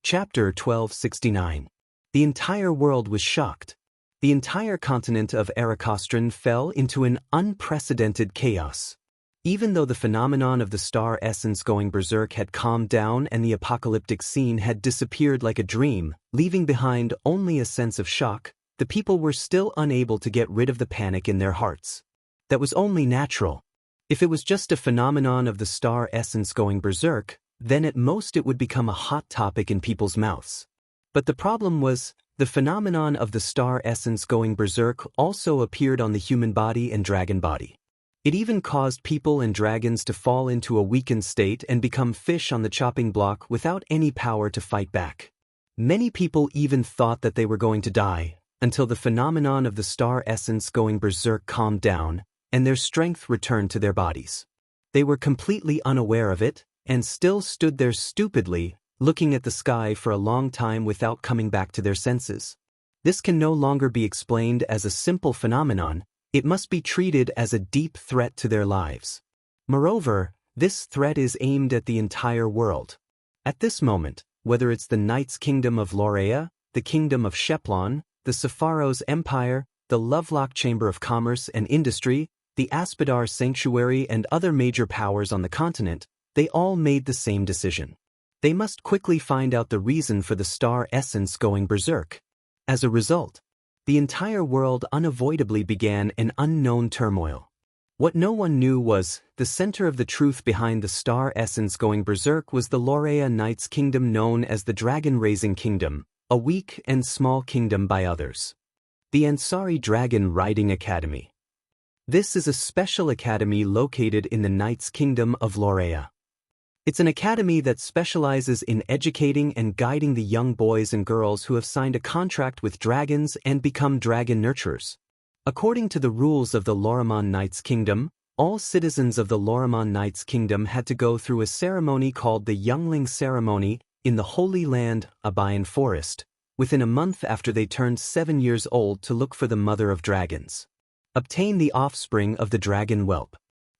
Chapter 1269. The entire world was shocked. The entire continent of Arakostran fell into an unprecedented chaos. Even though the phenomenon of the star essence going berserk had calmed down and the apocalyptic scene had disappeared like a dream, leaving behind only a sense of shock, the people were still unable to get rid of the panic in their hearts. That was only natural. If it was just a phenomenon of the star essence going berserk, then at most it would become a hot topic in people's mouths. But the problem was, the phenomenon of the star essence going berserk also appeared on the human body and dragon body. It even caused people and dragons to fall into a weakened state and become fish on the chopping block without any power to fight back. Many people even thought that they were going to die, until the phenomenon of the star essence going berserk calmed down, and their strength returned to their bodies. They were completely unaware of it, and still stood there stupidly, looking at the sky for a long time without coming back to their senses. This can no longer be explained as a simple phenomenon, it must be treated as a deep threat to their lives. Moreover, this threat is aimed at the entire world. At this moment, whether it's the Knight's Kingdom of Lorea, the Kingdom of Sheplon, the Sepharos Empire, the Lovelock Chamber of Commerce and Industry, the Aspidar Sanctuary and other major powers on the continent, they all made the same decision. They must quickly find out the reason for the star essence going berserk. As a result, the entire world unavoidably began an unknown turmoil. What no one knew was, the center of the truth behind the star essence going berserk was the Lorea Knight's Kingdom known as the Dragon-Raising Kingdom, a weak and small kingdom by others. The Ansari Dragon Riding Academy. This is a special academy located in the Knight's Kingdom of Lorea. It's an academy that specializes in educating and guiding the young boys and girls who have signed a contract with dragons and become dragon nurturers. According to the rules of the Loramon Knight's Kingdom, all citizens of the Loramon Knight's Kingdom had to go through a ceremony called the Youngling Ceremony in the Holy Land, Abayan Forest, within a month after they turned 7 years old to look for the mother of dragons. Obtain the offspring of the dragon whelp.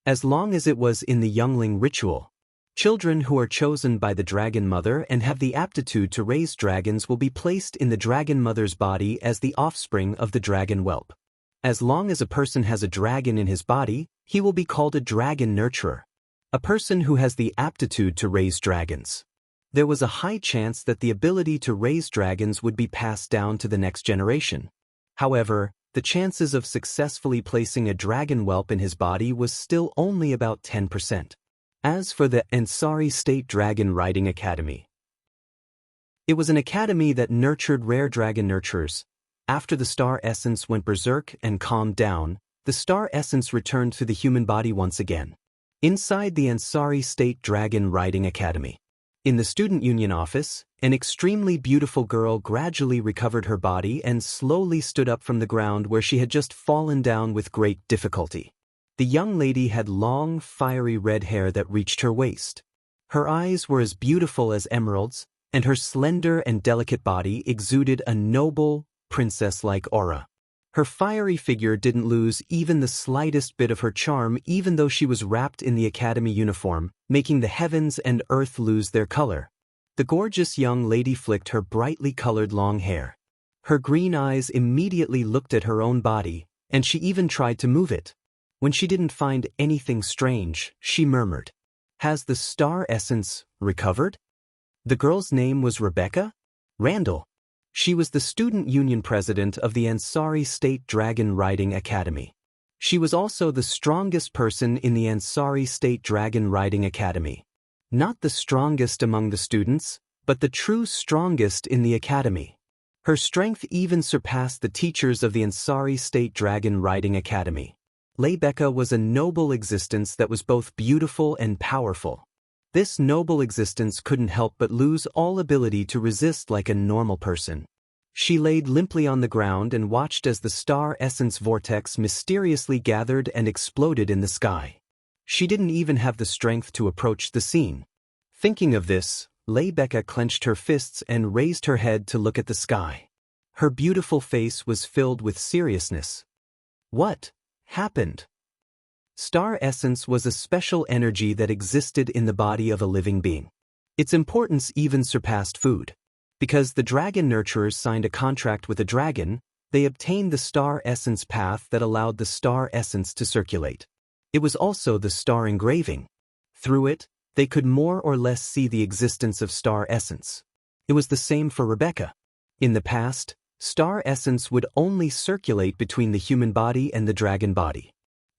As long as it was in the Youngling ritual, children who are chosen by the dragon mother and have the aptitude to raise dragons will be placed in the dragon mother's body as the offspring of the dragon whelp. As long as a person has a dragon in his body, he will be called a dragon nurturer, a person who has the aptitude to raise dragons. There was a high chance that the ability to raise dragons would be passed down to the next generation. However, the chances of successfully placing a dragon whelp in his body was still only about 10%. As for the Ansari State Dragon Riding Academy, it was an academy that nurtured rare dragon nurturers. After the star essence went berserk and calmed down, the star essence returned to the human body once again. Inside the Ansari State Dragon Riding Academy, in the student union office, an extremely beautiful girl gradually recovered her body and slowly stood up from the ground where she had just fallen down with great difficulty. The young lady had long, fiery red hair that reached her waist. Her eyes were as beautiful as emeralds, and her slender and delicate body exuded a noble, princess-like aura. Her fiery figure didn't lose even the slightest bit of her charm even though she was wrapped in the academy uniform, making the heavens and earth lose their color. The gorgeous young lady flicked her brightly colored long hair. Her green eyes immediately looked at her own body, and she even tried to move it. When she didn't find anything strange, she murmured, "Has the star essence recovered?" The girl's name was Rebecca Randall. She was the student union president of the Ansari State Dragon Riding Academy. She was also the strongest person in the Ansari State Dragon Riding Academy. Not the strongest among the students, but the true strongest in the academy. Her strength even surpassed the teachers of the Ansari State Dragon Riding Academy. Rebecca was a noble existence that was both beautiful and powerful. This noble existence couldn't help but lose all ability to resist like a normal person. She laid limply on the ground and watched as the star essence vortex mysteriously gathered and exploded in the sky. She didn't even have the strength to approach the scene. Thinking of this, Rebecca clenched her fists and raised her head to look at the sky. Her beautiful face was filled with seriousness. What happened? Star essence was a special energy that existed in the body of a living being. Its importance even surpassed food. Because the dragon nurturers signed a contract with a dragon, they obtained the star essence path that allowed the star essence to circulate. It was also the star engraving. Through it, they could more or less see the existence of star essence. It was the same for Rebecca. In the past, star essence would only circulate between the human body and the dragon body.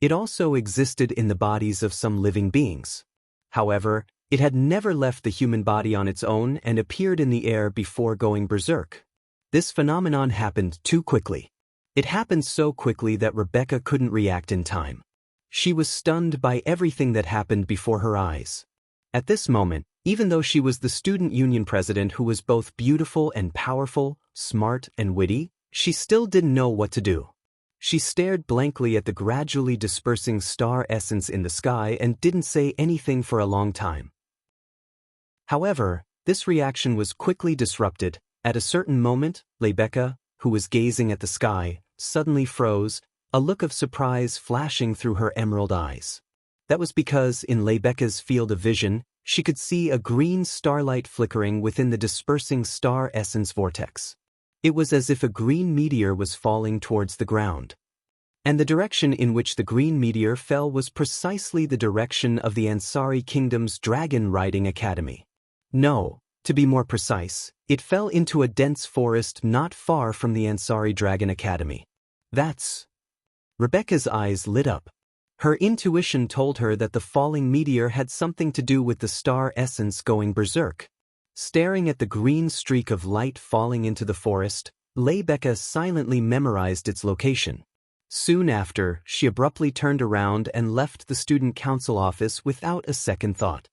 It also existed in the bodies of some living beings. However, it had never left the human body on its own and appeared in the air before going berserk. This phenomenon happened too quickly. It happened so quickly that Rebecca couldn't react in time. She was stunned by everything that happened before her eyes. At this moment, even though she was the student union president who was both beautiful and powerful, smart and witty, she still didn't know what to do. She stared blankly at the gradually dispersing star essence in the sky and didn't say anything for a long time. However, this reaction was quickly disrupted. At a certain moment, Rebecca, who was gazing at the sky, suddenly froze, a look of surprise flashing through her emerald eyes. That was because in Rebecca's field of vision, she could see a green starlight flickering within the dispersing star essence vortex. It was as if a green meteor was falling towards the ground. And the direction in which the green meteor fell was precisely the direction of the Ansari Kingdom's Dragon Riding Academy. No, to be more precise, it fell into a dense forest not far from the Ansari Dragon Academy. That's... Rebecca's eyes lit up. Her intuition told her that the falling meteor had something to do with the star essence going berserk. Staring at the green streak of light falling into the forest, Rebecca silently memorized its location. Soon after, she abruptly turned around and left the student council office without a second thought.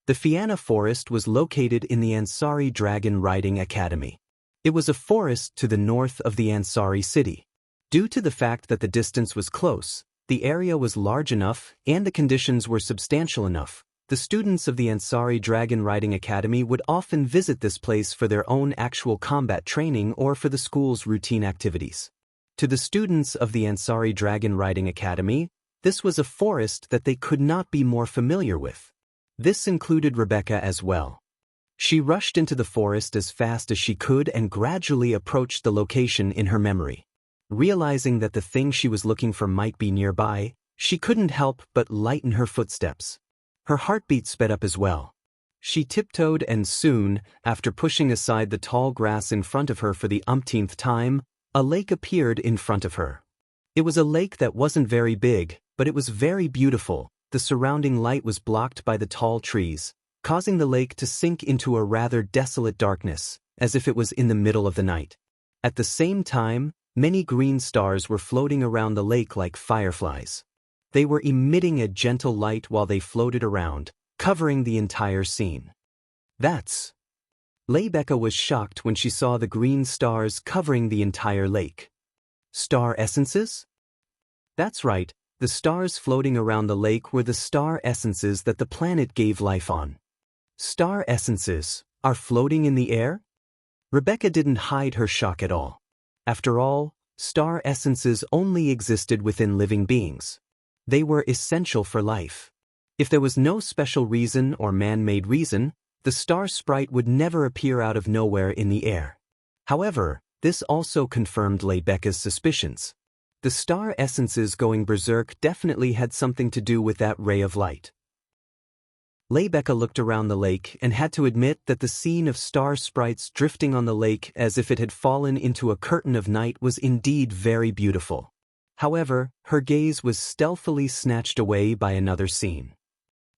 The Fianna Forest was located in the Ansari Dragon Riding Academy. It was a forest to the north of the Ansari city. Due to the fact that the distance was close, the area was large enough, and the conditions were substantial enough, the students of the Ansari Dragon Riding Academy would often visit this place for their own actual combat training or for the school's routine activities. To the students of the Ansari Dragon Riding Academy, this was a forest that they could not be more familiar with. This included Rebecca as well. She rushed into the forest as fast as she could and gradually approached the location in her memory. Realizing that the thing she was looking for might be nearby, she couldn't help but lighten her footsteps. Her heartbeat sped up as well. She tiptoed and soon, after pushing aside the tall grass in front of her for the umpteenth time, a lake appeared in front of her. It was a lake that wasn't very big, but it was very beautiful. The surrounding light was blocked by the tall trees, causing the lake to sink into a rather desolate darkness, as if it was in the middle of the night. At the same time, many green stars were floating around the lake like fireflies. They were emitting a gentle light while they floated around, covering the entire scene. That's... Rebecca was shocked when she saw the green stars covering the entire lake. Star essences? That's right, the stars floating around the lake were the star essences that the planet gave life on. Star essences are floating in the air? Rebecca didn't hide her shock at all. After all, star essences only existed within living beings. They were essential for life. If there was no special reason or man-made reason, the star sprite would never appear out of nowhere in the air. However, this also confirmed Rebecca's suspicions. The star essences going berserk definitely had something to do with that ray of light. Rebecca looked around the lake and had to admit that the scene of star sprites drifting on the lake as if it had fallen into a curtain of night was indeed very beautiful. However, her gaze was stealthily snatched away by another scene.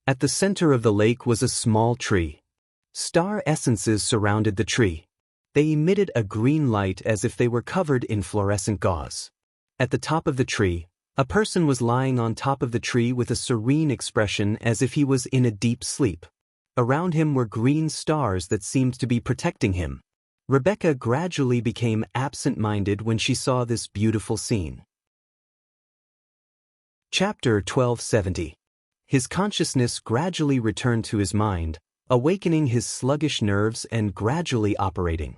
At the center of the lake was a small tree. Star essences surrounded the tree. They emitted a green light as if they were covered in fluorescent gauze. At the top of the tree, a person was lying on top of the tree with a serene expression as if he was in a deep sleep. Around him were green stars that seemed to be protecting him. Rebecca gradually became absent-minded when she saw this beautiful scene. Chapter 1270. His consciousness gradually returned to his mind, awakening his sluggish nerves and gradually operating.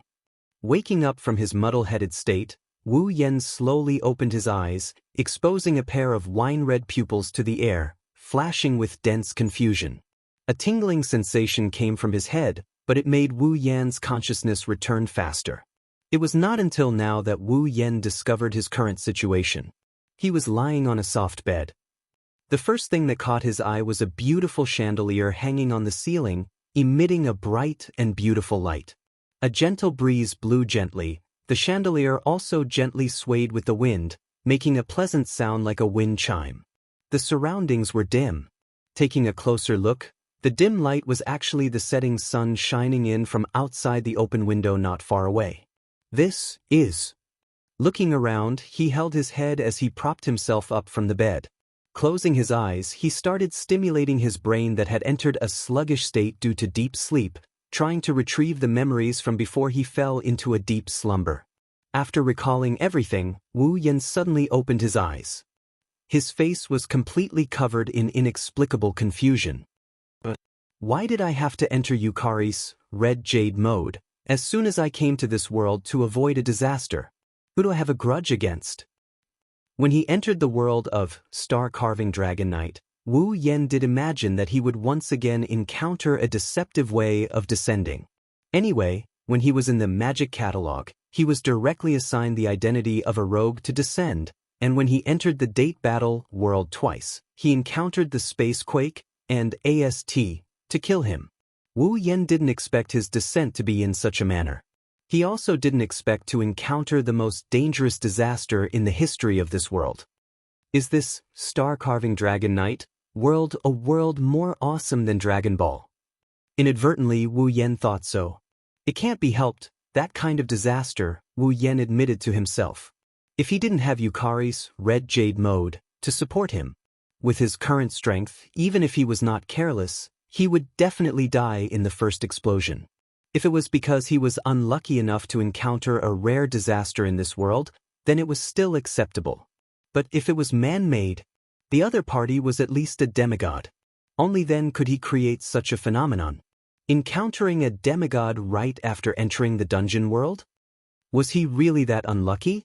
Waking up from his muddle-headed state, Wu Yen slowly opened his eyes, exposing a pair of wine-red pupils to the air, flashing with dense confusion. A tingling sensation came from his head, but it made Wu Yan's consciousness return faster. It was not until now that Wu Yan discovered his current situation. He was lying on a soft bed. The first thing that caught his eye was a beautiful chandelier hanging on the ceiling, emitting a bright and beautiful light. A gentle breeze blew gently. The chandelier also gently swayed with the wind, making a pleasant sound like a wind chime. The surroundings were dim. Taking a closer look, the dim light was actually the setting sun shining in from outside the open window not far away. This is. Looking around, he held his head as he propped himself up from the bed. Closing his eyes, he started stimulating his brain that had entered a sluggish state due to deep sleep, trying to retrieve the memories from before he fell into a deep slumber. After recalling everything, Wu Yan suddenly opened his eyes. His face was completely covered in inexplicable confusion. But why did I have to enter Yukari's red jade mode as soon as I came to this world to avoid a disaster? Who do I have a grudge against? When he entered the world of star-carving Dragon Knight, Wu Yan did imagine that he would once again encounter a deceptive way of descending. Anyway, when he was in the magic catalog, he was directly assigned the identity of a rogue to descend, and when he entered the date battle world twice, he encountered the space quake and AST to kill him. Wu Yan didn't expect his descent to be in such a manner. He also didn't expect to encounter the most dangerous disaster in the history of this world. Is this star-carving Dragon Knight world a world more awesome than Dragon Ball? Inadvertently, Wu Yan thought so. It can't be helped, that kind of disaster, Wu Yan admitted to himself. If he didn't have Yukari's red jade mode to support him, with his current strength, even if he was not careless, he would definitely die in the first explosion. If it was because he was unlucky enough to encounter a rare disaster in this world, then it was still acceptable. But if it was man-made, the other party was at least a demigod. Only then could he create such a phenomenon. Encountering a demigod right after entering the dungeon world? Was he really that unlucky?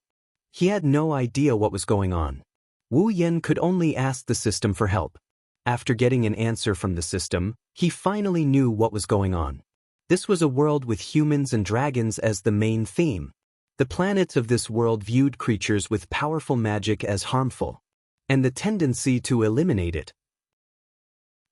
He had no idea what was going on. Wu Yan could only ask the system for help. After getting an answer from the system, he finally knew what was going on. This was a world with humans and dragons as the main theme. The planets of this world viewed creatures with powerful magic as harmful, and the tendency to eliminate it.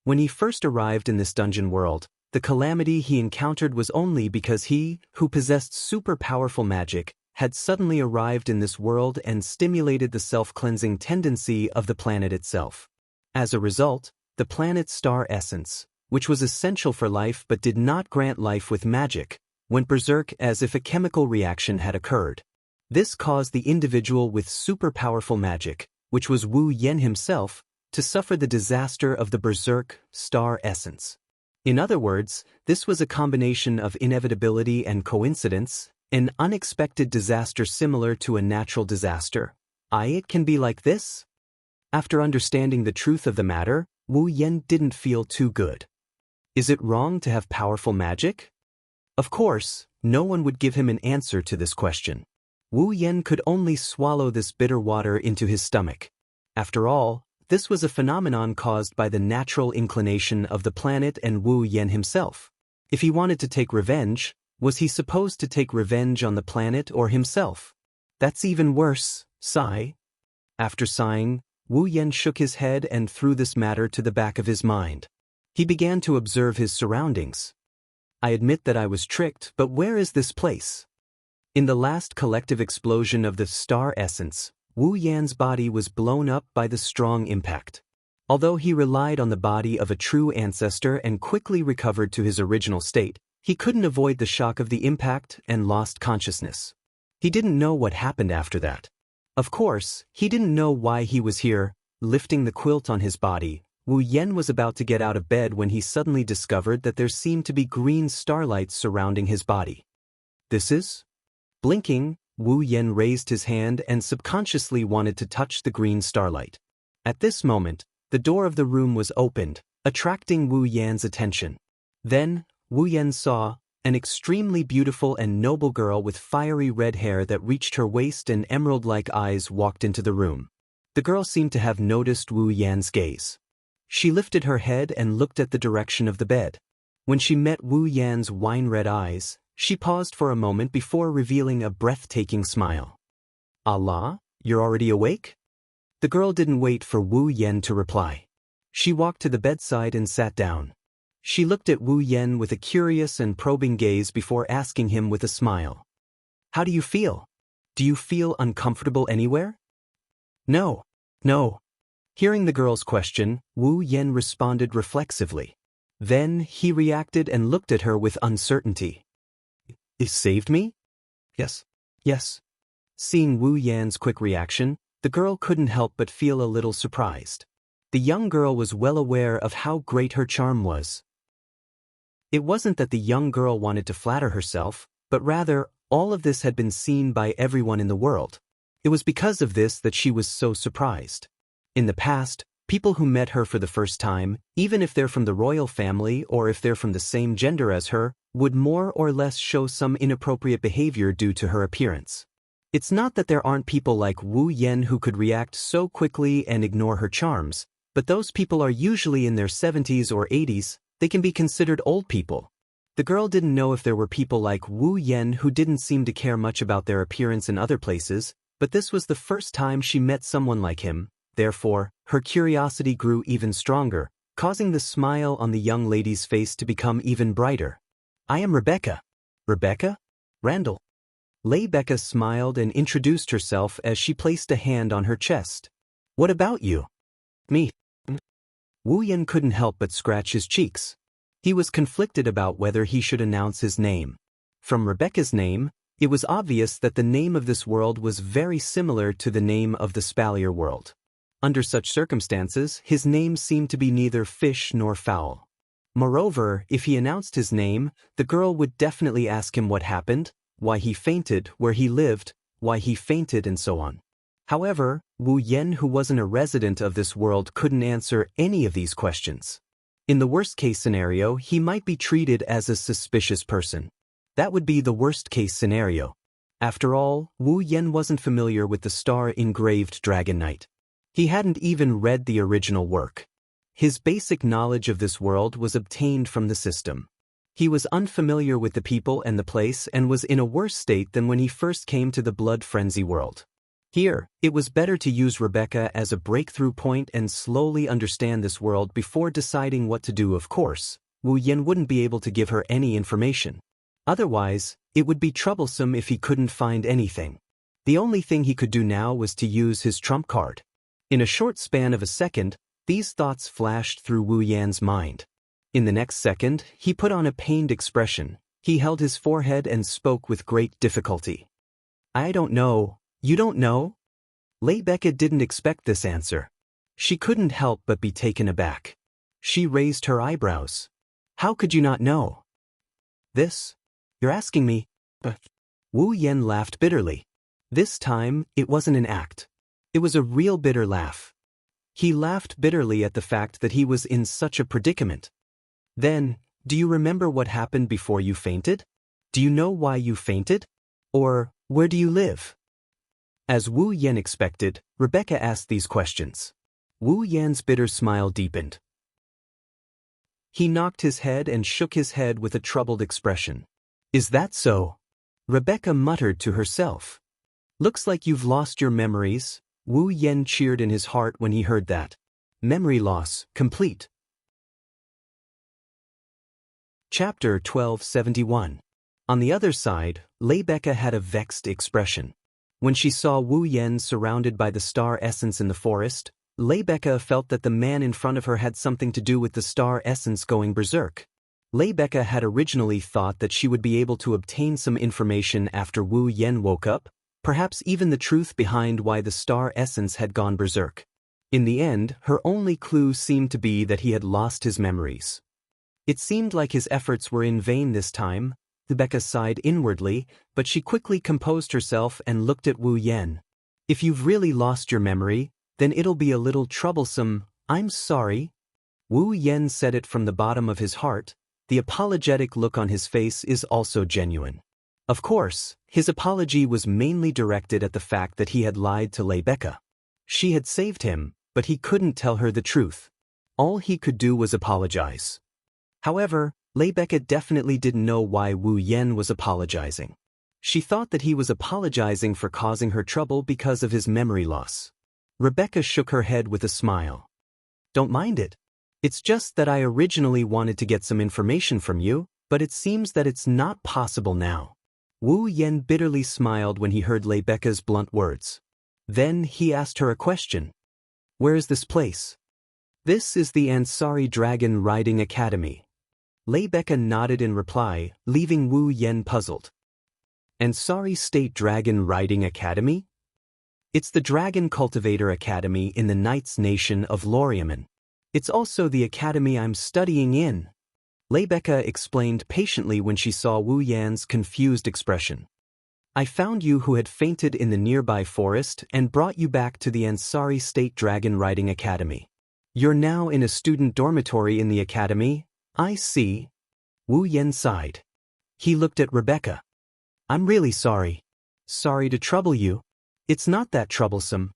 When he first arrived in this dungeon world, the calamity he encountered was only because he, who possessed super powerful magic, had suddenly arrived in this world and stimulated the self-cleansing tendency of the planet itself. As a result, the planet's star essence, which was essential for life but did not grant life with magic, went berserk as if a chemical reaction had occurred. This caused the individual with super powerful magic, which was Wu Yan himself, to suffer the disaster of the berserk star essence. In other words, this was a combination of inevitability and coincidence, an unexpected disaster similar to a natural disaster. It can be like this? After understanding the truth of the matter, Wu Yan didn't feel too good. Is it wrong to have powerful magic? Of course, no one would give him an answer to this question. Wu Yan could only swallow this bitter water into his stomach. After all, this was a phenomenon caused by the natural inclination of the planet and Wu Yan himself. If he wanted to take revenge, was he supposed to take revenge on the planet or himself? That's even worse, sigh. After sighing, Wu Yan shook his head and threw this matter to the back of his mind. He began to observe his surroundings. I admit that I was tricked, but where is this place? In the last collective explosion of the star essence, Wu Yan's body was blown up by the strong impact. Although he relied on the body of a true ancestor and quickly recovered to his original state, he couldn't avoid the shock of the impact and lost consciousness. He didn't know what happened after that. Of course, he didn't know why he was here, lifting the quilt on his body. Wu Yan was about to get out of bed when he suddenly discovered that there seemed to be green starlights surrounding his body. This is? Blinking, Wu Yan raised his hand and subconsciously wanted to touch the green starlight. At this moment, the door of the room was opened, attracting Wu Yan's attention. Then, Wu Yan saw an extremely beautiful and noble girl with fiery red hair that reached her waist and emerald-like eyes walked into the room. The girl seemed to have noticed Wu Yan's gaze. She lifted her head and looked at the direction of the bed. When she met Wu Yan's wine-red eyes, she paused for a moment before revealing a breathtaking smile. Allah, you're already awake? The girl didn't wait for Wu Yan to reply. She walked to the bedside and sat down. She looked at Wu Yan with a curious and probing gaze before asking him with a smile. How do you feel? Do you feel uncomfortable anywhere? No. Hearing the girl's question, Wu Yan responded reflexively. Then he reacted and looked at her with uncertainty. It saved me? Yes. Seeing Wu Yan's quick reaction, the girl couldn't help but feel a little surprised. The young girl was well aware of how great her charm was. It wasn't that the young girl wanted to flatter herself, but rather, all of this had been seen by everyone in the world. It was because of this that she was so surprised. In the past, people who met her for the first time, even if they're from the royal family or if they're from the same gender as her, would more or less show some inappropriate behavior due to her appearance. It's not that there aren't people like Wu Yan who could react so quickly and ignore her charms, but those people are usually in their 70s or 80s, they can be considered old people. The girl didn't know if there were people like Wu Yan who didn't seem to care much about their appearance in other places, but this was the first time she met someone like him. Therefore, her curiosity grew even stronger, causing the smile on the young lady's face to become even brighter. I am Rebecca. Rebecca? Randall. Rebecca smiled and introduced herself as she placed a hand on her chest. What about you? Me. Wu Yan couldn't help but scratch his cheeks. He was conflicted about whether he should announce his name. From Rebecca's name, it was obvious that the name of this world was very similar to the name of the Spalier world. Under such circumstances, his name seemed to be neither fish nor fowl. Moreover, if he announced his name, the girl would definitely ask him what happened, why he fainted, where he lived, why he fainted, and so on. However, Wu Yan, who wasn't a resident of this world, couldn't answer any of these questions. In the worst-case scenario, he might be treated as a suspicious person. That would be the worst-case scenario. After all, Wu Yan wasn't familiar with the star-engraved Dragon Knight. He hadn't even read the original work. His basic knowledge of this world was obtained from the system. He was unfamiliar with the people and the place and was in a worse state than when he first came to the Blood Frenzy world. Here, it was better to use Rebecca as a breakthrough point and slowly understand this world before deciding what to do. Of course, Wu Yan wouldn't be able to give her any information. Otherwise, it would be troublesome if he couldn't find anything. The only thing he could do now was to use his trump card. In a short span of a second, these thoughts flashed through Wu Yan's mind. In the next second, he put on a pained expression. He held his forehead and spoke with great difficulty. I don't know. You don't know? Rebecca didn't expect this answer. She couldn't help but be taken aback. She raised her eyebrows. How could you not know? This? You're asking me? But Wu Yan laughed bitterly. This time, it wasn't an act. It was a real bitter laugh. He laughed bitterly at the fact that he was in such a predicament. Then, do you remember what happened before you fainted? Do you know why you fainted? Or, where do you live? As Wu Yan expected, Rebecca asked these questions. Wu Yan's bitter smile deepened. He knocked his head and shook his head with a troubled expression. Is that so? Rebecca muttered to herself. Looks like you've lost your memories. Wu Yan cheered in his heart when he heard that. Memory loss, complete. Chapter 1271. On the other side, Rebecca had a vexed expression. When she saw Wu Yan surrounded by the star essence in the forest, Rebecca felt that the man in front of her had something to do with the star essence going berserk. Rebecca had originally thought that she would be able to obtain some information after Wu Yan woke up, perhaps even the truth behind why the star essence had gone berserk. In the end, her only clue seemed to be that he had lost his memories. It seemed like his efforts were in vain this time. Rebecca sighed inwardly, but she quickly composed herself and looked at Wu Yan. If you've really lost your memory, then it'll be a little troublesome. I'm sorry. Wu Yan said it from the bottom of his heart. The apologetic look on his face is also genuine. Of course, his apology was mainly directed at the fact that he had lied to Rebecca. She had saved him, but he couldn't tell her the truth. All he could do was apologize. However, Rebecca definitely didn't know why Wu Yan was apologizing. She thought that he was apologizing for causing her trouble because of his memory loss. Rebecca shook her head with a smile. Don't mind it. It's just that I originally wanted to get some information from you, but it seems that it's not possible now. Wu Yan bitterly smiled when he heard Rebecca's blunt words. Then he asked her a question. Where is this place? This is the Ansari Dragon Riding Academy. Rebecca nodded in reply, leaving Wu Yan puzzled. Ansari State Dragon Riding Academy? It's the Dragon Cultivator Academy in the Knights Nation of Loriaman. It's also the academy I'm studying in. Rebecca explained patiently when she saw Wu Yan's confused expression. I found you who had fainted in the nearby forest and brought you back to the Ansari State Dragon Riding Academy. You're now in a student dormitory in the academy, I see. Wu Yan sighed. He looked at Rebecca. I'm really sorry. Sorry to trouble you. It's not that troublesome.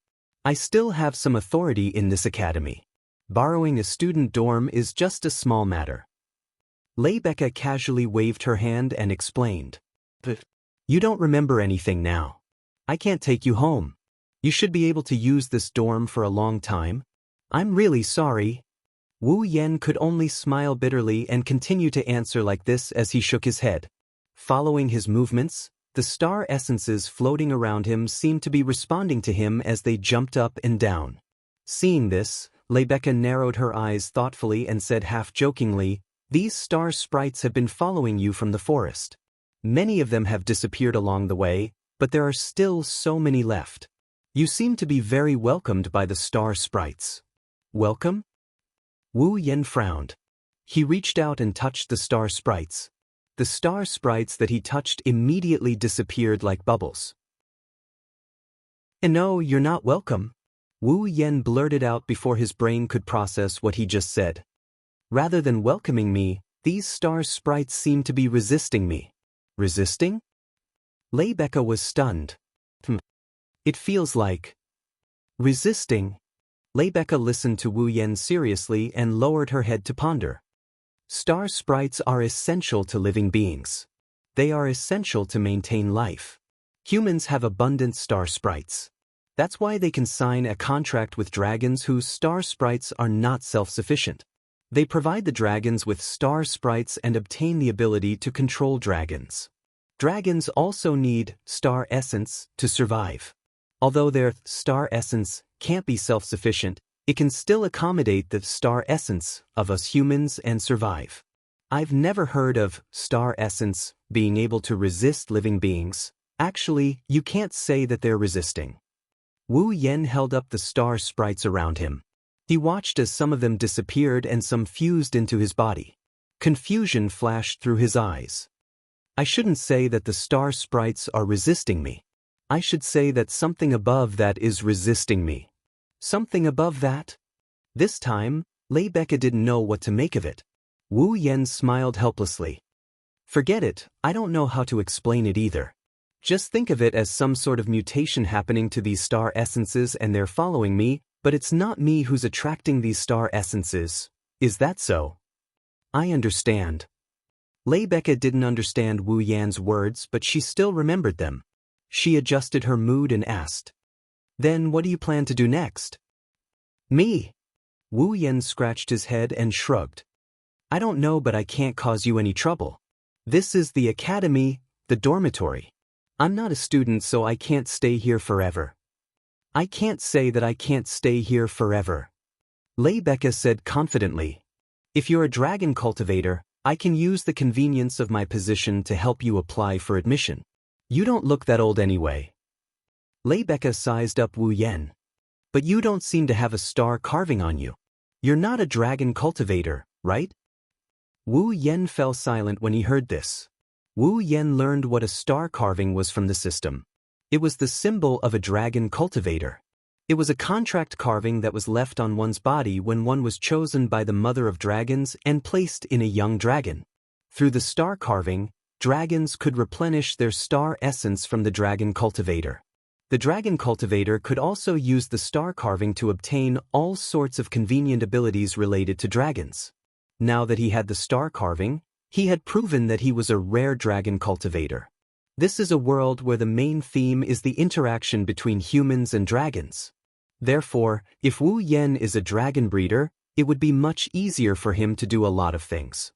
I still have some authority in this academy. Borrowing a student dorm is just a small matter. Rebecca casually waved her hand and explained. But you don't remember anything now. I can't take you home. You should be able to use this dorm for a long time. I'm really sorry. Wu Yan could only smile bitterly and continue to answer like this as he shook his head. Following his movements, the star essences floating around him seemed to be responding to him as they jumped up and down. Seeing this, Rebecca narrowed her eyes thoughtfully and said half-jokingly, These star sprites have been following you from the forest. Many of them have disappeared along the way, but there are still so many left. You seem to be very welcomed by the star sprites. Welcome? Wu Yan frowned. He reached out and touched the star sprites. The star sprites that he touched immediately disappeared like bubbles. And no, you're not welcome. Wu Yan blurted out before his brain could process what he just said. Rather than welcoming me, these star sprites seem to be resisting me. Resisting? Rebecca was stunned. It feels like... Resisting? Rebecca listened to Wu Yan seriously and lowered her head to ponder. Star sprites are essential to living beings. They are essential to maintain life. Humans have abundant star sprites. That's why they can sign a contract with dragons whose star sprites are not self-sufficient. They provide the dragons with star sprites and obtain the ability to control dragons. Dragons also need star essence to survive. Although their star essence can't be self-sufficient, it can still accommodate the star essence of us humans and survive. I've never heard of star essence being able to resist living beings. Actually, you can't say that they're resisting. Wu Yan held up the star sprites around him. He watched as some of them disappeared and some fused into his body. Confusion flashed through his eyes. I shouldn't say that the star sprites are resisting me. I should say that something above that is resisting me. Something above that? This time, Rebecca didn't know what to make of it. Wu Yan smiled helplessly. Forget it, I don't know how to explain it either. Just think of it as some sort of mutation happening to these star essences and they're following me, but it's not me who's attracting these star essences. Is that so? I understand. Rebecca didn't understand Wu Yan's words, but she still remembered them. She adjusted her mood and asked, Then what do you plan to do next? Me? Wu Yan scratched his head and shrugged. I don't know, but I can't cause you any trouble. This is the academy, the dormitory. I'm not a student, so I can't stay here forever. I can't say that I can't stay here forever. Rebecca said confidently. If you're a dragon cultivator, I can use the convenience of my position to help you apply for admission. You don't look that old anyway. Rebecca sized up Wu Yan. But you don't seem to have a star carving on you. You're not a dragon cultivator, right? Wu Yan fell silent when he heard this. Wu Yan learned what a star carving was from the system. It was the symbol of a dragon cultivator. It was a contract carving that was left on one's body when one was chosen by the mother of dragons and placed in a young dragon. Through the star carving, dragons could replenish their star essence from the dragon cultivator. The dragon cultivator could also use the star carving to obtain all sorts of convenient abilities related to dragons. Now that he had the star carving, He had proven that he was a rare dragon cultivator. This is a world where the main theme is the interaction between humans and dragons. Therefore, if Wu Yan is a dragon breeder, it would be much easier for him to do a lot of things.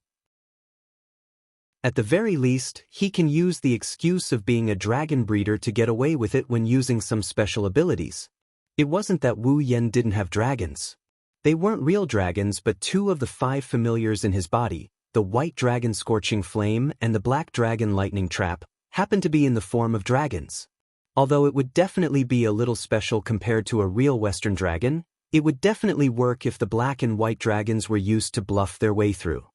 At the very least, he can use the excuse of being a dragon breeder to get away with it when using some special abilities. It wasn't that Wu Yan didn't have dragons. They weren't real dragons, but 2 of the 5 familiars in his body, the white dragon Scorching Flame and the black dragon Lightning Trap, happened to be in the form of dragons. Although it would definitely be a little special compared to a real Western dragon, it would definitely work if the black and white dragons were used to bluff their way through.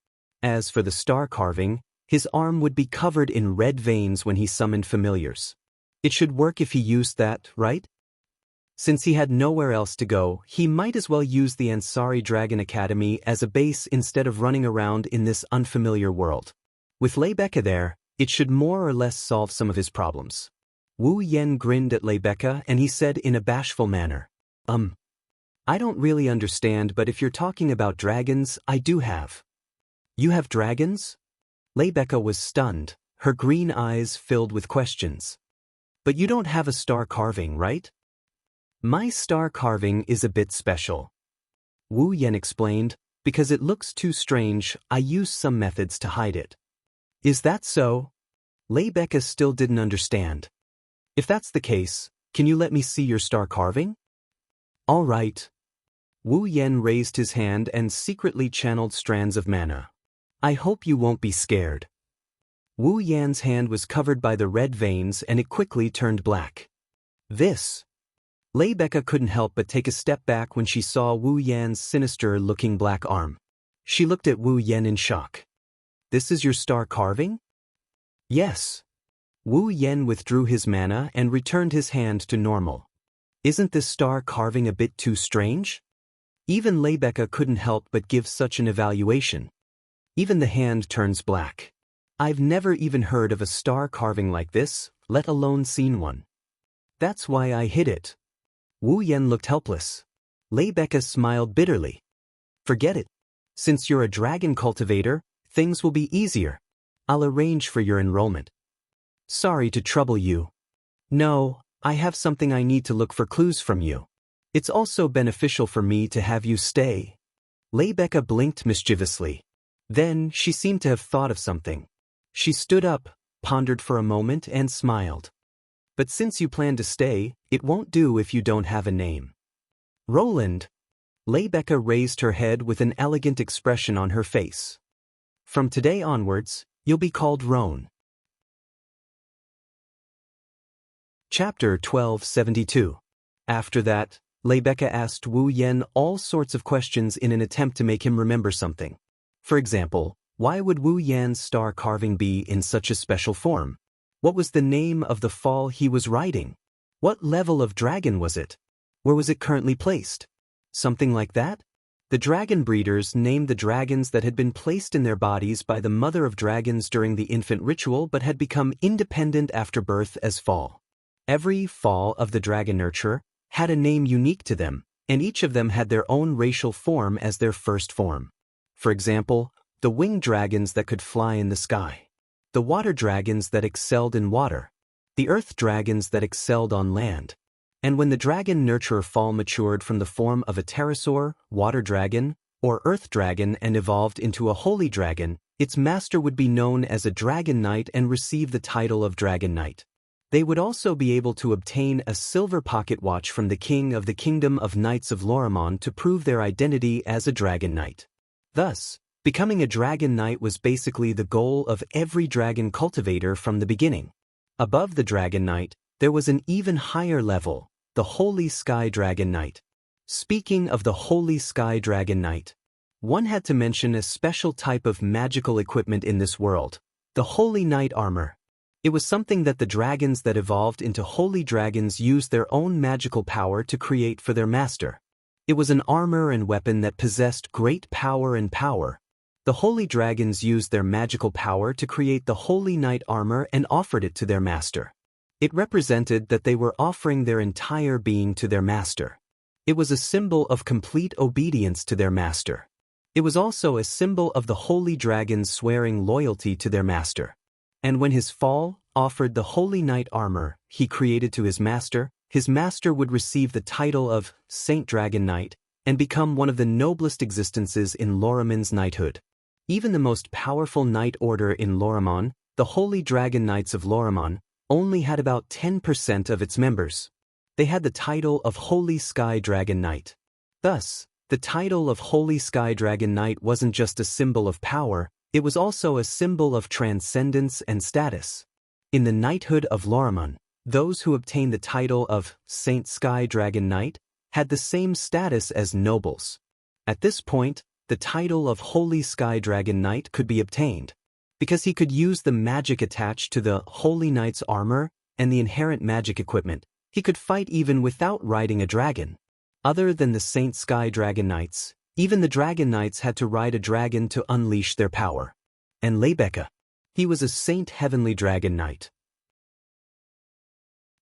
As for the star carving, his arm would be covered in red veins when he summoned familiars. It should work if he used that, right? Since he had nowhere else to go, he might as well use the Ansari Dragon Academy as a base instead of running around in this unfamiliar world. With Leibeka there, it should more or less solve some of his problems. Wu Yan grinned at Leibeka and he said in a bashful manner, I don't really understand, but if you're talking about dragons, I do have. You have dragons? Leibeka was stunned, her green eyes filled with questions. But you don't have a star carving, right? My star carving is a bit special. Wu Yan explained, because it looks too strange, I use some methods to hide it. Is that so? Leibeka still didn't understand. If that's the case, can you let me see your star carving? All right. Wu Yan raised his hand and secretly channeled strands of mana. I hope you won't be scared. Wu Yan's hand was covered by the red veins and it quickly turned black. Leibeka couldn't help but take a step back when she saw Wu Yan's sinister-looking black arm. She looked at Wu Yan in shock. This is your star carving? Yes. Wu Yan withdrew his mana and returned his hand to normal. Isn't this star carving a bit too strange? Even Leibeka couldn't help but give such an evaluation. Even the hand turns black. I've never even heard of a star carving like this, let alone seen one. That's why I hid it. Wu Yan looked helpless. Leibeka smiled bitterly. Forget it. Since you're a dragon cultivator, things will be easier. I'll arrange for your enrollment. Sorry to trouble you. No, I have something I need to look for clues from you. It's also beneficial for me to have you stay. Leibeka blinked mischievously. Then she seemed to have thought of something. She stood up, pondered for a moment and smiled. But since you plan to stay, it won't do if you don't have a name. Roland. Leibeka raised her head with an elegant expression on her face. From today onwards, you'll be called Roan. Chapter 1272. After that, Leibeka asked Wu Yan all sorts of questions in an attempt to make him remember something. For example, why would Wu Yan's star carving be in such a special form? What was the name of the fall he was riding? What level of dragon was it? Where was it currently placed? Something like that? The dragon breeders named the dragons that had been placed in their bodies by the mother of dragons during the infant ritual but had become independent after birth as fall. Every fall of the dragon nurturer had a name unique to them, and each of them had their own racial form as their first form. For example, the winged dragons that could fly in the sky, the water dragons that excelled in water, the earth dragons that excelled on land. And when the dragon nurturer fall matured from the form of a pterosaur, water dragon, or earth dragon and evolved into a holy dragon, its master would be known as a dragon knight and receive the title of dragon knight. They would also be able to obtain a silver pocket watch from the king of the kingdom of knights of Lorimon to prove their identity as a dragon knight. Thus, becoming a dragon knight was basically the goal of every dragon cultivator from the beginning. Above the dragon knight, there was an even higher level, the Holy Sky Dragon Knight. Speaking of the Holy Sky Dragon Knight, one had to mention a special type of magical equipment in this world, the Holy Knight Armor. It was something that the dragons that evolved into holy dragons used their own magical power to create for their master. It was an armor and weapon that possessed great power and power. The holy dragons used their magical power to create the Holy Knight Armor and offered it to their master. It represented that they were offering their entire being to their master. It was a symbol of complete obedience to their master. It was also a symbol of the holy dragons swearing loyalty to their master. And when his fall offered the holy knight armor he created to his master would receive the title of Saint Dragon Knight and become one of the noblest existences in Lorimon's knighthood. Even the most powerful knight order in Lorimon, the Holy Dragon Knights of Lorimon, only had about 10% of its members. They had the title of Holy Sky Dragon Knight. Thus, the title of Holy Sky Dragon Knight wasn't just a symbol of power, it was also a symbol of transcendence and status. In the knighthood of Lorimon, those who obtained the title of Saint Sky Dragon Knight had the same status as nobles. At this point, the title of Holy Sky Dragon Knight could be obtained, because he could use the magic attached to the Holy Knight's armor and the inherent magic equipment. He could fight even without riding a dragon. Other than the Saint Sky Dragon Knights, even the Dragon Knights had to ride a dragon to unleash their power. And Lebeka, he was a Saint Heavenly Dragon Knight.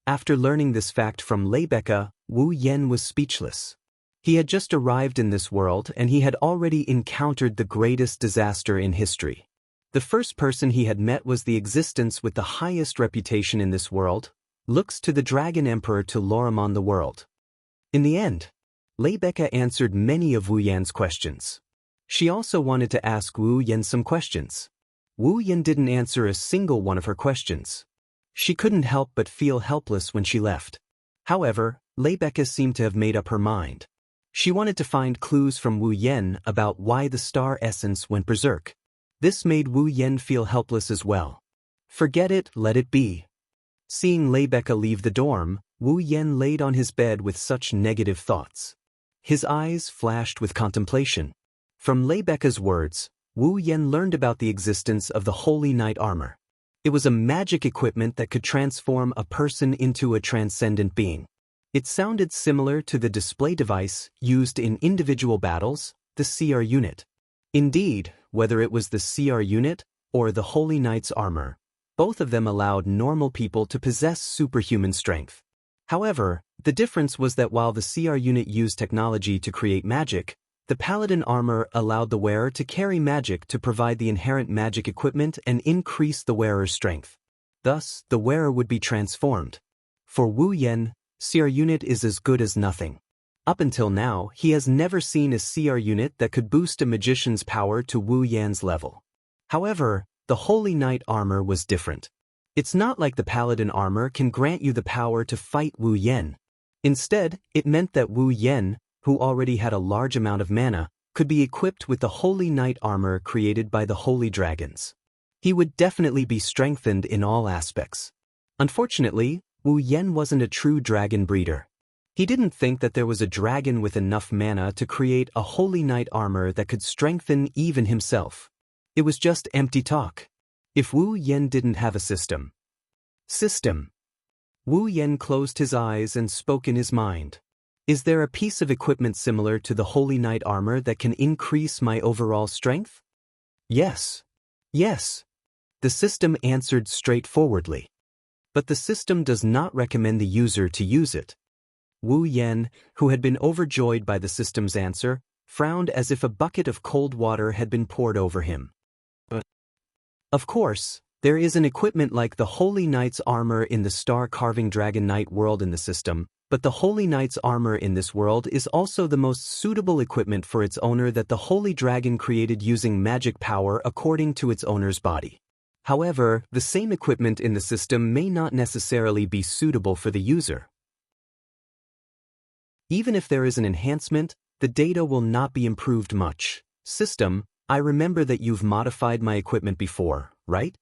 After learning this fact from Lebeka, Wu Yan was speechless. He had just arrived in this world and he had already encountered the greatest disaster in history. The first person he had met was the existence with the highest reputation in this world, looks to the Dragon Emperor to Lorimon the world. In the end, Lebeka answered many of Wu Yan's questions. She also wanted to ask Wu Yan some questions. Wu Yan didn't answer a single one of her questions. She couldn't help but feel helpless when she left. However, Lebeka seemed to have made up her mind. She wanted to find clues from Wu Yan about why the star essence went berserk. This made Wu Yan feel helpless as well. Forget it, let it be. Seeing Lebeka leave the dorm, Wu Yan laid on his bed with such negative thoughts. His eyes flashed with contemplation. From Lebeka's words, Wu Yan learned about the existence of the Holy Knight armor. It was a magic equipment that could transform a person into a transcendent being. It sounded similar to the display device used in individual battles, the CR unit. Indeed, whether it was the CR unit or the Holy Knight's armor, both of them allowed normal people to possess superhuman strength. However, the difference was that while the CR unit used technology to create magic, the Paladin armor allowed the wearer to carry magic to provide the inherent magic equipment and increase the wearer's strength. Thus, the wearer would be transformed. For Wu Yan, CR unit is as good as nothing. Up until now, he has never seen a CR unit that could boost a magician's power to Wu Yan's level. However, the Holy Knight armor was different. It's not like the Paladin armor can grant you the power to fight Wu Yan. Instead, it meant that Wu Yan, who already had a large amount of mana, could be equipped with the Holy Knight armor created by the Holy Dragons. He would definitely be strengthened in all aspects. Unfortunately, Wu Yan wasn't a true dragon breeder. He didn't think that there was a dragon with enough mana to create a Holy Knight armor that could strengthen even himself. It was just empty talk. If Wu Yan didn't have a system. Wu Yan closed his eyes and spoke in his mind. Is there a piece of equipment similar to the Holy Knight armor that can increase my overall strength? Yes. The system answered straightforwardly. But the system does not recommend the user to use it. Wu Yan, who had been overjoyed by the system's answer, frowned as if a bucket of cold water had been poured over him. But, of course, there is an equipment like the Holy Knight's armor in the star-carving Dragon Knight world in the system, but the Holy Knight's armor in this world is also the most suitable equipment for its owner that the Holy Dragon created using magic power according to its owner's body. However, the same equipment in the system may not necessarily be suitable for the user. Even if there is an enhancement, the data will not be improved much. System, I remember that you've modified my equipment before, right?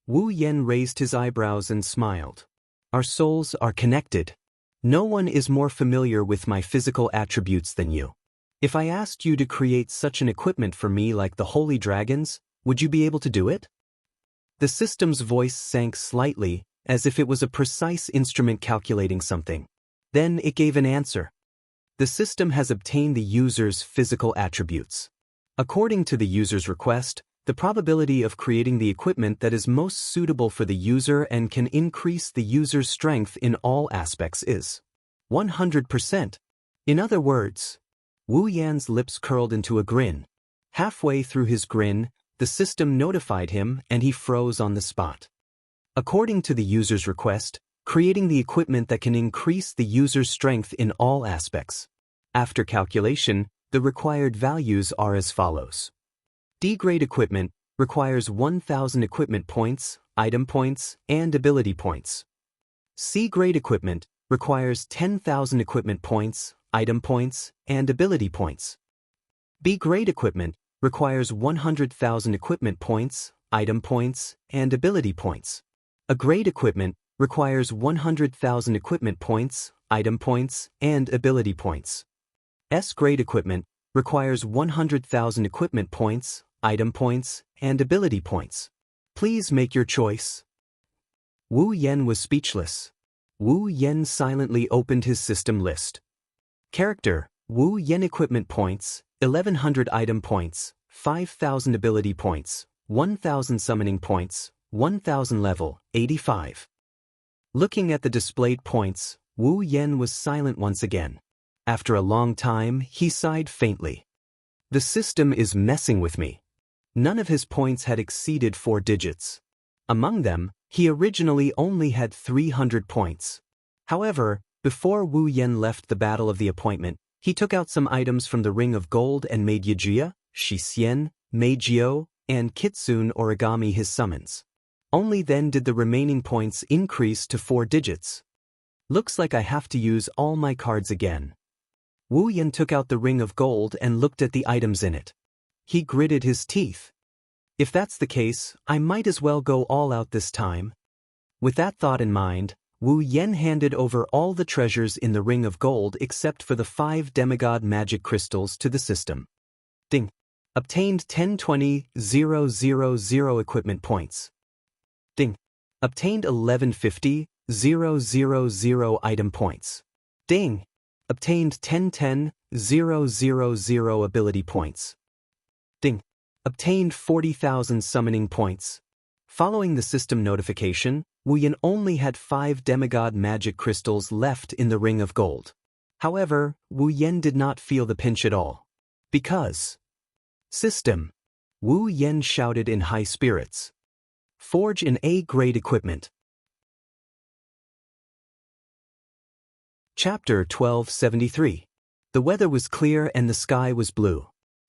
Wu Yan raised his eyebrows and smiled. Our souls are connected. No one is more familiar with my physical attributes than you. If I asked you to create such an equipment for me like the Holy Dragons, would you be able to do it? The system's voice sank slightly, as if it was a precise instrument calculating something. Then it gave an answer. The system has obtained the user's physical attributes. According to the user's request, the probability of creating the equipment that is most suitable for the user and can increase the user's strength in all aspects is 100%. In other words, Wu Yan's lips curled into a grin. Halfway through his grin, the system notified him and he froze on the spot. According to the user's request, creating the equipment that can increase the user's strength in all aspects. After calculation, the required values are as follows. D-grade equipment requires 1,000 equipment points, item points, and ability points. C-grade equipment requires 10,000 equipment points, item points, and ability points. B-grade equipment requires 100,000 equipment points, item points, and ability points. A grade equipment requires 100,000 equipment points, item points, and ability points. S-grade equipment requires 100,000 equipment points, item points, and ability points. Please make your choice. Wu Yan was speechless. Wu Yan silently opened his system list. Character, Wu Yan equipment points, 1,100 item points, 5,000 ability points, 1,000 summoning points, 1,000 level, 85. Looking at the displayed points, Wu Yan was silent once again. After a long time, he sighed faintly. The system is messing with me. None of his points had exceeded 4 digits. Among them, he originally only had 300 points. However, before Wu Yan left the Battle of the Appointment, he took out some items from the Ring of Gold and made Yijia, Shixian, Meijio, and Kitsune Origami his summons. Only then did the remaining points increase to 4 digits. Looks like I have to use all my cards again. Wu Yan took out the Ring of Gold and looked at the items in it. He gritted his teeth. If that's the case, I might as well go all out this time. With that thought in mind, Wu Yan handed over all the treasures in the Ring of Gold except for the 5 demigod magic crystals to the system. Ding. Obtained 1020,000 equipment points. Ding. Obtained 1150,000 item points. Ding. Obtained 1010,000 ability points. Ding. Obtained 40,000 summoning points. Following the system notification, Wu Yan only had 5 demigod magic crystals left in the Ring of Gold. However, Wu Yan did not feel the pinch at all. Because... System. Wu Yan shouted in high spirits. Forge in A-grade equipment. Chapter 1273. The weather was clear and the sky was blue.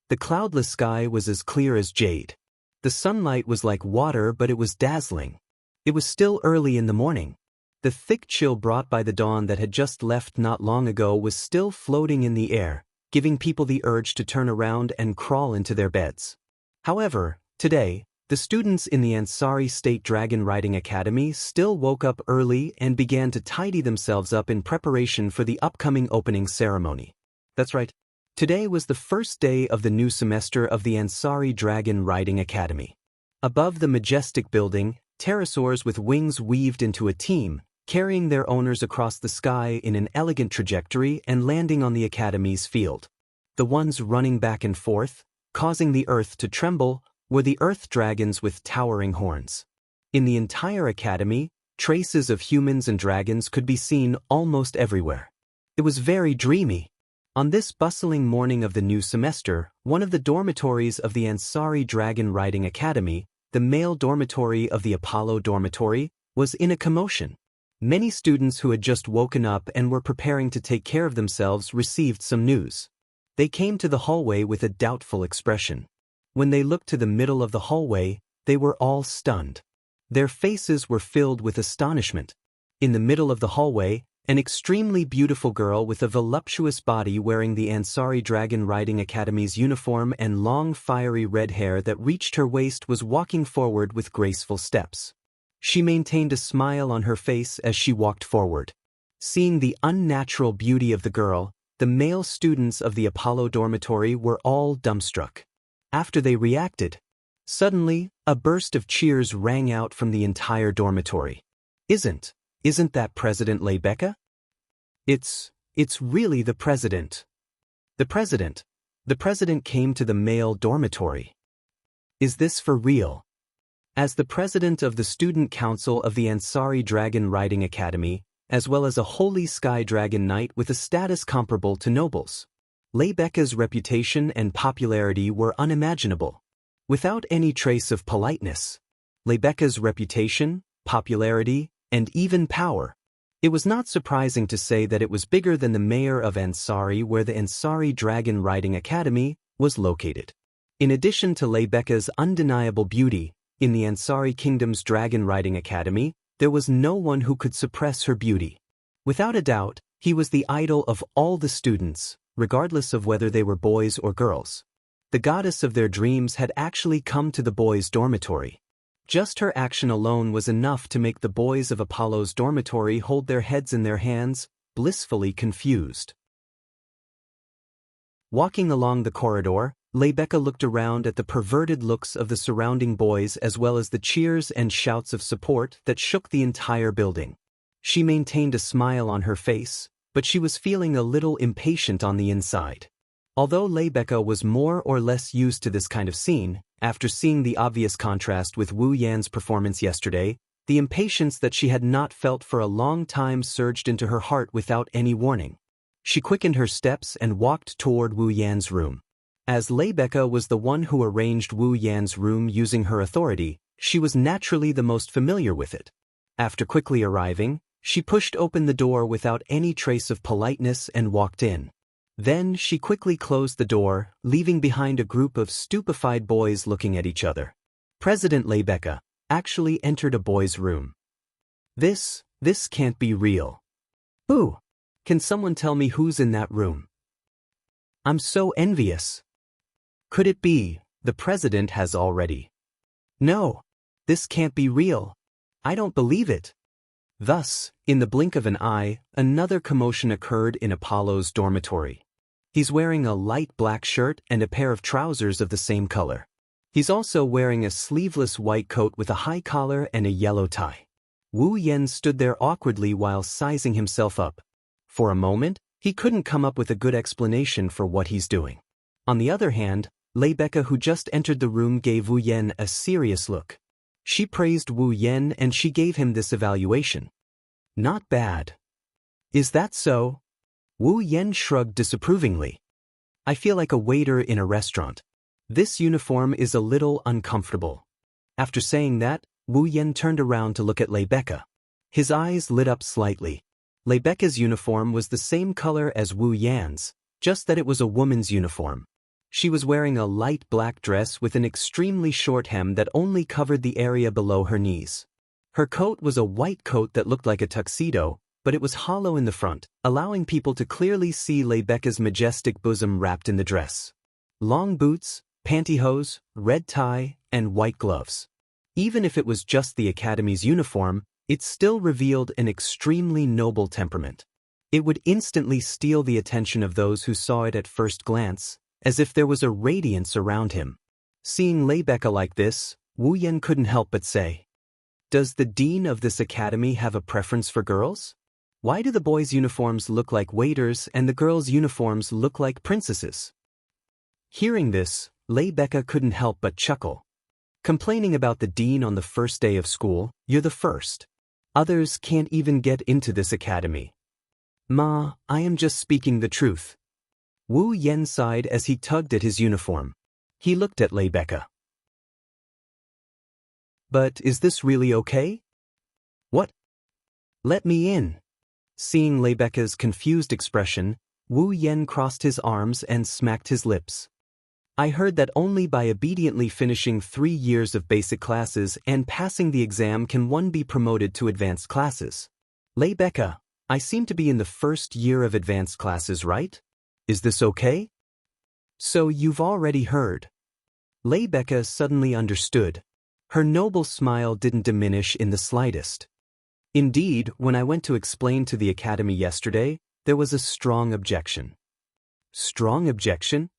The cloudless sky was as clear as jade. The sunlight was like water, but it was dazzling. It was still early in the morning. The thick chill brought by the dawn that had just left not long ago was still floating in the air, giving people the urge to turn around and crawl into their beds. However, today, the students in the Ansari State Dragon Riding Academy still woke up early and began to tidy themselves up in preparation for the upcoming opening ceremony. That's right. Today was the first day of the new semester of the Ansari Dragon Riding Academy. Above the majestic building, pterosaurs with wings weaved into a team, carrying their owners across the sky in an elegant trajectory and landing on the academy's field. The ones running back and forth, causing the earth to tremble, were the earth dragons with towering horns. In the entire academy, traces of humans and dragons could be seen almost everywhere. It was very dreamy. On this bustling morning of the new semester, one of the dormitories of the Ansari Dragon Riding Academy, the male dormitory of the Apollo dormitory, was in a commotion. Many students who had just woken up and were preparing to take care of themselves received some news. They came to the hallway with a doubtful expression. When they looked to the middle of the hallway, they were all stunned. Their faces were filled with astonishment. In the middle of the hallway, an extremely beautiful girl with a voluptuous body wearing the Ansari Dragon Riding Academy's uniform and long fiery red hair that reached her waist was walking forward with graceful steps. She maintained a smile on her face as she walked forward. Seeing the unnatural beauty of the girl, the male students of the Apollo dormitory were all dumbstruck. After they reacted, suddenly, a burst of cheers rang out from the entire dormitory. Isn't that President Lebecca? It's really the president. The president came to the male dormitory. Is this for real? As the president of the student council of the Ansari Dragon Riding Academy, as well as a holy sky dragon knight with a status comparable to nobles, Becca's reputation and popularity were unimaginable. Without any trace of politeness. Becca's reputation, popularity, and even power. It was not surprising to say that it was bigger than the mayor of Ansari, where the Ansari Dragon Riding Academy was located. In addition to Becca's undeniable beauty, in the Ansari Kingdom's Dragon Riding Academy, there was no one who could suppress her beauty. Without a doubt, he was the idol of all the students, regardless of whether they were boys or girls. The goddess of their dreams had actually come to the boys' dormitory. Just her action alone was enough to make the boys of Apollo's dormitory hold their heads in their hands, blissfully confused. Walking along the corridor, Becca looked around at the perverted looks of the surrounding boys as well as the cheers and shouts of support that shook the entire building. She maintained a smile on her face, but she was feeling a little impatient on the inside. Although Becca was more or less used to this kind of scene, after seeing the obvious contrast with Wu Yan's performance yesterday, the impatience that she had not felt for a long time surged into her heart without any warning. She quickened her steps and walked toward Wu Yan's room. As Becca was the one who arranged Wu Yan's room using her authority, she was naturally the most familiar with it. After quickly arriving, she pushed open the door without any trace of politeness and walked in. Then she quickly closed the door, leaving behind a group of stupefied boys looking at each other. President Becca actually entered a boy's room. This can't be real. Who? Can someone tell me who's in that room? I'm so envious. Could it be, the president has already? No, this can't be real. I don't believe it. Thus, in the blink of an eye, another commotion occurred in Apollo's dormitory. He's wearing a light black shirt and a pair of trousers of the same color. He's also wearing a sleeveless white coat with a high collar and a yellow tie. Wu Yan stood there awkwardly while sizing himself up. For a moment, he couldn't come up with a good explanation for what he's doing. On the other hand, Becca, who just entered the room, gave Wu Yan a serious look. She praised Wu Yan and she gave him this evaluation. Not bad. Is that so? Wu Yan shrugged disapprovingly. I feel like a waiter in a restaurant. This uniform is a little uncomfortable. After saying that, Wu Yan turned around to look at Becca. His eyes lit up slightly. Becca's uniform was the same color as Wu Yan's, just that it was a woman's uniform. She was wearing a light black dress with an extremely short hem that only covered the area below her knees. Her coat was a white coat that looked like a tuxedo, but it was hollow in the front, allowing people to clearly see Becca's majestic bosom wrapped in the dress. Long boots, pantyhose, red tie, and white gloves. Even if it was just the academy's uniform, it still revealed an extremely noble temperament. It would instantly steal the attention of those who saw it at first glance, as if there was a radiance around him. Seeing Becca like this, Wu Yan couldn't help but say, "Does the dean of this academy have a preference for girls? Why do the boys' uniforms look like waiters and the girls' uniforms look like princesses?" Hearing this, Becca couldn't help but chuckle. Complaining about the dean on the first day of school, you're the first. Others can't even get into this academy. Ma, I am just speaking the truth. Wu Yan sighed as he tugged at his uniform. He looked at Becca. But is this really okay? What? Let me in. Seeing Becca's confused expression, Wu Yan crossed his arms and smacked his lips. I heard that only by obediently finishing 3 years of basic classes and passing the exam can one be promoted to advanced classes. Becca, I seem to be in the first year of advanced classes, right? Is this okay? So you've already heard. Becca suddenly understood. Her noble smile didn't diminish in the slightest. Indeed, when I went to explain to the academy yesterday, there was a strong objection. Strong objection?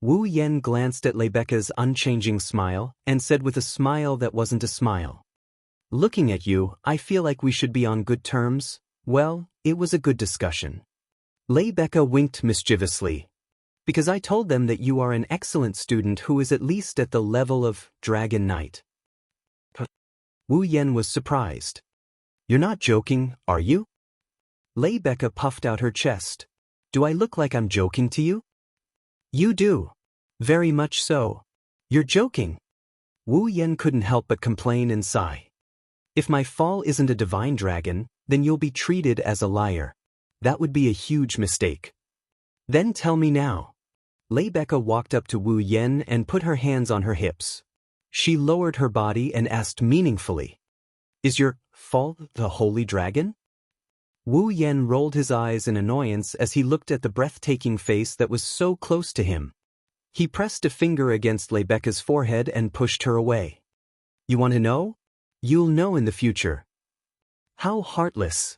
Wu Yan glanced at Becca's unchanging smile and said with a smile that wasn't a smile. Looking at you, I feel like we should be on good terms. Well, it was a good discussion. Becca winked mischievously. Because I told them that you are an excellent student who is at least at the level of Dragon Knight. Wu Yan was surprised. You're not joking, are you? Becca puffed out her chest. Do I look like I'm joking to you? You do. Very much so. You're joking. Wu Yan couldn't help but complain and sigh. If my fall isn't a divine dragon, then you'll be treated as a liar. That would be a huge mistake. Then tell me now. Rebecca walked up to Wu Yan and put her hands on her hips. She lowered her body and asked meaningfully, "Is your fall the holy dragon?" Wu Yan rolled his eyes in annoyance as he looked at the breathtaking face that was so close to him. He pressed a finger against Rebecca's forehead and pushed her away. "You want to know? You'll know in the future." How heartless.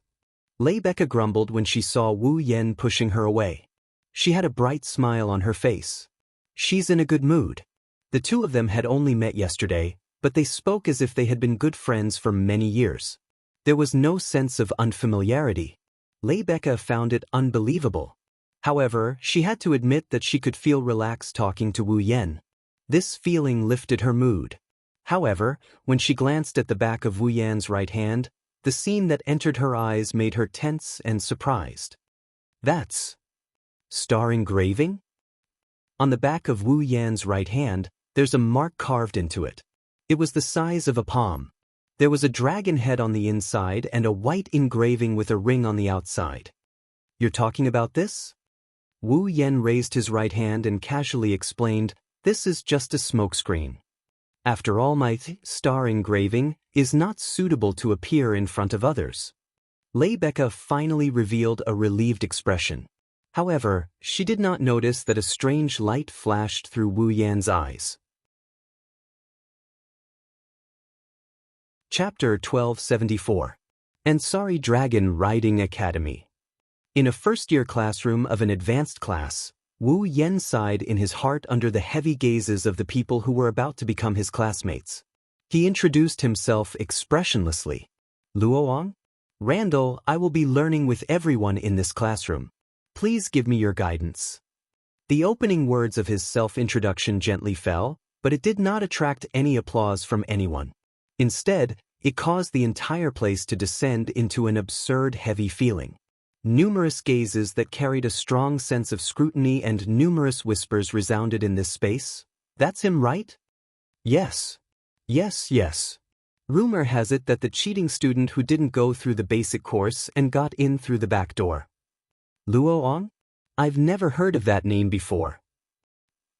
Rebecca grumbled when she saw Wu Yan pushing her away. She had a bright smile on her face. She's in a good mood. The two of them had only met yesterday, but they spoke as if they had been good friends for many years. There was no sense of unfamiliarity. Rebecca found it unbelievable. However, she had to admit that she could feel relaxed talking to Wu Yan. This feeling lifted her mood. However, when she glanced at the back of Wu Yan's right hand, the scene that entered her eyes made her tense and surprised. That's star engraving? On the back of Wu Yan's right hand, there's a mark carved into it. It was the size of a palm. There was a dragon head on the inside and a white engraving with a ring on the outside. You're talking about this? Wu Yan raised his right hand and casually explained, "This is just a smokescreen. After all, my star engraving is not suitable to appear in front of others." Rebecca finally revealed a relieved expression. However, she did not notice that a strange light flashed through Wu Yan's eyes. Chapter 1274. Ansari Dragon Riding Academy. In a first-year classroom of an advanced class, Wu Yan sighed in his heart under the heavy gazes of the people who were about to become his classmates. He introduced himself expressionlessly. "Luoang? Randall, I will be learning with everyone in this classroom. Please give me your guidance." The opening words of his self-introduction gently fell, but it did not attract any applause from anyone. Instead, it caused the entire place to descend into an absurd heavy feeling. Numerous gazes that carried a strong sense of scrutiny and numerous whispers resounded in this space. "That's him, right? Yes. Yes, yes. Rumor has it that the cheating student who didn't go through the basic course and got in through the back door. Luoang? I've never heard of that name before."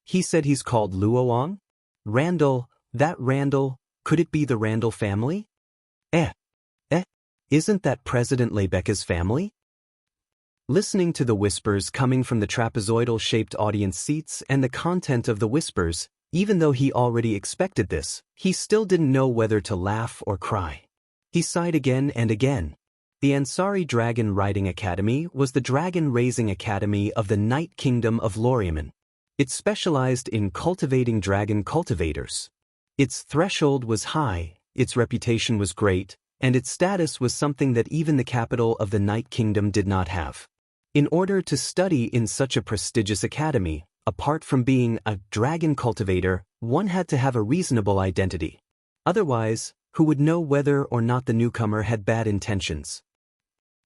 He said he's called Luoang? Randall, that Randall, could it be the Randall family? Isn't that President Rebecca's family? Listening to the whispers coming from the trapezoidal-shaped audience seats and the content of the whispers, even though he already expected this, he still didn't know whether to laugh or cry. He sighed again and again. The Ansari Dragon Riding Academy was the dragon-raising academy of the Night Kingdom of Loriaman. It specialized in cultivating dragon cultivators. Its threshold was high, its reputation was great, and its status was something that even the capital of the Night Kingdom did not have. In order to study in such a prestigious academy, apart from being a dragon cultivator, one had to have a reasonable identity. Otherwise, who would know whether or not the newcomer had bad intentions?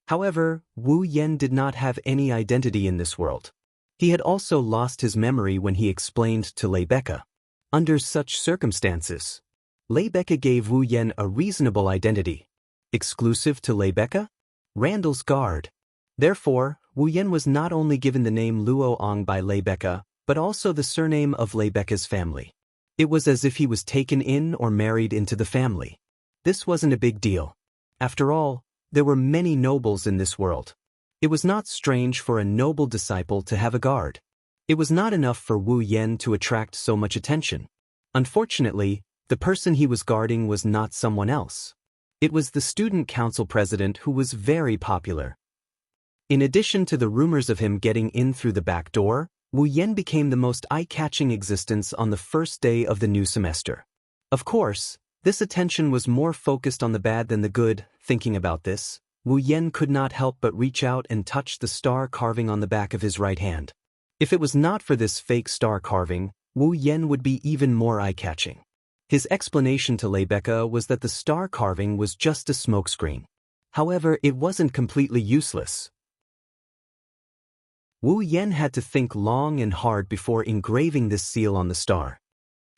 However, Wu Yan did not have any identity in this world. He had also lost his memory when he explained to Rebecca. Under such circumstances, Rebecca gave Wu Yan a reasonable identity. Exclusive to Rebecca? Randall's guard. Therefore, Wu Yan was not only given the name Luoang by Rebecca, but also the surname of Rebecca's family. It was as if he was taken in or married into the family. This wasn't a big deal. After all, there were many nobles in this world. It was not strange for a noble disciple to have a guard. It was not enough for Wu Yan to attract so much attention. Unfortunately, the person he was guarding was not someone else. It was the student council president who was very popular. In addition to the rumors of him getting in through the back door, Wu Yan became the most eye-catching existence on the first day of the new semester. Of course, this attention was more focused on the bad than the good. Thinking about this, Wu Yan could not help but reach out and touch the star carving on the back of his right hand. If it was not for this fake star carving, Wu Yan would be even more eye-catching. His explanation to Rebecca was that the star carving was just a smokescreen. However, it wasn't completely useless. Wu Yan had to think long and hard before engraving this seal on the star.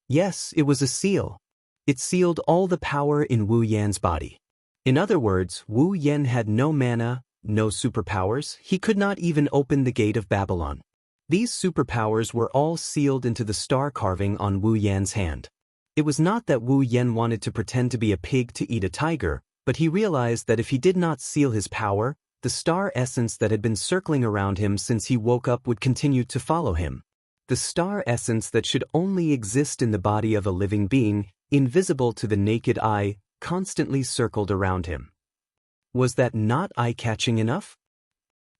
Yes, it was a seal. It sealed all the power in Wu Yan's body. In other words, Wu Yan had no mana, no superpowers, he could not even open the gate of Babylon. These superpowers were all sealed into the star carving on Wu Yan's hand. It was not that Wu Yan wanted to pretend to be a pig to eat a tiger, but he realized that if he did not seal his power, the star essence that had been circling around him since he woke up would continue to follow him. The star essence that should only exist in the body of a living being, invisible to the naked eye, constantly circled around him. Was that not eye-catching enough?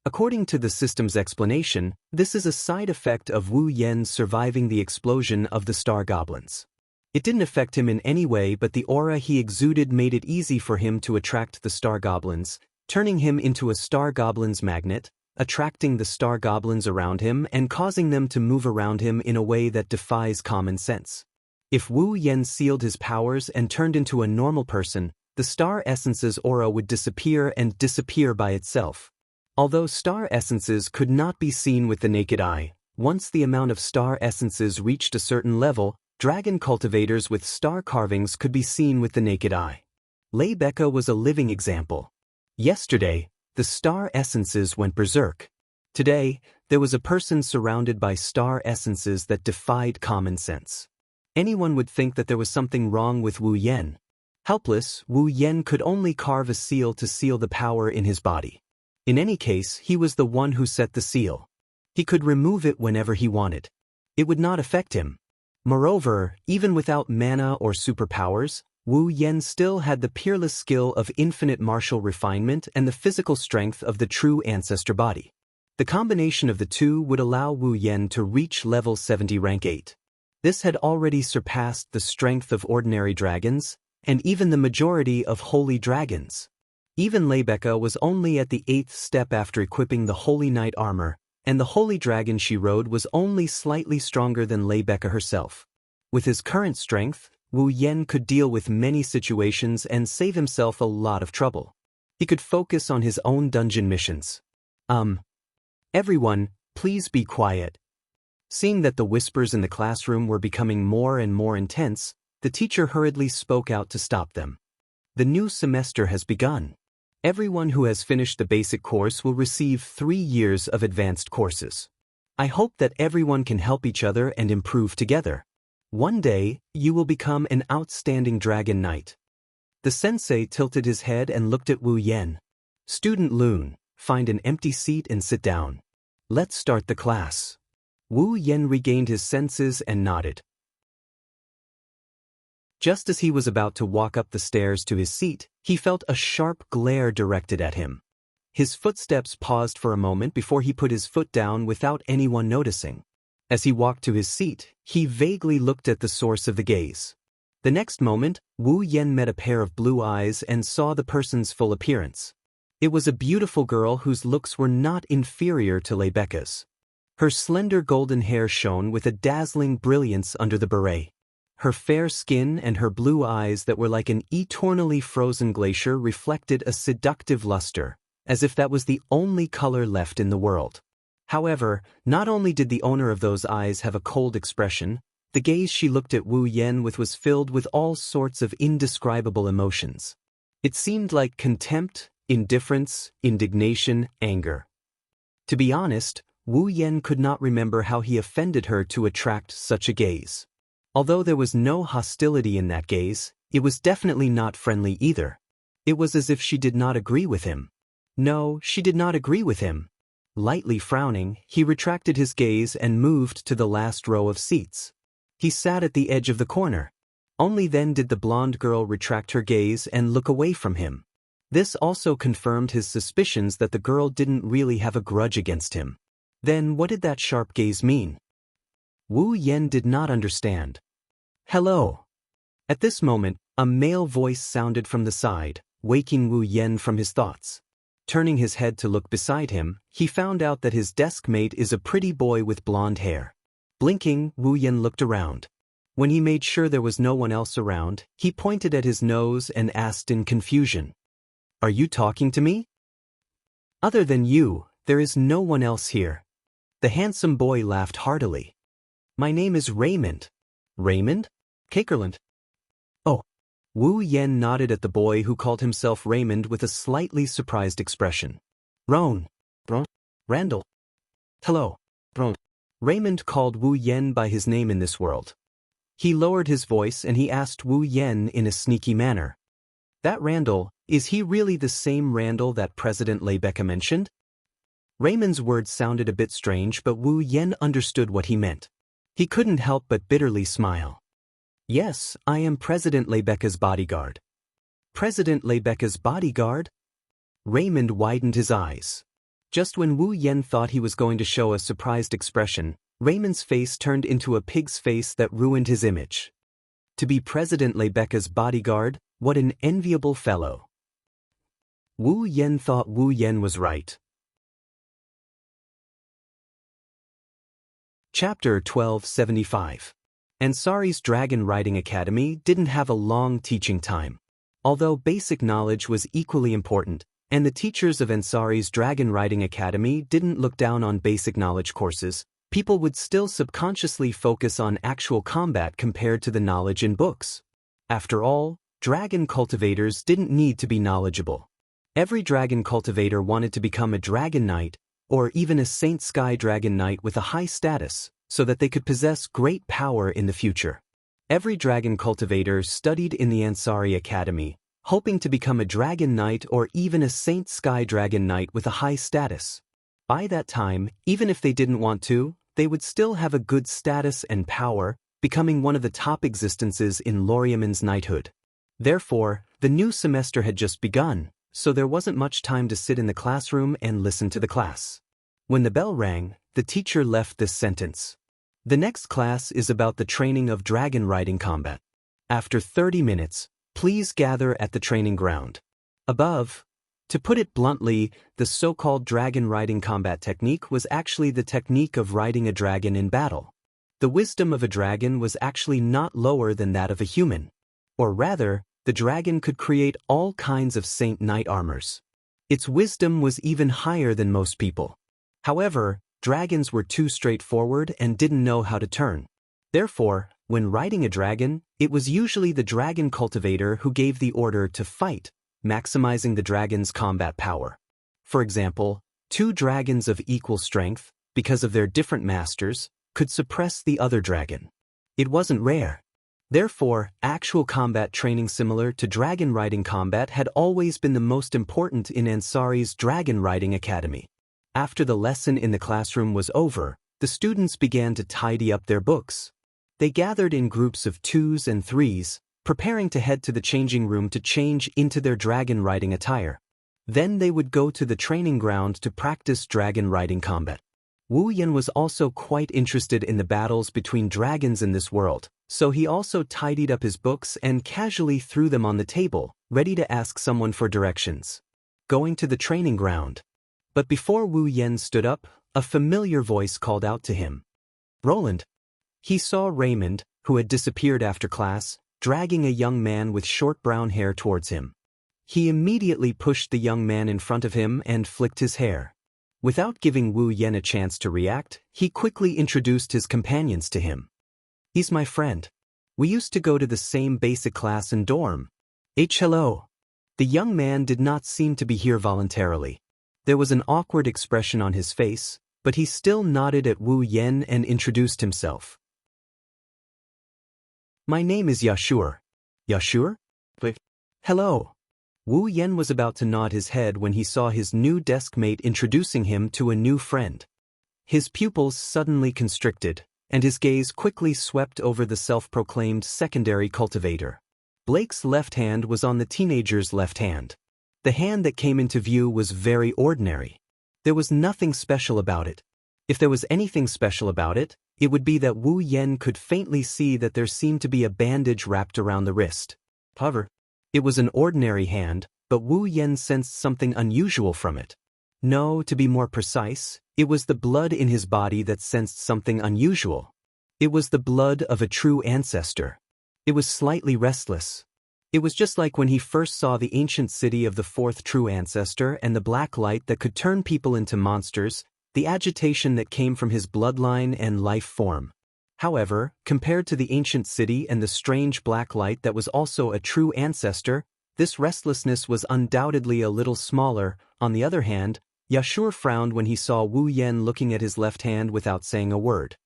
According to the system's explanation, this is a side effect of Wu Yan surviving the explosion of the star goblins. It didn't affect him in any way, but the aura he exuded made it easy for him to attract the star goblins, turning him into a star goblin's magnet, attracting the star goblins around him and causing them to move around him in a way that defies common sense. If Wu Yan sealed his powers and turned into a normal person, the star essence's aura would disappear and disappear by itself. Although star essences could not be seen with the naked eye, once the amount of star essences reached a certain level, dragon cultivators with star carvings could be seen with the naked eye. Lei Becca was a living example. Yesterday, the star essences went berserk. Today, there was a person surrounded by star essences that defied common sense. Anyone would think that there was something wrong with Wu Yan. Helpless, Wu Yan could only carve a seal to seal the power in his body. In any case, he was the one who set the seal. He could remove it whenever he wanted. It would not affect him. Moreover, even without mana or superpowers, Wu Yan still had the peerless skill of infinite martial refinement and the physical strength of the true ancestor body. The combination of the two would allow Wu Yan to reach level 70 rank 8. This had already surpassed the strength of ordinary dragons, and even the majority of holy dragons. Even Lei Becca was only at the 8th step after equipping the Holy Knight armor, and the holy dragon she rode was only slightly stronger than Lei Becca herself. With his current strength, Wu Yan could deal with many situations and save himself a lot of trouble. He could focus on his own dungeon missions. Everyone, please be quiet. Seeing that the whispers in the classroom were becoming more and more intense, the teacher hurriedly spoke out to stop them. The new semester has begun. Everyone who has finished the basic course will receive 3 years of advanced courses. I hope that everyone can help each other and improve together. One day, you will become an outstanding dragon knight. The sensei tilted his head and looked at Wu Yan. Student Loon, find an empty seat and sit down. Let's start the class. Wu Yan regained his senses and nodded. Just as he was about to walk up the stairs to his seat, he felt a sharp glare directed at him. His footsteps paused for a moment before he put his foot down without anyone noticing. As he walked to his seat, he vaguely looked at the source of the gaze. The next moment, Wu Yan met a pair of blue eyes and saw the person's full appearance. It was a beautiful girl whose looks were not inferior to Lei Becca's. Her slender golden hair shone with a dazzling brilliance under the beret. Her fair skin and her blue eyes that were like an eternally frozen glacier reflected a seductive luster, as if that was the only color left in the world. However, not only did the owner of those eyes have a cold expression, the gaze she looked at Wu Yan with was filled with all sorts of indescribable emotions. It seemed like contempt, indifference, indignation, anger. To be honest, Wu Yan could not remember how he offended her to attract such a gaze. Although there was no hostility in that gaze, it was definitely not friendly either. It was as if she did not agree with him. No, she did not agree with him. Lightly frowning, he retracted his gaze and moved to the last row of seats. He sat at the edge of the corner. Only then did the blonde girl retract her gaze and look away from him. This also confirmed his suspicions that the girl didn't really have a grudge against him. Then what did that sharp gaze mean? Wu Yan did not understand. Hello. At this moment, a male voice sounded from the side, waking Wu Yan from his thoughts. Turning his head to look beside him, he found out that his desk mate is a pretty boy with blonde hair. Blinking, Wu Yan looked around. When he made sure there was no one else around, he pointed at his nose and asked in confusion, "Are you talking to me?" "Other than you, there is no one else here." The handsome boy laughed heartily. My name is Raymond. Raymond? Cakerland. Oh. Wu Yen nodded at the boy who called himself Raymond with a slightly surprised expression. Roan. Randall. Hello. Raymond called Wu Yen by his name in this world. He lowered his voice and he asked Wu Yen in a sneaky manner. That Randall, is he really the same Randall that President Leibeka mentioned? Raymond's words sounded a bit strange, but Wu Yen understood what he meant. He couldn't help but bitterly smile. Yes, I am President Leibeka's bodyguard. President Leibeka's bodyguard? Raymond widened his eyes. Just when Wu Yen thought he was going to show a surprised expression, Raymond's face turned into a pig's face that ruined his image. To be President Leibeka's bodyguard, what an enviable fellow. Wu Yen thought Wu Yen was right. Chapter 1275. Ansari's Dragon Riding Academy didn't have a long teaching time. Although basic knowledge was equally important, and the teachers of Ansari's Dragon Riding Academy didn't look down on basic knowledge courses, people would still subconsciously focus on actual combat compared to the knowledge in books. After all, dragon cultivators didn't need to be knowledgeable. Every dragon cultivator wanted to become a dragon knight, or even a Saint Sky Dragon Knight with a high status, so that they could possess great power in the future. Every dragon cultivator studied in the Ansari Academy, hoping to become a dragon knight or even a Saint Sky Dragon Knight with a high status. By that time, even if they didn't want to, they would still have a good status and power, becoming one of the top existences in Loriaman's knighthood. Therefore, the new semester had just begun, so there wasn't much time to sit in the classroom and listen to the class. When the bell rang, the teacher left this sentence. The next class is about the training of dragon riding combat. After 30 minutes, please gather at the training ground. Above. To put it bluntly, the so-called dragon riding combat technique was actually the technique of riding a dragon in battle. The wisdom of a dragon was actually not lower than that of a human. Or rather, the dragon could create all kinds of Saint Knight armors. Its wisdom was even higher than most people. However, dragons were too straightforward and didn't know how to turn. Therefore, when riding a dragon, it was usually the dragon cultivator who gave the order to fight, maximizing the dragon's combat power. For example, two dragons of equal strength, because of their different masters, could suppress the other dragon. It wasn't rare. Therefore, actual combat training similar to dragon riding combat had always been the most important in Ansari's Dragon Riding Academy. After the lesson in the classroom was over, the students began to tidy up their books. They gathered in groups of 2s and 3s, preparing to head to the changing room to change into their dragon riding attire. Then they would go to the training ground to practice dragon riding combat. Wu Yen was also quite interested in the battles between dragons in this world, so he also tidied up his books and casually threw them on the table, ready to ask someone for directions. Going to the training ground. But before Wu Yen stood up, a familiar voice called out to him. Roland. He saw Raymond, who had disappeared after class, dragging a young man with short brown hair towards him. He immediately pushed the young man in front of him and flicked his hair. Without giving Wu Yen a chance to react, he quickly introduced his companions to him. He's my friend. We used to go to the same basic class and dorm. Hello. The young man did not seem to be here voluntarily. There was an awkward expression on his face, but he still nodded at Wu Yen and introduced himself. My name is Yashur. Yashur? Hello. Wu Yen was about to nod his head when he saw his new desk mate introducing him to a new friend. His pupils suddenly constricted, and his gaze quickly swept over the self-proclaimed secondary cultivator. Blake's left hand was on the teenager's left hand. The hand that came into view was very ordinary. There was nothing special about it. If there was anything special about it, it would be that Wu Yen could faintly see that there seemed to be a bandage wrapped around the wrist. However, it was an ordinary hand, but Wu Yen sensed something unusual from it. No, to be more precise, it was the blood in his body that sensed something unusual. It was the blood of a true ancestor. It was slightly restless. It was just like when he first saw the ancient city of the fourth true ancestor and the black light that could turn people into monsters. the agitation that came from his bloodline and life form. However, compared to the ancient city and the strange black light that was also a true ancestor, this restlessness was undoubtedly a little smaller. On the other hand, Yashur frowned when he saw Wu Yen looking at his left hand without saying a word.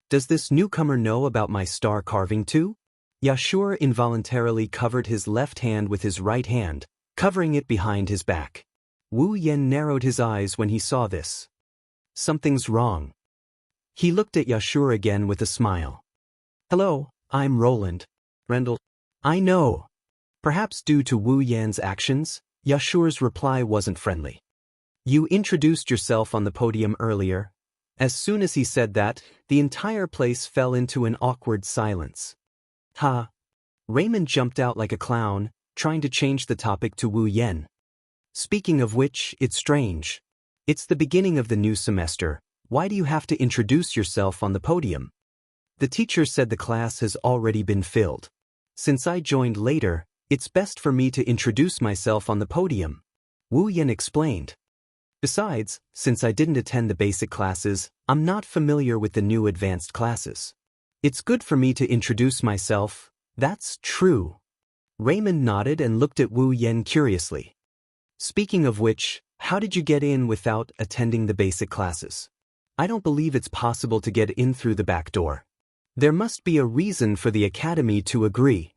Does this newcomer know about my star carving too? Yashur involuntarily covered his left hand with his right hand, covering it behind his back. Wu Yen narrowed his eyes when he saw this. Something's wrong. He looked at Yashur again with a smile. Hello, I'm Roland. Rendell. I know. Perhaps due to Wu Yan's actions, Yashur's reply wasn't friendly. You introduced yourself on the podium earlier. As soon as he said that, the entire place fell into an awkward silence. Ha! Raymond jumped out like a clown, trying to change the topic to Wu Yen. Speaking of which, it's strange. It's the beginning of the new semester. Why do you have to introduce yourself on the podium? The teacher said the class has already been filled. Since I joined later, it's best for me to introduce myself on the podium. Wu Yen explained. Besides, since I didn't attend the basic classes, I'm not familiar with the new advanced classes. It's good for me to introduce myself. That's true. Raymond nodded and looked at Wu Yen curiously. Speaking of which, how did you get in without attending the basic classes? I don't believe it's possible to get in through the back door. There must be a reason for the academy to agree.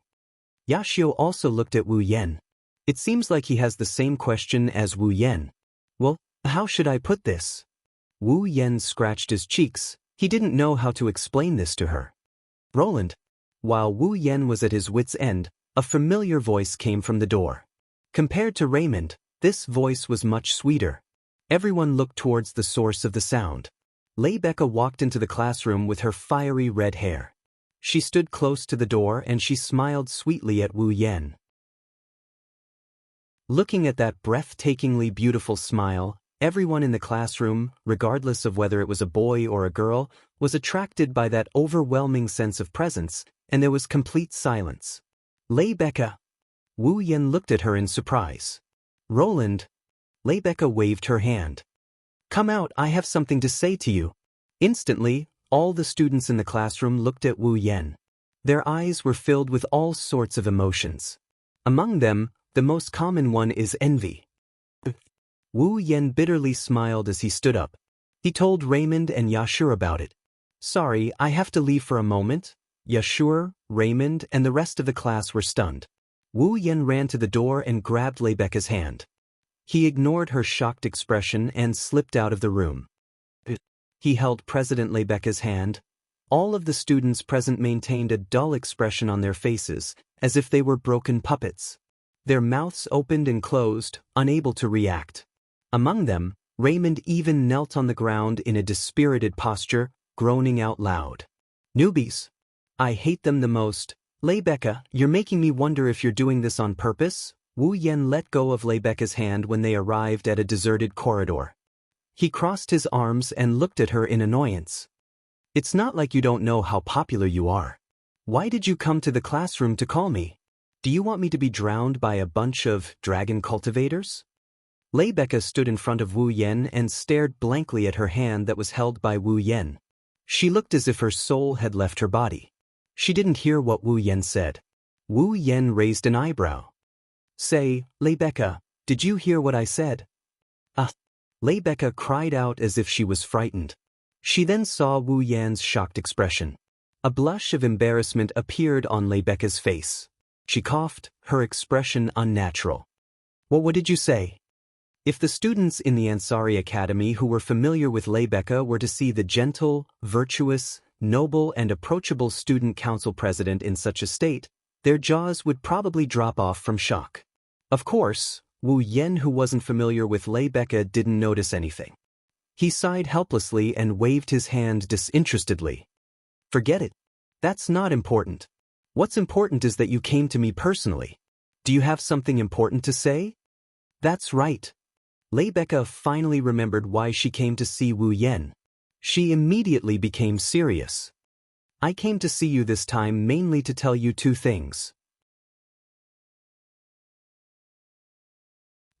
Yashio also looked at Wu Yen. It seems like he has the same question as Wu Yen. Well, how should I put this? Wu Yen scratched his cheeks. He didn't know how to explain this to her. Roland. While Wu Yen was at his wit's end, a familiar voice came from the door. Compared to Raymond, this voice was much sweeter. Everyone looked towards the source of the sound. Leibecca walked into the classroom with her fiery red hair. She stood close to the door and she smiled sweetly at Wu Yen. Looking at that breathtakingly beautiful smile, everyone in the classroom, regardless of whether it was a boy or a girl, was attracted by that overwhelming sense of presence, and there was complete silence. Leibecca. Wu Yen looked at her in surprise. Roland. Leibecca waved her hand. Come out, I have something to say to you. Instantly, all the students in the classroom looked at Wu Yen. Their eyes were filled with all sorts of emotions. Among them, the most common one is envy. Wu Yen bitterly smiled as he stood up. He told Raymond and Yashur about it. Sorry, I have to leave for a moment. Yashur, Raymond, and the rest of the class were stunned. Wu Yen ran to the door and grabbed Leibecca's hand. He ignored her shocked expression and slipped out of the room. He held President Leibecca's hand. All of the students present maintained a dull expression on their faces, as if they were broken puppets. Their mouths opened and closed, unable to react. Among them, Raymond even knelt on the ground in a dispirited posture, groaning out loud. Newbies. I hate them the most. Leibecca, you're making me wonder if you're doing this on purpose. Wu Yen let go of Leibecca's hand when they arrived at a deserted corridor. He crossed his arms and looked at her in annoyance. It's not like you don't know how popular you are. Why did you come to the classroom to call me? Do you want me to be drowned by a bunch of dragon cultivators? Leibecca stood in front of Wu Yen and stared blankly at her hand that was held by Wu Yen. She looked as if her soul had left her body. She didn't hear what Wu Yen said. Wu Yen raised an eyebrow. Say, Leibecca, did you hear what I said? Leibecca cried out as if she was frightened. She then saw Wu Yan's shocked expression. A blush of embarrassment appeared on Leibecca's face. She coughed, her expression unnatural. Well, what did you say? If the students in the Ansari Academy who were familiar with Leibecca were to see the gentle, virtuous, noble and approachable student council president in such a state, their jaws would probably drop off from shock. Of course, Wu Yen, who wasn't familiar with Leibecca, didn't notice anything. He sighed helplessly and waved his hand disinterestedly. Forget it. That's not important. What's important is that you came to me personally. Do you have something important to say? That's right. Leibecca finally remembered why she came to see Wu Yen. She immediately became serious. I came to see you this time mainly to tell you two things.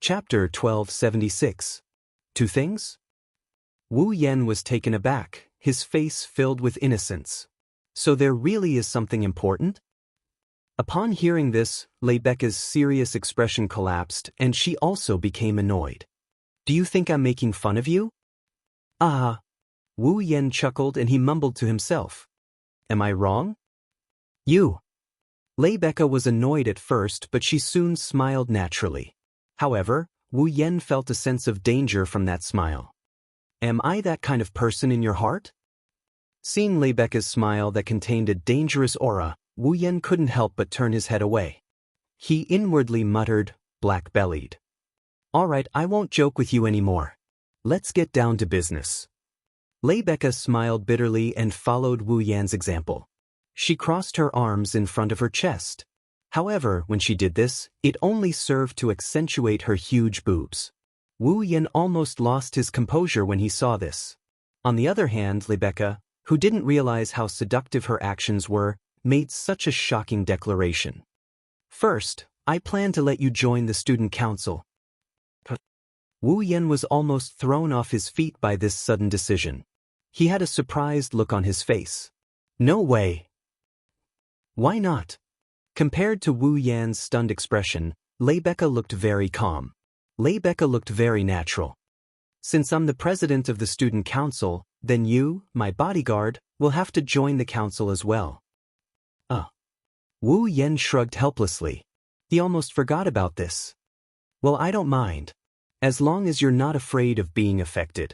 Chapter 1276. Two things? Wu Yan was taken aback, his face filled with innocence. So there really is something important? Upon hearing this, Rebecca's serious expression collapsed and she also became annoyed. Do you think I'm making fun of you? Ah. Wu Yan chuckled and he mumbled to himself. Am I wrong? You. Rebecca was annoyed at first but she soon smiled naturally. However, Wu Yan felt a sense of danger from that smile. Am I that kind of person in your heart? Seeing Rebecca's smile that contained a dangerous aura, Wu Yan couldn't help but turn his head away. He inwardly muttered, black-bellied. All right, I won't joke with you anymore. Let's get down to business. Rebecca smiled bitterly and followed Wu Yan's example. She crossed her arms in front of her chest. However, when she did this, it only served to accentuate her huge boobs. Wu Yan almost lost his composure when he saw this. On the other hand, Rebecca, who didn't realize how seductive her actions were, made such a shocking declaration. First, I plan to let you join the student council. Wu Yan was almost thrown off his feet by this sudden decision. He had a surprised look on his face. No way. Why not? Compared to Wu Yan's stunned expression, Rebecca looked very calm. Rebecca looked very natural. Since I'm the president of the student council, then you, my bodyguard, will have to join the council as well. Wu Yan shrugged helplessly. He almost forgot about this. Well, I don't mind. As long as you're not afraid of being affected.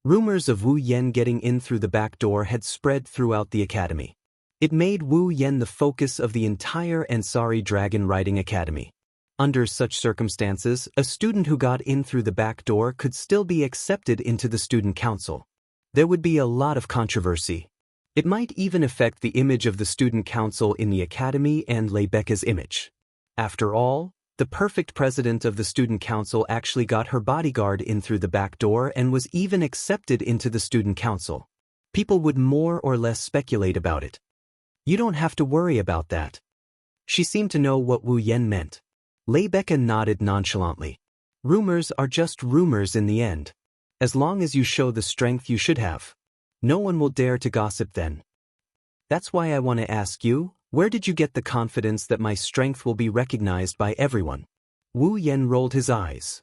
Rumors of Wu Yan getting in through the back door had spread throughout the academy. It made Wu Yan the focus of the entire Ansari Dragon Riding Academy. Under such circumstances, a student who got in through the back door could still be accepted into the student council. There would be a lot of controversy. It might even affect the image of the student council in the academy and Rebecca's image. After all, the perfect president of the student council actually got her bodyguard in through the back door and was even accepted into the student council. People would more or less speculate about it. You don't have to worry about that. She seemed to know what Wu Yan meant. Rebecca nodded nonchalantly. Rumors are just rumors in the end. As long as you show the strength you should have. No one will dare to gossip then. That's why I want to ask you, where did you get the confidence that my strength will be recognized by everyone? Wu Yan rolled his eyes.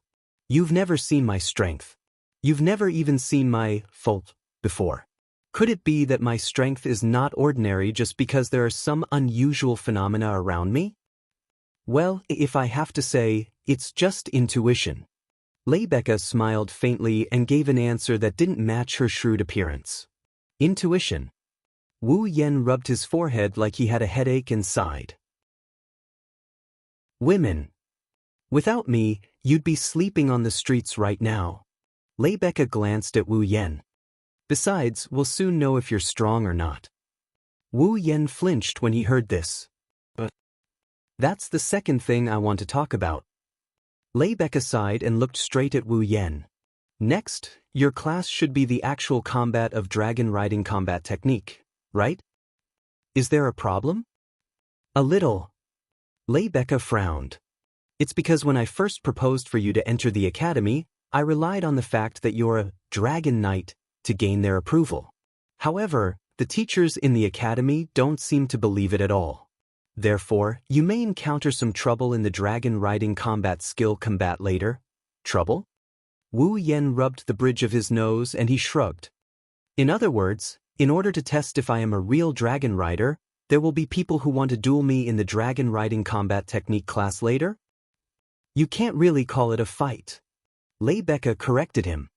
You've never seen my strength. You've never even seen my fault before. Could it be that my strength is not ordinary just because there are some unusual phenomena around me? Well, if I have to say, it's just intuition. Rebecca smiled faintly and gave an answer that didn't match her shrewd appearance. Intuition. Wu Yan rubbed his forehead like he had a headache and sighed. Women. Without me, you'd be sleeping on the streets right now. Rebecca glanced at Wu Yan. Besides, we'll soon know if you're strong or not. Wu Yan flinched when he heard this. But that's the second thing I want to talk about. Rebecca sighed and looked straight at Wu Yan. Next, your class should be the actual combat of dragon riding combat technique, right? Is there a problem? A little. Rebecca frowned. It's because when I first proposed for you to enter the academy, I relied on the fact that you're a dragon knight to gain their approval. However, the teachers in the academy don't seem to believe it at all. Therefore, you may encounter some trouble in the dragon riding combat skill combat later. Trouble? Wu Yan rubbed the bridge of his nose and he shrugged. In other words, in order to test if I am a real dragon rider, there will be people who want to duel me in the dragon riding combat technique class later? You can't really call it a fight. Rebecca corrected him.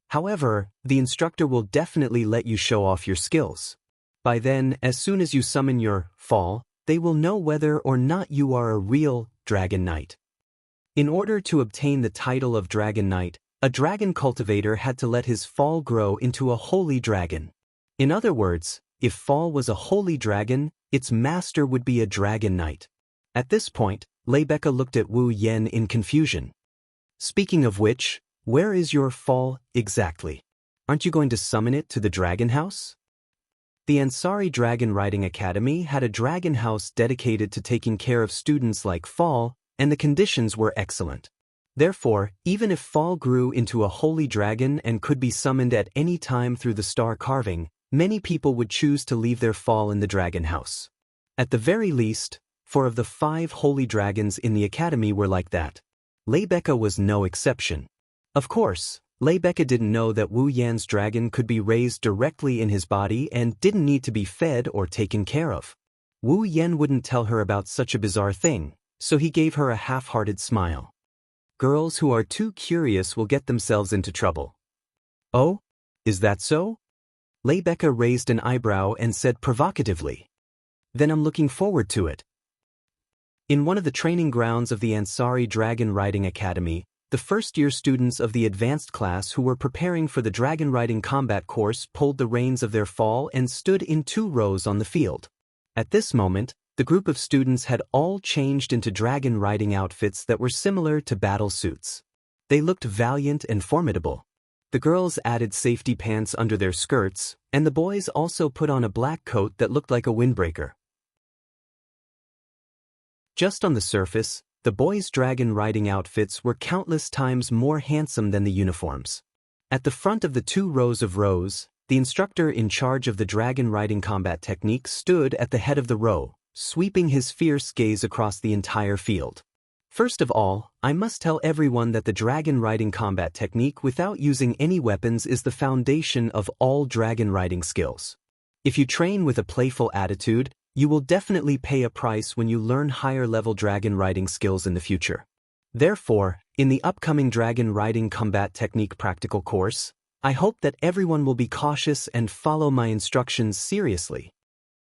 However, the instructor will definitely let you show off your skills. By then, as soon as you summon your fall, they will know whether or not you are a real dragon knight. In order to obtain the title of dragon knight, a dragon cultivator had to let his fall grow into a holy dragon. In other words, if fall was a holy dragon, its master would be a dragon knight. At this point, Rebecca looked at Wu Yan in confusion. Speaking of which, where is your fall exactly? Aren't you going to summon it to the dragon house? The Ansari Dragon Riding Academy had a dragon house dedicated to taking care of students like Fall, and the conditions were excellent. Therefore, even if fall grew into a holy dragon and could be summoned at any time through the star carving, many people would choose to leave their fall in the dragon house. At the very least, 4 of the 5 holy dragons in the academy were like that. Leibeka was no exception. Of course, Leibeka didn't know that Wu Yan's dragon could be raised directly in his body and didn't need to be fed or taken care of. Wu Yan wouldn't tell her about such a bizarre thing, so he gave her a half-hearted smile. Girls who are too curious will get themselves into trouble. Oh? Is that so? Leibeka raised an eyebrow and said provocatively. Then I'm looking forward to it. In one of the training grounds of the Ansari Dragon Riding Academy, the first-year students of the advanced class who were preparing for the dragon riding combat course pulled the reins of their fall and stood in 2 rows on the field. At this moment, the group of students had all changed into dragon riding outfits that were similar to battle suits. They looked valiant and formidable. The girls added safety pants under their skirts, and the boys also put on a black coat that looked like a windbreaker. Just on the surface, the boys' dragon riding outfits were countless times more handsome than the uniforms. At the front of the 2 rows of rows, the instructor in charge of the dragon riding combat technique stood at the head of the row, sweeping his fierce gaze across the entire field. First of all, I must tell everyone that the dragon riding combat technique without using any weapons is the foundation of all dragon riding skills. If you train with a playful attitude, you will definitely pay a price when you learn higher-level dragon riding skills in the future. Therefore, in the upcoming dragon riding combat technique practical course, I hope that everyone will be cautious and follow my instructions seriously.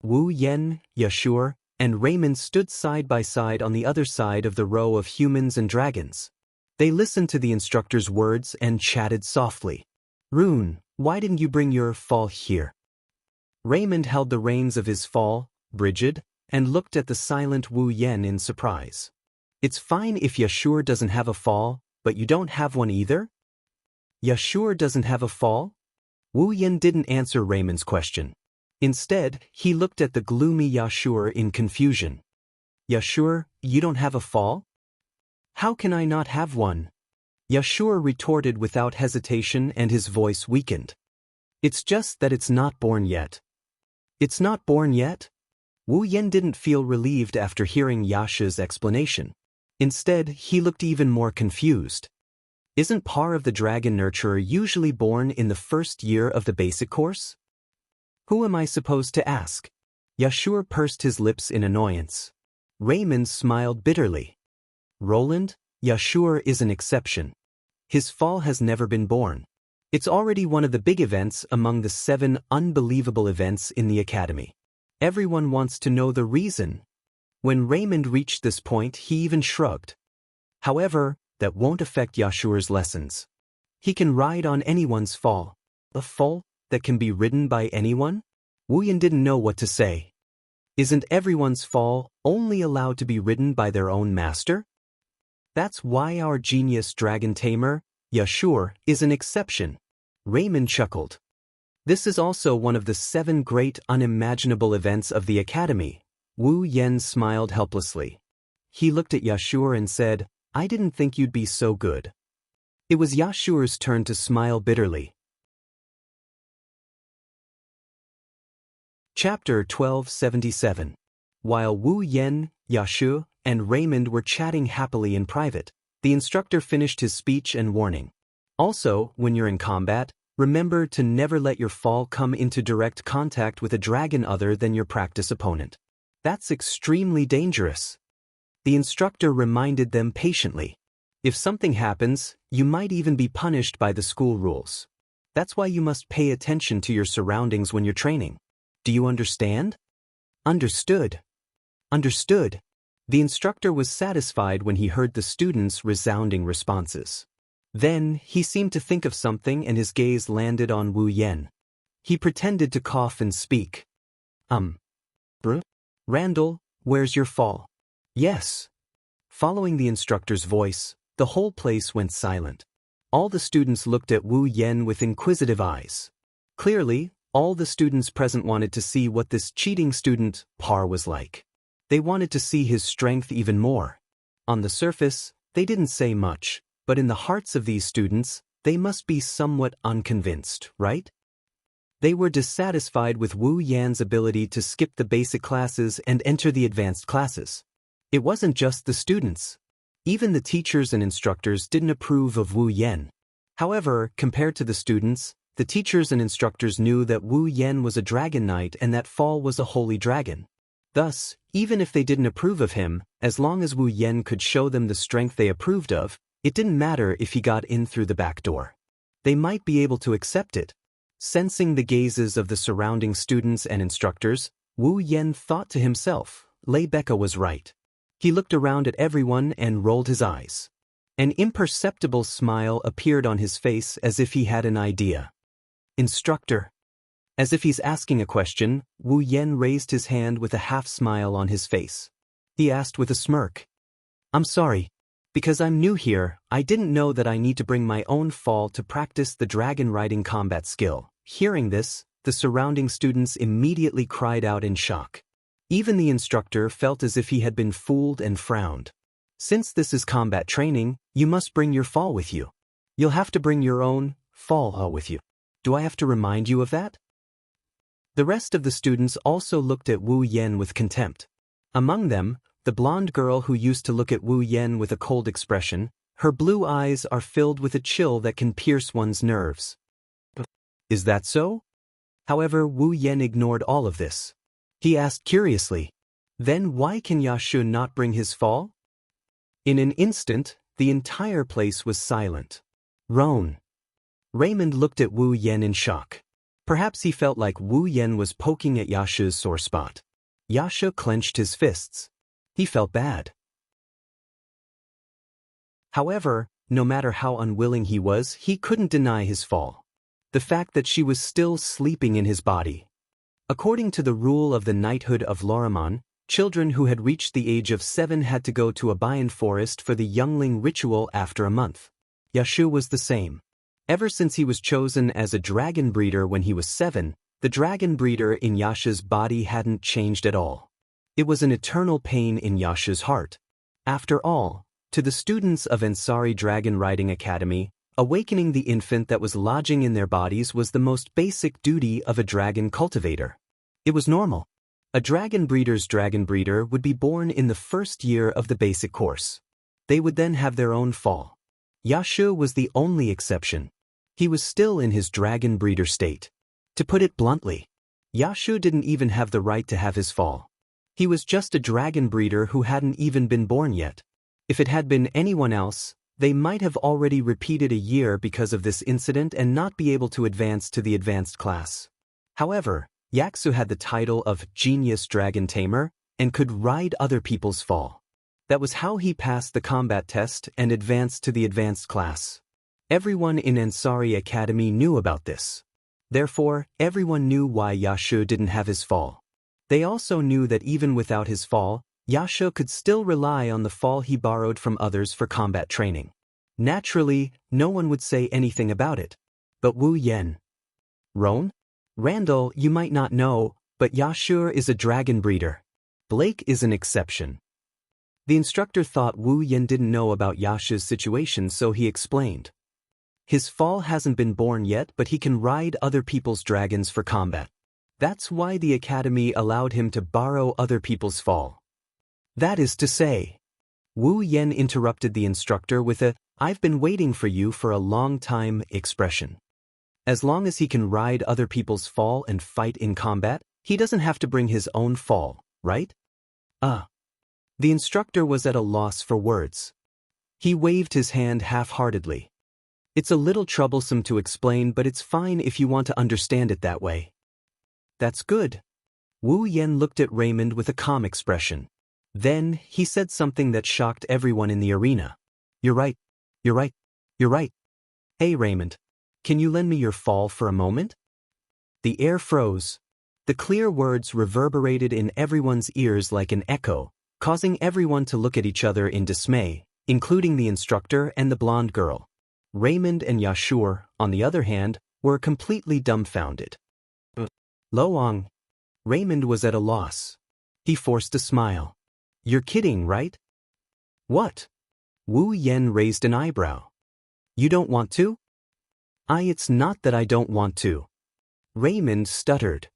Wu Yan, Yashur, and Raymond stood side by side on the other side of the row of humans and dragons. They listened to the instructor's words and chatted softly. Rune, why didn't you bring your fall here? Raymond held the reins of his fall, Brigid, and looked at the silent Wu Yan in surprise. It's fine if Yashur doesn't have a fall, but you don't have one either? Yashur doesn't have a fall? Wu Yan didn't answer Raymond's question. Instead, he looked at the gloomy Yashur in confusion. Yashur, you don't have a fall? How can I not have one? Yashur retorted without hesitation and his voice weakened. It's just that it's not born yet. It's not born yet? Wu Yan didn't feel relieved after hearing Yasha's explanation. Instead, he looked even more confused. Isn't Par of the Dragon Nurturer usually born in the first year of the basic course? Who am I supposed to ask? Yashur pursed his lips in annoyance. Raymond smiled bitterly. Roland, Yashur is an exception. His fall has never been born. It's already one of the big events among the 7 unbelievable events in the academy. Everyone wants to know the reason. When Raymond reached this point, he even shrugged. However, that won't affect Yashur's lessons. He can ride on anyone's fall. A fall that can be ridden by anyone? Wu Yan didn't know what to say. Isn't everyone's fall only allowed to be ridden by their own master? That's why our genius dragon tamer, Yashur, is an exception. Raymond chuckled. This is also one of the 7 great unimaginable events of the academy. Wu Yan smiled helplessly. He looked at Yashur and said, I didn't think you'd be so good. It was Yashur's turn to smile bitterly. Chapter 1277. While Wu Yan, Yashur, and Raymond were chatting happily in private, the instructor finished his speech and warning. Also, when you're in combat, remember to never let your fall come into direct contact with a dragon other than your practice opponent. That's extremely dangerous. The instructor reminded them patiently. If something happens, you might even be punished by the school rules. That's why you must pay attention to your surroundings when you're training. Do you understand? Understood. Understood. The instructor was satisfied when he heard the students' resounding responses. Then, he seemed to think of something and his gaze landed on Wu Yan. He pretended to cough and speak. Randall, where's your fall? Yes. Following the instructor's voice, the whole place went silent. All the students looked at Wu Yan with inquisitive eyes. Clearly, all the students present wanted to see what this cheating student, Par, was like. They wanted to see his strength even more. On the surface, they didn't say much, but in the hearts of these students, they must be somewhat unconvinced, right? They were dissatisfied with Wu Yan's ability to skip the basic classes and enter the advanced classes. It wasn't just the students. Even the teachers and instructors didn't approve of Wu Yan. However, compared to the students, the teachers and instructors knew that Wu Yan was a dragon knight and that Fall was a holy dragon. Thus, even if they didn't approve of him, as long as Wu Yan could show them the strength they approved of, it didn't matter if he got in through the back door. They might be able to accept it. Sensing the gazes of the surrounding students and instructors, Wu Yan thought to himself, Lei Becca was right. He looked around at everyone and rolled his eyes. An imperceptible smile appeared on his face as if he had an idea. Instructor. As if he's asking a question, Wu Yan raised his hand with a half-smile on his face. He asked with a smirk. I'm sorry. Because I'm new here, I didn't know that I need to bring my own fall to practice the dragon riding combat skill. Hearing this, the surrounding students immediately cried out in shock. Even the instructor felt as if he had been fooled and frowned. Since this is combat training, you must bring your fall with you. You'll have to bring your own fall with you. Do I have to remind you of that? The rest of the students also looked at Wu Yan with contempt. Among them, the blonde girl who used to look at Wu Yan with a cold expression, her blue eyes are filled with a chill that can pierce one's nerves. Is that so? However, Wu Yan ignored all of this. He asked curiously, then why can Yashu not bring his fall? In an instant, the entire place was silent. Roan. Raymond looked at Wu Yan in shock. Perhaps he felt like Wu Yan was poking at Yashu's sore spot. Yashu clenched his fists. He felt bad. However, no matter how unwilling he was, he couldn't deny his fall. The fact that she was still sleeping in his body. According to the rule of the knighthood of Loriman, children who had reached the age of 7 had to go to a Bayan forest for the youngling ritual after a month. Yashu was the same. Ever since he was chosen as a dragon breeder when he was 7, the dragon breeder in Yashu's body hadn't changed at all. It was an eternal pain in Yashu's heart. After all, to the students of Ansari Dragon Riding Academy, awakening the infant that was lodging in their bodies was the most basic duty of a dragon cultivator. It was normal. A dragon breeder's dragon breeder would be born in the first year of the basic course. They would then have their own fall. Yashu was the only exception. He was still in his dragon breeder state. To put it bluntly, Yashu didn't even have the right to have his fall. He was just a dragon breeder who hadn't even been born yet. If it had been anyone else, they might have already repeated a year because of this incident and not be able to advance to the advanced class. However, Yaksu had the title of Genius Dragon Tamer and could ride other people's fall. That was how he passed the combat test and advanced to the advanced class. Everyone in Ansari Academy knew about this. Therefore, everyone knew why Yashu didn't have his fall. They also knew that even without his fall, Yashu could still rely on the fall he borrowed from others for combat training. Naturally, no one would say anything about it. But Wu Yan. Roan? Randall, you might not know, but Yashu is a dragon breeder. Blake is an exception. The instructor thought Wu Yan didn't know about Yashu's situation, so he explained. His fall hasn't been born yet, but he can ride other people's dragons for combat. That's why the academy allowed him to borrow other people's fall. That is to say, Wu Yan interrupted the instructor with a, "I've been waiting for you for a long time" expression. As long as he can ride other people's fall and fight in combat, he doesn't have to bring his own fall, right? The instructor was at a loss for words. He waved his hand half-heartedly. It's a little troublesome to explain, but it's fine if you want to understand it that way. That's good. Wu Yan looked at Raymond with a calm expression. Then, he said something that shocked everyone in the arena. You're right. You're right. You're right. Hey Raymond, can you lend me your fall for a moment? The air froze. The clear words reverberated in everyone's ears like an echo, causing everyone to look at each other in dismay, including the instructor and the blonde girl. Raymond and Yashu, on the other hand, were completely dumbfounded. Loang. Raymond was at a loss. He forced a smile. You're kidding, right? What? Wu Yan raised an eyebrow. You don't want to? It's not that I don't want to. Raymond stuttered.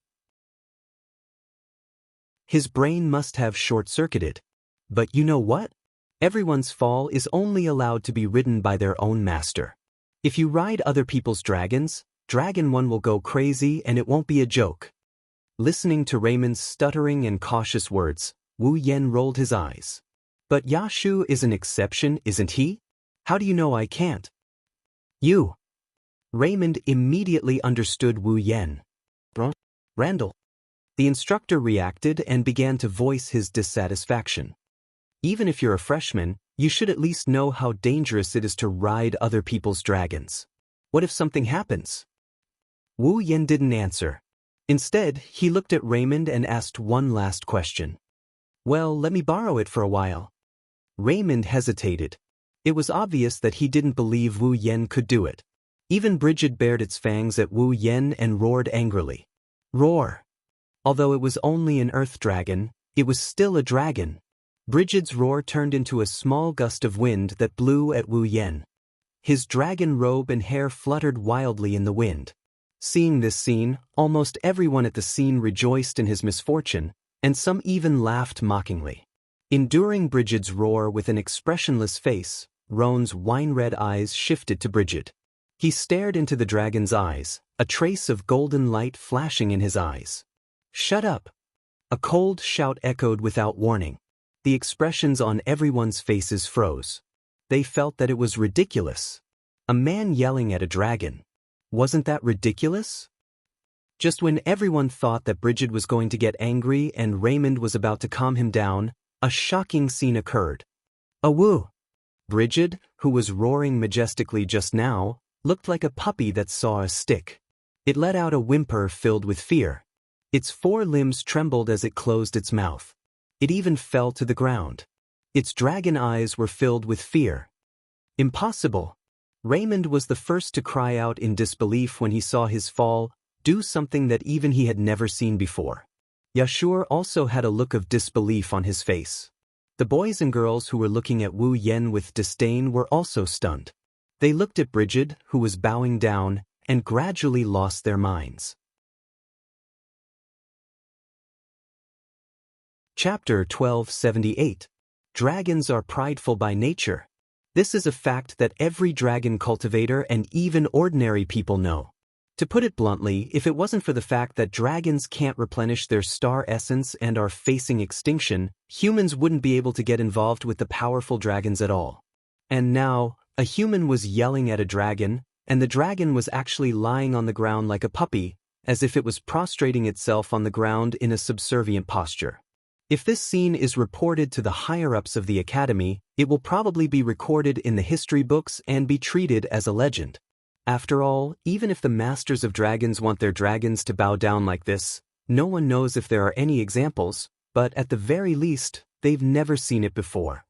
His brain must have short-circuited. But you know what? Everyone's fall is only allowed to be ridden by their own master. If you ride other people's dragons, Dragon 1 will go crazy and it won't be a joke. Listening to Raymond's stuttering and cautious words, Wu Yen rolled his eyes. But Yashu is an exception, isn't he? How do you know I can't? You. Raymond immediately understood Wu Yen. Randall. The instructor reacted and began to voice his dissatisfaction. Even if you're a freshman, you should at least know how dangerous it is to ride other people's dragons. What if something happens? Wu Yen didn't answer. Instead, he looked at Raymond and asked one last question. Well, let me borrow it for a while. Raymond hesitated. It was obvious that he didn't believe Wu Yen could do it. Even Brigid bared its fangs at Wu Yen and roared angrily. Roar! Although it was only an earth dragon, it was still a dragon. Brigid's roar turned into a small gust of wind that blew at Wu Yen. His dragon robe and hair fluttered wildly in the wind. Seeing this scene, almost everyone at the scene rejoiced in his misfortune, and some even laughed mockingly. Enduring Brigid's roar with an expressionless face, Roan's wine-red eyes shifted to Brigid. He stared into the dragon's eyes, a trace of golden light flashing in his eyes. Shut up! A cold shout echoed without warning. The expressions on everyone's faces froze. They felt that it was ridiculous. A man yelling at a dragon. Wasn't that ridiculous? Just when everyone thought that Brigid was going to get angry and Raymond was about to calm him down, a shocking scene occurred. Awoo! Brigid, who was roaring majestically just now, looked like a puppy that saw a stick. It let out a whimper filled with fear. Its 4 limbs trembled as it closed its mouth. It even fell to the ground. Its dragon eyes were filled with fear. Impossible! Raymond was the first to cry out in disbelief when he saw his fall do something that even he had never seen before. Yashur also had a look of disbelief on his face. The boys and girls who were looking at Wu Yen with disdain were also stunned. They looked at Brigid, who was bowing down, and gradually lost their minds. Chapter 1278. Dragons are prideful by nature. This is a fact that every dragon cultivator and even ordinary people know. To put it bluntly, if it wasn't for the fact that dragons can't replenish their star essence and are facing extinction, humans wouldn't be able to get involved with the powerful dragons at all. And now, a human was yelling at a dragon, and the dragon was actually lying on the ground like a puppy, as if it was prostrating itself on the ground in a subservient posture. If this scene is reported to the higher-ups of the academy, it will probably be recorded in the history books and be treated as a legend. After all, even if the masters of dragons want their dragons to bow down like this, no one knows if there are any examples, but at the very least, they've never seen it before.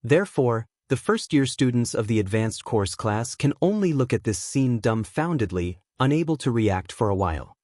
Therefore, the first-year students of the advanced course class can only look at this scene dumbfoundedly, unable to react for a while.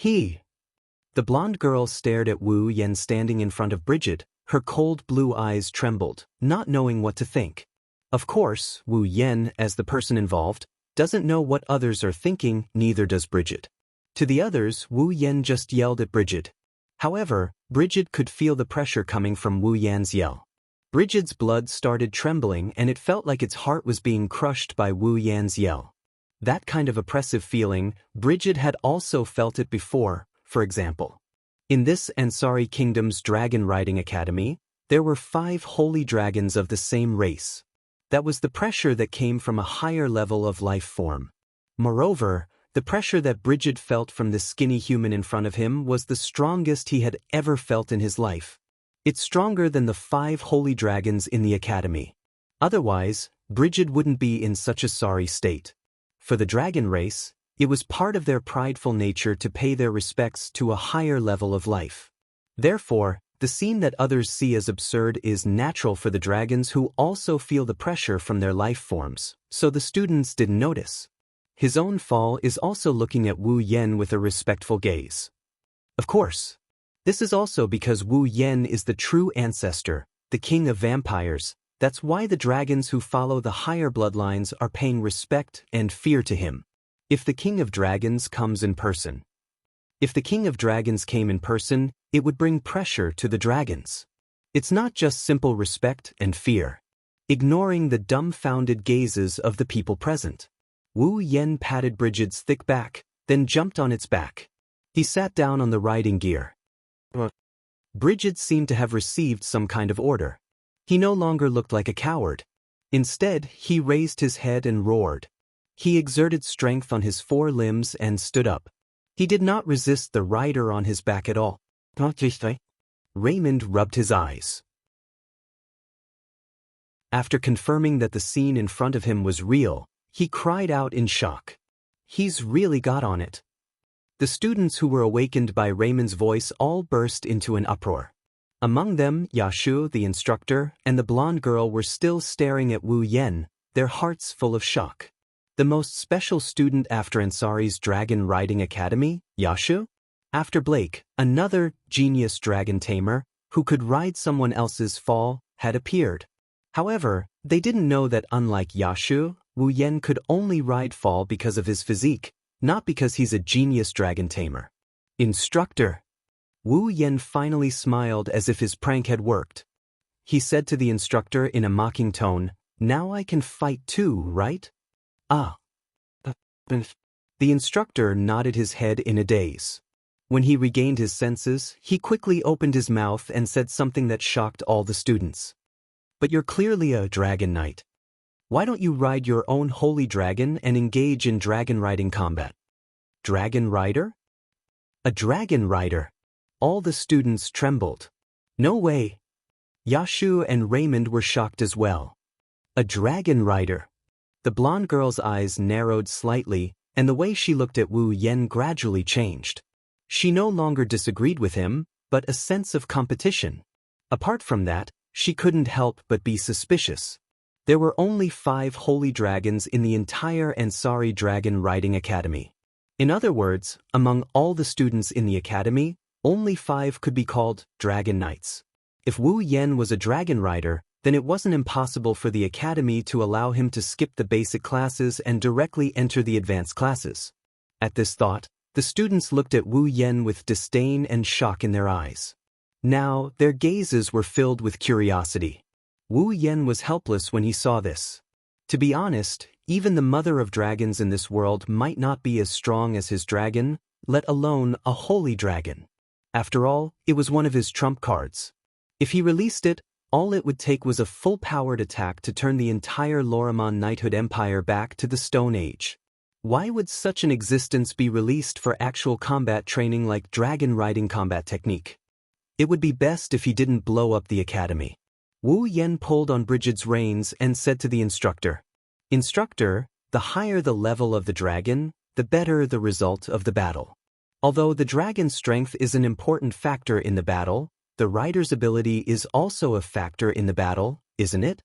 The blonde girl stared at Wu Yen standing in front of Brigid. Her cold blue eyes trembled, not knowing what to think. Of course, Wu Yen, as the person involved, doesn't know what others are thinking, neither does Brigid. To the others, Wu Yen just yelled at Brigid. However, Brigid could feel the pressure coming from Wu Yan's yell. Brigid's blood started trembling and it felt like its heart was being crushed by Wu Yan's yell. That kind of oppressive feeling, Brigid had also felt it before, for example. In this Ansari Kingdom's Dragon Riding Academy, there were 5 holy dragons of the same race. That was the pressure that came from a higher level of life form. Moreover, the pressure that Brigid felt from the skinny human in front of him was the strongest he had ever felt in his life. It's stronger than the 5 holy dragons in the academy. Otherwise, Brigid wouldn't be in such a sorry state. For the dragon race, it was part of their prideful nature to pay their respects to a higher level of life. Therefore, the scene that others see as absurd is natural for the dragons who also feel the pressure from their life forms, so the students didn't notice. His own fall is also looking at Wu Yen with a respectful gaze. Of course. This is also because Wu Yen is the true ancestor, the king of vampires, That's why the dragons who follow the higher bloodlines are paying respect and fear to him. If the King of Dragons comes in person. If the King of Dragons came in person, it would bring pressure to the dragons. It's not just simple respect and fear. Ignoring the dumbfounded gazes of the people present. Wu Yan patted Brigid's thick back, then jumped on its back. He sat down on the riding gear. Brigid seemed to have received some kind of order. He no longer looked like a coward. Instead, he raised his head and roared. He exerted strength on his 4 limbs and stood up. He did not resist the rider on his back at all. Raymond rubbed his eyes. After confirming that the scene in front of him was real, he cried out in shock. He's really got on it. The students who were awakened by Raymond's voice all burst into an uproar. Among them, Yashu, the instructor, and the blonde girl were still staring at Wu Yan, their hearts full of shock. The most special student after Ansari's Dragon Riding Academy, Yashu? After Blake, another genius dragon tamer, who could ride someone else's fall, had appeared. However, they didn't know that unlike Yashu, Wu Yan could only ride fall because of his physique, not because he's a genius dragon tamer. Instructor. Wu Yan finally smiled as if his prank had worked. He said to the instructor in a mocking tone, "Now I can fight too, right?" Ah. The instructor nodded his head in a daze. When he regained his senses, he quickly opened his mouth and said something that shocked all the students. "But you're clearly a dragon knight. Why don't you ride your own holy dragon and engage in dragon riding combat?" Dragon rider? A dragon rider? All the students trembled. No way. Yashu and Raymond were shocked as well. A dragon rider. The blonde girl's eyes narrowed slightly, and the way she looked at Wu Yan gradually changed. She no longer disagreed with him, but a sense of competition. Apart from that, she couldn't help but be suspicious. There were only 5 holy dragons in the entire Ansari Dragon Riding Academy. In other words, among all the students in the academy, only 5 could be called dragon knights. If Wu Yan was a dragon rider, then it wasn't impossible for the academy to allow him to skip the basic classes and directly enter the advanced classes. At this thought, the students looked at Wu Yan with disdain and shock in their eyes. Now, their gazes were filled with curiosity. Wu Yan was helpless when he saw this. To be honest, even the mother of dragons in this world might not be as strong as his dragon, let alone a holy dragon. After all, it was one of his trump cards. If he released it, all it would take was a full-powered attack to turn the entire Loriman knighthood empire back to the Stone Age. Why would such an existence be released for actual combat training like dragon riding combat technique? It would be best if he didn't blow up the academy. Wu Yan pulled on Brigid's reins and said to the instructor, "Instructor, the higher the level of the dragon, the better the result of the battle. Although the dragon's strength is an important factor in the battle, the rider's ability is also a factor in the battle, isn't it?"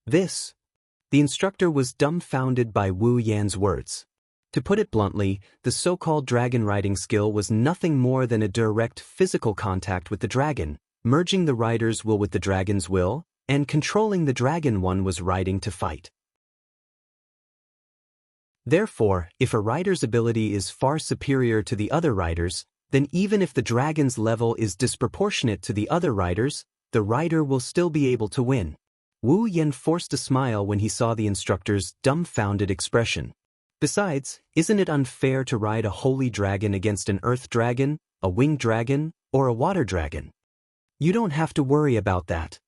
The instructor was dumbfounded by Wu Yan's words. To put it bluntly, the so-called dragon riding skill was nothing more than a direct physical contact with the dragon, merging the rider's will with the dragon's will, and controlling the dragon one was riding to fight. Therefore, if a rider's ability is far superior to the other riders, then even if the dragon's level is disproportionate to the other riders, the rider will still be able to win. Wu Yan forced a smile when he saw the instructor's dumbfounded expression. Besides, isn't it unfair to ride a holy dragon against an earth dragon, a winged dragon, or a water dragon? You don't have to worry about that.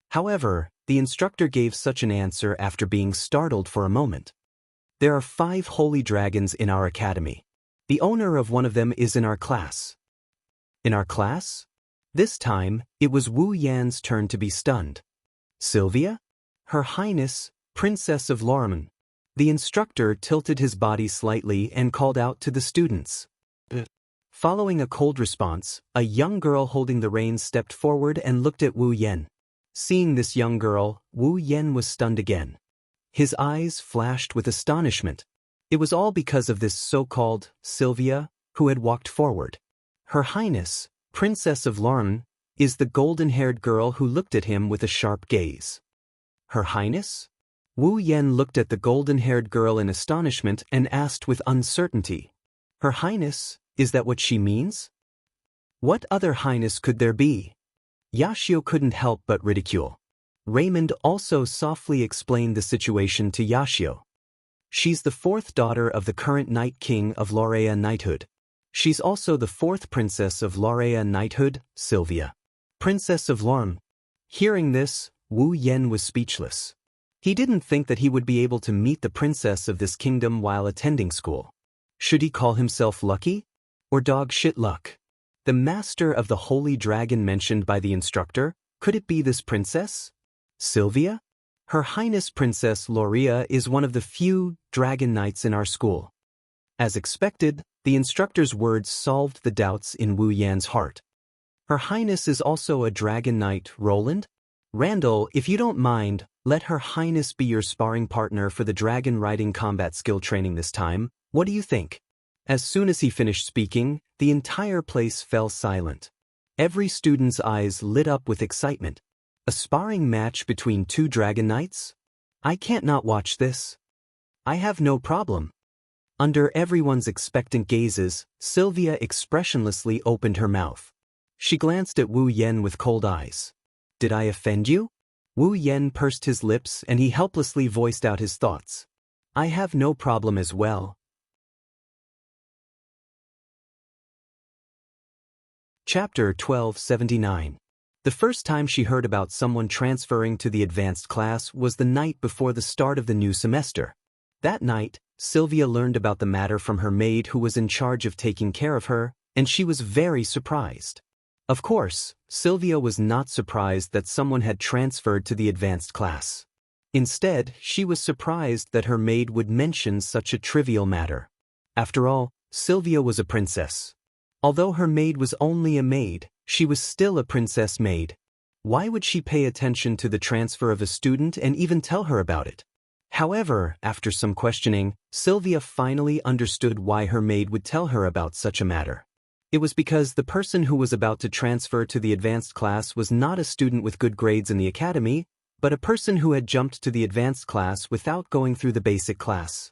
However, the instructor gave such an answer after being startled for a moment. There are 5 holy dragons in our academy. The owner of one of them is in our class. In our class? This time, it was Wu Yan's turn to be stunned. Sylvia? Her Highness, Princess of Loriman. The instructor tilted his body slightly and called out to the students. Following a cold response, a young girl holding the reins stepped forward and looked at Wu Yan. Seeing this young girl, Wu Yan was stunned again. His eyes flashed with astonishment. It was all because of this so-called Sylvia, who had walked forward. Her Highness, Princess of Loriman, is the golden-haired girl who looked at him with a sharp gaze. Her Highness? Wu Yan looked at the golden-haired girl in astonishment and asked with uncertainty. Her Highness, is that what she means? What other highness could there be? Yashio couldn't help but ridicule. Raymond also softly explained the situation to Yashio. She's the fourth daughter of the current Night King of Laurea Knighthood. She's also the fourth princess of Laurea Knighthood, Sylvia. Princess of Lorm. Hearing this, Wu Yan was speechless. He didn't think that he would be able to meet the princess of this kingdom while attending school. Should he call himself lucky? Or dog shit luck? The master of the holy dragon mentioned by the instructor, could it be this princess? Sylvia? Her Highness Princess Laurea is one of the few dragon knights in our school. As expected, the instructor's words solved the doubts in Wu Yan's heart. Her Highness is also a dragon knight, Roland? Randall, if you don't mind, let Her Highness be your sparring partner for the dragon riding combat skill training this time. What do you think? As soon as he finished speaking, the entire place fell silent. Every student's eyes lit up with excitement. A sparring match between two dragon knights? I can't not watch this. I have no problem. Under everyone's expectant gazes, Sylvia expressionlessly opened her mouth. She glanced at Wu Yan with cold eyes. Did I offend you? Wu Yan pursed his lips and he helplessly voiced out his thoughts. I have no problem as well. Chapter 1279. The first time she heard about someone transferring to the advanced class was the night before the start of the new semester. That night, Sylvia learned about the matter from her maid who was in charge of taking care of her, and she was very surprised. Of course, Sylvia was not surprised that someone had transferred to the advanced class. Instead, she was surprised that her maid would mention such a trivial matter. After all, Sylvia was a princess. Although her maid was only a maid, she was still a princess maid. Why would she pay attention to the transfer of a student and even tell her about it? However, after some questioning, Sylvia finally understood why her maid would tell her about such a matter. It was because the person who was about to transfer to the advanced class was not a student with good grades in the academy, but a person who had jumped to the advanced class without going through the basic class.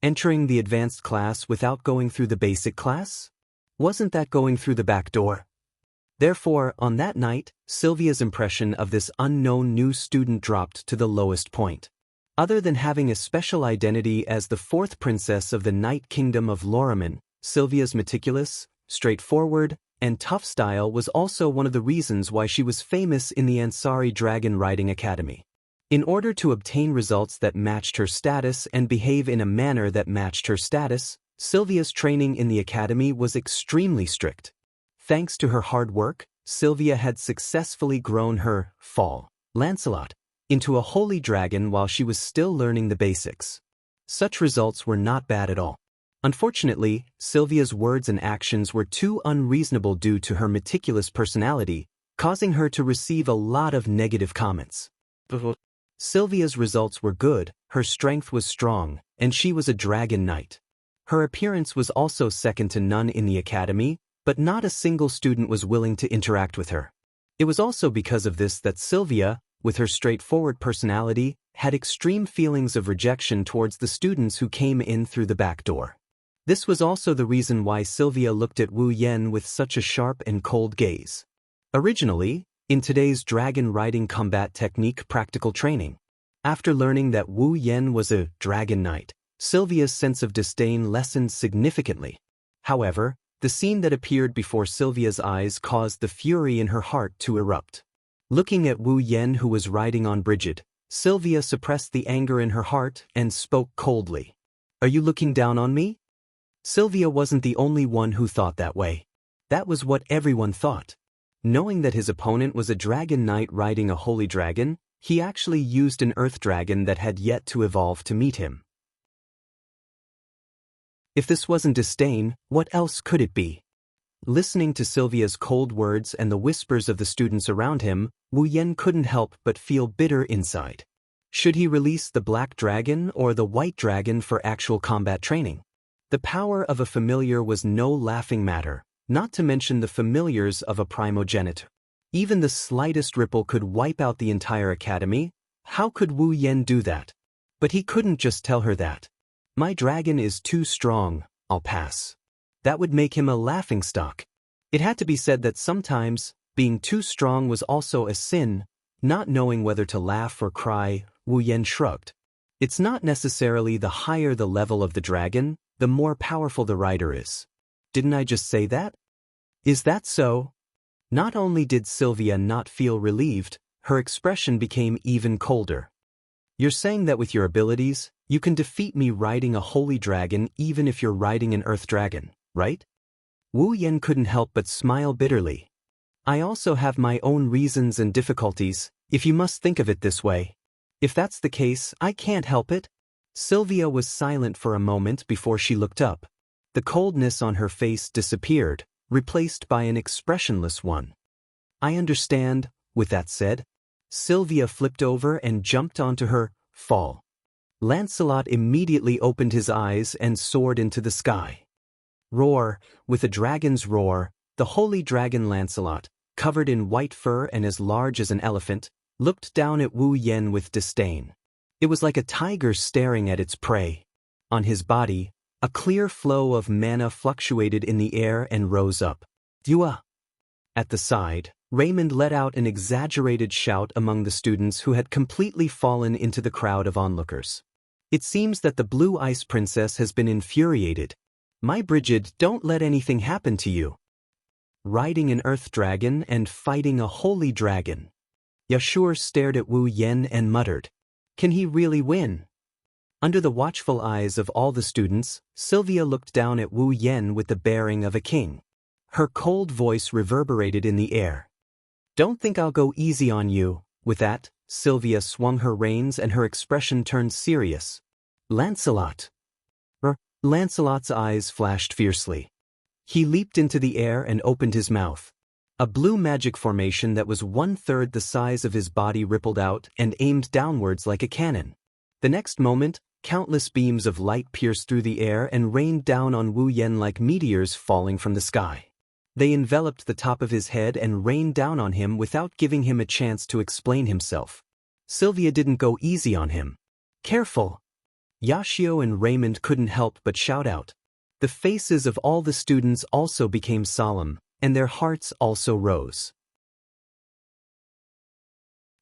Entering the advanced class without going through the basic class? Wasn't that going through the back door? Therefore, on that night, Sylvia's impression of this unknown new student dropped to the lowest point. Other than having a special identity as the fourth princess of the Night Kingdom of Lorem, Sylvia's meticulous, straightforward, and tough style was also one of the reasons why she was famous in the Ansari Dragon Riding Academy. In order to obtain results that matched her status and behave in a manner that matched her status, Sylvia's training in the academy was extremely strict. Thanks to her hard work, Sylvia had successfully grown her fall, Lancelot, into a holy dragon while she was still learning the basics. Such results were not bad at all. Unfortunately, Sylvia's words and actions were too unreasonable due to her meticulous personality, causing her to receive a lot of negative comments. Sylvia's results were good, her strength was strong, and she was a dragon knight. Her appearance was also second to none in the academy, but not a single student was willing to interact with her. It was also because of this that Sylvia, with her straightforward personality, had extreme feelings of rejection towards the students who came in through the back door. This was also the reason why Sylvia looked at Wu Yan with such a sharp and cold gaze. Originally, in today's dragon riding combat technique practical training, after learning that Wu Yan was a dragon knight, Sylvia's sense of disdain lessened significantly. However, the scene that appeared before Sylvia's eyes caused the fury in her heart to erupt. Looking at Wu Yan who was riding on Bridget, Sylvia suppressed the anger in her heart and spoke coldly. Are you looking down on me? Sylvia wasn't the only one who thought that way. That was what everyone thought. Knowing that his opponent was a dragon knight riding a holy dragon, he actually used an earth dragon that had yet to evolve to meet him. If this wasn't disdain, what else could it be? Listening to Sylvia's cold words and the whispers of the students around him, Wu Yan couldn't help but feel bitter inside. Should he release the black dragon or the white dragon for actual combat training? The power of a familiar was no laughing matter, not to mention the familiars of a primogenitor. Even the slightest ripple could wipe out the entire academy. How could Wu Yen do that? But he couldn't just tell her that. My dragon is too strong, I'll pass. That would make him a laughingstock. It had to be said that sometimes, being too strong was also a sin. Not knowing whether to laugh or cry, Wu Yen shrugged. It's not necessarily the higher the level of the dragon, the more powerful the rider is. Didn't I just say that? Is that so? Not only did Sylvia not feel relieved, her expression became even colder. You're saying that with your abilities, you can defeat me riding a holy dragon even if you're riding an earth dragon, right? Wu Yen couldn't help but smile bitterly. I also have my own reasons and difficulties, if you must think of it this way. If that's the case, I can't help it. Sylvia was silent for a moment before she looked up. The coldness on her face disappeared, replaced by an expressionless one. I understand. With that said, Sylvia flipped over and jumped onto her fall. Lancelot immediately opened his eyes and soared into the sky. Roar, with a dragon's roar, the holy dragon Lancelot, covered in white fur and as large as an elephant, looked down at Wu Yen with disdain. It was like a tiger staring at its prey. On his body, a clear flow of mana fluctuated in the air and rose up. Dua! At the side, Raymond let out an exaggerated shout among the students who had completely fallen into the crowd of onlookers. It seems that the Blue Ice Princess has been infuriated. My Brigid, don't let anything happen to you. Riding an earth dragon and fighting a holy dragon. Yashur stared at Wu Yen and muttered, "Can he really win?" Under the watchful eyes of all the students, Sylvia looked down at Wu Yen with the bearing of a king. Her cold voice reverberated in the air. "Don't think I'll go easy on you." With that, Sylvia swung her reins and her expression turned serious. Lancelot. Lancelot's eyes flashed fiercely. He leaped into the air and opened his mouth. A blue magic formation that was 1/3 the size of his body rippled out and aimed downwards like a cannon. The next moment, countless beams of light pierced through the air and rained down on Wu Yen like meteors falling from the sky. They enveloped the top of his head and rained down on him without giving him a chance to explain himself. Sylvia didn't go easy on him. "Careful!" Yashio and Raymond couldn't help but shout out. The faces of all the students also became solemn, and their hearts also rose.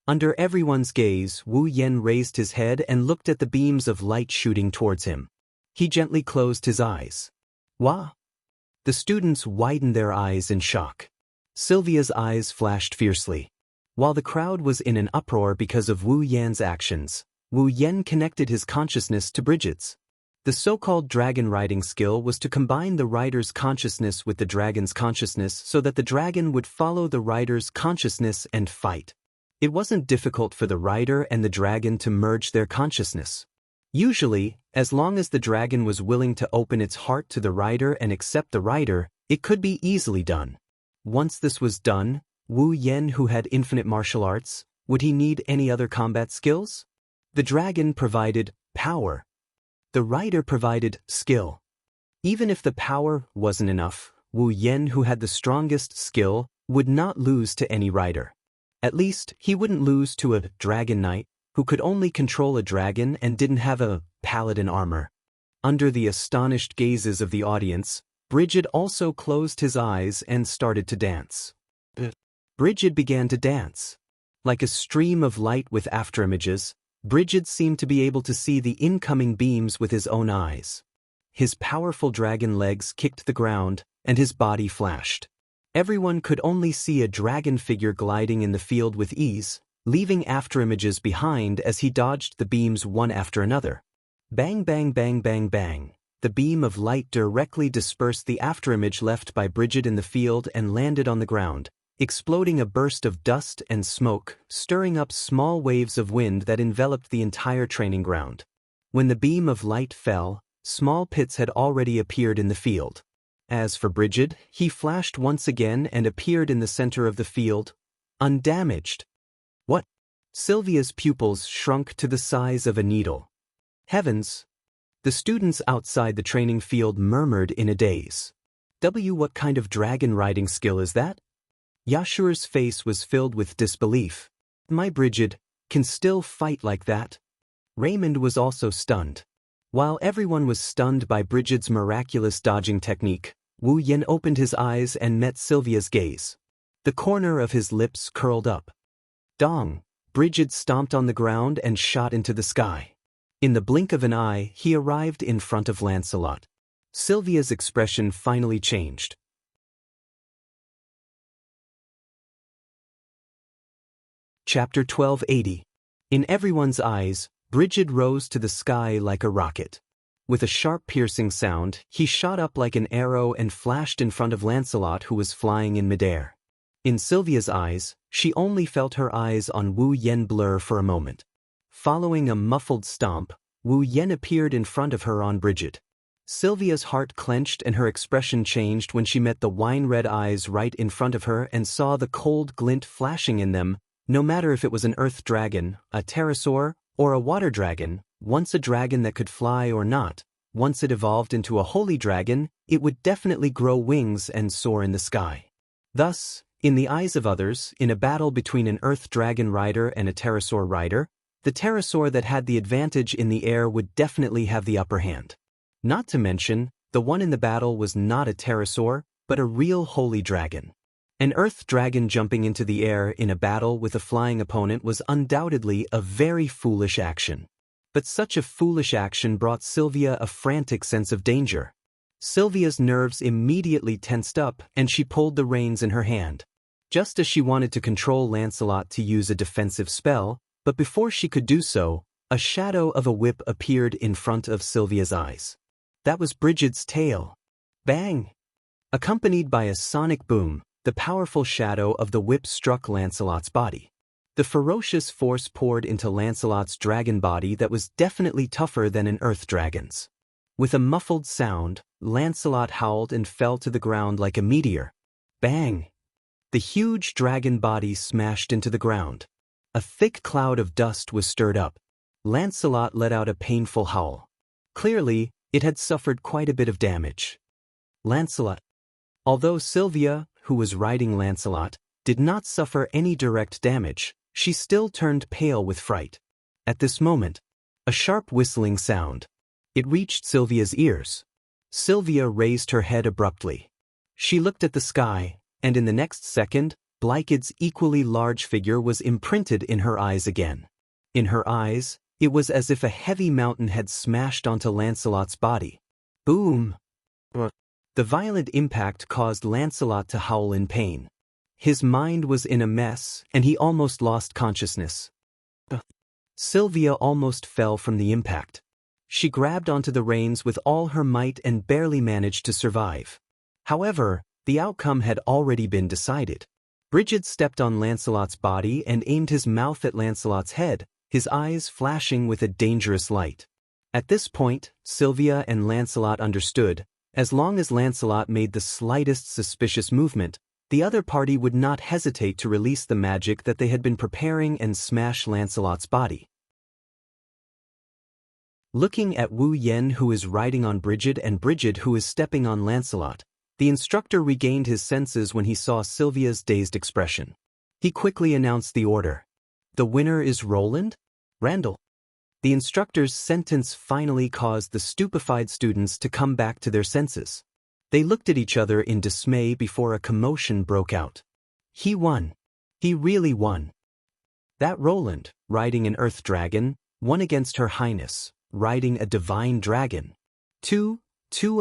Under everyone's gaze, Wu Yen raised his head and looked at the beams of light shooting towards him. He gently closed his eyes. Wah! The students widened their eyes in shock. Sylvia's eyes flashed fiercely. While the crowd was in an uproar because of Wu Yan's actions, Wu Yen connected his consciousness to Brigid's. The so-called dragon riding skill was to combine the rider's consciousness with the dragon's consciousness so that the dragon would follow the rider's consciousness and fight. It wasn't difficult for the rider and the dragon to merge their consciousness. Usually, as long as the dragon was willing to open its heart to the rider and accept the rider, it could be easily done. Once this was done, Wu Yen, who had infinite martial arts, would he need any other combat skills? The dragon provided power. The rider provided skill. Even if the power wasn't enough, Wu Yen, who had the strongest skill, would not lose to any rider. At least, he wouldn't lose to a dragon knight, who could only control a dragon and didn't have a paladin armor. Under the astonished gazes of the audience, Brigid also closed his eyes and started to dance. Brigid began to dance. Like a stream of light with afterimages, Brigid seemed to be able to see the incoming beams with his own eyes. His powerful dragon legs kicked the ground, and his body flashed. Everyone could only see a dragon figure gliding in the field with ease, leaving afterimages behind as he dodged the beams one after another. Bang bang bang bang bang. The beam of light directly dispersed the afterimage left by Brigid in the field and landed on the ground, exploding a burst of dust and smoke, stirring up small waves of wind that enveloped the entire training ground. When the beam of light fell, small pits had already appeared in the field. As for Brigid, he flashed once again and appeared in the center of the field, undamaged. What? Sylvia's pupils shrunk to the size of a needle. Heavens! The students outside the training field murmured in a daze. What kind of dragon riding skill is that? Yashur's face was filled with disbelief. My Brigid, can still fight like that? Raymond was also stunned. While everyone was stunned by Brigid's miraculous dodging technique, Wu Yan opened his eyes and met Sylvia's gaze. The corner of his lips curled up. Dong! Brigid stomped on the ground and shot into the sky. In the blink of an eye, he arrived in front of Lancelot. Sylvia's expression finally changed. Chapter 1280. In everyone's eyes, Brigid rose to the sky like a rocket. With a sharp piercing sound, he shot up like an arrow and flashed in front of Lancelot, who was flying in midair. In Sylvia's eyes, she only felt her eyes on Wu Yan blur for a moment. Following a muffled stomp, Wu Yan appeared in front of her on Brigid. Sylvia's heart clenched and her expression changed when she met the wine-red eyes right in front of her and saw the cold glint flashing in them. No matter if it was an earth dragon, a pterosaur, or a water dragon, once a dragon that could fly or not, once it evolved into a holy dragon, it would definitely grow wings and soar in the sky. Thus, in the eyes of others, in a battle between an earth dragon rider and a pterosaur rider, the pterosaur that had the advantage in the air would definitely have the upper hand. Not to mention, the one in the battle was not a pterosaur, but a real holy dragon. An earth dragon jumping into the air in a battle with a flying opponent was undoubtedly a very foolish action. But such a foolish action brought Sylvia a frantic sense of danger. Sylvia's nerves immediately tensed up and she pulled the reins in her hand. Just as she wanted to control Lancelot to use a defensive spell, but before she could do so, a shadow of a whip appeared in front of Sylvia's eyes. That was Brigid's tail. Bang! Accompanied by a sonic boom, the powerful shadow of the whip struck Lancelot's body. The ferocious force poured into Lancelot's dragon body that was definitely tougher than an earth dragon's. With a muffled sound, Lancelot howled and fell to the ground like a meteor. Bang! The huge dragon body smashed into the ground. A thick cloud of dust was stirred up. Lancelot let out a painful howl. Clearly, it had suffered quite a bit of damage. Lancelot. Although Sylvia, who was riding Lancelot, did not suffer any direct damage, she still turned pale with fright. At this moment, a sharp whistling sound. It reached Sylvia's ears. Sylvia raised her head abruptly. She looked at the sky, and in the next second, Blyked's equally large figure was imprinted in her eyes again. In her eyes, it was as if a heavy mountain had smashed onto Lancelot's body. Boom! The violent impact caused Lancelot to howl in pain. His mind was in a mess, and he almost lost consciousness. Sylvia almost fell from the impact. She grabbed onto the reins with all her might and barely managed to survive. However, the outcome had already been decided. Brigid stepped on Lancelot's body and aimed his mouth at Lancelot's head, his eyes flashing with a dangerous light. At this point, Sylvia and Lancelot understood. As long as Lancelot made the slightest suspicious movement, the other party would not hesitate to release the magic that they had been preparing and smash Lancelot's body. Looking at Wu Yan, who is riding on Brigid, and Brigid, who is stepping on Lancelot, the instructor regained his senses when he saw Sylvia's dazed expression. He quickly announced the order. The winner is Roland? Randall. The instructor's sentence finally caused the stupefied students to come back to their senses. They looked at each other in dismay before a commotion broke out. He won. He really won. That Roland, riding an earth dragon, won against Her Highness, riding a divine dragon. Too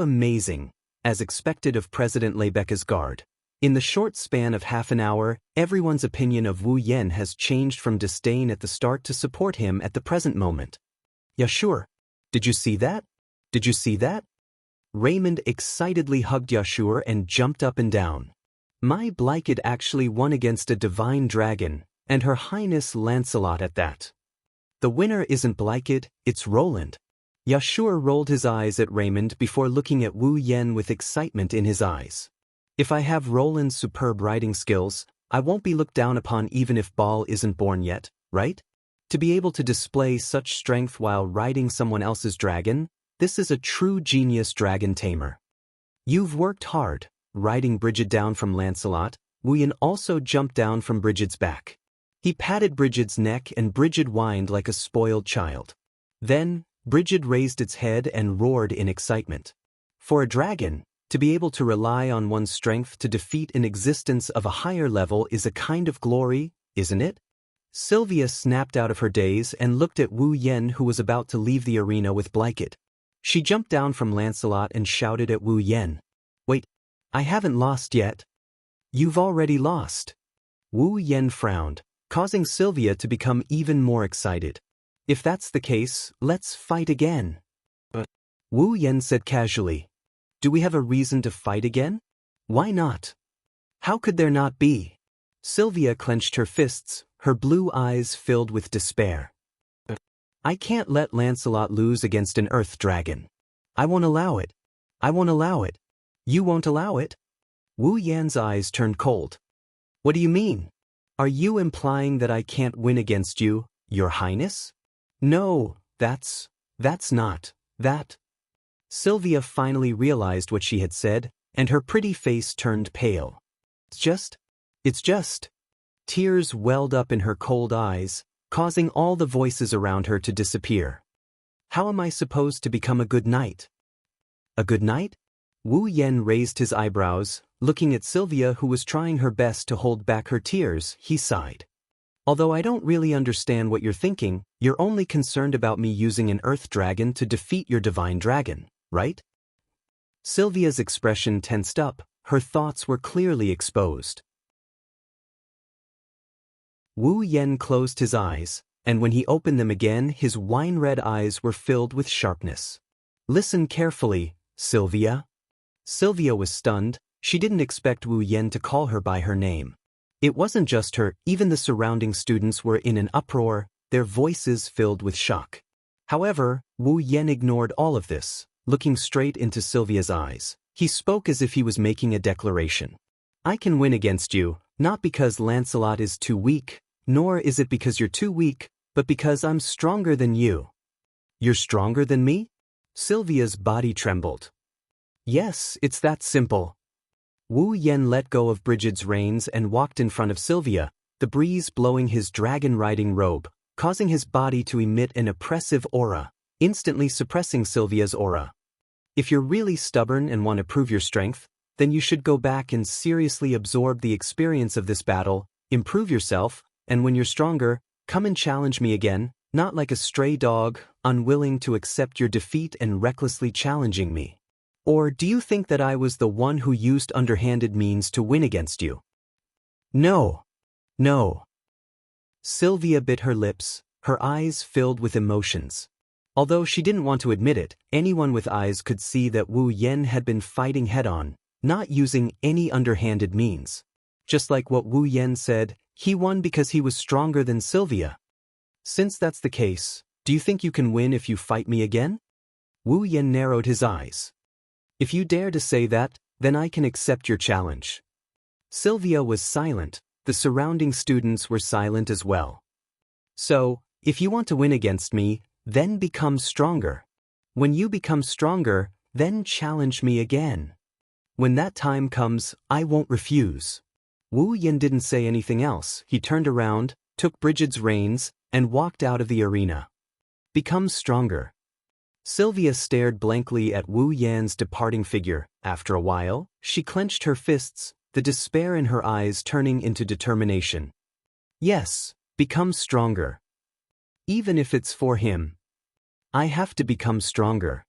amazing, as expected of President Lebecca's guard. In the short span of half an hour, everyone's opinion of Wu Yan has changed from disdain at the start to support him at the present moment. Yeah, sure. Did you see that? Did you see that? Raymond excitedly hugged Yashur and jumped up and down. My Blyked actually won against a divine dragon, and Her Highness Lancelot at that. The winner isn't Blyked, it's Roland. Yashur rolled his eyes at Raymond before looking at Wu Yan with excitement in his eyes. If I have Roland's superb riding skills, I won't be looked down upon even if Baal isn't born yet, right? To be able to display such strength while riding someone else's dragon, this is a true genius dragon tamer. You've worked hard. Riding Brigid down from Lancelot, Wu Yan also jumped down from Brigid's back. He patted Brigid's neck and Brigid whined like a spoiled child. Then, Brigid raised its head and roared in excitement. For a dragon, to be able to rely on one's strength to defeat an existence of a higher level is a kind of glory, isn't it? Sylvia snapped out of her daze and looked at Wu Yen, who was about to leave the arena with Blanket. She jumped down from Lancelot and shouted at Wu Yen. "Wait, I haven't lost yet." "You've already lost." Wu Yen frowned, causing Sylvia to become even more excited. "If that's the case, let's fight again." Wu Yen said casually. "Do we have a reason to fight again? Why not?" "How could there not be?" Sylvia clenched her fists, her blue eyes filled with despair. "I can't let Lancelot lose against an earth dragon. I won't allow it. I won't allow it. You won't allow it?" Wu Yan's eyes turned cold. "What do you mean? Are you implying that I can't win against you, Your Highness?" "No, that's not, that." Sylvia finally realized what she had said, and her pretty face turned pale. It's just. Tears welled up in her cold eyes, causing all the voices around her to disappear. "How am I supposed to become a good knight?" "A good knight?" Wu Yen raised his eyebrows, looking at Sylvia, who was trying her best to hold back her tears. He sighed. "Although I don't really understand what you're thinking, you're only concerned about me using an earth dragon to defeat your divine dragon, right?" Sylvia's expression tensed up, her thoughts were clearly exposed. Wu Yen closed his eyes, and when he opened them again, his wine-red eyes were filled with sharpness. "Listen carefully, Sylvia." Sylvia was stunned. She didn't expect Wu Yen to call her by her name. It wasn't just her, even the surrounding students were in an uproar, their voices filled with shock. However, Wu Yen ignored all of this, looking straight into Sylvia's eyes. He spoke as if he was making a declaration. "I can win against you, not because Lancelot is too weak, nor is it because you're too weak, but because I'm stronger than you." "You're stronger than me?" Sylvia's body trembled. "Yes, it's that simple." Wu Yen let go of Brigid's reins and walked in front of Sylvia, the breeze blowing his dragon-riding robe, causing his body to emit an oppressive aura, instantly suppressing Sylvia's aura. "If you're really stubborn and want to prove your strength, then you should go back and seriously absorb the experience of this battle, improve yourself, and when you're stronger, come and challenge me again, not like a stray dog, unwilling to accept your defeat and recklessly challenging me. Or do you think that I was the one who used underhanded means to win against you?" "No. No." Sylvia bit her lips, her eyes filled with emotions. Although she didn't want to admit it, anyone with eyes could see that Wu Yen had been fighting head-on, not using any underhanded means. Just like what Wu Yen said, he won because he was stronger than Sylvia. "Since that's the case, do you think you can win if you fight me again?" Wu Yen narrowed his eyes. "If you dare to say that, then I can accept your challenge." Sylvia was silent, the surrounding students were silent as well. "So, if you want to win against me, then become stronger. When you become stronger, then challenge me again. When that time comes, I won't refuse." Wu Yen didn't say anything else. He turned around, took Brigid's reins, and walked out of the arena. "Become stronger." Sylvia stared blankly at Wu Yan's departing figure. After a while, she clenched her fists, the despair in her eyes turning into determination. "Yes, become stronger. Even if it's for him. I have to become stronger."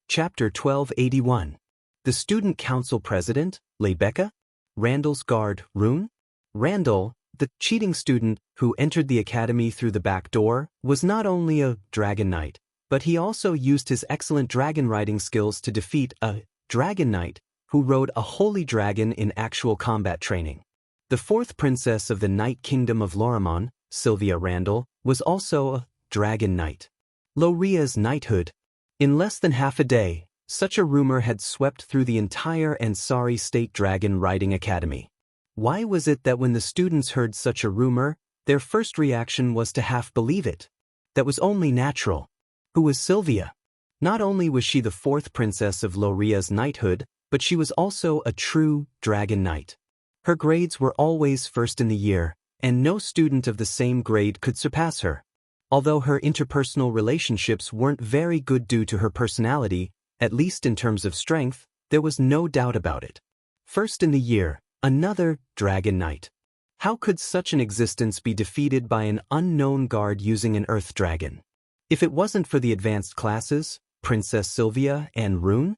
Chapter 1281. The Student Council President, Lebecca? Randall's guard, Rune? Randall, the cheating student who entered the academy through the back door, was not only a dragon knight, but he also used his excellent dragon riding skills to defeat a dragon knight who rode a holy dragon in actual combat training. The fourth princess of the Night Kingdom of Lorimon, Sylvia Randall, was also a dragon knight. Loria's knighthood. In less than half a day, such a rumor had swept through the entire Ansari State Dragon Riding Academy. Why was it that when the students heard such a rumor, their first reaction was to half believe it? That was only natural. Who was Sylvia? Not only was she the fourth princess of Loria's knighthood, but she was also a true dragon knight. Her grades were always first in the year, and no student of the same grade could surpass her. Although her interpersonal relationships weren't very good due to her personality, at least in terms of strength, there was no doubt about it. First in the year, another dragon knight. How could such an existence be defeated by an unknown guard using an earth dragon? If it wasn't for the advanced classes, Princess Sylvia and Rune,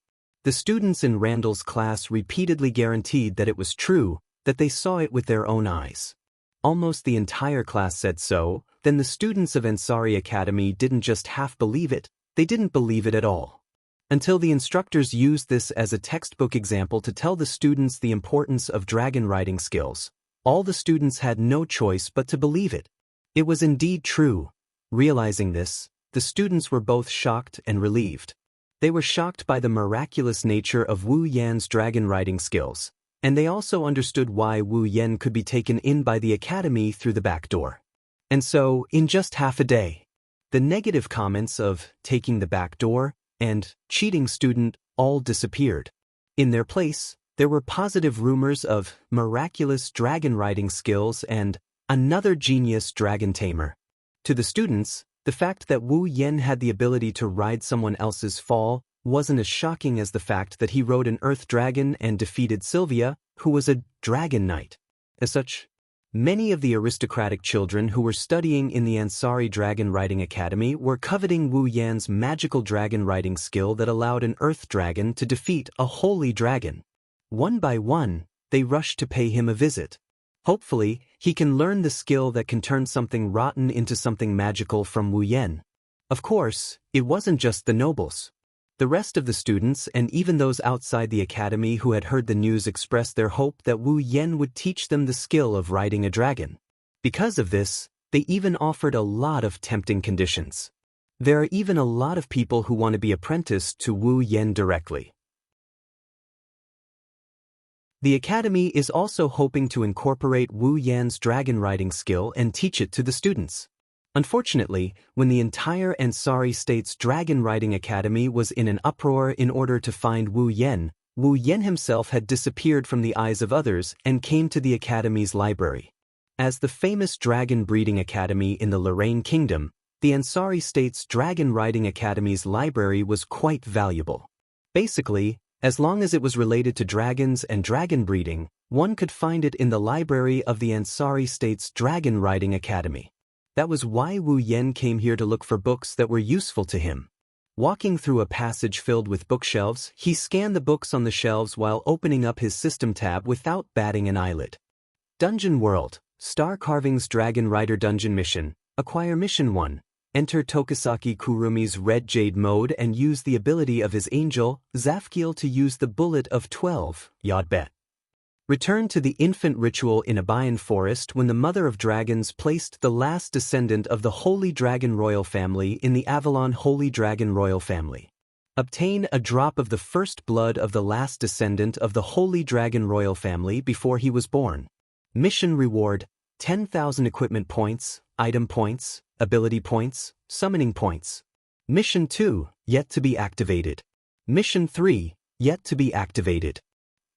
the students in Randall's class repeatedly guaranteed that it was true, that they saw it with their own eyes. Almost the entire class said so. Then the students of Ansari Academy didn't just half believe it, they didn't believe it at all. Until the instructors used this as a textbook example to tell the students the importance of dragon riding skills. All the students had no choice but to believe it. It was indeed true. Realizing this, the students were both shocked and relieved. They were shocked by the miraculous nature of Wu Yan's dragon riding skills, and they also understood why Wu Yan could be taken in by the academy through the back door. And so, in just half a day, the negative comments of taking the back door and cheating student all disappeared. In their place, there were positive rumors of miraculous dragon riding skills and another genius dragon tamer. To the students, the fact that Wu Yan had the ability to ride someone else's fall wasn't as shocking as the fact that he rode an earth dragon and defeated Sylvia, who was a dragon knight. As such, many of the aristocratic children who were studying in the Ansari Dragon Riding Academy were coveting Wu Yan's magical dragon riding skill that allowed an earth dragon to defeat a holy dragon. One by one, they rushed to pay him a visit. Hopefully, he can learn the skill that can turn something rotten into something magical from Wu Yan. Of course, it wasn't just the nobles. The rest of the students and even those outside the academy who had heard the news expressed their hope that Wu Yan would teach them the skill of riding a dragon. Because of this, they even offered a lot of tempting conditions. There are even a lot of people who want to be apprenticed to Wu Yan directly. The academy is also hoping to incorporate Wu Yan's dragon riding skill and teach it to the students. Unfortunately, when the entire Ansari State's Dragon Riding Academy was in an uproar in order to find Wu Yan himself had disappeared from the eyes of others and came to the academy's library. As the famous Dragon Breeding Academy in the Lorraine Kingdom, the Ansari State's Dragon Riding Academy's library was quite valuable. Basically, as long as it was related to dragons and dragon breeding, one could find it in the library of the Ansari State's Dragon Riding Academy. That was why Wu Yan came here to look for books that were useful to him. Walking through a passage filled with bookshelves, he scanned the books on the shelves while opening up his system tab without batting an eyelid. Dungeon World, Star Carving's Dragon Rider Dungeon Mission, Acquire Mission 1. Enter Tokisaki Kurumi's Red Jade mode and use the ability of his angel, Zafkiel, to use the Bullet of 12, Yodbet. Return to the infant ritual in Abayan Forest when the Mother of Dragons placed the last descendant of the Holy Dragon Royal Family in the Avalon Holy Dragon Royal Family. Obtain a drop of the first blood of the last descendant of the Holy Dragon Royal Family before he was born. Mission reward, 10,000 equipment points, item points, ability points, summoning points. Mission 2, yet to be activated. Mission 3, yet to be activated.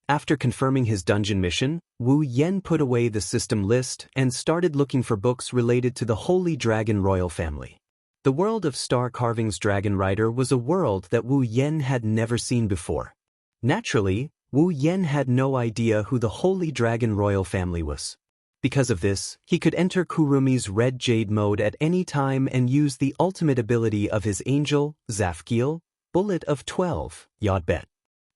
After confirming his dungeon mission, Wu Yan put away the system list and started looking for books related to the Holy Dragon Royal Family. The world of Star Carving's Dragon Rider was a world that Wu Yan had never seen before. Naturally, Wu Yan had no idea who the Holy Dragon Royal Family was. Because of this, he could enter Kurumi's Red Jade mode at any time and use the ultimate ability of his angel, Zafkiel, Bullet of 12, Yodbet.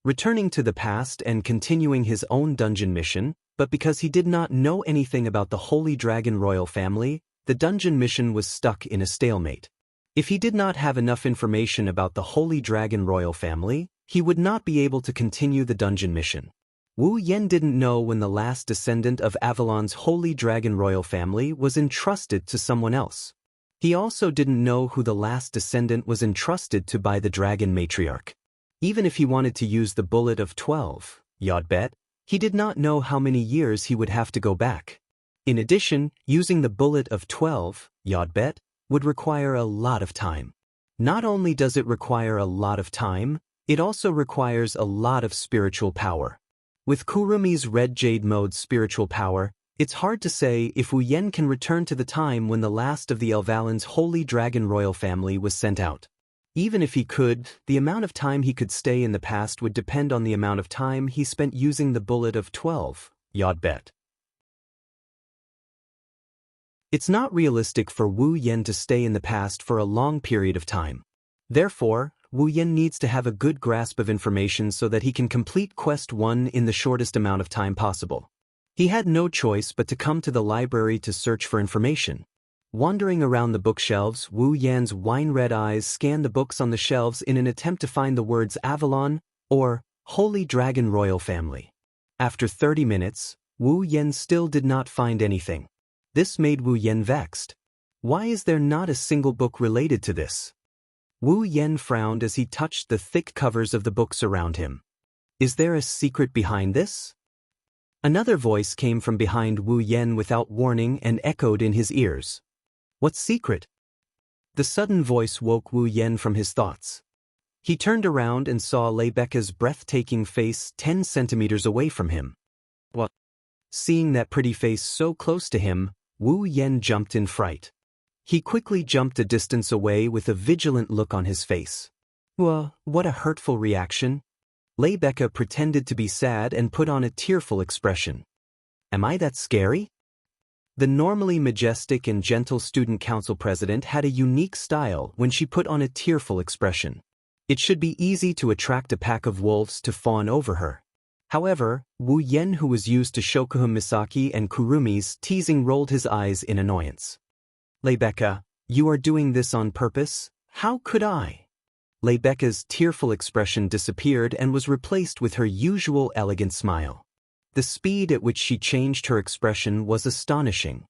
Returning to the past and continuing his own dungeon mission, but because he did not know anything about the Holy Dragon Royal Family, the dungeon mission was stuck in a stalemate. If he did not have enough information about the Holy Dragon Royal Family, he would not be able to continue the dungeon mission. Wu Yan didn't know when the last descendant of Avalon's Holy Dragon Royal Family was entrusted to someone else. He also didn't know who the last descendant was entrusted to by the Dragon Matriarch. Even if he wanted to use the Bullet of 12, Yodbet, he did not know how many years he would have to go back. In addition, using the Bullet of 12, Yodbet, would require a lot of time. Not only does it require a lot of time, It also requires a lot of spiritual power. With Kurumi's Red Jade Mode's spiritual power, it's hard to say if Wu Yen can return to the time when the last of the Elvalin's Holy Dragon royal family was sent out. Even if he could, the amount of time he could stay in the past would depend on the amount of time he spent using the bullet of 12, Yod bet. It's not realistic for Wu Yen to stay in the past for a long period of time. Therefore, Wu Yen needs to have a good grasp of information so that he can complete Quest 1 in the shortest amount of time possible. He had no choice but to come to the library to search for information. Wandering around the bookshelves, Wu Yan's wine-red eyes scanned the books on the shelves in an attempt to find the words Avalon or Holy Dragon Royal Family. After 30 minutes, Wu Yan still did not find anything. This made Wu Yan vexed. Why is there not a single book related to this? Wu Yan frowned as he touched the thick covers of the books around him. Is there a secret behind this? Another voice came from behind Wu Yan without warning and echoed in his ears. What secret? The sudden voice woke Wu Yan from his thoughts. He turned around and saw Lebecca's breathtaking face 10 centimeters away from him. What? Seeing that pretty face so close to him, Wu Yan jumped in fright. He quickly jumped a distance away with a vigilant look on his face. What a hurtful reaction. Lebecca pretended to be sad and put on a tearful expression. Am I that scary? The normally majestic and gentle student council president had a unique style when she put on a tearful expression. It should be easy to attract a pack of wolves to fawn over her. However, Wu Yan, who was used to Shokuhun Misaki and Kurumi's teasing, rolled his eyes in annoyance. Lebecca, you are doing this on purpose? How could I? Lebecca's tearful expression disappeared and was replaced with her usual elegant smile. The speed at which she changed her expression was astonishing.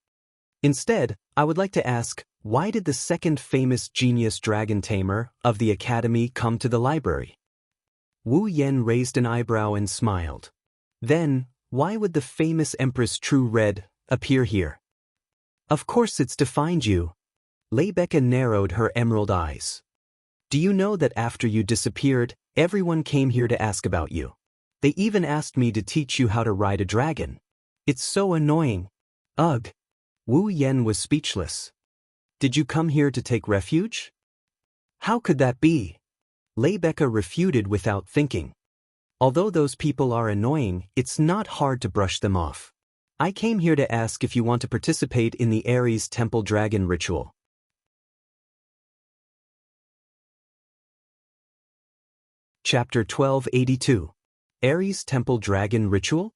Instead, I would like to ask, why did the second famous genius dragon tamer of the academy come to the library? Wu Yan raised an eyebrow and smiled. Then, why would the famous Empress True Red appear here? Of course it's to find you. Lebecca narrowed her emerald eyes. Do you know that after you disappeared, everyone came here to ask about you? They even asked me to teach you how to ride a dragon. It's so annoying. Ugh. Wu Yan was speechless. Did you come here to take refuge? How could that be? Lebecca refuted without thinking. Although those people are annoying, it's not hard to brush them off. I came here to ask if you want to participate in the Ares Temple Dragon ritual. Chapter 1282. Ares Temple Dragon Ritual?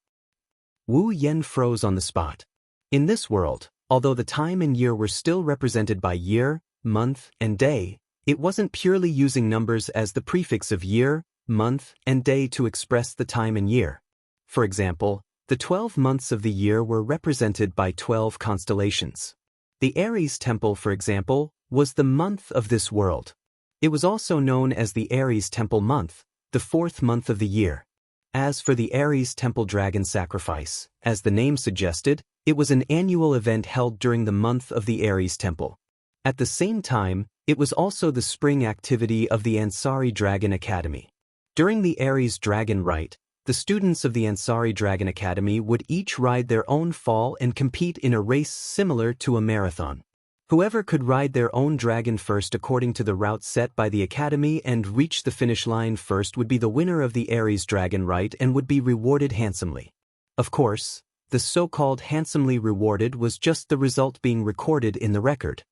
Wu Yan froze on the spot. In this world, although the time and year were still represented by year, month, and day, it wasn't purely using numbers as the prefix of year, month, and day to express the time and year. For example, the 12 months of the year were represented by 12 constellations. The Ares Temple, for example, was the month of this world. It was also known as the Ares Temple Month, the 4th month of the year. As for the Ares Temple Dragon Sacrifice, as the name suggested, it was an annual event held during the month of the Ares Temple. At the same time, it was also the spring activity of the Ansari Dragon Academy. During the Ares Dragon Rite, the students of the Ansari Dragon Academy would each ride their own fall and compete in a race similar to a marathon. Whoever could ride their own dragon first according to the route set by the Academy and reach the finish line first would be the winner of the Ares Dragon Rite and would be rewarded handsomely. Of course, the so-called handsomely rewarded was just the result being recorded in the record.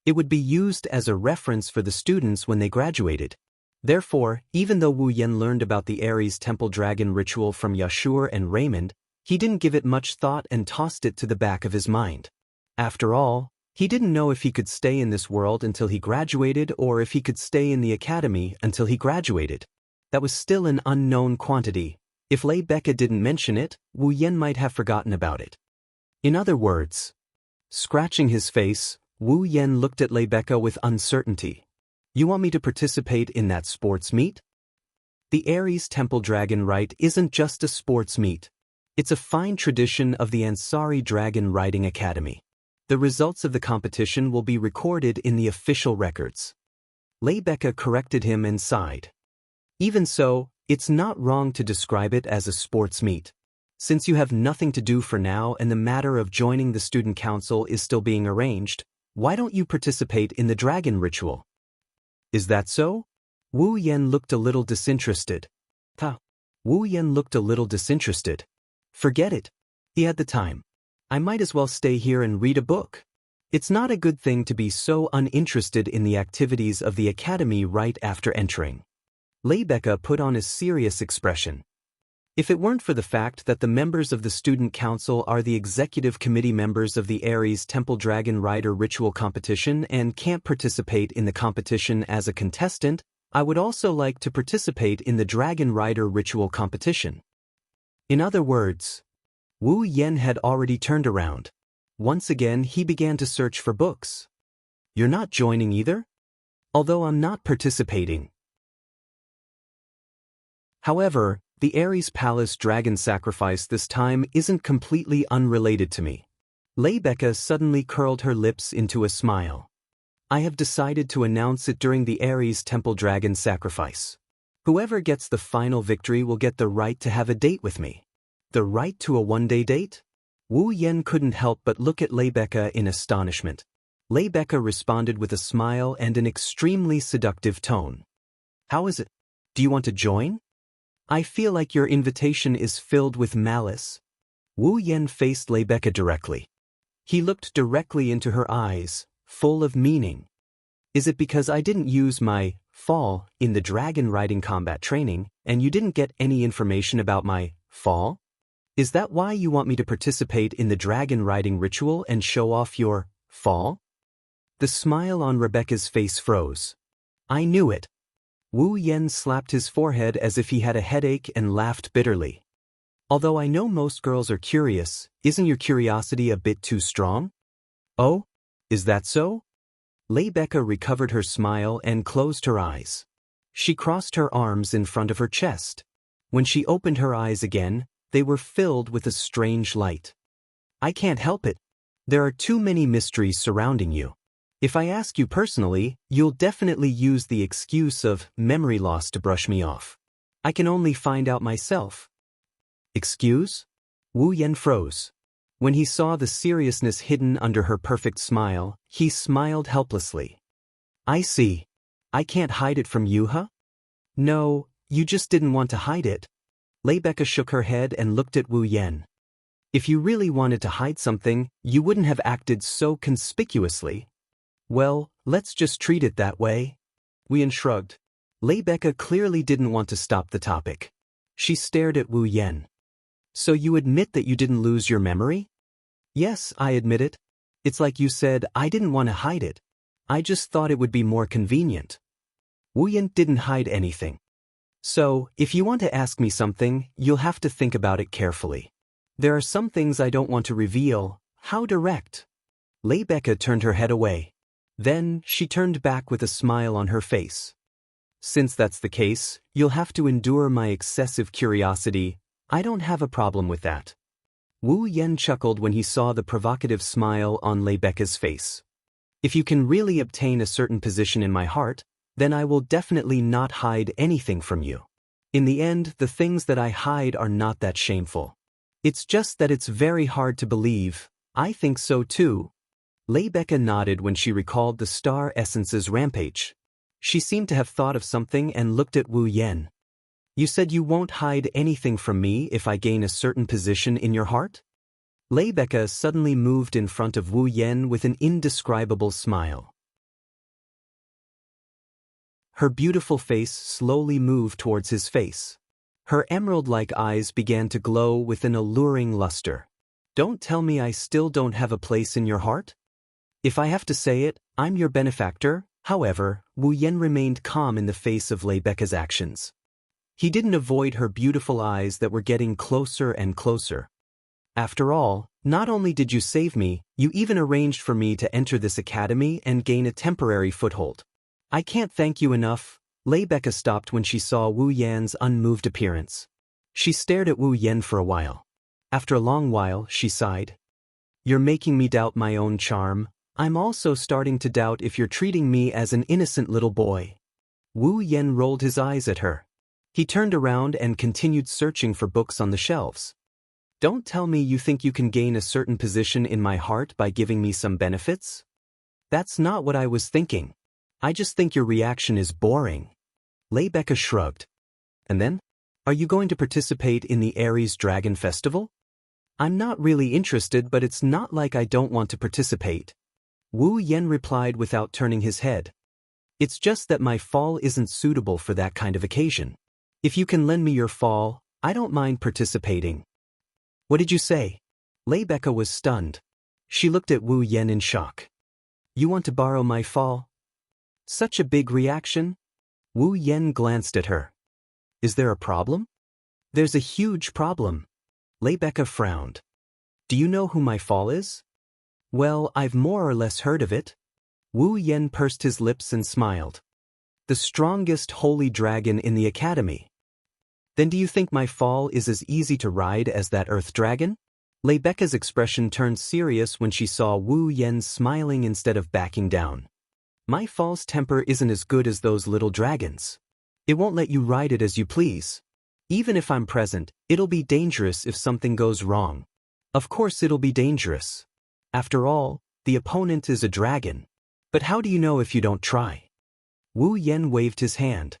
It would be used as a reference for the students when they graduated. Therefore, even though Wu Yan learned about the Ares Temple Dragon ritual from Yashur and Raymond, he didn't give it much thought and tossed it to the back of his mind. After all, he didn't know if he could stay in this world until he graduated or if he could stay in the academy until he graduated. That was still an unknown quantity. If Lebecca didn't mention it, Wu Yan might have forgotten about it. In other words, scratching his face, Wu Yan looked at Lebecca with uncertainty. You want me to participate in that sports meet? The Ares Temple Dragon Rite isn't just a sports meet. It's a fine tradition of the Ansari Dragon Riding Academy. The results of the competition will be recorded in the official records. Lebecca corrected him and sighed. Even so, it's not wrong to describe it as a sports meet. Since you have nothing to do for now and the matter of joining the student council is still being arranged, why don't you participate in the dragon ritual? Is that so? Wu Yan looked a little disinterested. Wu Yan looked a little disinterested. Forget it. He had the time. I might as well stay here and read a book. It's not a good thing to be so uninterested in the activities of the academy right after entering. Leibeka put on a serious expression. If it weren't for the fact that the members of the student council are the executive committee members of the Ares Temple Dragon Rider Ritual Competition and can't participate in the competition as a contestant, I would also like to participate in the Dragon Rider Ritual Competition. In other words, Wu Yan had already turned around. Once again he began to search for books. You're not joining either? Although I'm not participating. However, the Ares Palace Dragon Sacrifice this time isn't completely unrelated to me. Leibeka suddenly curled her lips into a smile. I have decided to announce it during the Ares Temple Dragon Sacrifice. Whoever gets the final victory will get the right to have a date with me. The right to a one-day date? Wu Yan couldn't help but look at Leibeka in astonishment. Leibeka responded with a smile and an extremely seductive tone. How is it? Do you want to join? I feel like your invitation is filled with malice. Wu Yan faced Leibeka directly. He looked directly into her eyes, full of meaning. Is it because I didn't use my fall in the dragon riding combat training, and you didn't get any information about my fall? Is that why you want me to participate in the dragon riding ritual and show off your fall? The smile on Rebecca's face froze. I knew it. Wu Yan slapped his forehead as if he had a headache and laughed bitterly. Although I know most girls are curious, isn't your curiosity a bit too strong? Oh? Is that so? Leibeka recovered her smile and closed her eyes. She crossed her arms in front of her chest. When she opened her eyes again, they were filled with a strange light. I can't help it. There are too many mysteries surrounding you. If I ask you personally, you'll definitely use the excuse of memory loss to brush me off. I can only find out myself. Excuse? Wu Yan froze. When he saw the seriousness hidden under her perfect smile, he smiled helplessly. I see. I can't hide it from you, huh? No, you just didn't want to hide it. Leibeka shook her head and looked at Wu Yan. If you really wanted to hide something, you wouldn't have acted so conspicuously. Well, let's just treat it that way. Wu Yan shrugged. Leibeka clearly didn't want to stop the topic. She stared at Wu Yan. So you admit that you didn't lose your memory? Yes, I admit it. It's like you said, I didn't want to hide it. I just thought it would be more convenient. Wu Yan didn't hide anything. So, if you want to ask me something, you'll have to think about it carefully. There are some things I don't want to reveal. How direct? Leibeka turned her head away. Then, she turned back with a smile on her face. Since that's the case, you'll have to endure my excessive curiosity. I don't have a problem with that. Wu Yan chuckled when he saw the provocative smile on Leibeka's face. If you can really obtain a certain position in my heart, then I will definitely not hide anything from you. In the end, the things that I hide are not that shameful. It's just that it's very hard to believe. I think so too. Leibeka nodded when she recalled the Star Essence's rampage. She seemed to have thought of something and looked at Wu Yan. You said you won't hide anything from me if I gain a certain position in your heart? Leibeka suddenly moved in front of Wu Yan with an indescribable smile. Her beautiful face slowly moved towards his face. Her emerald-like eyes began to glow with an alluring luster. Don't tell me I still don't have a place in your heart? If I have to say it, I'm your benefactor. However, Wu Yan remained calm in the face of Leibeka's actions. He didn't avoid her beautiful eyes that were getting closer and closer. After all, not only did you save me, you even arranged for me to enter this academy and gain a temporary foothold. I can't thank you enough. Leibeka stopped when she saw Wu Yan's unmoved appearance. She stared at Wu Yan for a while. After a long while, she sighed. You're making me doubt my own charm. I'm also starting to doubt if you're treating me as an innocent little boy. Wu Yan rolled his eyes at her. He turned around and continued searching for books on the shelves. Don't tell me you think you can gain a certain position in my heart by giving me some benefits? That's not what I was thinking. I just think your reaction is boring. Rebecca shrugged. And then? Are you going to participate in the Aries Dragon Festival? I'm not really interested, but it's not like I don't want to participate. Wu Yen replied without turning his head. It's just that my fall isn't suitable for that kind of occasion. If you can lend me your fall, I don't mind participating. What did you say? Rebecca was stunned. She looked at Wu Yen in shock. You want to borrow my fall? Such a big reaction? Wu Yen glanced at her. Is there a problem? There's a huge problem. Rebecca frowned. Do you know who my fall is? Well, I've more or less heard of it. Wu Yen pursed his lips and smiled. The strongest holy dragon in the academy. Then do you think my fall is as easy to ride as that earth dragon? Rebecca's expression turned serious when she saw Wu Yen smiling instead of backing down. My fall's temper isn't as good as those little dragons. It won't let you ride it as you please. Even if I'm present, it'll be dangerous if something goes wrong. Of course it'll be dangerous. After all, the opponent is a dragon. But how do you know if you don't try? Wu Yen waved his hand.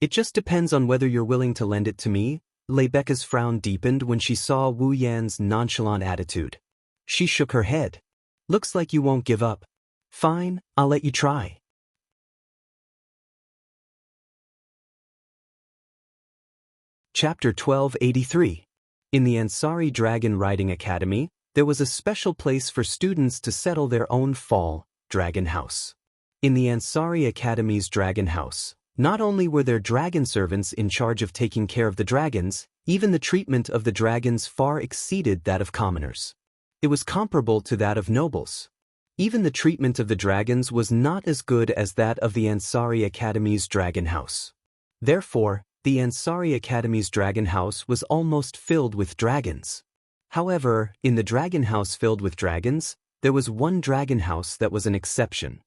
It just depends on whether you're willing to lend it to me. Rebecca's frown deepened when she saw Wu Yen's nonchalant attitude. She shook her head. Looks like you won't give up. Fine, I'll let you try. Chapter 1283. In the Ansari Dragon Riding Academy, there was a special place for students to settle their own fall, Dragon House. In the Ansari Academy's Dragon House, not only were there dragon servants in charge of taking care of the dragons, even the treatment of the dragons far exceeded that of commoners. It was comparable to that of nobles. Even the treatment of the dragons was not as good as that of the Ansari Academy's Dragon House. Therefore, the Ansari Academy's Dragon House was almost filled with dragons. However, in the Dragon House filled with dragons, there was one dragon house that was an exception.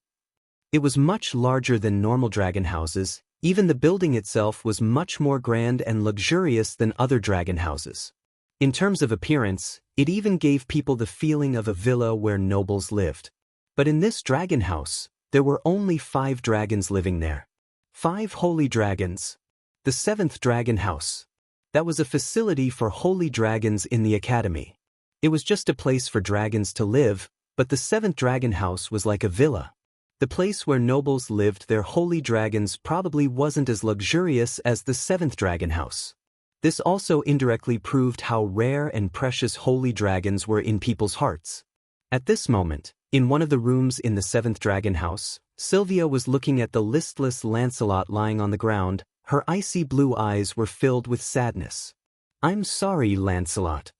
It was much larger than normal dragon houses. Even the building itself was much more grand and luxurious than other dragon houses. In terms of appearance, it even gave people the feeling of a villa where nobles lived. But in this dragon house, there were only 5 dragons living there. 5 holy dragons. The 7th dragon house. That was a facility for holy dragons in the academy. It was just a place for dragons to live, but the 7th dragon house was like a villa. The place where nobles lived their holy dragons probably wasn't as luxurious as the 7th dragon house. This also indirectly proved how rare and precious holy dragons were in people's hearts. At this moment, in one of the rooms in the 7th dragon house, Sylvia was looking at the listless Lancelot lying on the ground. Her icy blue eyes were filled with sadness. I'm sorry, Lancelot.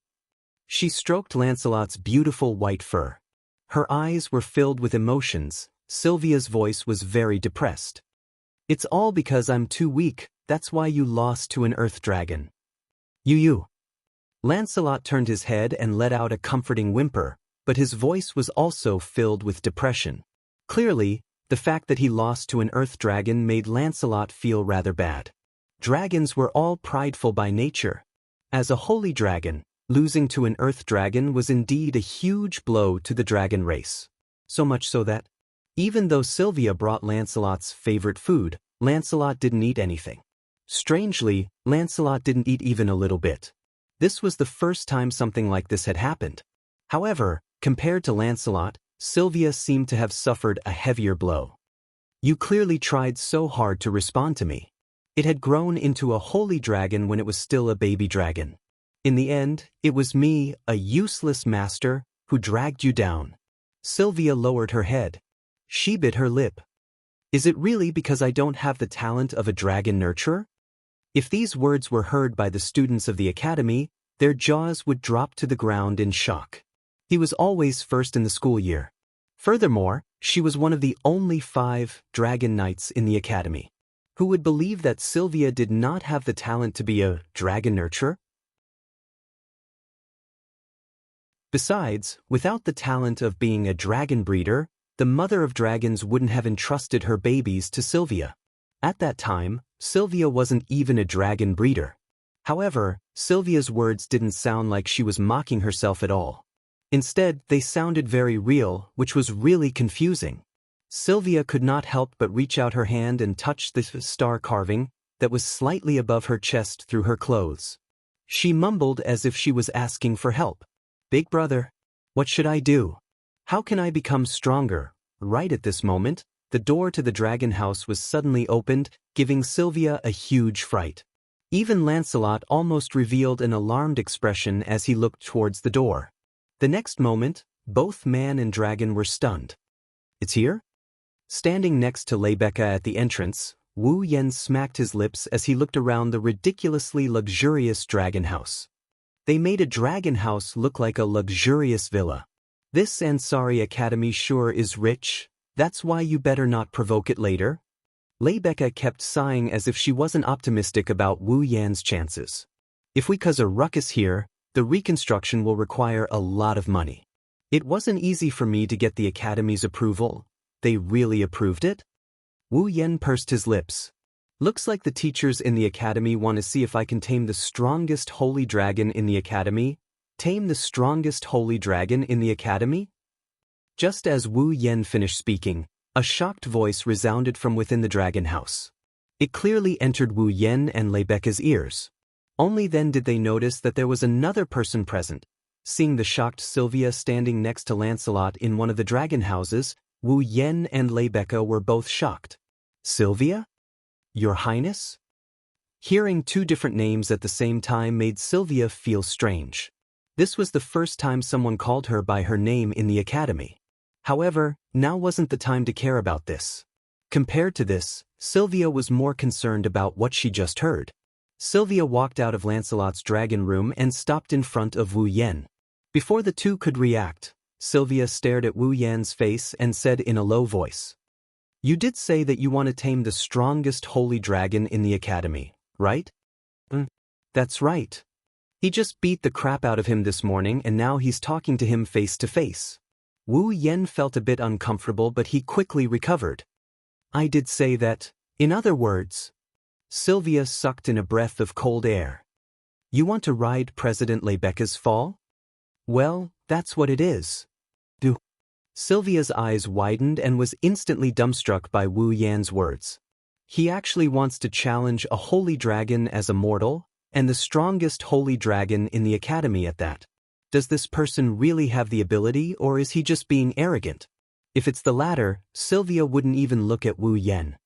She stroked Lancelot's beautiful white fur. Her eyes were filled with emotions. Sylvia's voice was very depressed. It's all because I'm too weak, that's why you lost to an earth dragon. You. Lancelot turned his head and let out a comforting whimper, but his voice was also filled with depression. Clearly, the fact that he lost to an earth dragon made Lancelot feel rather bad. Dragons were all prideful by nature. As a holy dragon, losing to an earth dragon was indeed a huge blow to the dragon race. So much so that, even though Sylvia brought Lancelot's favorite food, Lancelot didn't eat anything. Strangely, Lancelot didn't eat even a little bit. This was the first time something like this had happened. However, compared to Lancelot, Sylvia seemed to have suffered a heavier blow. You clearly tried so hard to respond to me. It had grown into a holy dragon when it was still a baby dragon. In the end, it was me, a useless master, who dragged you down. Sylvia lowered her head. She bit her lip. Is it really because I don't have the talent of a dragon nurturer? If these words were heard by the students of the academy, their jaws would drop to the ground in shock. He was always first in the school year. Furthermore, she was one of the only 5 dragon knights in the academy. Who would believe that Sylvia did not have the talent to be a dragon nurturer? Besides, without the talent of being a dragon breeder, the mother of dragons wouldn't have entrusted her babies to Sylvia. At that time, Sylvia wasn't even a dragon breeder. However, Sylvia's words didn't sound like she was mocking herself at all. Instead, they sounded very real, which was really confusing. Sylvia could not help but reach out her hand and touch the star carving that was slightly above her chest through her clothes. She mumbled as if she was asking for help. "Big brother, what should I do? How can I become stronger?" Right at this moment, the door to the dragon house was suddenly opened, giving Sylvia a huge fright. Even Lancelot almost revealed an alarmed expression as he looked towards the door. The next moment, both man and dragon were stunned. "It's here?" Standing next to Lebecca at the entrance, Wu Yen smacked his lips as he looked around the ridiculously luxurious dragon house. They made a dragon house look like a luxurious villa. "This Ansari Academy sure is rich, that's why you better not provoke it later." Lebecca kept sighing as if she wasn't optimistic about Wu Yan's chances. "If we cause a ruckus here, the reconstruction will require a lot of money. It wasn't easy for me to get the Academy's approval. They really approved it?" Wu Yen pursed his lips. "Looks like the teachers in the Academy want to see if I can tame the strongest holy dragon in the Academy. Tame the strongest holy dragon in the Academy?" Just as Wu Yen finished speaking, a shocked voice resounded from within the dragon house. It clearly entered Wu Yen and Lebecca's ears. Only then did they notice that there was another person present. Seeing the shocked Sylvia standing next to Lancelot in one of the dragon houses, Wu Yen and Lebecca were both shocked. "Sylvia? Your Highness?" Hearing two different names at the same time made Sylvia feel strange. This was the first time someone called her by her name in the Academy. However, now wasn't the time to care about this. Compared to this, Sylvia was more concerned about what she just heard. Sylvia walked out of Lancelot's dragon room and stopped in front of Wu Yen. Before the two could react, Sylvia stared at Wu Yan's face and said in a low voice, "You did say that you want to tame the strongest holy dragon in the Academy, right?" That's right. He just beat the crap out of him this morning and now he's talking to him face to face." Wu Yen felt a bit uncomfortable but he quickly recovered. "I did say that." In other words, Sylvia sucked in a breath of cold air. "You want to ride President Lebecca's fall?" "Well, that's what it is." Sylvia's eyes widened and was instantly dumbstruck by Wu Yan's words. He actually wants to challenge a holy dragon as a mortal, and the strongest holy dragon in the Academy at that. Does this person really have the ability or is he just being arrogant? If it's the latter, Sylvia wouldn't even look at Wu Yen.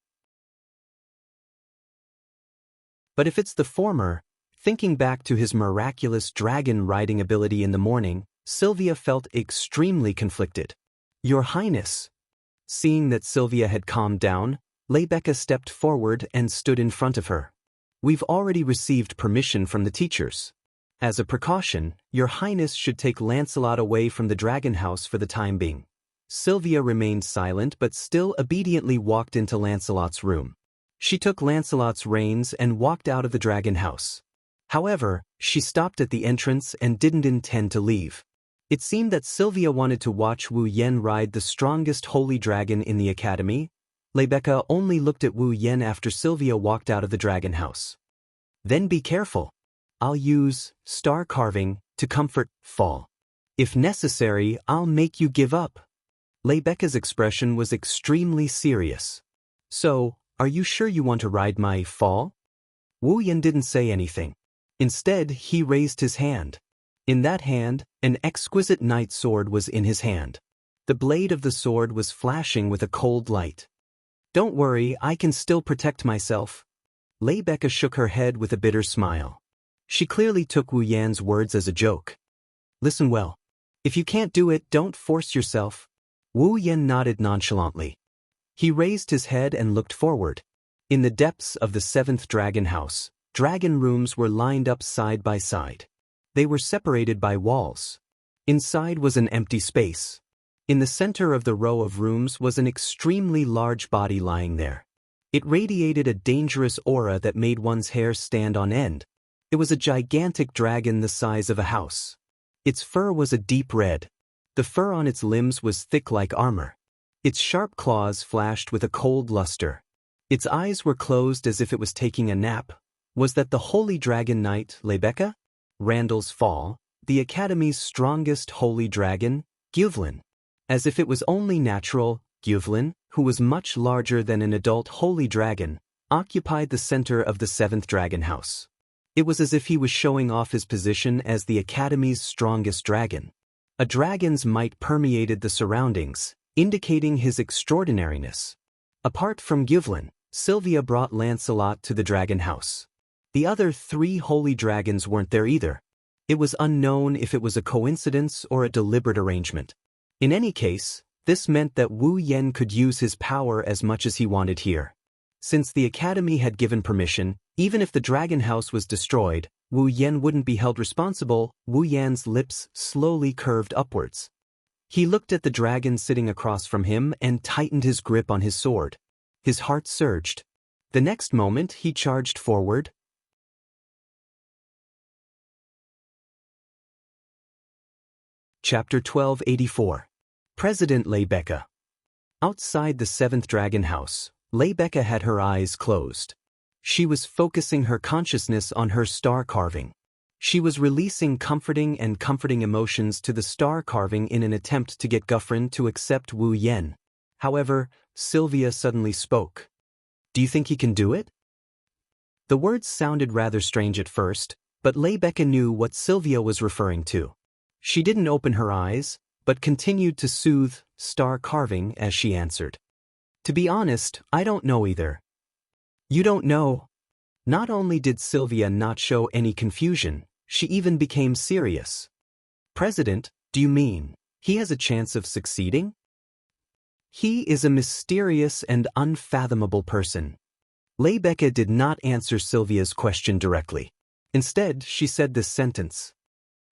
But if it's the former, thinking back to his miraculous dragon riding ability in the morning, Sylvia felt extremely conflicted. "Your Highness." Seeing that Sylvia had calmed down, Lebecca stepped forward and stood in front of her. "We've already received permission from the teachers. As a precaution, Your Highness should take Lancelot away from the dragon house for the time being." Sylvia remained silent but still obediently walked into Lancelot's room. She took Lancelot's reins and walked out of the dragon house. However, she stopped at the entrance and didn't intend to leave. It seemed that Sylvia wanted to watch Wu Yen ride the strongest holy dragon in the Academy. Lebecca only looked at Wu Yen after Sylvia walked out of the dragon house. "Then be careful. I'll use star carving to comfort fall. If necessary, I'll make you give up." Lebecca's expression was extremely serious. "So, are you sure you want to ride my fall?" Wu Yen didn't say anything. Instead, he raised his hand. In that hand, an exquisite knight sword was in his hand. The blade of the sword was flashing with a cold light. "Don't worry, I can still protect myself." Lebecca shook her head with a bitter smile. She clearly took Wu Yan's words as a joke. "Listen well. If you can't do it, don't force yourself." Wu Yen nodded nonchalantly. He raised his head and looked forward. In the depths of the 7th dragon house, dragon rooms were lined up side by side. They were separated by walls. Inside was an empty space. In the center of the row of rooms was an extremely large body lying there. It radiated a dangerous aura that made one's hair stand on end. It was a gigantic dragon the size of a house. Its fur was a deep red. The fur on its limbs was thick like armor. Its sharp claws flashed with a cold luster. Its eyes were closed as if it was taking a nap. Was that the Holy Dragon Knight, Lebeka? Randall's Fall, the Academy's strongest holy dragon, Gyuvlin. As if it was only natural, Gyuvlin, who was much larger than an adult holy dragon, occupied the center of the 7th dragon house. It was as if he was showing off his position as the Academy's strongest dragon. A dragon's might permeated the surroundings, indicating his extraordinariness. Apart from Gyuvlin, Sylvia brought Lancelot to the dragon house. The other 3 holy dragons weren't there either. It was unknown if it was a coincidence or a deliberate arrangement. In any case, this meant that Wu Yen could use his power as much as he wanted here. Since the Academy had given permission, even if the dragon house was destroyed, Wu Yen wouldn't be held responsible. Wu Yan's lips slowly curved upwards. He looked at the dragon sitting across from him and tightened his grip on his sword. His heart surged. The next moment he charged forward. Chapter 1284. President Lebeka. Outside the 7th dragon house, Lebeka had her eyes closed. She was focusing her consciousness on her star carving. She was releasing comforting emotions to the star carving in an attempt to get Guffrin to accept Wu Yen. However, Sylvia suddenly spoke. "Do you think he can do it?" The words sounded rather strange at first, but Lebeka knew what Sylvia was referring to. She didn't open her eyes, but continued to soothe star carving as she answered. "To be honest, I don't know either." "You don't know?" Not only did Sylvia not show any confusion, she even became serious. "President, do you mean he has a chance of succeeding?" "He is a mysterious and unfathomable person." Lebeka did not answer Sylvia's question directly. Instead, she said this sentence.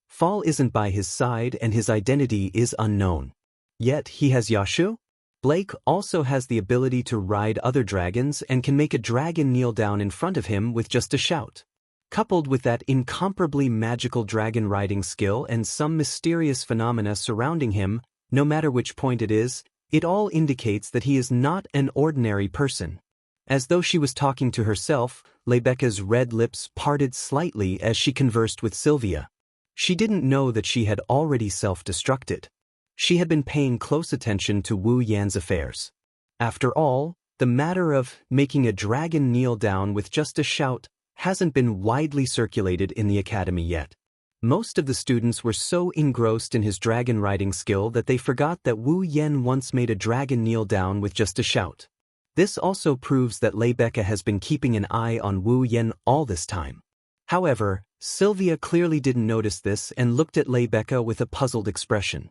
"Fall isn't by his side and his identity is unknown. Yet he has Yashu? Blake also has the ability to ride other dragons and can make a dragon kneel down in front of him with just a shout. Coupled with that incomparably magical dragon riding skill and some mysterious phenomena surrounding him, no matter which point it is, it all indicates that he is not an ordinary person." As though she was talking to herself, Lebeka's red lips parted slightly as she conversed with Sylvia. She didn't know that she had already self-destructed. She had been paying close attention to Wu Yan's affairs. After all, the matter of making a dragon kneel down with just a shout hasn't been widely circulated in the Academy yet. Most of the students were so engrossed in his dragon riding skill that they forgot that Wu Yan once made a dragon kneel down with just a shout. This also proves that Lebeka has been keeping an eye on Wu Yan all this time. However, Sylvia clearly didn't notice this and looked at Lebeka with a puzzled expression.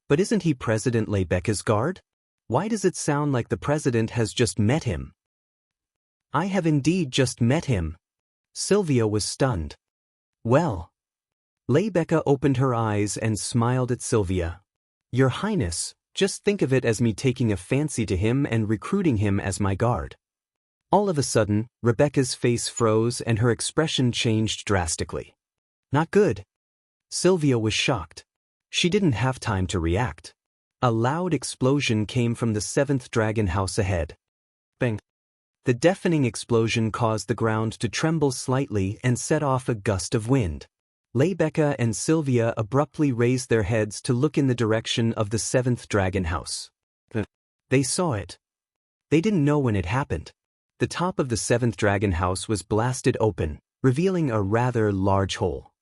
"But isn't he President Lebeka's guard? Why does it sound like the president has just met him?" "I have indeed just met him." Sylvia was stunned. "Well." Lebeka opened her eyes and smiled at Sylvia. "Your Highness, just think of it as me taking a fancy to him and recruiting him as my guard." All of a sudden, Rebecca's face froze and her expression changed drastically. "Not good." Sylvia was shocked. She didn't have time to react. A loud explosion came from the 7th dragon house ahead. Bang! The deafening explosion caused the ground to tremble slightly and set off a gust of wind. Lebeka and Sylvia abruptly raised their heads to look in the direction of the 7th dragon house. They saw it. They didn't know when it happened. The top of the 7th dragon house was blasted open, revealing a rather large hole.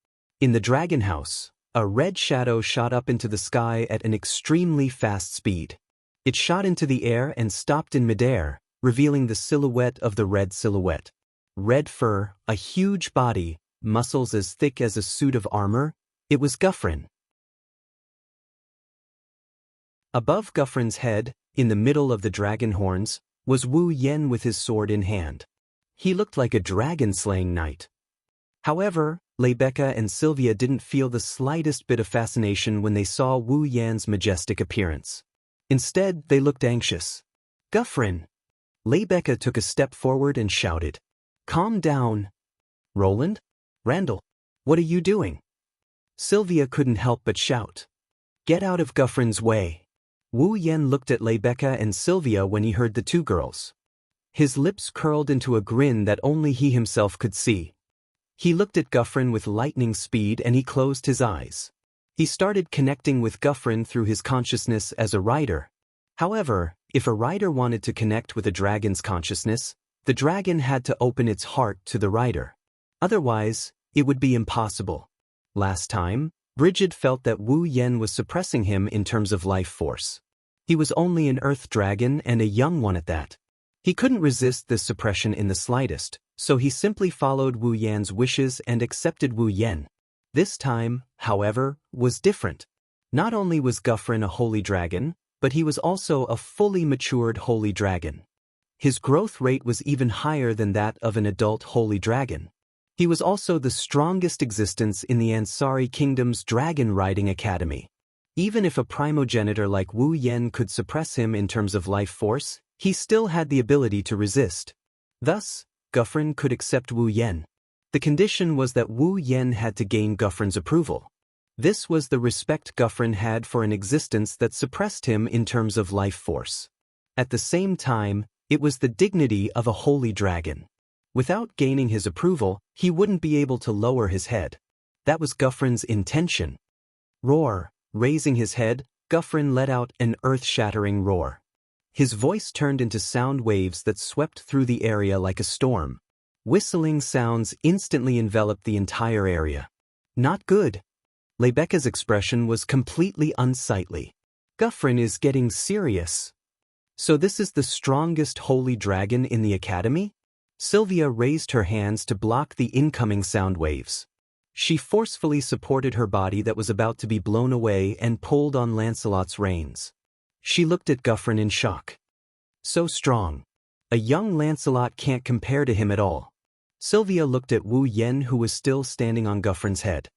In the dragon house, a red shadow shot up into the sky at an extremely fast speed. It shot into the air and stopped in midair, revealing the silhouette of the red silhouette. Red fur, a huge body, muscles as thick as a suit of armor. It was Guffrin. Above Guffrin's head, in the middle of the dragon horns, was Wu Yen with his sword in hand. He looked like a dragon-slaying knight. However, Lebeka and Sylvia didn't feel the slightest bit of fascination when they saw Wu Yan's majestic appearance. Instead, they looked anxious. "Guffrin!" Lebeka took a step forward and shouted. "Calm down." "Roland? Randall? What are you doing?" Sylvia couldn't help but shout. "Get out of Guffrin's way." Wu Yen looked at Lebeka and Sylvia when he heard the two girls. His lips curled into a grin that only he himself could see. He looked at Guffrin with lightning speed and he closed his eyes. He started connecting with Guffrin through his consciousness as a rider. However, if a rider wanted to connect with a dragon's consciousness, the dragon had to open its heart to the rider. Otherwise, it would be impossible. Last time, Brigid felt that Wu Yen was suppressing him in terms of life force. He was only an earth dragon and a young one at that. He couldn't resist this suppression in the slightest, so he simply followed Wu Yan's wishes and accepted Wu Yen. This time, however, was different. Not only was Guffrin a holy dragon, but he was also a fully matured holy dragon. His growth rate was even higher than that of an adult holy dragon. He was also the strongest existence in the Ansari Kingdom's Dragon Riding Academy. Even if a primogenitor like Wu Yen could suppress him in terms of life force, he still had the ability to resist. Thus, Guffrin could accept Wu Yen. The condition was that Wu Yen had to gain Guffrin's approval. This was the respect Guffrin had for an existence that suppressed him in terms of life force. At the same time, it was the dignity of a holy dragon. Without gaining his approval, he wouldn't be able to lower his head. That was Guffrin's intention. Roar! Raising his head, Guffrin let out an earth-shattering roar. His voice turned into sound waves that swept through the area like a storm. Whistling sounds instantly enveloped the entire area. Not good. Lebecca's expression was completely unsightly. Guffrin is getting serious. So this is the strongest holy dragon in the academy? Sylvia raised her hands to block the incoming sound waves. She forcefully supported her body that was about to be blown away and pulled on Lancelot's reins. She looked at Guffrin in shock. So strong. A young Lancelot can't compare to him at all. Sylvia looked at Wu Yen, who was still standing on Guffrin's head.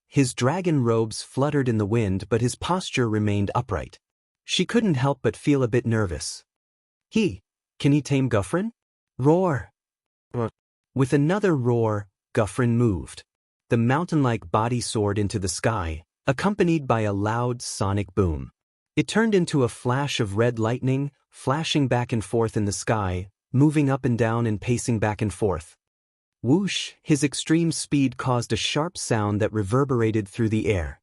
His dragon robes fluttered in the wind, but his posture remained upright. She couldn't help but feel a bit nervous. Can he tame Guffrin? Roar! With another roar, Guffrin moved. The mountain-like body soared into the sky, accompanied by a loud sonic boom. It turned into a flash of red lightning, flashing back and forth in the sky, moving up and down and pacing back and forth. Whoosh! His extreme speed caused a sharp sound that reverberated through the air.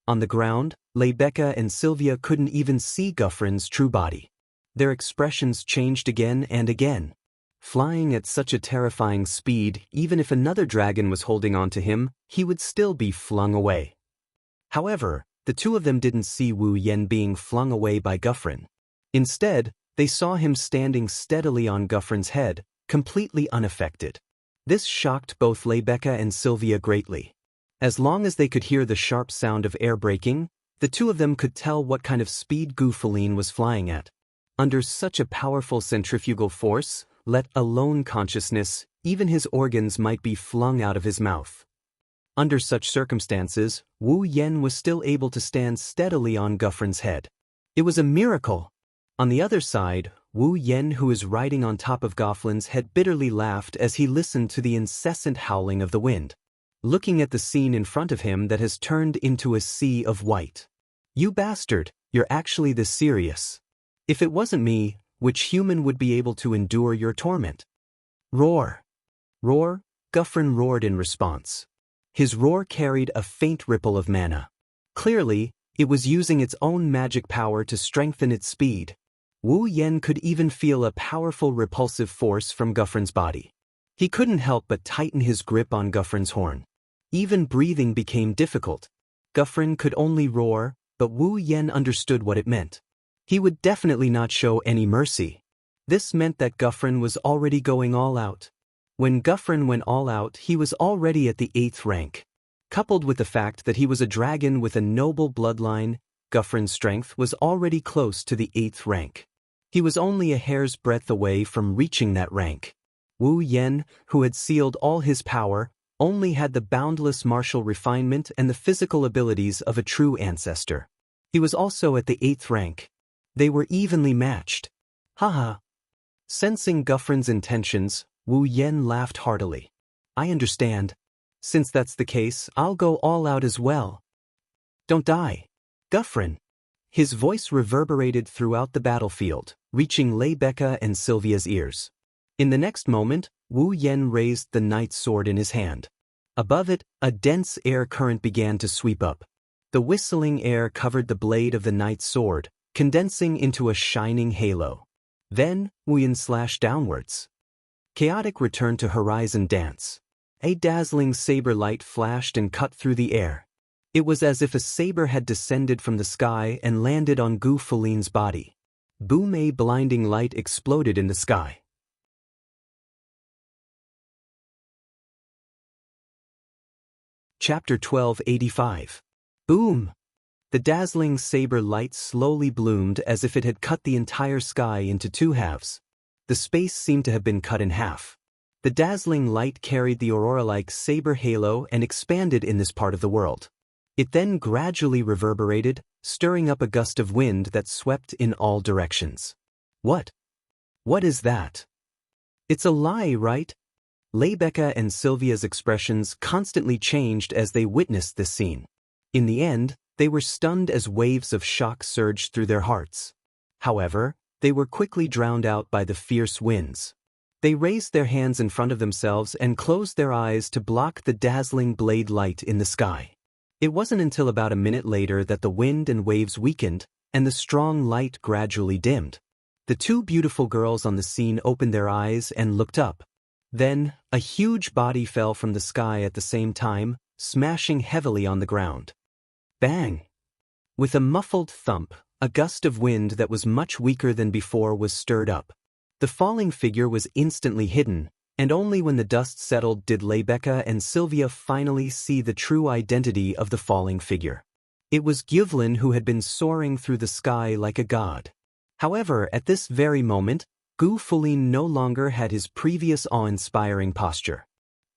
On the ground, Lebecca and Sylvia couldn't even see Guffrin's true body. Their expressions changed again and again. Flying at such a terrifying speed, even if another dragon was holding on to him, he would still be flung away. However, the two of them didn't see Wu Yen being flung away by Guffrin. Instead, they saw him standing steadily on Guffrin's head, completely unaffected. This shocked both Lebecca and Sylvia greatly. As long as they could hear the sharp sound of air breaking, the two of them could tell what kind of speed Gufeline was flying at. Under such a powerful centrifugal force, let alone consciousness, even his organs might be flung out of his mouth. Under such circumstances, Wu Yen was still able to stand steadily on Guffrin's head. It was a miracle. On the other side, Wu Yen, who is riding on top of Gufflin's head, bitterly laughed as he listened to the incessant howling of the wind. Looking at the scene in front of him that has turned into a sea of white. You bastard, you're actually this serious. If it wasn't me, which human would be able to endure your torment? Roar! Roar! Guffrin roared in response. His roar carried a faint ripple of mana. Clearly, it was using its own magic power to strengthen its speed. Wu Yen could even feel a powerful repulsive force from Guffrin's body. He couldn't help but tighten his grip on Guffrin's horn. Even breathing became difficult. Guffrin could only roar, but Wu Yen understood what it meant. He would definitely not show any mercy. This meant that Guffrin was already going all out. When Guffrin went all out, he was already at the 8th rank. Coupled with the fact that he was a dragon with a noble bloodline, Guffrin's strength was already close to the 8th rank. He was only a hair's breadth away from reaching that rank. Wu Yen, who had sealed all his power, only had the boundless martial refinement and the physical abilities of a true ancestor. He was also at the 8th rank. They were evenly matched. Haha. Sensing Guffrin's intentions, Wu Yen laughed heartily. I understand. Since that's the case, I'll go all out as well. Don't die. Guffrin. His voice reverberated throughout the battlefield, reaching Lebecca and Sylvia's ears. In the next moment, Wu Yan raised the knight's sword in his hand. Above it, a dense air current began to sweep up. The whistling air covered the blade of the knight's sword, condensing into a shining halo. Then, Wu Yan slashed downwards. Chaotic returned to Horizon Dance. A dazzling saber light flashed and cut through the air. It was as if a saber had descended from the sky and landed on Gu Fulin's body. Boom! A blinding light exploded in the sky. Chapter 1285. Boom! The dazzling saber light slowly bloomed as if it had cut the entire sky into two halves. The space seemed to have been cut in half. The dazzling light carried the aurora-like saber halo and expanded in this part of the world. It then gradually reverberated, stirring up a gust of wind that swept in all directions. What? What is that? It's a lie, right? Lebecca and Sylvia's expressions constantly changed as they witnessed this scene. In the end, they were stunned as waves of shock surged through their hearts. However, they were quickly drowned out by the fierce winds. They raised their hands in front of themselves and closed their eyes to block the dazzling blade light in the sky. It wasn't until about a minute later that the wind and waves weakened, and the strong light gradually dimmed. The two beautiful girls on the scene opened their eyes and looked up. Then, a huge body fell from the sky at the same time, smashing heavily on the ground. Bang! With a muffled thump, a gust of wind that was much weaker than before was stirred up. The falling figure was instantly hidden, and only when the dust settled did Lebecca and Sylvia finally see the true identity of the falling figure. It was Gyvlin, who had been soaring through the sky like a god. However, at this very moment, Gu Fulin no longer had his previous awe-inspiring posture.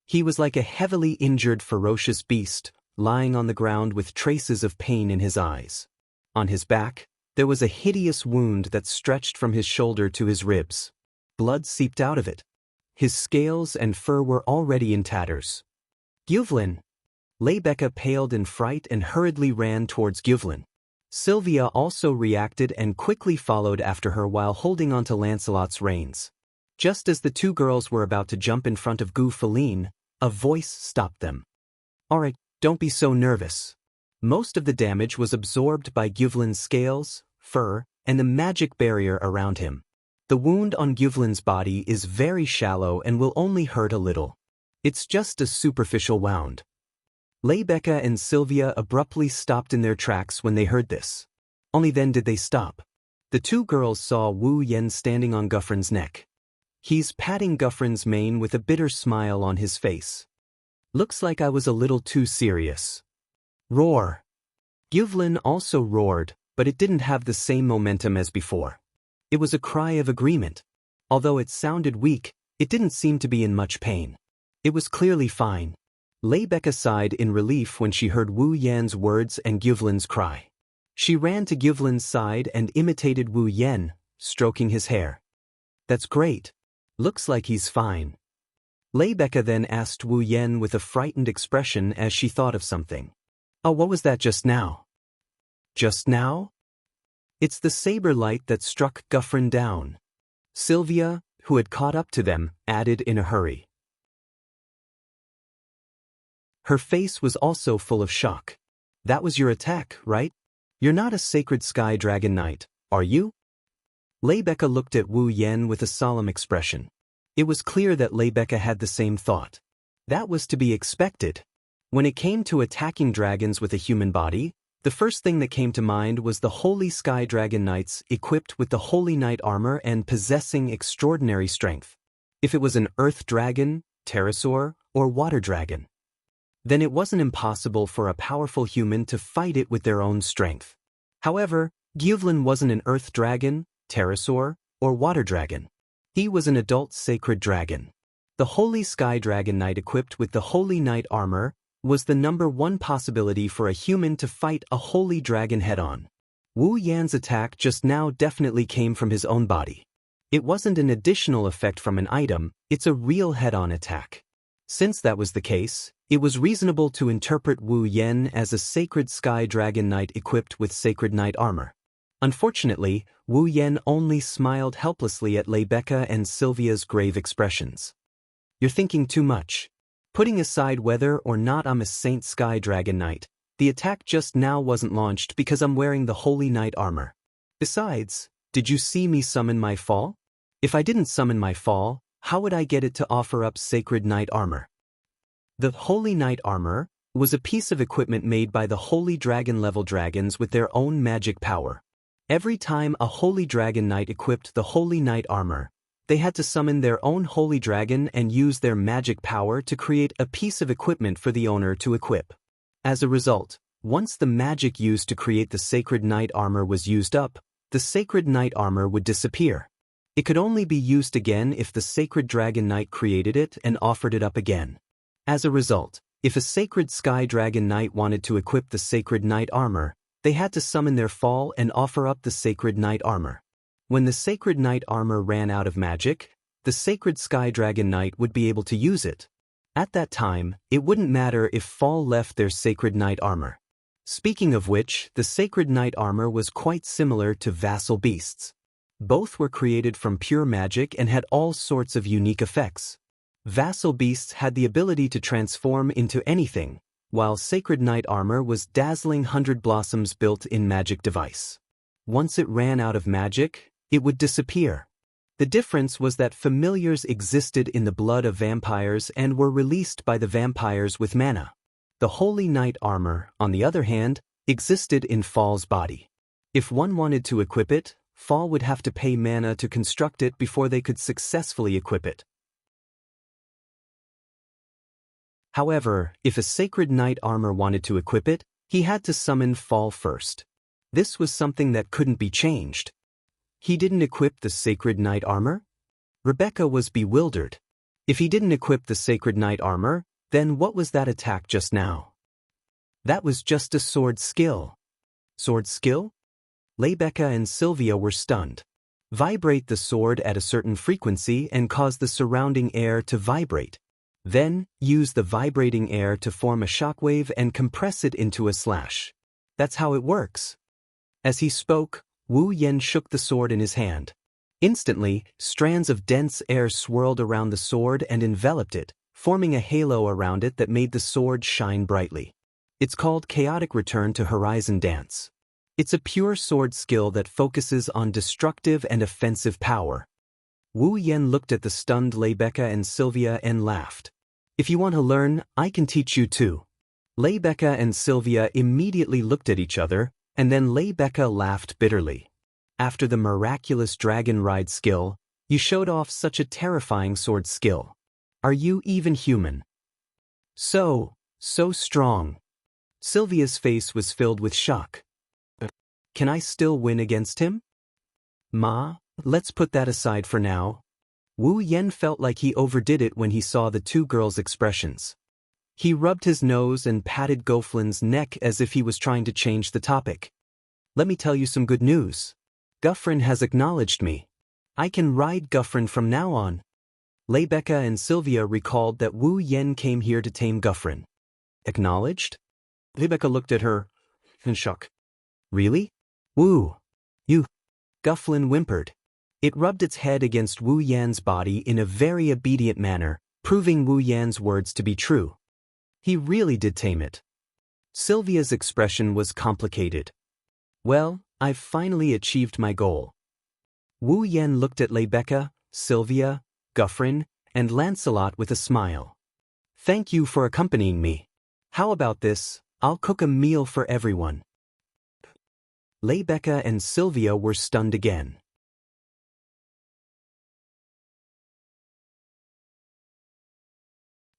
He was like a heavily injured ferocious beast, lying on the ground with traces of pain in his eyes. On his back, there was a hideous wound that stretched from his shoulder to his ribs. Blood seeped out of it. His scales and fur were already in tatters. Gyvlin! Lebecca paled in fright and hurriedly ran towards Gyvlin. Sylvia also reacted and quickly followed after her while holding onto Lancelot's reins. Just as the two girls were about to jump in front of Gu Fulin, a voice stopped them. "Alright, don't be so nervous." Most of the damage was absorbed by Gyvlin's scales, fur, and the magic barrier around him. The wound on Gyvlin's body is very shallow and will only hurt a little. It's just a superficial wound. Lebecca and Sylvia abruptly stopped in their tracks when they heard this. Only then did they stop. The two girls saw Wu Yan standing on Guffrin's neck. He's patting Guffrin's mane with a bitter smile on his face. "Looks like I was a little too serious." Roar! Gyvlin also roared, but it didn't have the same momentum as before. It was a cry of agreement. Although it sounded weak, it didn't seem to be in much pain. It was clearly fine. Lebecca sighed in relief when she heard Wu Yan's words and Gyvlin's cry. She ran to Gyvlin's side and imitated Wu Yan, stroking his hair. "That's great. Looks like he's fine." Lebecca then asked Wu Yan with a frightened expression as she thought of something. "Oh, what was that just now?" "Just now?" "It's the saber light that struck Guffrin down." Sylvia, who had caught up to them, added in a hurry. Her face was also full of shock. "That was your attack, right? You're not a sacred sky dragon knight, are you?" Lebecca looked at Wu Yan with a solemn expression. It was clear that Lebecca had the same thought. That was to be expected. When it came to attacking dragons with a human body, the first thing that came to mind was the Holy Sky Dragon Knights equipped with the Holy Knight armor and possessing extraordinary strength. If it was an earth dragon, pterosaur, or water dragon, then it wasn't impossible for a powerful human to fight it with their own strength. However, Gyvlin wasn't an earth dragon, pterosaur, or water dragon. He was an adult sacred dragon. The Holy Sky Dragon Knight equipped with the Holy Knight armor was the #1 possibility for a human to fight a holy dragon head-on. Wu Yan's attack just now definitely came from his own body. It wasn't an additional effect from an item, it's a real head-on attack. Since that was the case, it was reasonable to interpret Wu Yan as a sacred sky dragon knight equipped with sacred knight armor. Unfortunately, Wu Yan only smiled helplessly at Lebecca and Sylvia's grave expressions. You're thinking too much. Putting aside whether or not I'm a Saint Sky Dragon Knight, the attack just now wasn't launched because I'm wearing the Holy Knight armor. Besides, did you see me summon my fall? If I didn't summon my fall, how would I get it to offer up Sacred Knight armor? The Holy Knight armor was a piece of equipment made by the Holy Dragon level dragons with their own magic power. Every time a Holy Dragon Knight equipped the Holy Knight armor, they had to summon their own Holy Dragon and use their magic power to create a piece of equipment for the owner to equip. As a result, once the magic used to create the Sacred Knight armor was used up, the Sacred Knight armor would disappear. It could only be used again if the Sacred Dragon Knight created it and offered it up again. As a result, if a Sacred Sky Dragon Knight wanted to equip the Sacred Knight armor, they had to summon their fall and offer up the Sacred Knight armor. When the Sacred Knight armor ran out of magic, the Sacred Sky Dragon Knight would be able to use it. At that time, it wouldn't matter if fall left their Sacred Knight armor. Speaking of which, the Sacred Knight armor was quite similar to vassal beasts. Both were created from pure magic and had all sorts of unique effects. Vassal beasts had the ability to transform into anything, while Sacred Knight armor was dazzling 100 blossoms built-in magic device. Once it ran out of magic, it would disappear. The difference was that familiars existed in the blood of vampires and were released by the vampires with mana. The Holy Knight armor, on the other hand, existed in Fall's body. If one wanted to equip it, Fall would have to pay mana to construct it before they could successfully equip it. However, if a Sacred Knight armor wanted to equip it, he had to summon Fall first. This was something that couldn't be changed. He didn't equip the Sacred Knight armor? Rebecca was bewildered. If he didn't equip the Sacred Knight armor, then what was that attack just now? That was just a sword skill. Sword skill? Lebecca and Sylvia were stunned. Vibrate the sword at a certain frequency and cause the surrounding air to vibrate. Then, use the vibrating air to form a shockwave and compress it into a slash. That's how it works. As he spoke, Wu Yan shook the sword in his hand. Instantly, strands of dense air swirled around the sword and enveloped it, forming a halo around it that made the sword shine brightly. It's called Chaotic Return to Horizon Dance. It's a pure sword skill that focuses on destructive and offensive power. Wu Yan looked at the stunned Lebecca and Sylvia and laughed. If you want to learn, I can teach you too. Lebecca and Sylvia immediately looked at each other, and then Lebecca laughed bitterly. After the miraculous dragon ride skill, you showed off such a terrifying sword skill. Are you even human? So strong. Sylvia's face was filled with shock. Can I still win against him? Ma, let's put that aside for now. Wu Yan felt like he overdid it when he saw the two girls' expressions. He rubbed his nose and patted Goflin's neck as if he was trying to change the topic. Let me tell you some good news. Guffrin has acknowledged me. I can ride Guffrin from now on. Lebecca and Sylvia recalled that Wu Yan came here to tame Guffrin. Acknowledged? Lebecca looked at her in shock. Really? Wu, you. Gufflin whimpered. It rubbed its head against Wu Yan's body in a very obedient manner, proving Wu Yan's words to be true. He really did tame it. Sylvia's expression was complicated. Well, I've finally achieved my goal. Wu Yan looked at Lebecca, Sylvia, Guffrin, and Lancelot with a smile. Thank you for accompanying me. How about this? I'll cook a meal for everyone. Lebecca and Sylvia were stunned again.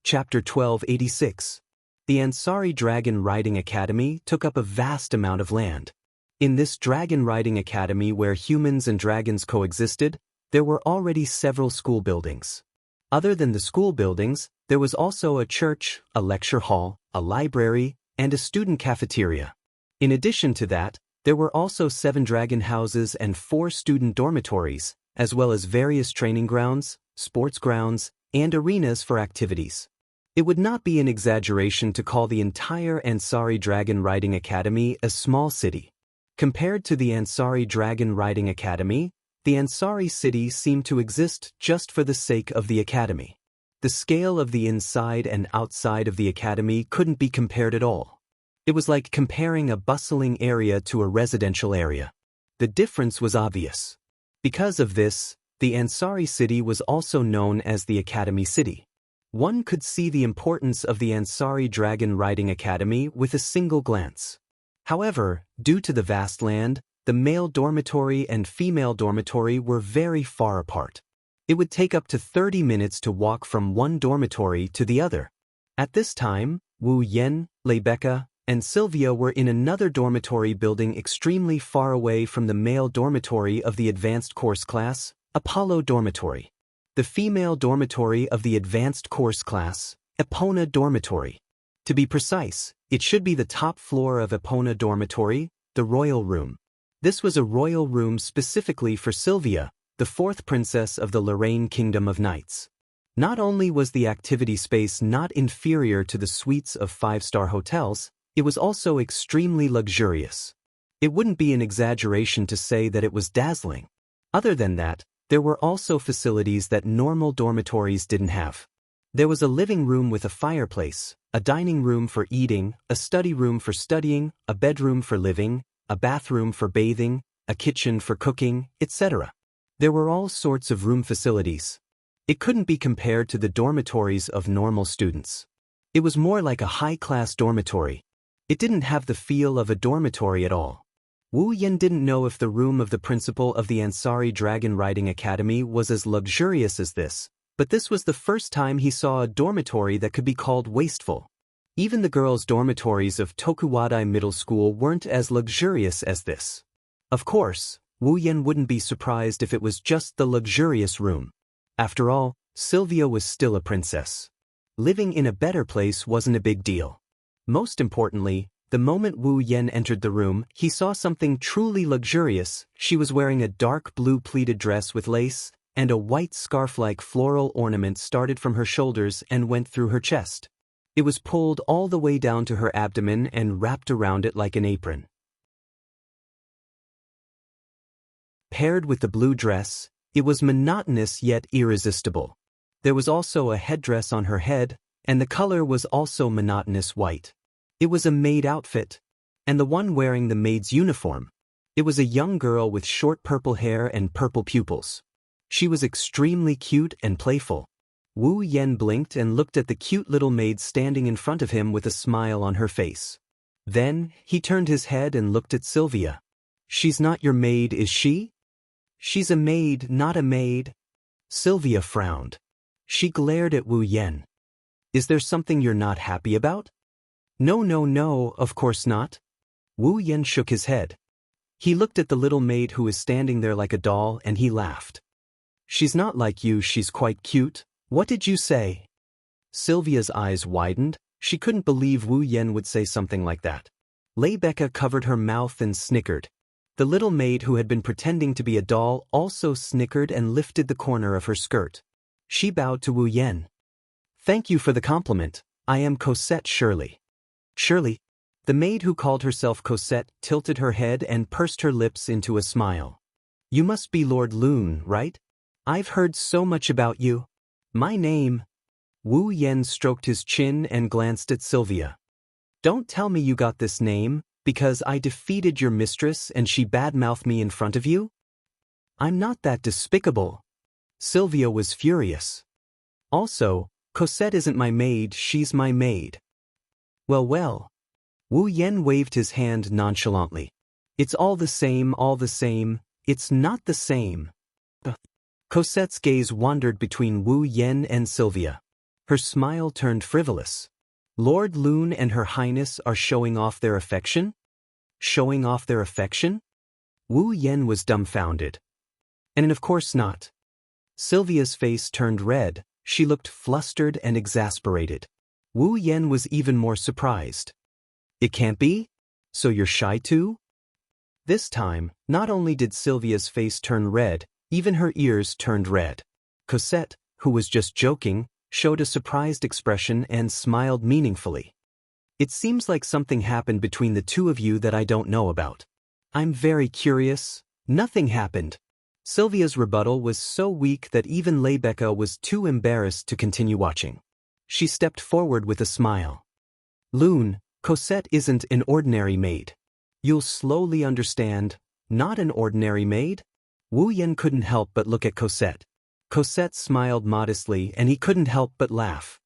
Chapter 1286. The Ansari Dragon Riding Academy took up a vast amount of land. In this dragon riding academy where humans and dragons coexisted, there were already several school buildings. Other than the school buildings, there was also a church, a lecture hall, a library, and a student cafeteria. In addition to that, there were also 7 dragon houses and 4 student dormitories, as well as various training grounds, sports grounds, and arenas for activities. It would not be an exaggeration to call the entire Ansari Dragon Riding Academy a small city. Compared to the Ansari Dragon Riding Academy, the Ansari city seemed to exist just for the sake of the academy. The scale of the inside and outside of the academy couldn't be compared at all. It was like comparing a bustling area to a residential area. The difference was obvious. Because of this, the Ansari city was also known as the Academy City. One could see the importance of the Ansari Dragon Riding Academy with a single glance. However, due to the vast land, the male dormitory and female dormitory were very far apart. It would take up to 30 minutes to walk from one dormitory to the other. At this time, Wu Yan, Rebecca, and Sylvia were in another dormitory building extremely far away from the male dormitory of the advanced course class, Apollo Dormitory. The female dormitory of the advanced course class, Epona Dormitory. To be precise, it should be the top floor of Epona Dormitory, the royal room. This was a royal room specifically for Sylvia, the fourth princess of the Lorraine Kingdom of Knights. Not only was the activity space not inferior to the suites of five-star hotels, it was also extremely luxurious. It wouldn't be an exaggeration to say that it was dazzling. Other than that, there were also facilities that normal dormitories didn't have. There was a living room with a fireplace, a dining room for eating, a study room for studying, a bedroom for living, a bathroom for bathing, a kitchen for cooking, etc. There were all sorts of room facilities. It couldn't be compared to the dormitories of normal students. It was more like a high-class dormitory. It didn't have the feel of a dormitory at all. Wu Yan didn't know if the room of the principal of the Ansari Dragon Riding Academy was as luxurious as this, but this was the first time he saw a dormitory that could be called wasteful. Even the girls' dormitories of Tokuwadai Middle School weren't as luxurious as this. Of course, Wu Yan wouldn't be surprised if it was just the luxurious room. After all, Sylvia was still a princess. Living in a better place wasn't a big deal. Most importantly, the moment Wu Yan entered the room, he saw something truly luxurious. She was wearing a dark blue pleated dress with lace, and a white scarf-like floral ornament started from her shoulders and went through her chest. It was pulled all the way down to her abdomen and wrapped around it like an apron. Paired with the blue dress, it was monotonous yet irresistible. There was also a headdress on her head, and the color was also monotonous white. It was a maid outfit, and the one wearing the maid's uniform. It was a young girl with short purple hair and purple pupils. She was extremely cute and playful. Wu Yan blinked and looked at the cute little maid standing in front of him with a smile on her face. Then, he turned his head and looked at Sylvia. "She's not your maid, is she?" "She's a maid, not a maid." Sylvia frowned. She glared at Wu Yan. "Is there something you're not happy about?" No, of course not." Wu Yan shook his head. He looked at the little maid who was standing there like a doll and he laughed. "She's not like you, she's quite cute. What did you say?" Sylvia's eyes widened. She couldn't believe Wu Yan would say something like that. Rebecca covered her mouth and snickered. The little maid who had been pretending to be a doll also snickered and lifted the corner of her skirt. She bowed to Wu Yan. "Thank you for the compliment. I am Cosette Shirley." "Shirley?" The maid who called herself Cosette tilted her head and pursed her lips into a smile. "You must be Lord Lune, right? I've heard so much about you." "My name—" Wu Yan stroked his chin and glanced at Sylvia. "Don't tell me you got this name because I defeated your mistress and she badmouthed me in front of you?" "I'm not that despicable." Sylvia was furious. "Also, Cosette isn't my maid, she's my maid." Well. Wu Yan waved his hand nonchalantly. "It's all the same, it's not the same." Cosette's gaze wandered between Wu Yan and Sylvia. Her smile turned frivolous. "Lord Lune and Her Highness are showing off their affection?" Showing off their affection? Wu Yan was dumbfounded. And of course not. Sylvia's face turned red. She looked flustered and exasperated. Wu Yan was even more surprised. "It can't be? So you're shy too?" This time, not only did Sylvia's face turn red, even her ears turned red. Cosette, who was just joking, showed a surprised expression and smiled meaningfully. "It seems like something happened between the two of you that I don't know about. I'm very curious. Nothing happened. Sylvia's rebuttal was so weak that even Rebecca was too embarrassed to continue watching. She stepped forward with a smile. Loon, Cosette isn't an ordinary maid. You'll slowly understand, not an ordinary maid? Wu Yan couldn't help but look at Cosette. Cosette smiled modestly and he couldn't help but laugh.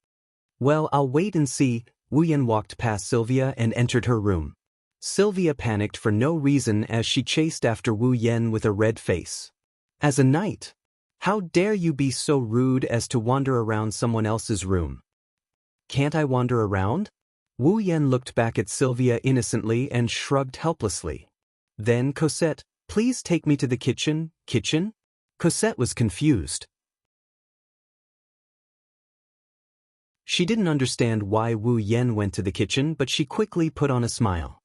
Well, I'll wait and see. Wu Yan walked past Sylvia and entered her room. Sylvia panicked for no reason as she chased after Wu Yan with a red face. As a knight? How dare you be so rude as to wander around someone else's room? Can't I wander around? Wu Yan looked back at Sylvia innocently and shrugged helplessly. Then Cosette, please take me to the kitchen. Kitchen? Cosette was confused. She didn't understand why Wu Yan went to the kitchen, but she quickly put on a smile.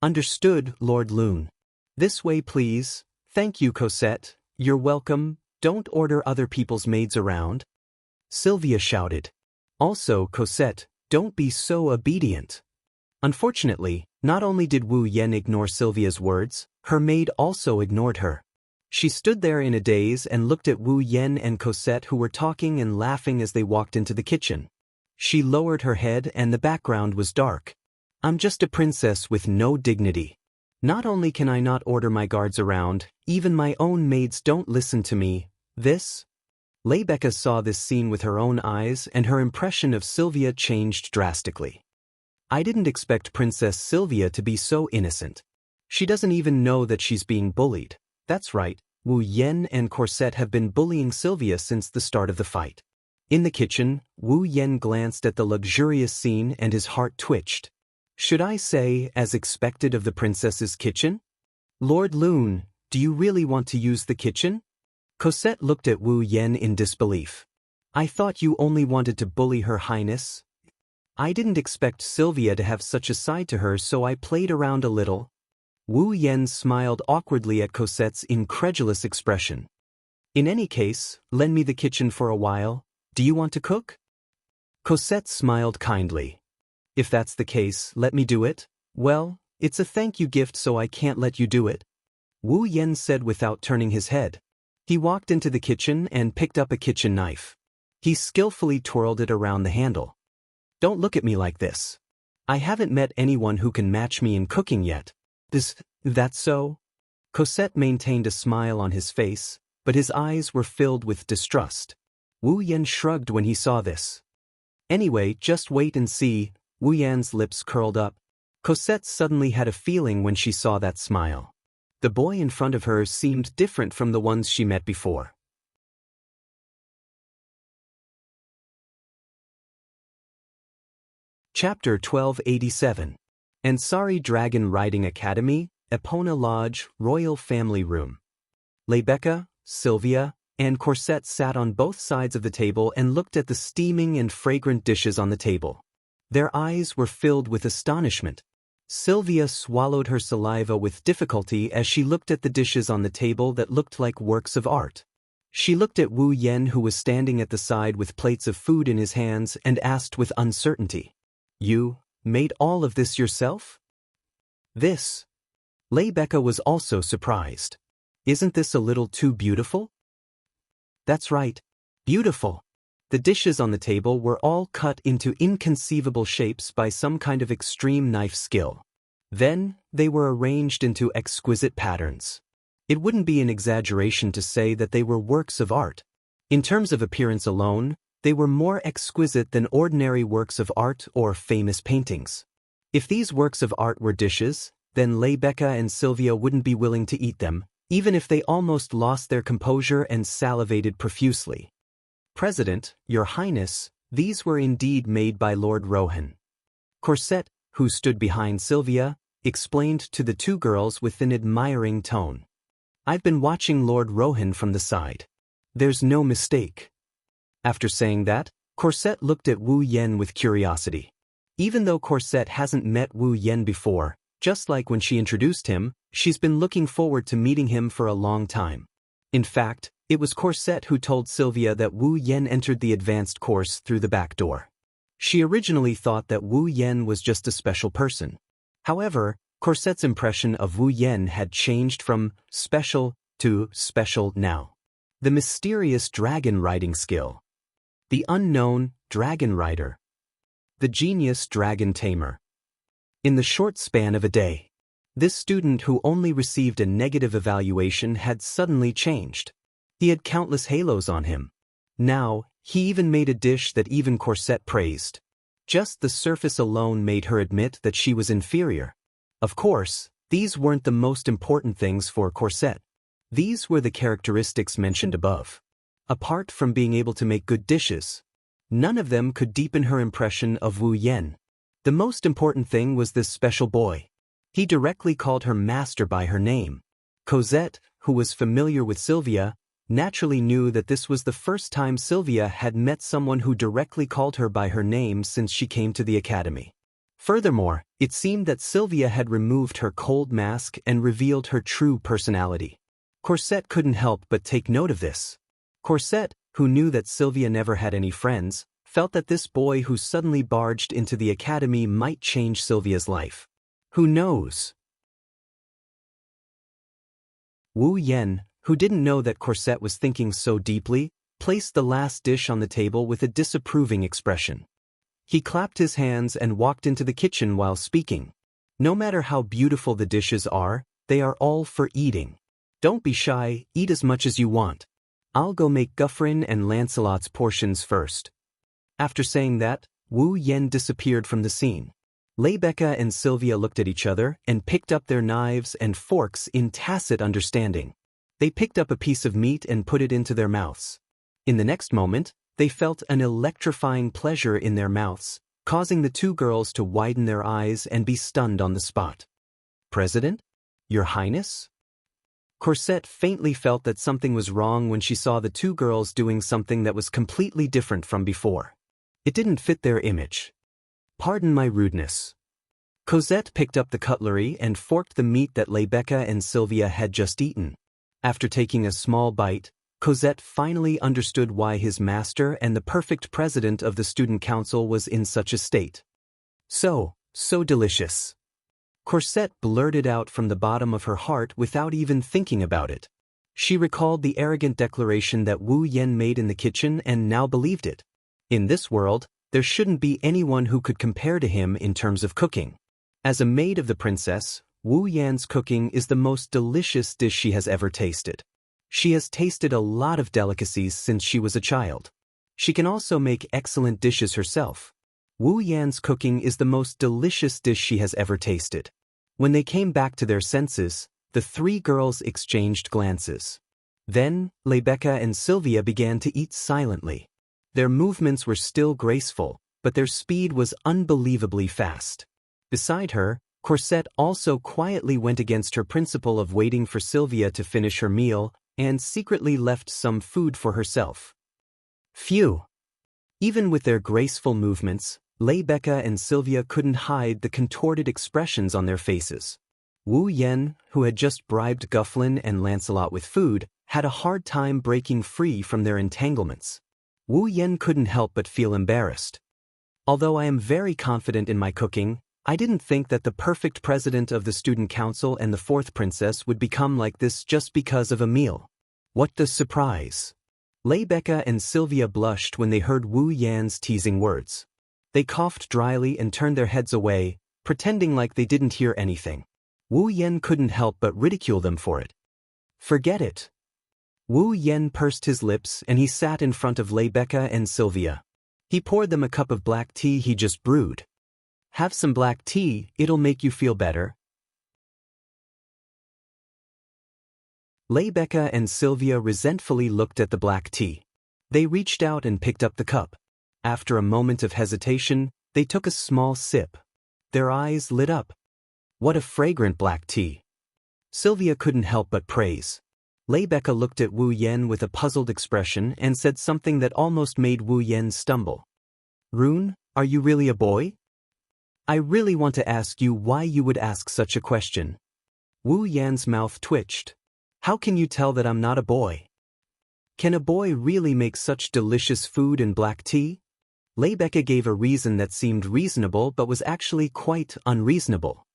Understood, Lord Loon. This way, please. Thank you, Cosette. You're welcome. Don't order other people's maids around. Sylvia shouted. Also, Cosette, don't be so obedient. Unfortunately, not only did Wu Yan ignore Sylvia's words, her maid also ignored her. She stood there in a daze and looked at Wu Yan and Cosette, who were talking and laughing as they walked into the kitchen. She lowered her head and the background was dark. I'm just a princess with no dignity. Not only can I not order my guards around, even my own maids don't listen to me. This? Rebecca saw this scene with her own eyes and her impression of Sylvia changed drastically. I didn't expect Princess Sylvia to be so innocent. She doesn't even know that she's being bullied. That's right, Wu Yan and Cosette have been bullying Sylvia since the start of the fight. In the kitchen, Wu Yan glanced at the luxurious scene and his heart twitched. Should I say, as expected of the princess's kitchen? Lord Loon, do you really want to use the kitchen? Cosette looked at Wu Yan in disbelief. I thought you only wanted to bully Her Highness. I didn't expect Sylvia to have such a side to her, so I played around a little. Wu Yan smiled awkwardly at Cosette's incredulous expression. In any case, lend me the kitchen for a while. Do you want to cook? Cosette smiled kindly. If that's the case, let me do it. Well, it's a thank you gift, so I can't let you do it. Wu Yan said without turning his head. He walked into the kitchen and picked up a kitchen knife. He skillfully twirled it around the handle. Don't look at me like this. I haven't met anyone who can match me in cooking yet. That's so? Cosette maintained a smile on his face, but his eyes were filled with distrust. Wu Yan shrugged when he saw this. Anyway, just wait and see. Wu Yan's lips curled up. Cosette suddenly had a feeling when she saw that smile. The boy in front of her seemed different from the ones she met before. Chapter 1287. Ansari Dragon Riding Academy, Epona Lodge, Royal Family Room. Rebecca, Sylvia, and Cosette sat on both sides of the table and looked at the steaming and fragrant dishes on the table. Their eyes were filled with astonishment. Sylvia swallowed her saliva with difficulty as she looked at the dishes on the table that looked like works of art. She looked at Wu Yan, who was standing at the side with plates of food in his hands, and asked with uncertainty, You made all of this yourself? This? Rebecca was also surprised. Isn't this a little too beautiful? That's right, beautiful. The dishes on the table were all cut into inconceivable shapes by some kind of extreme knife skill. Then, they were arranged into exquisite patterns. It wouldn't be an exaggeration to say that they were works of art. In terms of appearance alone, they were more exquisite than ordinary works of art or famous paintings. If these works of art were dishes, then Rebecca and Sylvia wouldn't be willing to eat them, even if they almost lost their composure and salivated profusely. President, Your Highness, these were indeed made by Lord Rohan. Cosette, who stood behind Sylvia, explained to the two girls with an admiring tone. I've been watching Lord Rohan from the side. There's no mistake. After saying that, Cosette looked at Wu Yan with curiosity. Even though Cosette hasn't met Wu Yan before, just like when she introduced him, she's been looking forward to meeting him for a long time. In fact, it was Cosette who told Sylvia that Wu Yan entered the advanced course through the back door. She originally thought that Wu Yan was just a special person. However, Corset's impression of Wu Yan had changed from special to special now. The mysterious dragon riding skill. The unknown dragon rider. The genius dragon tamer. In the short span of a day, this student who only received a negative evaluation had suddenly changed. He had countless halos on him. Now, he even made a dish that even Corset praised. Just the surface alone made her admit that she was inferior. Of course, these weren't the most important things for Corset. These were the characteristics mentioned above. Apart from being able to make good dishes, none of them could deepen her impression of Wu Yan. The most important thing was this special boy. He directly called her master by her name. Cosette, who was familiar with Sylvia, naturally knew that this was the first time Sylvia had met someone who directly called her by her name since she came to the academy. Furthermore, it seemed that Sylvia had removed her cold mask and revealed her true personality. Corset couldn't help but take note of this. Corset, who knew that Sylvia never had any friends, felt that this boy who suddenly barged into the academy might change Sylvia's life. Who knows? Wu Yan, who didn't know that Corset was thinking so deeply, placed the last dish on the table with a disapproving expression. He clapped his hands and walked into the kitchen while speaking. No matter how beautiful the dishes are, they are all for eating. Don't be shy, eat as much as you want. I'll go make Guffrin and Lancelot's portions first. After saying that, Wu Yan disappeared from the scene. Lebecca and Sylvia looked at each other and picked up their knives and forks in tacit understanding. They picked up a piece of meat and put it into their mouths. In the next moment, they felt an electrifying pleasure in their mouths, causing the two girls to widen their eyes and be stunned on the spot. President? Your Highness? Corset faintly felt that something was wrong when she saw the two girls doing something that was completely different from before. It didn't fit their image. Pardon my rudeness. Cosette picked up the cutlery and forked the meat that Lebecca and Sylvia had just eaten. After taking a small bite, Cosette finally understood why his master and the perfect president of the student council was in such a state. So delicious. Corset blurted out from the bottom of her heart without even thinking about it. She recalled the arrogant declaration that Wu Yan made in the kitchen and now believed it. In this world, there shouldn't be anyone who could compare to him in terms of cooking. As a maid of the princess, Wu Yan's cooking is the most delicious dish she has ever tasted. She has tasted a lot of delicacies since she was a child. She can also make excellent dishes herself. Wu Yan's cooking is the most delicious dish she has ever tasted. When they came back to their senses, the three girls exchanged glances. Then, Lebecca and Sylvia began to eat silently. Their movements were still graceful, but their speed was unbelievably fast. Beside her, Corset also quietly went against her principle of waiting for Sylvia to finish her meal and secretly left some food for herself. Phew! Even with their graceful movements, Lebecca and Sylvia couldn't hide the contorted expressions on their faces. Wu Yan, who had just bribed Gufflin and Lancelot with food, had a hard time breaking free from their entanglements. Wu Yan couldn't help but feel embarrassed. Although I am very confident in my cooking, I didn't think that the perfect president of the student council and the fourth princess would become like this just because of a meal. What the surprise! Lebecca and Sylvia blushed when they heard Wu Yan's teasing words. They coughed dryly and turned their heads away, pretending like they didn't hear anything. Wu Yan couldn't help but ridicule them for it. Forget it. Wu Yan pursed his lips and he sat in front of Lebecca and Sylvia. He poured them a cup of black tea he just brewed. Have some black tea, it'll make you feel better. Lebecca and Sylvia resentfully looked at the black tea. They reached out and picked up the cup. After a moment of hesitation, they took a small sip. Their eyes lit up. What a fragrant black tea! Sylvia couldn't help but praise. Lebecca looked at Wu Yan with a puzzled expression and said something that almost made Wu Yan stumble. Rune, are you really a boy? I really want to ask you why you would ask such a question. Wu Yan's mouth twitched. How can you tell that I'm not a boy? Can a boy really make such delicious food and black tea? Lebecca gave a reason that seemed reasonable but was actually quite unreasonable.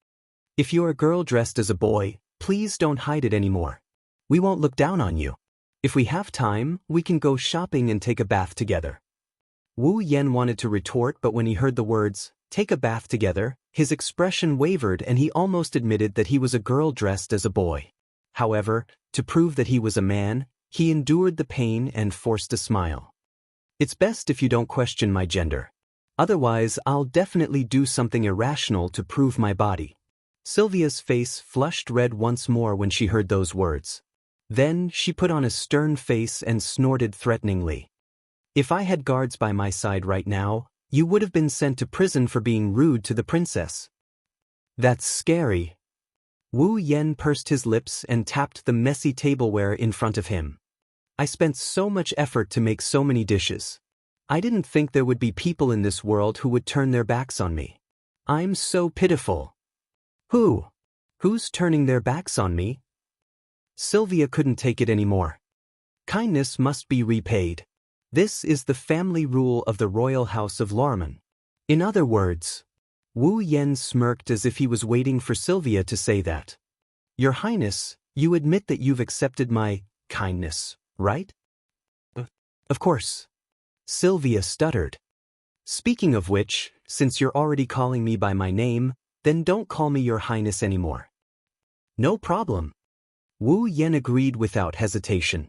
If you're a girl dressed as a boy, please don't hide it anymore. We won't look down on you. If we have time, we can go shopping and take a bath together. Wu Yan wanted to retort, but when he heard the words, take a bath together, his expression wavered and he almost admitted that he was a girl dressed as a boy. However, to prove that he was a man, he endured the pain and forced a smile. It's best if you don't question my gender. Otherwise, I'll definitely do something irrational to prove my body. Sylvia's face flushed red once more when she heard those words. Then she put on a stern face and snorted threateningly. If I had guards by my side right now, you would have been sent to prison for being rude to the princess. That's scary. Wu Yan pursed his lips and tapped the messy tableware in front of him. I spent so much effort to make so many dishes. I didn't think there would be people in this world who would turn their backs on me. I'm so pitiful. Who's turning their backs on me? Sylvia couldn't take it anymore. Kindness must be repaid. This is the family rule of the royal house of Lorman. In other words, Wu Yan smirked as if he was waiting for Sylvia to say that. Your Highness, you admit that you've accepted my kindness, right? Of course. Sylvia stuttered. Speaking of which, since you're already calling me by my name, then don't call me Your Highness anymore. No problem. Wu Yan agreed without hesitation.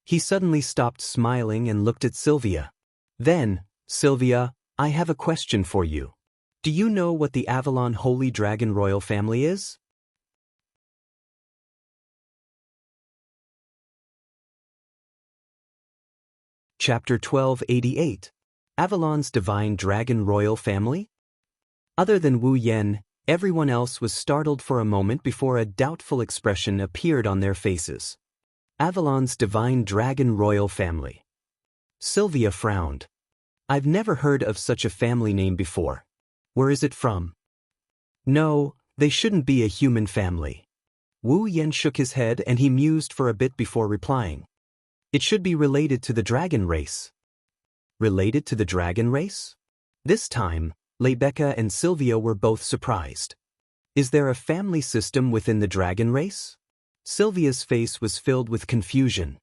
He suddenly stopped smiling and looked at Sylvia. Then, Sylvia, I have a question for you. Do you know what the Avalon Holy Dragon royal family is? Chapter 1288. Avalon's Divine Dragon Royal Family? Other than Wu Yan, everyone else was startled for a moment before a doubtful expression appeared on their faces. Avalon's Divine Dragon Royal Family. Sylvia frowned. I've never heard of such a family name before. Where is it from? No, they shouldn't be a human family. Wu Yan shook his head and he mused for a bit before replying. It should be related to the dragon race. Related to the dragon race? This time, Rebecca and Sylvia were both surprised. Is there a family system within the dragon race? Sylvia's face was filled with confusion.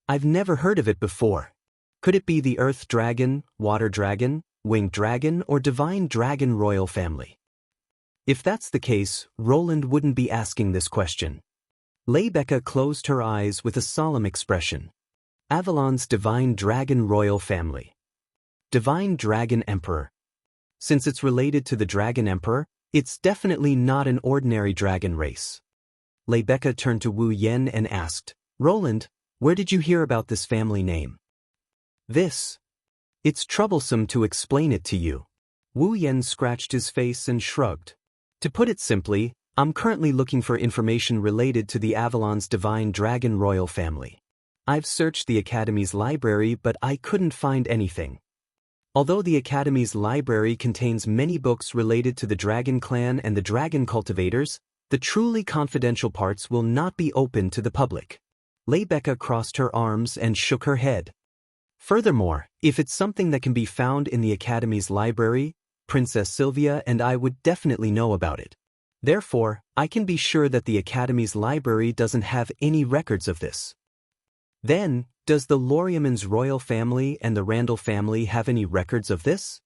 I've never heard of it before. Could it be the Earth Dragon, Water Dragon, Winged Dragon, or Divine Dragon Royal Family? If that's the case, Roland wouldn't be asking this question. Rebecca closed her eyes with a solemn expression. Avalon's Divine Dragon Royal Family. Divine Dragon Emperor. Since it's related to the Dragon Emperor, it's definitely not an ordinary dragon race. Rebecca turned to Wu Yan and asked, Roland, where did you hear about this family name? It's troublesome to explain it to you. Wu Yan scratched his face and shrugged. To put it simply, I'm currently looking for information related to the Avalon's Divine Dragon Royal Family. I've searched the Academy's library, but I couldn't find anything. Although the Academy's library contains many books related to the Dragon Clan and the Dragon Cultivators, the truly confidential parts will not be open to the public. Rebecca crossed her arms and shook her head. Furthermore, if it's something that can be found in the Academy's library, Princess Sylvia and I would definitely know about it. Therefore, I can be sure that the Academy's library doesn't have any records of this. Then, does the Loriaman's royal family and the Randall family have any records of this?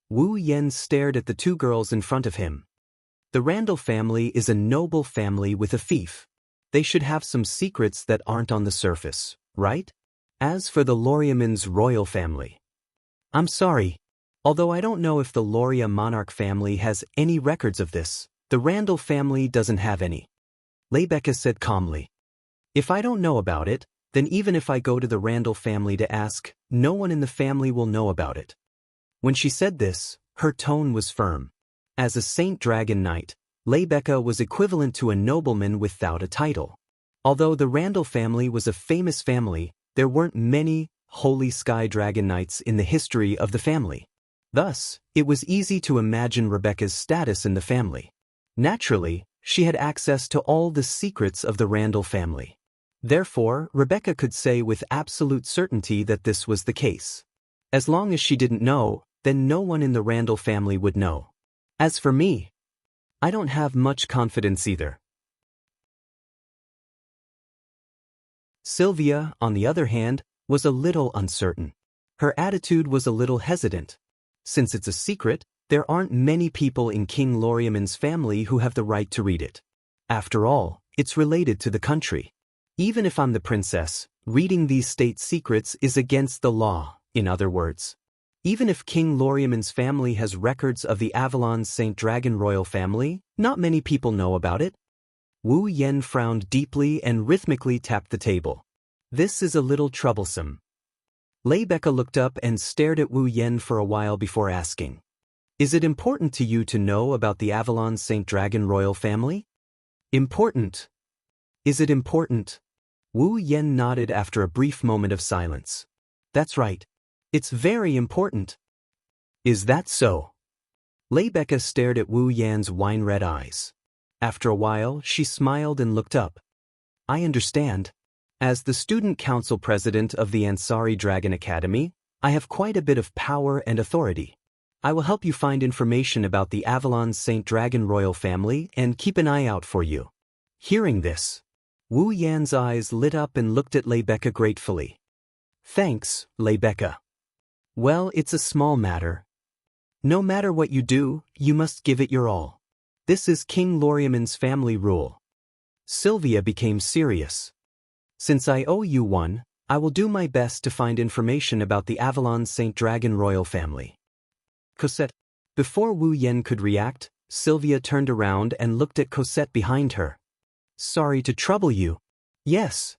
Wu Yan stared at the two girls in front of him. The Randall family is a noble family with a fief. They should have some secrets that aren't on the surface, right? As for the Loriaman's royal family, I'm sorry. Although I don't know if the Loria monarch family has any records of this, the Randall family doesn't have any. Rebecca said calmly. If I don't know about it, then even if I go to the Randall family to ask, no one in the family will know about it. When she said this, her tone was firm. As a Saint Dragon Knight, Rebecca was equivalent to a nobleman without a title. Although the Randall family was a famous family, there weren't many Holy Sky Dragon Knights in the history of the family. Thus, it was easy to imagine Rebecca's status in the family. Naturally, she had access to all the secrets of the Randall family. Therefore, Rebecca could say with absolute certainty that this was the case. As long as she didn't know, then no one in the Randall family would know. As for me, I don't have much confidence either. Sylvia, on the other hand, was a little uncertain. Her attitude was a little hesitant. Since it's a secret, there aren't many people in King Loriamin's family who have the right to read it. After all, it's related to the country. Even if I'm the princess, reading these state secrets is against the law, in other words. Even if King Loriamin's family has records of the Avalon Saint Dragon royal family, not many people know about it. Wu Yen frowned deeply and rhythmically tapped the table. This is a little troublesome. Lei Becca looked up and stared at Wu Yen for a while before asking, "Is it important to you to know about the Avalon Saint Dragon royal family?" "Important. Is it important?" Wu Yen nodded after a brief moment of silence. "That's right. It's very important." "Is that so?" Lei Becca stared at Wu Yan's wine-red eyes. After a while, she smiled and looked up. "I understand. As the student council president of the Ansari Dragon Academy, I have quite a bit of power and authority. I will help you find information about the Avalon Saint Dragon royal family and keep an eye out for you." Hearing this, Wu Yan's eyes lit up and looked at Lei Becca gratefully. "Thanks, Lei Becca. Well, it's a small matter. No matter what you do, you must give it your all. This is King Loriamin's family rule." Sylvia became serious. "Since I owe you one, I will do my best to find information about the Avalon Saint Dragon royal family." Cosette. Before Wu Yen could react, Sylvia turned around and looked at Cosette behind her. "Sorry to trouble you." "Yes."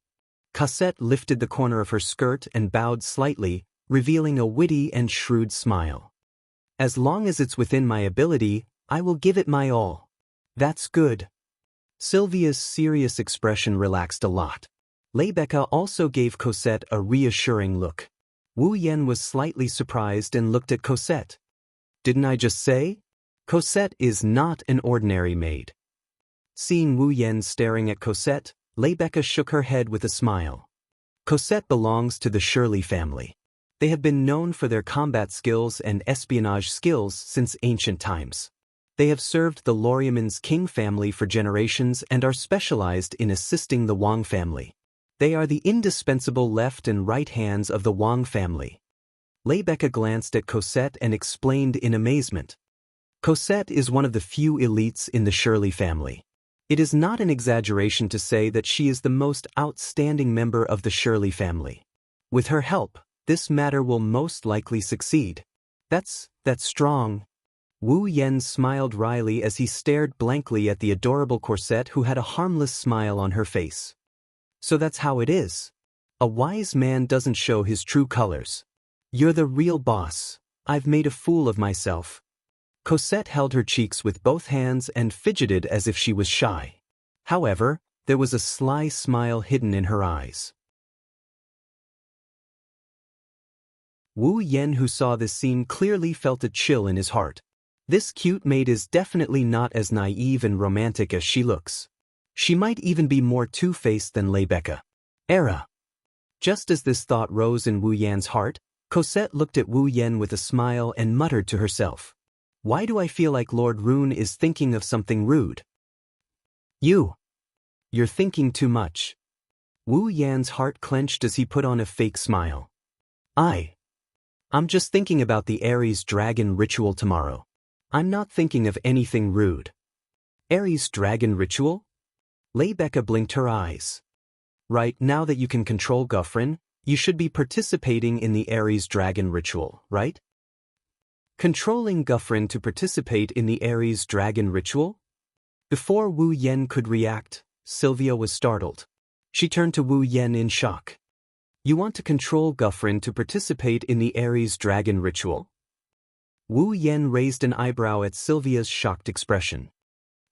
Cosette lifted the corner of her skirt and bowed slightly, revealing a witty and shrewd smile. "As long as it's within my ability, I will give it my all." "That's good." Sylvia's serious expression relaxed a lot. Lei Becca also gave Cosette a reassuring look. Wu Yen was slightly surprised and looked at Cosette. "Didn't I just say? Cosette is not an ordinary maid." Seeing Wu Yen staring at Cosette, Lei Becca shook her head with a smile. "Cosette belongs to the Shirley family. They have been known for their combat skills and espionage skills since ancient times. They have served the Loriamin's king family for generations and are specialized in assisting the Wang family. They are the indispensable left and right hands of the Wang family." Lei Becca glanced at Cosette and explained in amazement. "Cosette is one of the few elites in the Shirley family. It is not an exaggeration to say that she is the most outstanding member of the Shirley family. With her help, this matter will most likely succeed." That's strong." Wu Yen smiled wryly as he stared blankly at the adorable Cosette who had a harmless smile on her face. "So that's how it is. A wise man doesn't show his true colors. You're the real boss. I've made a fool of myself." Cosette held her cheeks with both hands and fidgeted as if she was shy. However, there was a sly smile hidden in her eyes. Wu Yen, who saw this scene, clearly felt a chill in his heart. This cute maid is definitely not as naive and romantic as she looks. She might even be more two-faced than Lei Becca. Just as this thought rose in Wu Yan's heart, Cosette looked at Wu Yen with a smile and muttered to herself, "Why do I feel like Lord Rune is thinking of something rude?" You're thinking too much." Wu Yan's heart clenched as he put on a fake smile. I'm just thinking about the Ares dragon ritual tomorrow. I'm not thinking of anything rude." "Ares dragon ritual?" Lei Becca blinked her eyes. "Right, now that you can control Guffrin, you should be participating in the Ares dragon ritual, right?" Controlling Guffrin to participate in the Ares dragon ritual? Before Wu Yen could react, Sylvia was startled. She turned to Wu Yen in shock. "You want to control Guffrin to participate in the Ares dragon ritual?" Wu Yen raised an eyebrow at Sylvia's shocked expression.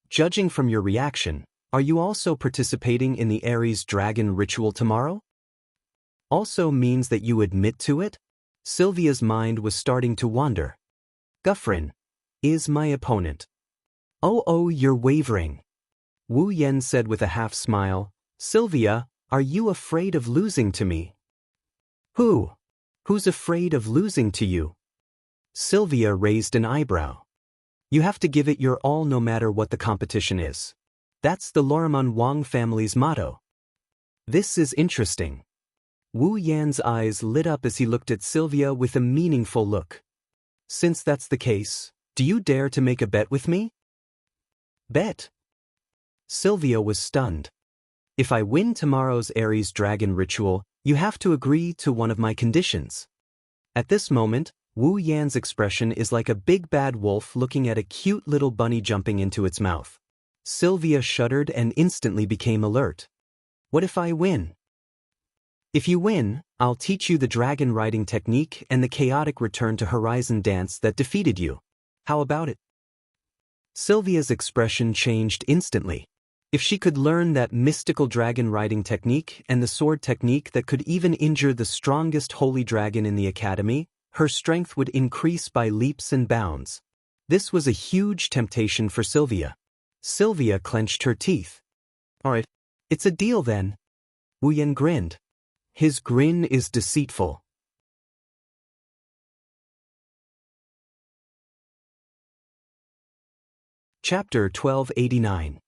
"Judging from your reaction, are you also participating in the Ares dragon ritual tomorrow?" "Also means that you admit to it?" Sylvia's mind was starting to wander. "Guffrin is my opponent." Oh, you're wavering," Wu Yen said with a half-smile. "Sylvia, are you afraid of losing to me?" Who's afraid of losing to you?" Sylvia raised an eyebrow. You have to give it your all no matter what the competition is. That's the Loriman Wang family's motto. This is interesting. Wu Yan's eyes lit up as he looked at Sylvia with a meaningful look. Since that's the case, do you dare to make a bet with me? Bet? Sylvia was stunned. If I win tomorrow's Aries Dragon ritual, you have to agree to one of my conditions. At this moment, Wu Yan's expression is like a big bad wolf looking at a cute little bunny jumping into its mouth. Sylvia shuddered and instantly became alert. What if I win? If you win, I'll teach you the dragon riding technique and the chaotic return to horizon dance that defeated you. How about it? Sylvia's expression changed instantly. If she could learn that mystical dragon riding technique and the sword technique that could even injure the strongest holy dragon in the academy, her strength would increase by leaps and bounds. This was a huge temptation for Sylvia. Sylvia clenched her teeth. Alright, it's a deal then. Wu Yan grinned. His grin is deceitful. Chapter 1289.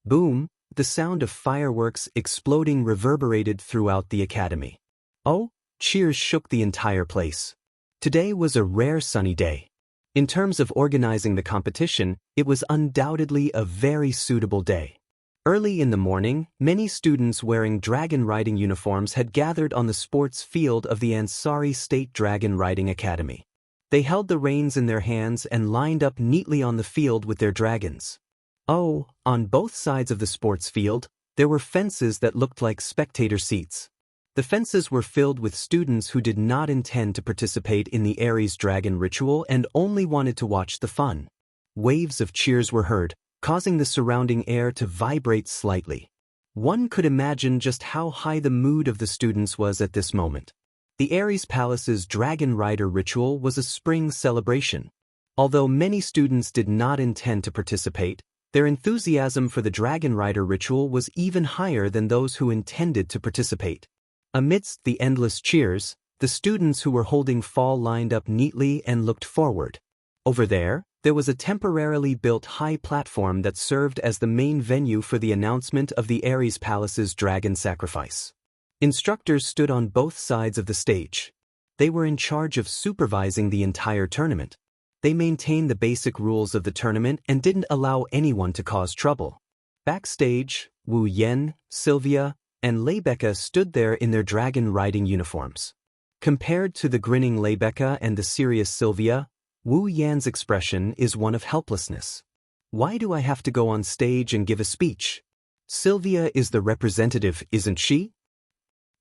Boom, the sound of fireworks exploding reverberated throughout the academy. Oh, cheers shook the entire place. Today was a rare sunny day. In terms of organizing the competition, it was undoubtedly a very suitable day. Early in the morning, many students wearing dragon riding uniforms had gathered on the sports field of the Ansari State Dragon Riding Academy. They held the reins in their hands and lined up neatly on the field with their dragons. Oh, on both sides of the sports field, there were fences that looked like spectator seats. The fences were filled with students who did not intend to participate in the Aries Dragon ritual and only wanted to watch the fun. Waves of cheers were heard, causing the surrounding air to vibrate slightly. One could imagine just how high the mood of the students was at this moment. The Aries Palace's Dragon Rider ritual was a spring celebration. Although many students did not intend to participate, their enthusiasm for the Dragon Rider ritual was even higher than those who intended to participate. Amidst the endless cheers, the students who were holding fall lined up neatly and looked forward. Over there was a temporarily built high platform that served as the main venue for the announcement of the Aries Palace's dragon sacrifice. Instructors stood on both sides of the stage. They were in charge of supervising the entire tournament. They maintained the basic rules of the tournament and didn't allow anyone to cause trouble. Backstage, Wu Yan, Sylvia, and Leibecca stood there in their dragon riding uniforms. Compared to the grinning Leibecca and the serious Sylvia, Wu Yan's expression is one of helplessness. Why do I have to go on stage and give a speech? Sylvia is the representative, isn't she?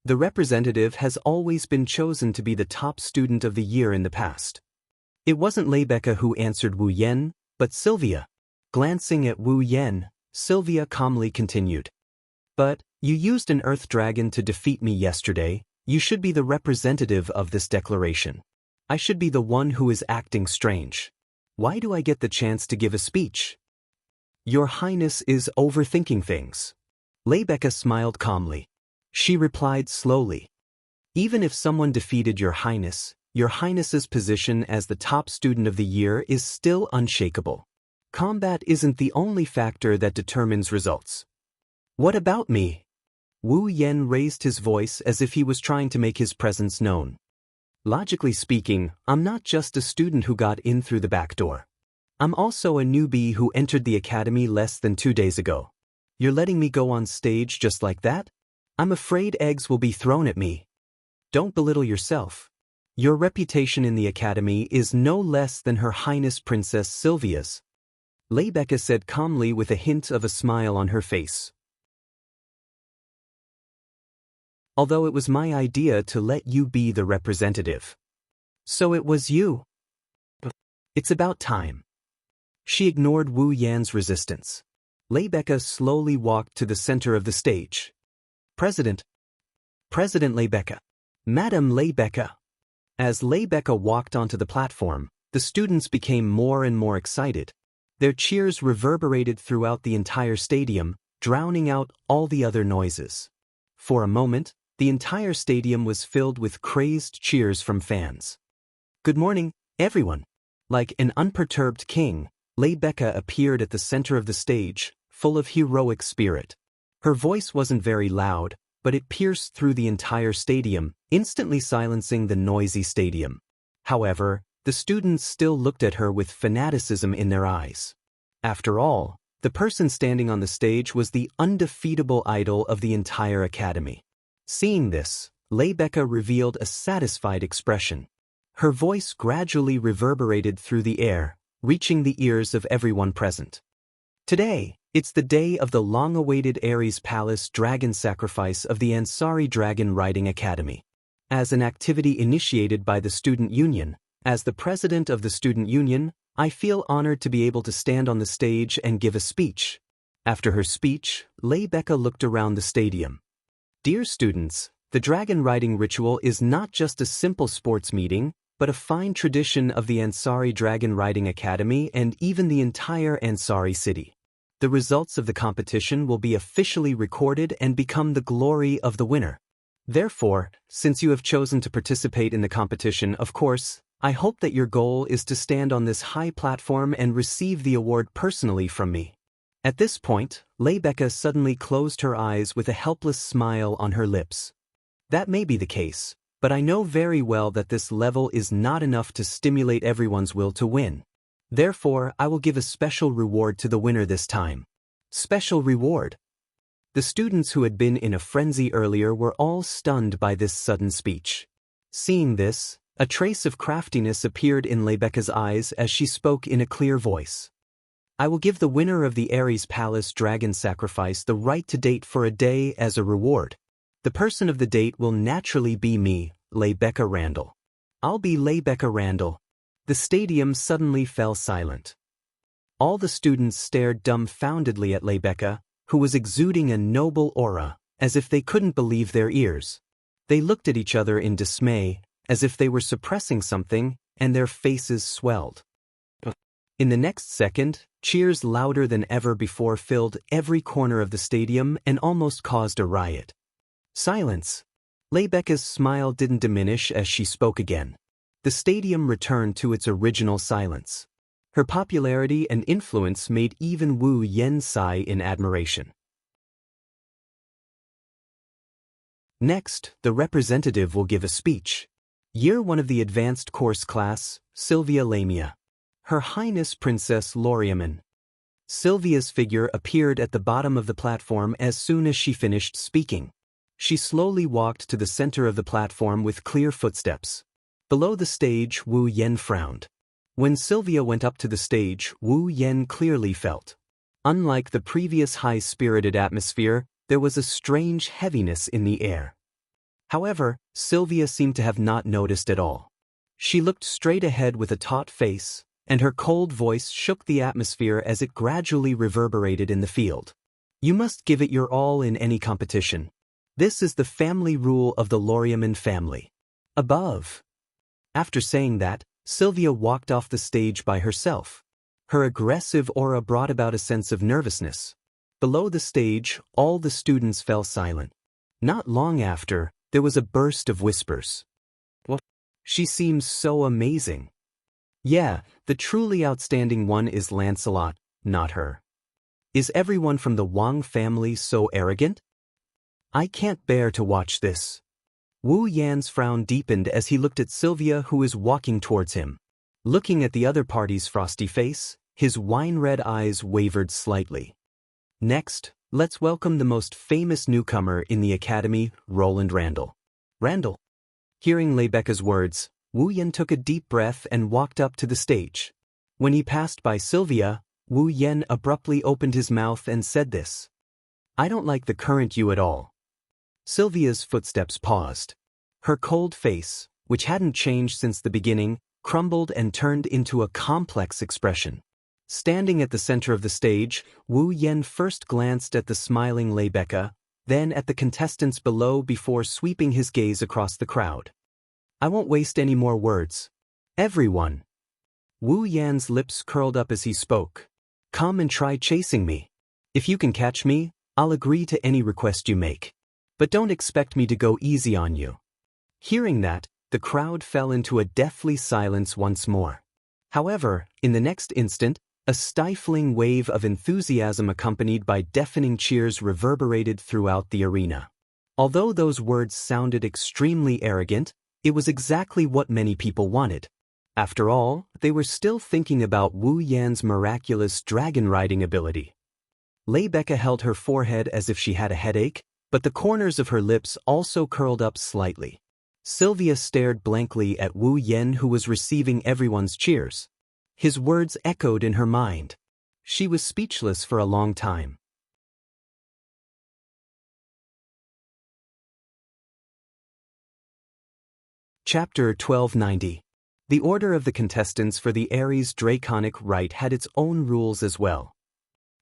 The representative has always been chosen to be the top student of the year in the past. It wasn't Leibecca who answered Wu Yan, but Sylvia. Glancing at Wu Yan, Sylvia calmly continued. But, you used an earth dragon to defeat me yesterday. You should be the representative of this declaration. I should be the one who is acting strange. Why do I get the chance to give a speech? Your Highness is overthinking things. Leibecca smiled calmly. She replied slowly. Even if someone defeated Your Highness's position as the top student of the year is still unshakable. Combat isn't the only factor that determines results. What about me? Wu Yan raised his voice as if he was trying to make his presence known. Logically speaking, I'm not just a student who got in through the back door. I'm also a newbie who entered the academy less than 2 days ago. You're letting me go on stage just like that? I'm afraid eggs will be thrown at me. Don't belittle yourself. Your reputation in the academy is no less than Her Highness Princess Sylvia's. Leibecca said calmly with a hint of a smile on her face. Although it was my idea to let you be the representative. So it was you. It's about time. She ignored Wu Yan's resistance. Leibecca slowly walked to the center of the stage. President Leibecca. Madam Leibecca. As Leibecca walked onto the platform, the students became more and more excited. Their cheers reverberated throughout the entire stadium, drowning out all the other noises. For a moment, the entire stadium was filled with crazed cheers from fans. Good morning, everyone. Like an unperturbed king, Rebecca appeared at the center of the stage, full of heroic spirit. Her voice wasn't very loud, but it pierced through the entire stadium, instantly silencing the noisy stadium. However, the students still looked at her with fanaticism in their eyes. After all, the person standing on the stage was the undefeatable idol of the entire academy. Seeing this, Rebecca revealed a satisfied expression. Her voice gradually reverberated through the air, reaching the ears of everyone present. Today, it's the day of the long-awaited Ares Palace Dragon Sacrifice of the Ansari Dragon Riding Academy. As an activity initiated by the Student Union, as the president of the Student Union, I feel honored to be able to stand on the stage and give a speech. After her speech, Rebecca looked around the stadium. Dear students, the dragon riding ritual is not just a simple sports meeting, but a fine tradition of the Ansari Dragon Riding Academy and even the entire Ansari city. The results of the competition will be officially recorded and become the glory of the winner. Therefore, since you have chosen to participate in the competition, of course, I hope that your goal is to stand on this high platform and receive the award personally from me. At this point, Rebecca suddenly closed her eyes with a helpless smile on her lips. That may be the case, but I know very well that this level is not enough to stimulate everyone's will to win. Therefore, I will give a special reward to the winner this time. Special reward. The students who had been in a frenzy earlier were all stunned by this sudden speech. Seeing this, a trace of craftiness appeared in Rebecca's eyes as she spoke in a clear voice. I will give the winner of the Ares Palace Dragon Sacrifice the right to date for a day as a reward. The person of the date will naturally be me, Rebecca Randall. I'll be Rebecca Randall. The stadium suddenly fell silent. All the students stared dumbfoundedly at Rebecca, who was exuding a noble aura, as if they couldn't believe their ears. They looked at each other in dismay, as if they were suppressing something, and their faces swelled. In the next second, cheers louder than ever before filled every corner of the stadium and almost caused a riot. Silence. Rebecca's smile didn't diminish as she spoke again. The stadium returned to its original silence. Her popularity and influence made even Wu Yan sigh in admiration. Next, the representative will give a speech. Year 1 of the advanced course class, Sylvia Lamia. Her Highness Princess Loriaman. Sylvia's figure appeared at the bottom of the platform as soon as she finished speaking. She slowly walked to the center of the platform with clear footsteps. Below the stage, Wu Yan frowned. When Sylvia went up to the stage, Wu Yan clearly felt. Unlike the previous high-spirited atmosphere, there was a strange heaviness in the air. However, Sylvia seemed to have not noticed at all. She looked straight ahead with a taut face, and her cold voice shook the atmosphere as it gradually reverberated in the field. You must give it your all in any competition. This is the family rule of the Loriaman family. Above. After saying that, Sylvia walked off the stage by herself. Her aggressive aura brought about a sense of nervousness. Below the stage, all the students fell silent. Not long after, there was a burst of whispers. What? She seems so amazing. Yeah, the truly outstanding one is Lancelot, not her. Is everyone from the Wang family so arrogant? I can't bear to watch this. Wu Yan's frown deepened as he looked at Sylvia, who was walking towards him. Looking at the other party's frosty face, his wine-red eyes wavered slightly. Next, let's welcome the most famous newcomer in the academy, Roland Randall. Randall. Hearing Rebecca's words, Wu Yan took a deep breath and walked up to the stage. When he passed by Sylvia, Wu Yan abruptly opened his mouth and said this. I don't like the current you at all. Sylvia's footsteps paused. Her cold face, which hadn't changed since the beginning, crumbled and turned into a complex expression. Standing at the center of the stage, Wu Yan first glanced at the smiling Rebecca, then at the contestants below before sweeping his gaze across the crowd. I won't waste any more words. Everyone. Wu Yan's lips curled up as he spoke. Come and try chasing me. If you can catch me, I'll agree to any request you make. But don't expect me to go easy on you. Hearing that, the crowd fell into a deathly silence once more. However, in the next instant, a stifling wave of enthusiasm accompanied by deafening cheers reverberated throughout the arena. Although those words sounded extremely arrogant, it was exactly what many people wanted. After all, they were still thinking about Wu Yan's miraculous dragon-riding ability. Rebecca held her forehead as if she had a headache, but the corners of her lips also curled up slightly. Sylvia stared blankly at Wu Yan, who was receiving everyone's cheers. His words echoed in her mind. She was speechless for a long time. Chapter 1290. The order of the contestants for the Ares Draconic Rite had its own rules as well.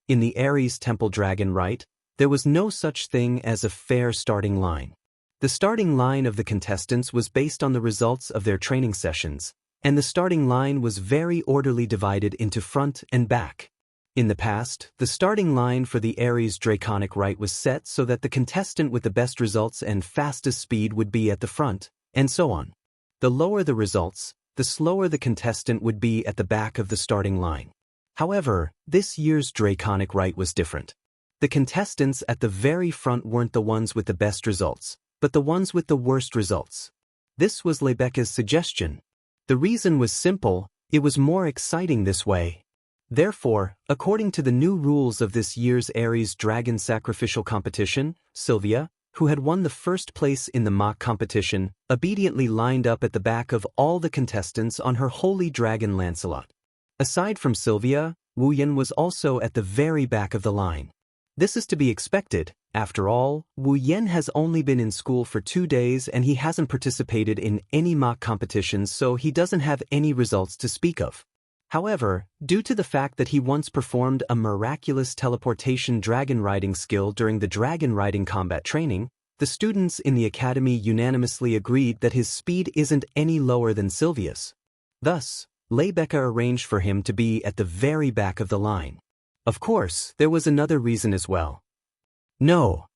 In the Ares Temple Dragon Rite, there was no such thing as a fair starting line. The starting line of the contestants was based on the results of their training sessions, and the starting line was very orderly, divided into front and back. In the past, the starting line for the Ares Draconic Rite was set so that the contestant with the best results and fastest speed would be at the front, and so on. The lower the results, the slower the contestant would be at the back of the starting line. However, this year's Draconic Rite was different. The contestants at the very front weren't the ones with the best results, but the ones with the worst results. This was Rebecca's suggestion. The reason was simple: it was more exciting this way. Therefore, according to the new rules of this year's Ares Dragon Sacrificial Competition, Sylvia, who had won the first place in the mock competition, obediently lined up at the back of all the contestants on her holy dragon Lancelot. Aside from Sylvia, Wu Yan was also at the very back of the line. This is to be expected. After all, Wu Yan has only been in school for 2 days and he hasn't participated in any mock competitions, so he doesn't have any results to speak of. However, due to the fact that he once performed a miraculous teleportation dragon riding skill during the dragon riding combat training, the students in the academy unanimously agreed that his speed isn't any lower than Sylvia's. Thus, Rebecca arranged for him to be at the very back of the line. Of course, there was another reason as well. No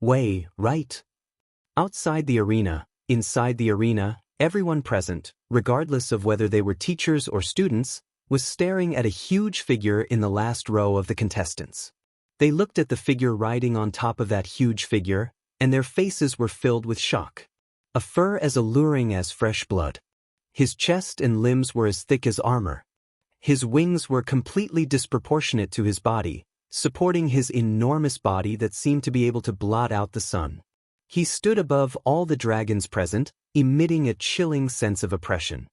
way, right? Outside the arena, inside the arena, everyone present, regardless of whether they were teachers or students, was staring at a huge figure in the last row of the contestants. They looked at the figure riding on top of that huge figure, and their faces were filled with shock. A fur as alluring as fresh blood. His chest and limbs were as thick as armor. His wings were completely disproportionate to his body, supporting his enormous body that seemed to be able to blot out the sun. He stood above all the dragons present, emitting a chilling sense of oppression.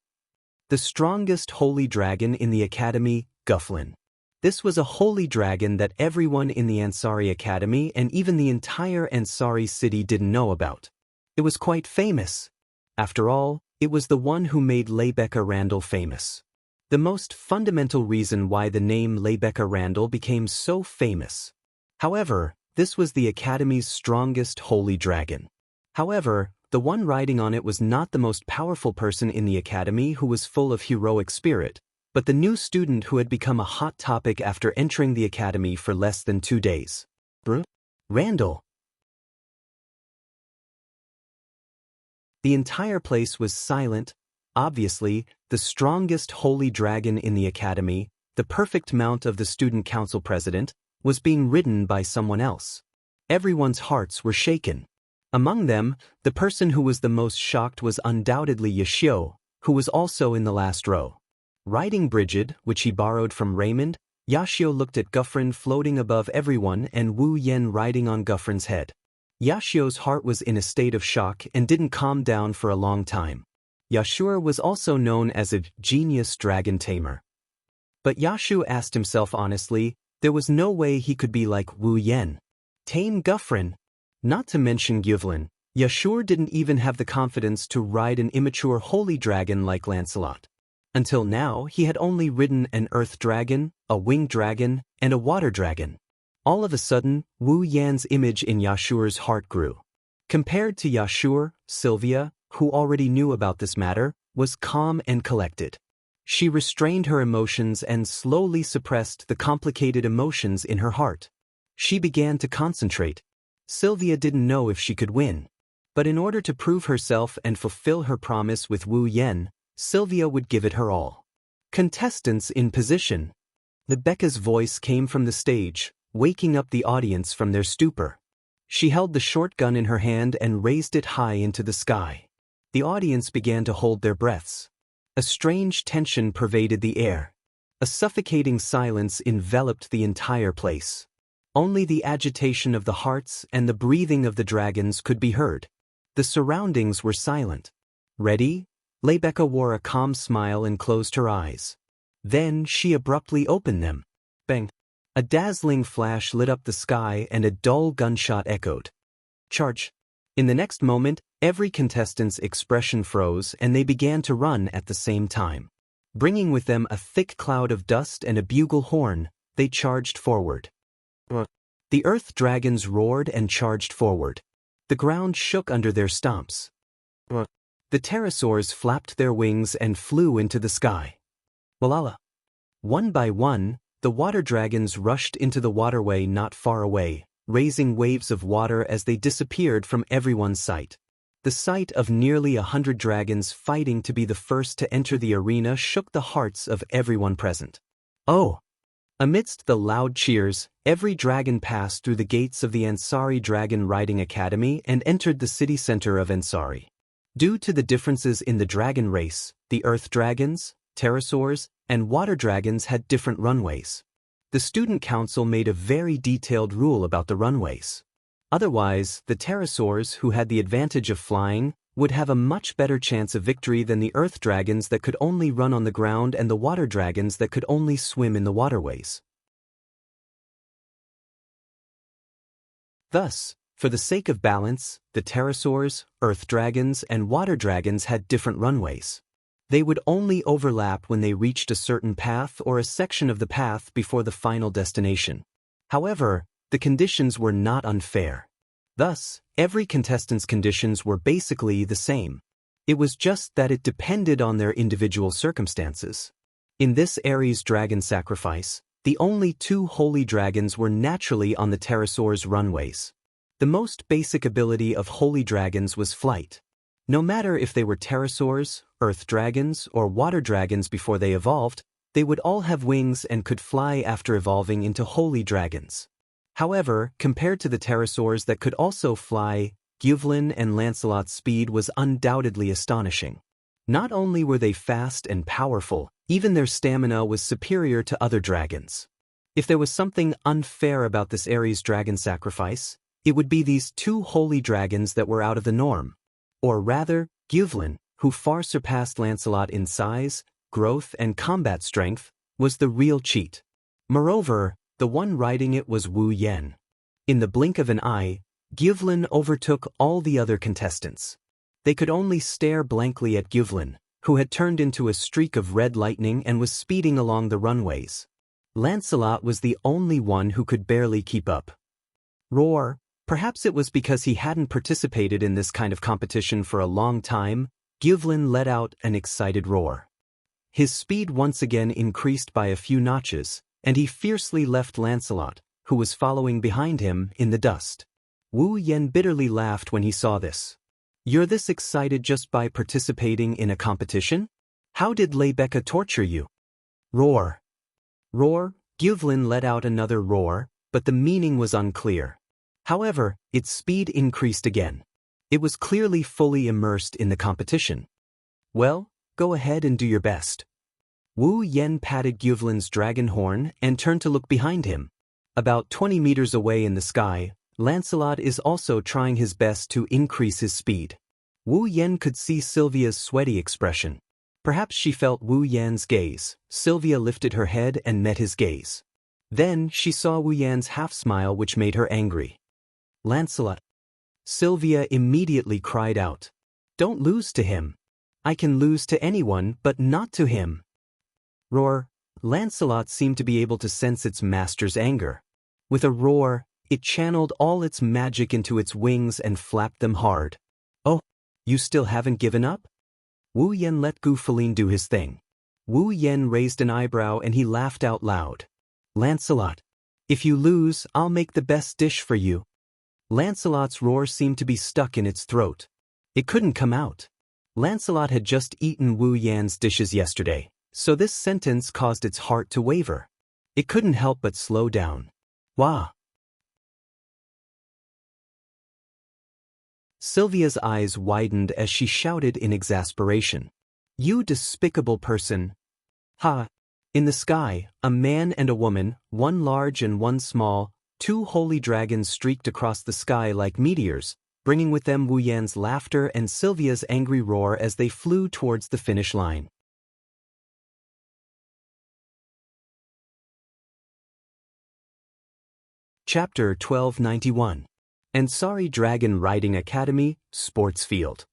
The strongest holy dragon in the academy, Gufflin. This was a holy dragon that everyone in the Ansari Academy and even the entire Ansari city didn't know about. It was quite famous. After all, it was the one who made Rebecca Randall famous. The most fundamental reason why the name Rebecca Randall became so famous. However, this was the Academy's strongest holy dragon. However, the one riding on it was not the most powerful person in the Academy who was full of heroic spirit, but the new student who had become a hot topic after entering the Academy for less than 2 days. Randall. The entire place was silent. Obviously, the strongest holy dragon in the academy, the perfect mount of the student council president, was being ridden by someone else. Everyone's hearts were shaken. Among them, the person who was the most shocked was undoubtedly Yashio, who was also in the last row. Riding Brigid, which he borrowed from Raymond, Yashio looked at Guffrin floating above everyone and Wu Yan riding on Guffrin's head. Yashio's heart was in a state of shock and didn't calm down for a long time. Yashur was also known as a genius dragon tamer. But Yashu asked himself honestly, there was no way he could be like Wu Yan. Tame Guffrin. Not to mention Gyuvlin, Yashur didn't even have the confidence to ride an immature holy dragon like Lancelot. Until now, he had only ridden an earth dragon, a winged dragon, and a water dragon. All of a sudden, Wu Yan's image in Yashur's heart grew. Compared to Yashur, Sylvia, who already knew about this matter, was calm and collected. She restrained her emotions and slowly suppressed the complicated emotions in her heart. She began to concentrate. Sylvia didn't know if she could win. But in order to prove herself and fulfill her promise with Wu Yan, Sylvia would give it her all. Contestants in position. Rebecca's voice came from the stage, waking up the audience from their stupor. She held the short gun in her hand and raised it high into the sky. The audience began to hold their breaths. A strange tension pervaded the air. A suffocating silence enveloped the entire place. Only the agitation of the hearts and the breathing of the dragons could be heard. The surroundings were silent. Ready? Rebecca wore a calm smile and closed her eyes. Then she abruptly opened them. Bang! A dazzling flash lit up the sky and a dull gunshot echoed. Charge! In the next moment, every contestant's expression froze and they began to run at the same time. Bringing with them a thick cloud of dust and a bugle horn, they charged forward. The earth dragons roared and charged forward. The ground shook under their stomps. The pterosaurs flapped their wings and flew into the sky. Walala! One by one, the water dragons rushed into the waterway not far away, raising waves of water as they disappeared from everyone's sight. The sight of nearly 100 dragons fighting to be the first to enter the arena shook the hearts of everyone present. Oh! Amidst the loud cheers, every dragon passed through the gates of the Ansari Dragon Riding Academy and entered the city center of Ansari. Due to the differences in the dragon race, the earth dragons, pterosaurs, and water dragons had different runways. The student council made a very detailed rule about the runways. Otherwise, the pterosaurs who had the advantage of flying would have a much better chance of victory than the earth dragons that could only run on the ground and the water dragons that could only swim in the waterways. Thus, for the sake of balance, the pterosaurs, earth dragons, and water dragons had different runways. They would only overlap when they reached a certain path or a section of the path before the final destination. However, the conditions were not unfair. Thus, every contestant's conditions were basically the same. It was just that it depended on their individual circumstances. In this Ares dragon sacrifice, the only two holy dragons were naturally on the pterosaurs' runways. The most basic ability of holy dragons was flight. No matter if they were pterosaurs, earth dragons, or water dragons before they evolved, they would all have wings and could fly after evolving into holy dragons. However, compared to the pterosaurs that could also fly, Gyuvlin and Lancelot's speed was undoubtedly astonishing. Not only were they fast and powerful, even their stamina was superior to other dragons. If there was something unfair about this Ares dragon sacrifice, it would be these two holy dragons that were out of the norm. Or rather, Gyuvlin, who far surpassed Lancelot in size, growth, and combat strength, was the real cheat. Moreover, the one riding it was Wu Yan. In the blink of an eye, Gyuvlin overtook all the other contestants. They could only stare blankly at Gyuvlin, who had turned into a streak of red lightning and was speeding along the runways. Lancelot was the only one who could barely keep up. Roar! Perhaps it was because he hadn't participated in this kind of competition for a long time, Gyuvlin let out an excited roar. His speed once again increased by a few notches, and he fiercely left Lancelot, who was following behind him, in the dust. Wu Yan bitterly laughed when he saw this. You're this excited just by participating in a competition? How did Rebecca torture you? Roar! Roar! Gyuvlin let out another roar, but the meaning was unclear. However, its speed increased again. It was clearly fully immersed in the competition. Well, go ahead and do your best. Wu Yan patted Gyuvlin's dragon horn and turned to look behind him. About 20 meters away in the sky, Lancelot is also trying his best to increase his speed. Wu Yan could see Sylvia's sweaty expression. Perhaps she felt Wu Yan's gaze. Sylvia lifted her head and met his gaze. Then she saw Wu Yan's half-smile, which made her angry. Lancelot! Sylvia immediately cried out. Don't lose to him. I can lose to anyone, but not to him. Roar! Lancelot seemed to be able to sense its master's anger. With a roar, it channeled all its magic into its wings and flapped them hard. Oh, you still haven't given up? Wu Yan let Gyuvlin do his thing. Wu Yan raised an eyebrow and he laughed out loud. Lancelot! If you lose, I'll make the best dish for you. Lancelot's roar seemed to be stuck in its throat. It couldn't come out. Lancelot had just eaten Wu Yan's dishes yesterday. So this sentence caused its heart to waver. It couldn't help but slow down. Wah! Sylvia's eyes widened as she shouted in exasperation. You despicable person! Ha! In the sky, a man and a woman, one large and one small, two holy dragons streaked across the sky like meteors, bringing with them Wu Yan's laughter and Sylvia's angry roar as they flew towards the finish line. Chapter 1291. Ansari Dragon Riding Academy, Sports Field.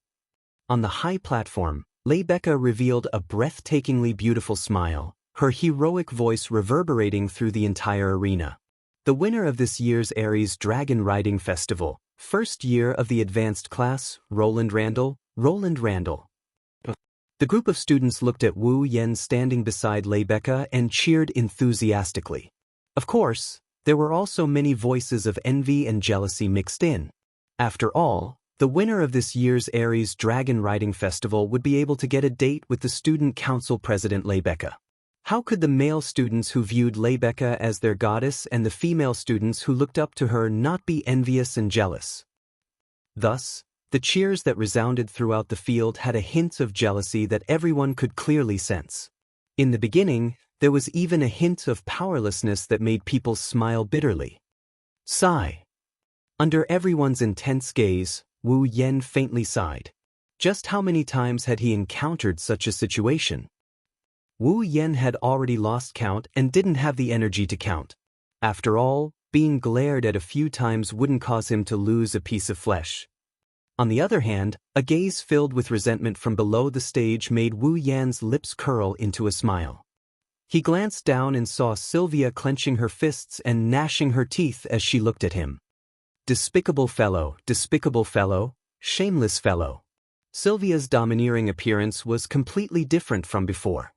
On the high platform, Leibeka revealed a breathtakingly beautiful smile, her heroic voice reverberating through the entire arena. The winner of this year's Aries Dragon Riding Festival, first year of the advanced class, Roland Randall. The group of students looked at Wu Yan standing beside Leibeka and cheered enthusiastically. Of course, there were also many voices of envy and jealousy mixed in. After all, the winner of this year's Aries Dragon Riding Festival would be able to get a date with the student council president Leibeka. How could the male students who viewed Leibeka as their goddess and the female students who looked up to her not be envious and jealous? Thus, the cheers that resounded throughout the field had a hint of jealousy that everyone could clearly sense. In the beginning, there was even a hint of powerlessness that made people smile bitterly. Sigh. Under everyone's intense gaze, Wu Yan faintly sighed. Just how many times had he encountered such a situation? Wu Yan had already lost count and didn't have the energy to count. After all, being glared at a few times wouldn't cause him to lose a piece of flesh. On the other hand, a gaze filled with resentment from below the stage made Wu Yan's lips curl into a smile. He glanced down and saw Sylvia clenching her fists and gnashing her teeth as she looked at him. Despicable fellow, shameless fellow. Sylvia's domineering appearance was completely different from before.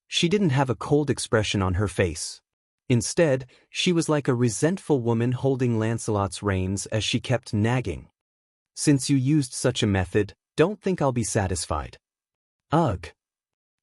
She didn't have a cold expression on her face. Instead, she was like a resentful woman holding Lancelot's reins as she kept nagging. Since you used such a method, don't think I'll be satisfied. Ugh.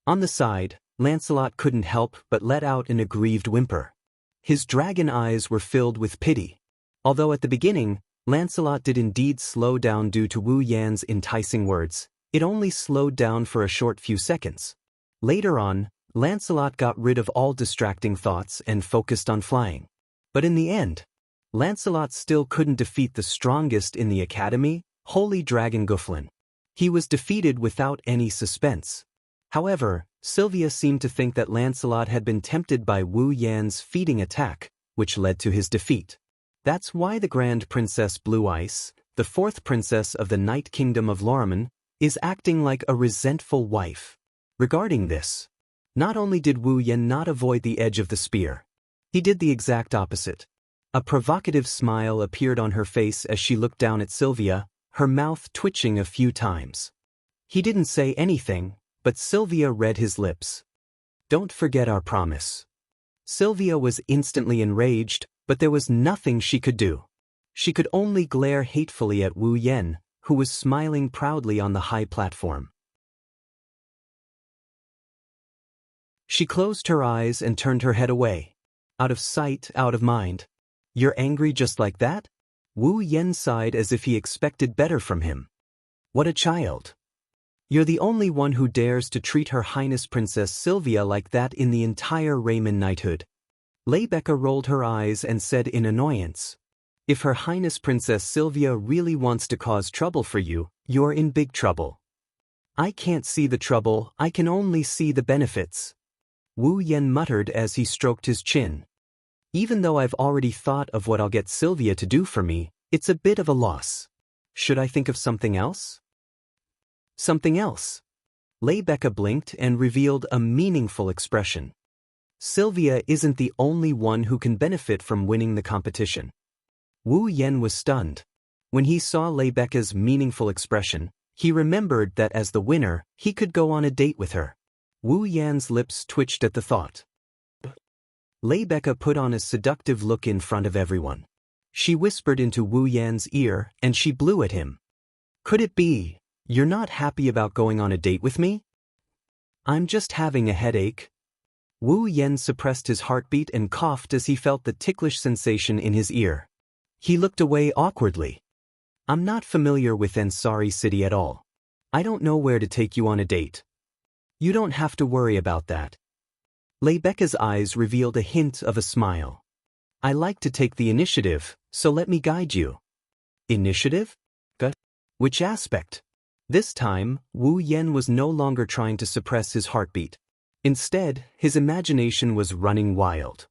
On the side, Lancelot couldn't help but let out an aggrieved whimper. His dragon eyes were filled with pity. Although at the beginning, Lancelot did indeed slow down due to Wu Yan's enticing words, it only slowed down for a short few seconds. Later on, Lancelot got rid of all distracting thoughts and focused on flying. But in the end, Lancelot still couldn't defeat the strongest in the academy, Holy Dragon Gufflin. He was defeated without any suspense. However, Sylvia seemed to think that Lancelot had been tempted by Wu Yan's feeding attack, which led to his defeat. That's why the Grand Princess Blue Ice, the fourth princess of the Night Kingdom of Lorraine, is acting like a resentful wife. Regarding this, not only did Wu Yan not avoid the edge of the spear, he did the exact opposite. A provocative smile appeared on her face as she looked down at Sylvia, her mouth twitching a few times. He didn't say anything, but Sylvia read his lips. Don't forget our promise. Sylvia was instantly enraged, but there was nothing she could do. She could only glare hatefully at Wu Yan, who was smiling proudly on the high platform. She closed her eyes and turned her head away. Out of sight, out of mind. You're angry just like that? Wu Yan sighed as if he expected better from him. What a child. You're the only one who dares to treat Her Highness Princess Sylvia like that in the entire Raymond knighthood. Leibeka rolled her eyes and said in annoyance, if Her Highness Princess Sylvia really wants to cause trouble for you, you're in big trouble. I can't see the trouble, I can only see the benefits. Wu Yan muttered as he stroked his chin. Even though I've already thought of what I'll get Sylvia to do for me, it's a bit of a loss. Should I think of something else? Something else. Leibeka blinked and revealed a meaningful expression. Sylvia isn't the only one who can benefit from winning the competition. Wu Yan was stunned. When he saw Leibeka's meaningful expression, he remembered that as the winner, he could go on a date with her. Wu Yan's lips twitched at the thought. Leibeka put on a seductive look in front of everyone. She whispered into Wu Yan's ear and she blew at him. Could it be, you're not happy about going on a date with me? I'm just having a headache. Wu Yen suppressed his heartbeat and coughed as he felt the ticklish sensation in his ear. He looked away awkwardly. I'm not familiar with Ansari City at all. I don't know where to take you on a date. You don't have to worry about that. Rebecca's eyes revealed a hint of a smile. I like to take the initiative, so let me guide you. Initiative? Which aspect? This time, Wu Yen was no longer trying to suppress his heartbeat. Instead, his imagination was running wild.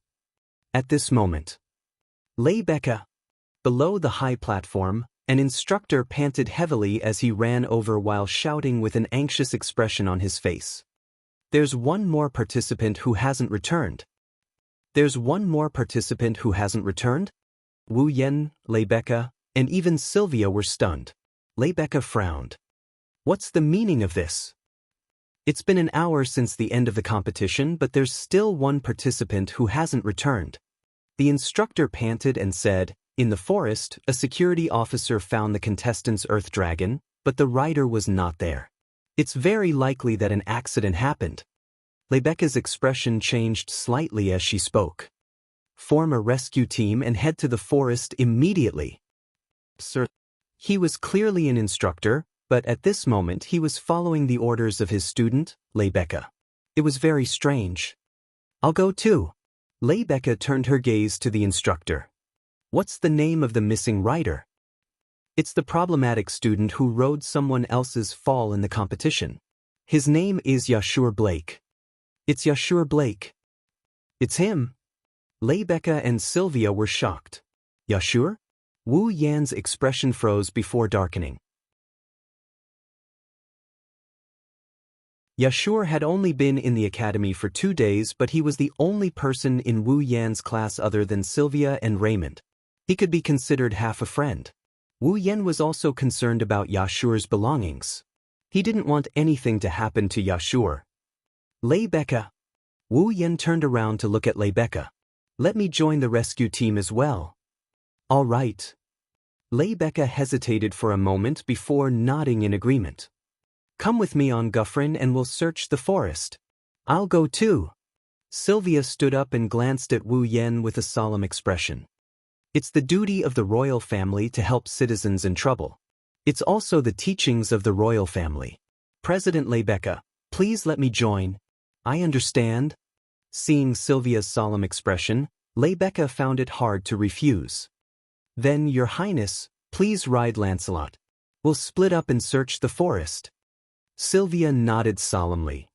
At this moment, Rebecca. Below the high platform, an instructor panted heavily as he ran over while shouting with an anxious expression on his face. There's one more participant who hasn't returned. There's one more participant who hasn't returned? Wu Yen, Rebecca, and even Sylvia were stunned. Rebecca frowned. What's the meaning of this? It's been an hour since the end of the competition, but there's still one participant who hasn't returned. The instructor panted and said, in the forest, a security officer found the contestant's earth dragon, but the rider was not there. It's very likely that an accident happened. Rebecca's expression changed slightly as she spoke. Form a rescue team and head to the forest immediately. Sir. He was clearly an instructor, but at this moment he was following the orders of his student, Rebecca. It was very strange. I'll go too. Rebecca turned her gaze to the instructor. What's the name of the missing rider? It's the problematic student who rode someone else's fall in the competition. His name is Yashur Blake. It's Yashur Blake. It's him. Rebecca and Sylvia were shocked. Yashur? Wu Yan's expression froze before darkening. Yashur had only been in the academy for 2 days, but he was the only person in Wu Yan's class other than Sylvia and Raymond. He could be considered half a friend. Wu Yan was also concerned about Yashur's belongings. He didn't want anything to happen to Yashur. Rebecca. Wu Yan turned around to look at Rebecca. Let me join the rescue team as well. All right. Rebecca hesitated for a moment before nodding in agreement. Come with me on Guffrin and we'll search the forest. I'll go too. Sylvia stood up and glanced at Wu Yan with a solemn expression. It's the duty of the royal family to help citizens in trouble. It's also the teachings of the royal family. President Rebecca, please let me join. I understand. Seeing Sylvia's solemn expression, Rebecca found it hard to refuse. Then, Your Highness, please ride Lancelot. We'll split up and search the forest. Sylvia nodded solemnly.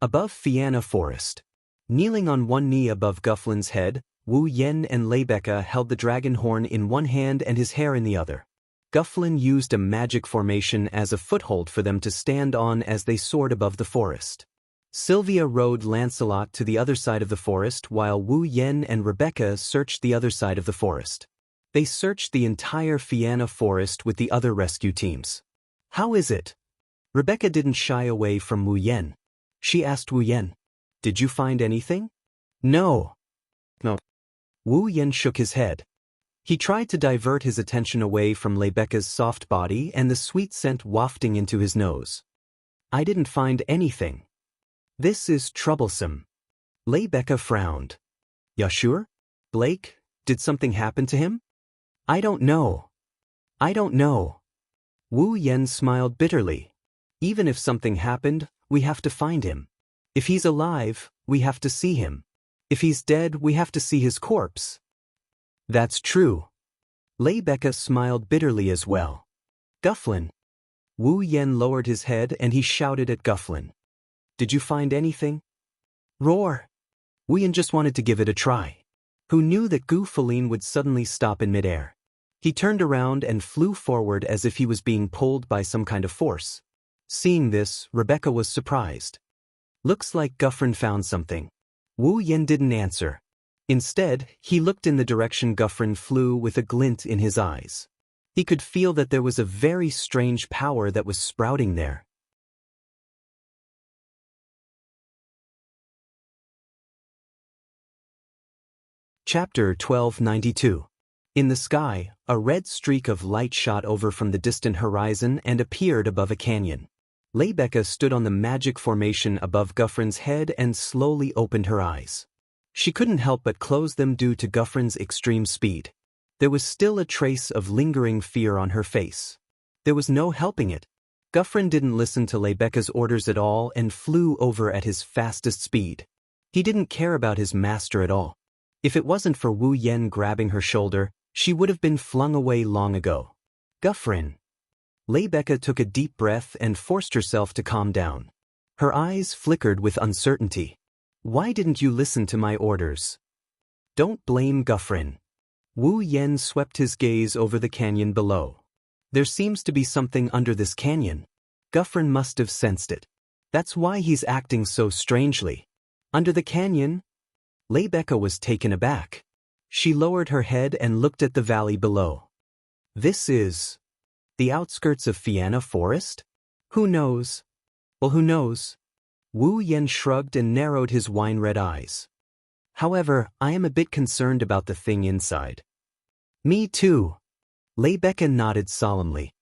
Above Fianna Forest. Kneeling on one knee above Gufflin's head, Wu Yan and Rebecca held the dragon horn in one hand and his hair in the other. Gufflin used a magic formation as a foothold for them to stand on as they soared above the forest. Sylvia rode Lancelot to the other side of the forest while Wu Yan and Rebecca searched the other side of the forest. They searched the entire Fianna Forest with the other rescue teams. How is it? Rebecca didn't shy away from Wu Yan. She asked Wu Yan, did you find anything? No. Wu Yan shook his head. He tried to divert his attention away from Rebecca's soft body and the sweet scent wafting into his nose. I didn't find anything. This is troublesome. Rebecca frowned. Yashur? Blake, did something happen to him? I don't know. I don't know. Wu Yan smiled bitterly. Even if something happened, we have to find him. If he's alive, we have to see him. If he's dead, we have to see his corpse. That's true. Rebecca smiled bitterly as well. Gufflin. Wu Yan lowered his head and he shouted at Gufflin. Did you find anything? Roar. Wu Yan just wanted to give it a try. Who knew that Gu Feline would suddenly stop in midair? He turned around and flew forward as if he was being pulled by some kind of force. Seeing this, Rebecca was surprised. Looks like Guffrin found something. Wu Yan didn't answer. Instead, he looked in the direction Guffrin flew with a glint in his eyes. He could feel that there was a very strange power that was sprouting there. Chapter 1292. In the sky, a red streak of light shot over from the distant horizon and appeared above a canyon. Leibeka stood on the magic formation above Guffrin's head and slowly opened her eyes. She couldn't help but close them due to Guffrin's extreme speed. There was still a trace of lingering fear on her face. There was no helping it. Guffrin didn't listen to Leibeka's orders at all and flew over at his fastest speed. He didn't care about his master at all. If it wasn't for Wu Yen grabbing her shoulder, she would have been flung away long ago. Guffrin. Leibeka took a deep breath and forced herself to calm down. Her eyes flickered with uncertainty. Why didn't you listen to my orders? Don't blame Guffrin. Wu Yen swept his gaze over the canyon below. There seems to be something under this canyon. Guffrin must have sensed it. That's why he's acting so strangely. Under the canyon? Leibeka was taken aback. She lowered her head and looked at the valley below. This is the outskirts of Fianna Forest? Who knows? Well, who knows? Wu Yen shrugged and narrowed his wine-red eyes. However, I am a bit concerned about the thing inside. Me too. Leibeka nodded solemnly.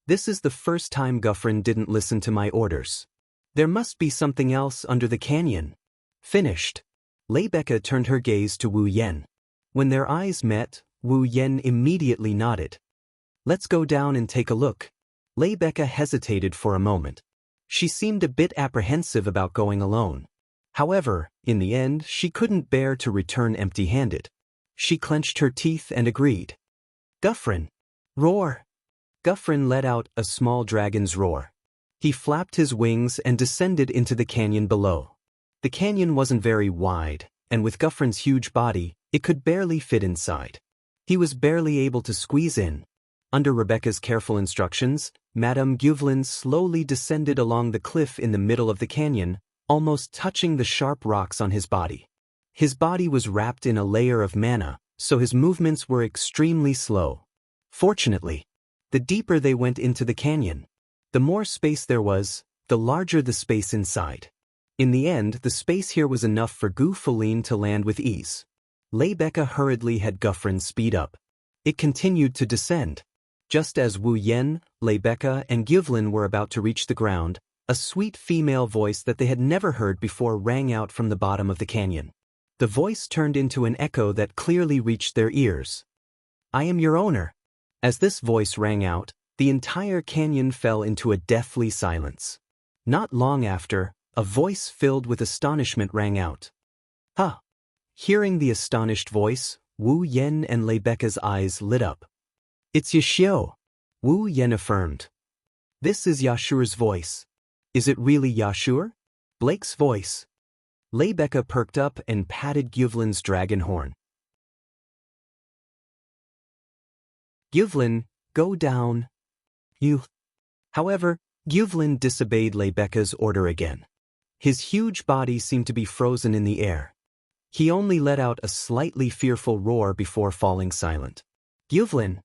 This is the first time Guffrin didn't listen to my orders. There must be something else under the canyon. Finished. Leibeka turned her gaze to Wu Yen. When their eyes met, Wu Yen immediately nodded. Let's go down and take a look. Leibeka hesitated for a moment. She seemed a bit apprehensive about going alone. However, in the end, she couldn't bear to return empty-handed. She clenched her teeth and agreed. Guffrin. Roar. Guffrin let out a small dragon's roar. He flapped his wings and descended into the canyon below. The canyon wasn't very wide, and with Guffrin's huge body, it could barely fit inside. He was barely able to squeeze in. Under Rebecca's careful instructions, Madame Guvelin slowly descended along the cliff in the middle of the canyon, almost touching the sharp rocks on his body. His body was wrapped in a layer of mana, so his movements were extremely slow. Fortunately, the deeper they went into the canyon, the more space there was, the larger the space inside. In the end, the space here was enough for Gu Feline to land with ease. Leibeka hurriedly had Guffrin speed up. It continued to descend. Just as Wu Yen, Leibeka, and Guvelin were about to reach the ground, a sweet female voice that they had never heard before rang out from the bottom of the canyon. The voice turned into an echo that clearly reached their ears. I am your owner. As this voice rang out, the entire canyon fell into a deathly silence. Not long after, a voice filled with astonishment rang out. Huh! Hearing the astonished voice, Wu Yen and Leibeka's eyes lit up. It's Yashio. Wu Yen affirmed. This is Yashure's voice. Is it really Yashur? Blake's voice. Leibeka perked up and patted Guvelin's dragon horn. Guvelin, go down. You. However, Guvelin disobeyed Leibeka's order again. His huge body seemed to be frozen in the air. He only let out a slightly fearful roar before falling silent. Guvelin.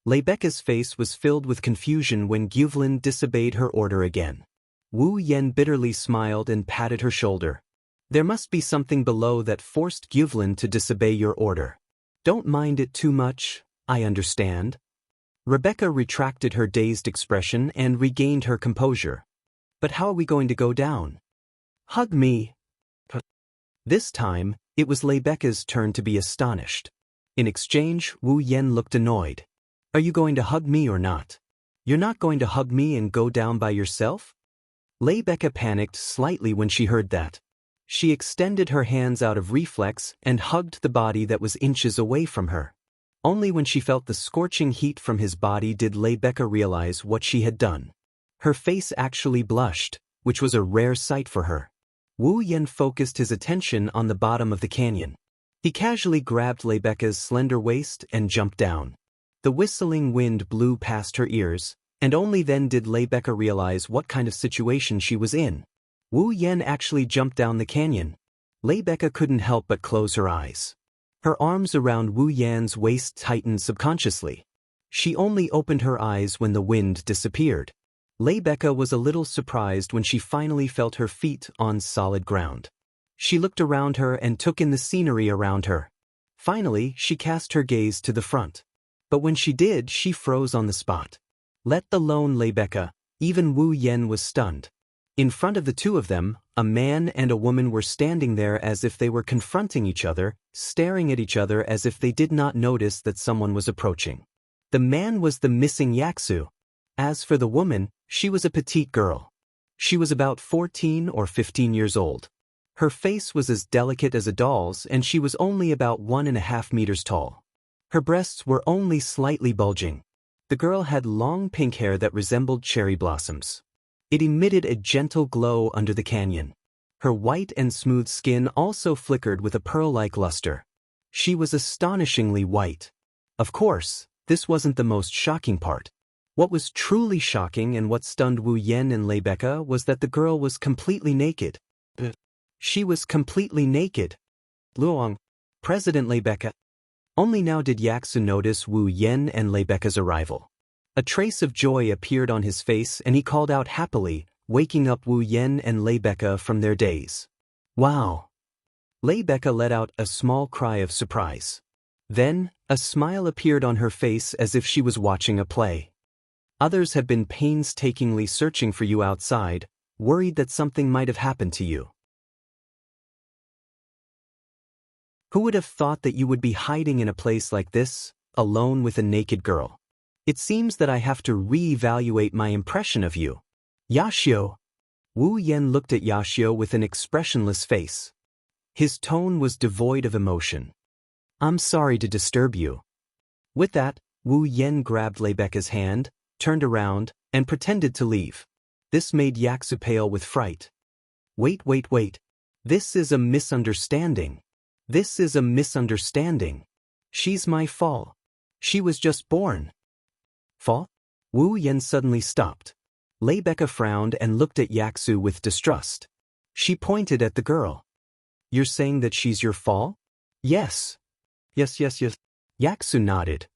Leibeka's face was filled with confusion when Guvelin disobeyed her order again. Wu Yen bitterly smiled and patted her shoulder. There must be something below that forced Guvelin to disobey your order. Don't mind it too much, I understand. Rebecca retracted her dazed expression and regained her composure. But how are we going to go down? Hug me. This time, it was Leibeka's turn to be astonished. In exchange, Wu Yen looked annoyed. Are you going to hug me or not? You're not going to hug me and go down by yourself? Leibeka panicked slightly when she heard that. She extended her hands out of reflex and hugged the body that was inches away from her. Only when she felt the scorching heat from his body did Leibeka realize what she had done. Her face actually blushed, which was a rare sight for her. Wu Yen focused his attention on the bottom of the canyon. He casually grabbed Leibeka's slender waist and jumped down. The whistling wind blew past her ears, and only then did Leibeka realize what kind of situation she was in. Wu Yen actually jumped down the canyon. Leibeka couldn't help but close her eyes. Her arms around Wu Yan's waist tightened subconsciously. She only opened her eyes when the wind disappeared. Leibeka was a little surprised when she finally felt her feet on solid ground. She looked around her and took in the scenery around her. Finally, she cast her gaze to the front. But when she did, she froze on the spot. Let alone Leibeka, Even Wu Yen was stunned. In front of the two of them, a man and a woman were standing there as if they were confronting each other, staring at each other as if they did not notice that someone was approaching. The man was the missing Yaksu. As for the woman, she was a petite girl. She was about 14 or 15 years old. Her face was as delicate as a doll's, and she was only about 1.5 meters tall. Her breasts were only slightly bulging. The girl had long pink hair that resembled cherry blossoms. It emitted a gentle glow under the canyon. Her white and smooth skin also flickered with a pearl-like luster. She was astonishingly white. Of course, this wasn't the most shocking part. What was truly shocking and what stunned Wu Yen and Rebecca was that the girl was completely naked. She was completely naked. Luong, President Rebecca. Only now did Yaksu notice Wu Yen and Rebecca's arrival. A trace of joy appeared on his face and he called out happily, waking up Wu Yen and Rebecca from their daze. Wow! Rebecca let out a small cry of surprise. Then, a smile appeared on her face as if she was watching a play. Others have been painstakingly searching for you outside, worried that something might have happened to you. Who would have thought that you would be hiding in a place like this, alone with a naked girl? It seems that I have to re-evaluate my impression of you. Yashio. Wu Yen looked at Yashio with an expressionless face. His tone was devoid of emotion. I'm sorry to disturb you. With that, Wu Yen grabbed Rebecca's hand, turned around, and pretended to leave. This made Yaksu pale with fright. Wait. This is a misunderstanding. This is a misunderstanding. She's my fall. She was just born. Fall? Wu Yen suddenly stopped. Rebecca frowned and looked at Yaksu with distrust. She pointed at the girl. You're saying that she's your fall? Yes. Yes. Yaksu nodded.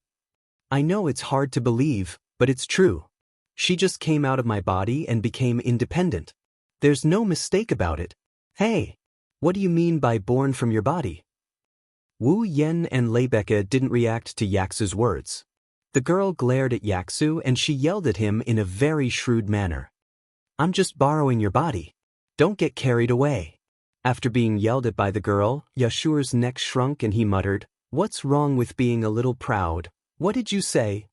I know it's hard to believe, but it's true. She just came out of my body and became independent. There's no mistake about it. Hey, what do you mean by born from your body? Wu Yen and Rebecca didn't react to Yaksu's words. The girl glared at Yaksu and she yelled at him in a very shrewd manner. I'm just borrowing your body. Don't get carried away. After being yelled at by the girl, Yashu's neck shrunk and he muttered, What's wrong with being a little proud? What did you say?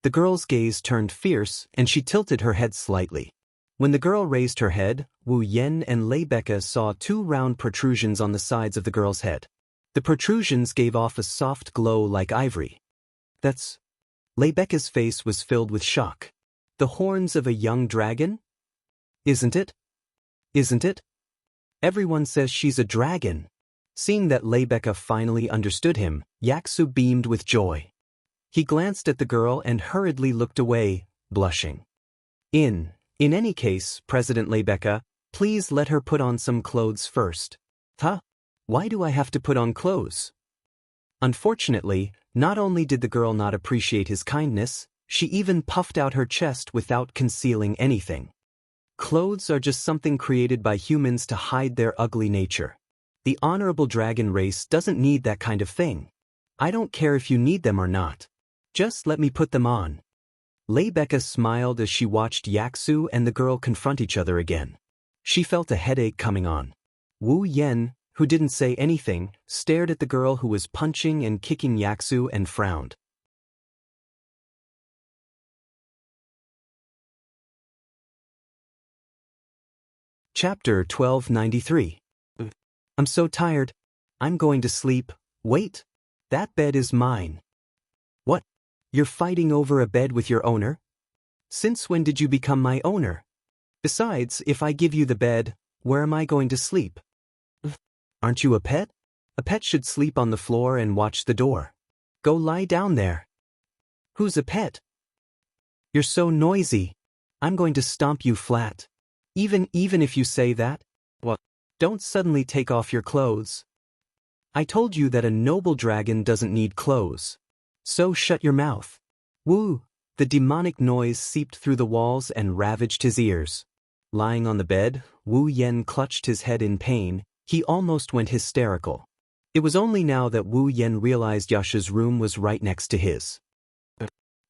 The girl's gaze turned fierce and she tilted her head slightly. When the girl raised her head, Wu Yen and Rebecca saw 2 round protrusions on the sides of the girl's head. The protrusions gave off a soft glow like ivory. That's... Rebecca's face was filled with shock. The horns of a young dragon? Isn't it? Isn't it? Everyone says she's a dragon. Seeing that Rebecca finally understood him, Yaksu beamed with joy. He glanced at the girl and hurriedly looked away, blushing. In any case, President Rebecca, please let her put on some clothes first. Huh? Why do I have to put on clothes? Unfortunately, not only did the girl not appreciate his kindness, she even puffed out her chest without concealing anything. Clothes are just something created by humans to hide their ugly nature. The honorable dragon race doesn't need that kind of thing. I don't care if you need them or not. Just let me put them on. Rebecca smiled as she watched Yaksu and the girl confront each other again. She felt a headache coming on. Wu Yen, who didn't say anything, stared at the girl who was punching and kicking Yaksu and frowned. Chapter 1293. I'm so tired. I'm going to sleep. Wait. That bed is mine. What? You're fighting over a bed with your owner? Since when did you become my owner? Besides, if I give you the bed, where am I going to sleep? Aren't you a pet? A pet should sleep on the floor and watch the door. Go lie down there. Who's a pet? You're so noisy. I'm going to stomp you flat. Even if you say that? What? Don't suddenly take off your clothes. I told you that a noble dragon doesn't need clothes. So shut your mouth. Woo! The demonic noise seeped through the walls and ravaged his ears. Lying on the bed, Wu Yen clutched his head in pain. He almost went hysterical. It was only now that Wu Yen realized Yasha's room was right next to his.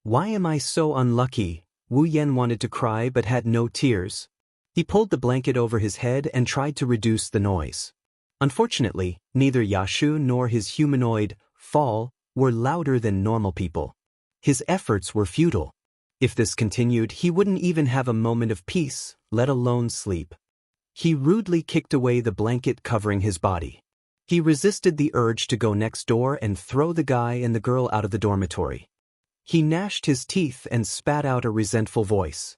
Why am I so unlucky? Wu Yan wanted to cry but had no tears. He pulled the blanket over his head and tried to reduce the noise. Unfortunately, neither Yashu nor his humanoid fall were louder than normal people. His efforts were futile. If this continued, he wouldn't even have a moment of peace, let alone sleep. He rudely kicked away the blanket covering his body. He resisted the urge to go next door and throw the guy and the girl out of the dormitory. He gnashed his teeth and spat out a resentful voice.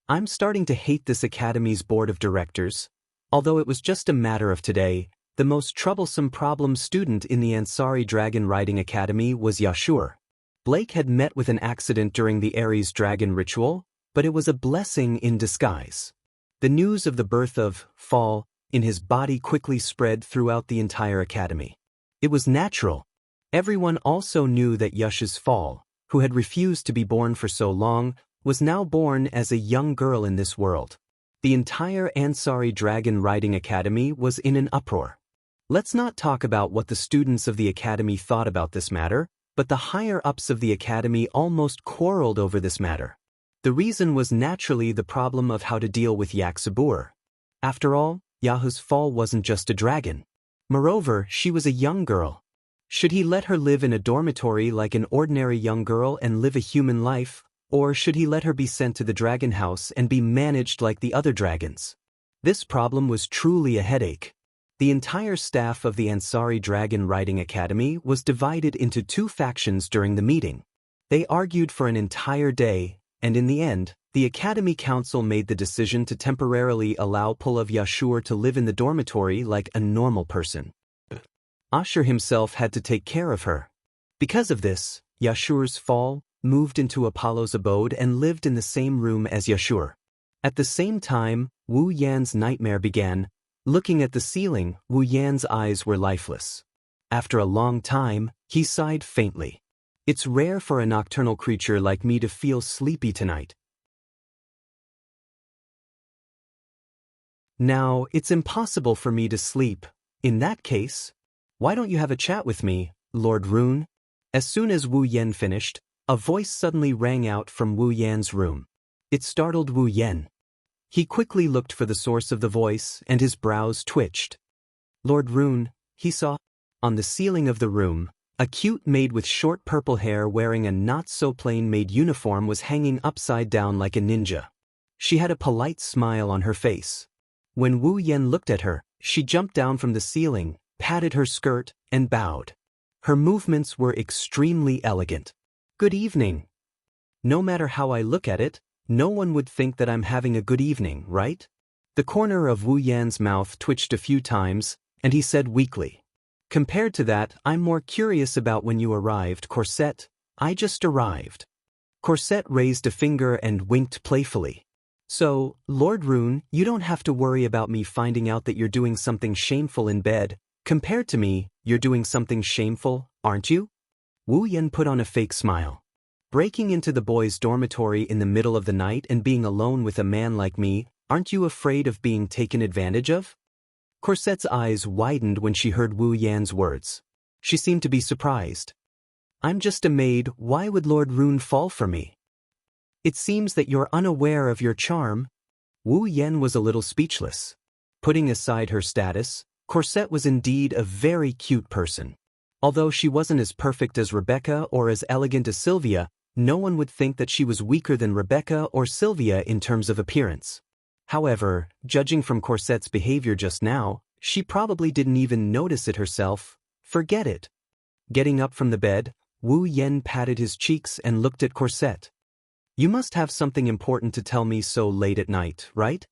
I'm starting to hate this academy's board of directors. Although it was just a matter of today, the most troublesome problem student in the Ansari Dragon Riding Academy was Yashur. Blake had met with an accident during the Ares Dragon ritual, but it was a blessing in disguise. The news of the birth of Fall in his body quickly spread throughout the entire academy. It was natural. Everyone also knew that Yash's Fall, who had refused to be born for so long, was now born as a young girl in this world. The entire Ansari Dragon Riding Academy was in an uproar. Let's not talk about what the students of the academy thought about this matter, but the higher-ups of the academy almost quarreled over this matter. The reason was naturally the problem of how to deal with Yak Sabur. After all, Yahu's Fall wasn't just a dragon. Moreover, she was a young girl. Should he let her live in a dormitory like an ordinary young girl and live a human life, or should he let her be sent to the dragon house and be managed like the other dragons? This problem was truly a headache. The entire staff of the Ansari Dragon Riding Academy was divided into two factions during the meeting. They argued for an entire day, and in the end, the Academy Council made the decision to temporarily allow Pulav Yashur to live in the dormitory like a normal person. Ashur himself had to take care of her. Because of this, Yashur's Fall moved into Apollo's abode and lived in the same room as Yashur. At the same time, Wu Yan's nightmare began. Looking at the ceiling, Wu Yan's eyes were lifeless. After a long time, he sighed faintly. It's rare for a nocturnal creature like me to feel sleepy tonight. Now, it's impossible for me to sleep. In that case, why don't you have a chat with me, Lord Rune? As soon as Wu Yan finished, a voice suddenly rang out from Wu Yan's room. It startled Wu Yan. He quickly looked for the source of the voice, and his brows twitched. Lord Rune, he saw. On the ceiling of the room, a cute maid with short purple hair wearing a not-so-plain-made uniform was hanging upside down like a ninja. She had a polite smile on her face. When Wu Yan looked at her, she jumped down from the ceiling, patted her skirt, and bowed. Her movements were extremely elegant. Good evening. No matter how I look at it, no one would think that I'm having a good evening, right? The corner of Wu Yan's mouth twitched a few times, and he said weakly. Compared to that, I'm more curious about when you arrived, Corset. I just arrived. Corset raised a finger and winked playfully. So, Lord Rune, you don't have to worry about me finding out that you're doing something shameful in bed. Compared to me, you're doing something shameful, aren't you? Wu Yan put on a fake smile. Breaking into the boys' dormitory in the middle of the night and being alone with a man like me, aren't you afraid of being taken advantage of? Corset's eyes widened when she heard Wu Yan's words. She seemed to be surprised. I'm just a maid, why would Lord Rune fall for me? It seems that you're unaware of your charm. Wu Yan was a little speechless. Putting aside her status, Corset was indeed a very cute person. Although she wasn't as perfect as Rebecca or as elegant as Sylvia, no one would think that she was weaker than Rebecca or Sylvia in terms of appearance. However, judging from Corset's behavior just now, she probably didn't even notice it herself. Forget it. Getting up from the bed, Wu Yan patted his cheeks and looked at Corset. You must have something important to tell me so late at night, right?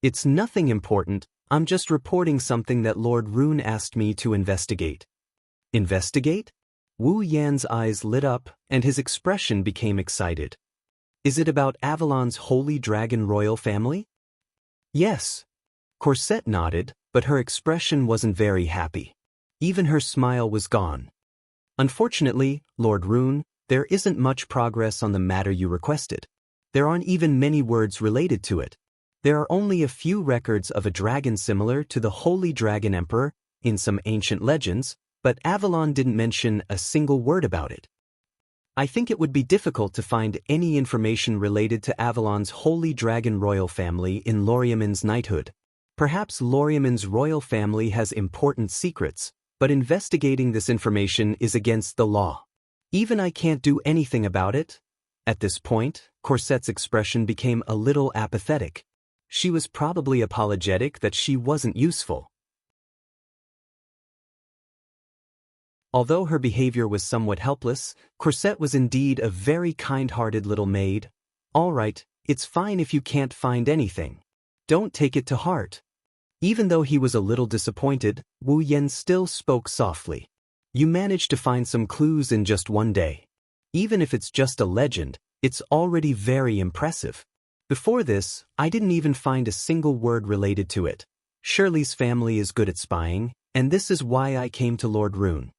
It's nothing important, I'm just reporting something that Lord Rune asked me to investigate. Investigate? Wu Yan's eyes lit up, and his expression became excited. Is it about Avalon's Holy Dragon royal family? Yes. Corset nodded, but her expression wasn't very happy. Even her smile was gone. Unfortunately, Lord Rune, there isn't much progress on the matter you requested. There aren't even many words related to it. There are only a few records of a dragon similar to the Holy Dragon Emperor in some ancient legends, but Avalon didn't mention a single word about it. I think it would be difficult to find any information related to Avalon's Holy Dragon royal family in Loriamin's knighthood. Perhaps Loriamin's royal family has important secrets, but investigating this information is against the law. Even I can't do anything about it? At this point, Corsette's expression became a little apathetic. She was probably apologetic that she wasn't useful. Although her behavior was somewhat helpless, Corsette was indeed a very kind-hearted little maid. All right, it's fine if you can't find anything. Don't take it to heart. Even though he was a little disappointed, Wu Yan still spoke softly. You managed to find some clues in just one day. Even if it's just a legend, it's already very impressive. Before this, I didn't even find a single word related to it. Shirley's family is good at spying, and this is why I came to Lord Rune.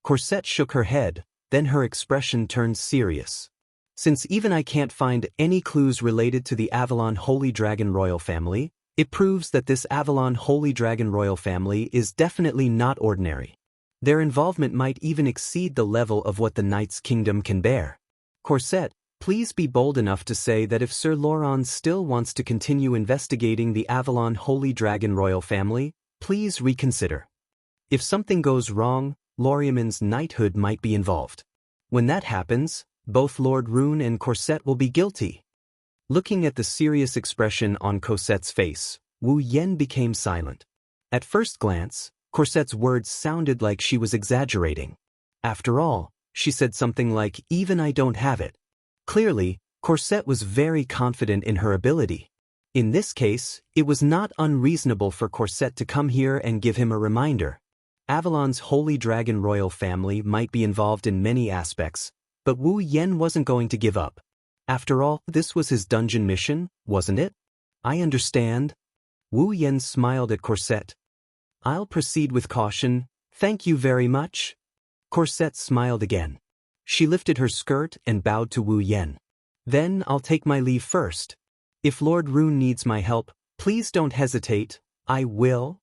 Corsette shook her head, then her expression turned serious. Since even I can't find any clues related to the Avalon Holy Dragon royal family, it proves that this Avalon Holy Dragon royal family is definitely not ordinary. Their involvement might even exceed the level of what the Knight's Kingdom can bear. Corsette, please be bold enough to say that if Sir Laurent still wants to continue investigating the Avalon Holy Dragon royal family, please reconsider. If something goes wrong, Loriamin's knighthood might be involved. When that happens, both Lord Rune and Corsette will be guilty. Looking at the serious expression on Corsette's face, Wu Yan became silent. At first glance, Corsette's words sounded like she was exaggerating. After all, she said something like, "Even I don't have it." Clearly, Corsette was very confident in her ability. In this case, it was not unreasonable for Corsette to come here and give him a reminder. Avalon's Holy Dragon royal family might be involved in many aspects, but Wu Yan wasn't going to give up. After all, this was his dungeon mission, wasn't it? I understand. Wu Yan smiled at Corsette. I'll proceed with caution, thank you very much. Corsette smiled again. She lifted her skirt and bowed to Wu Yan. Then I'll take my leave first. If Lord Rune needs my help, please don't hesitate, I will.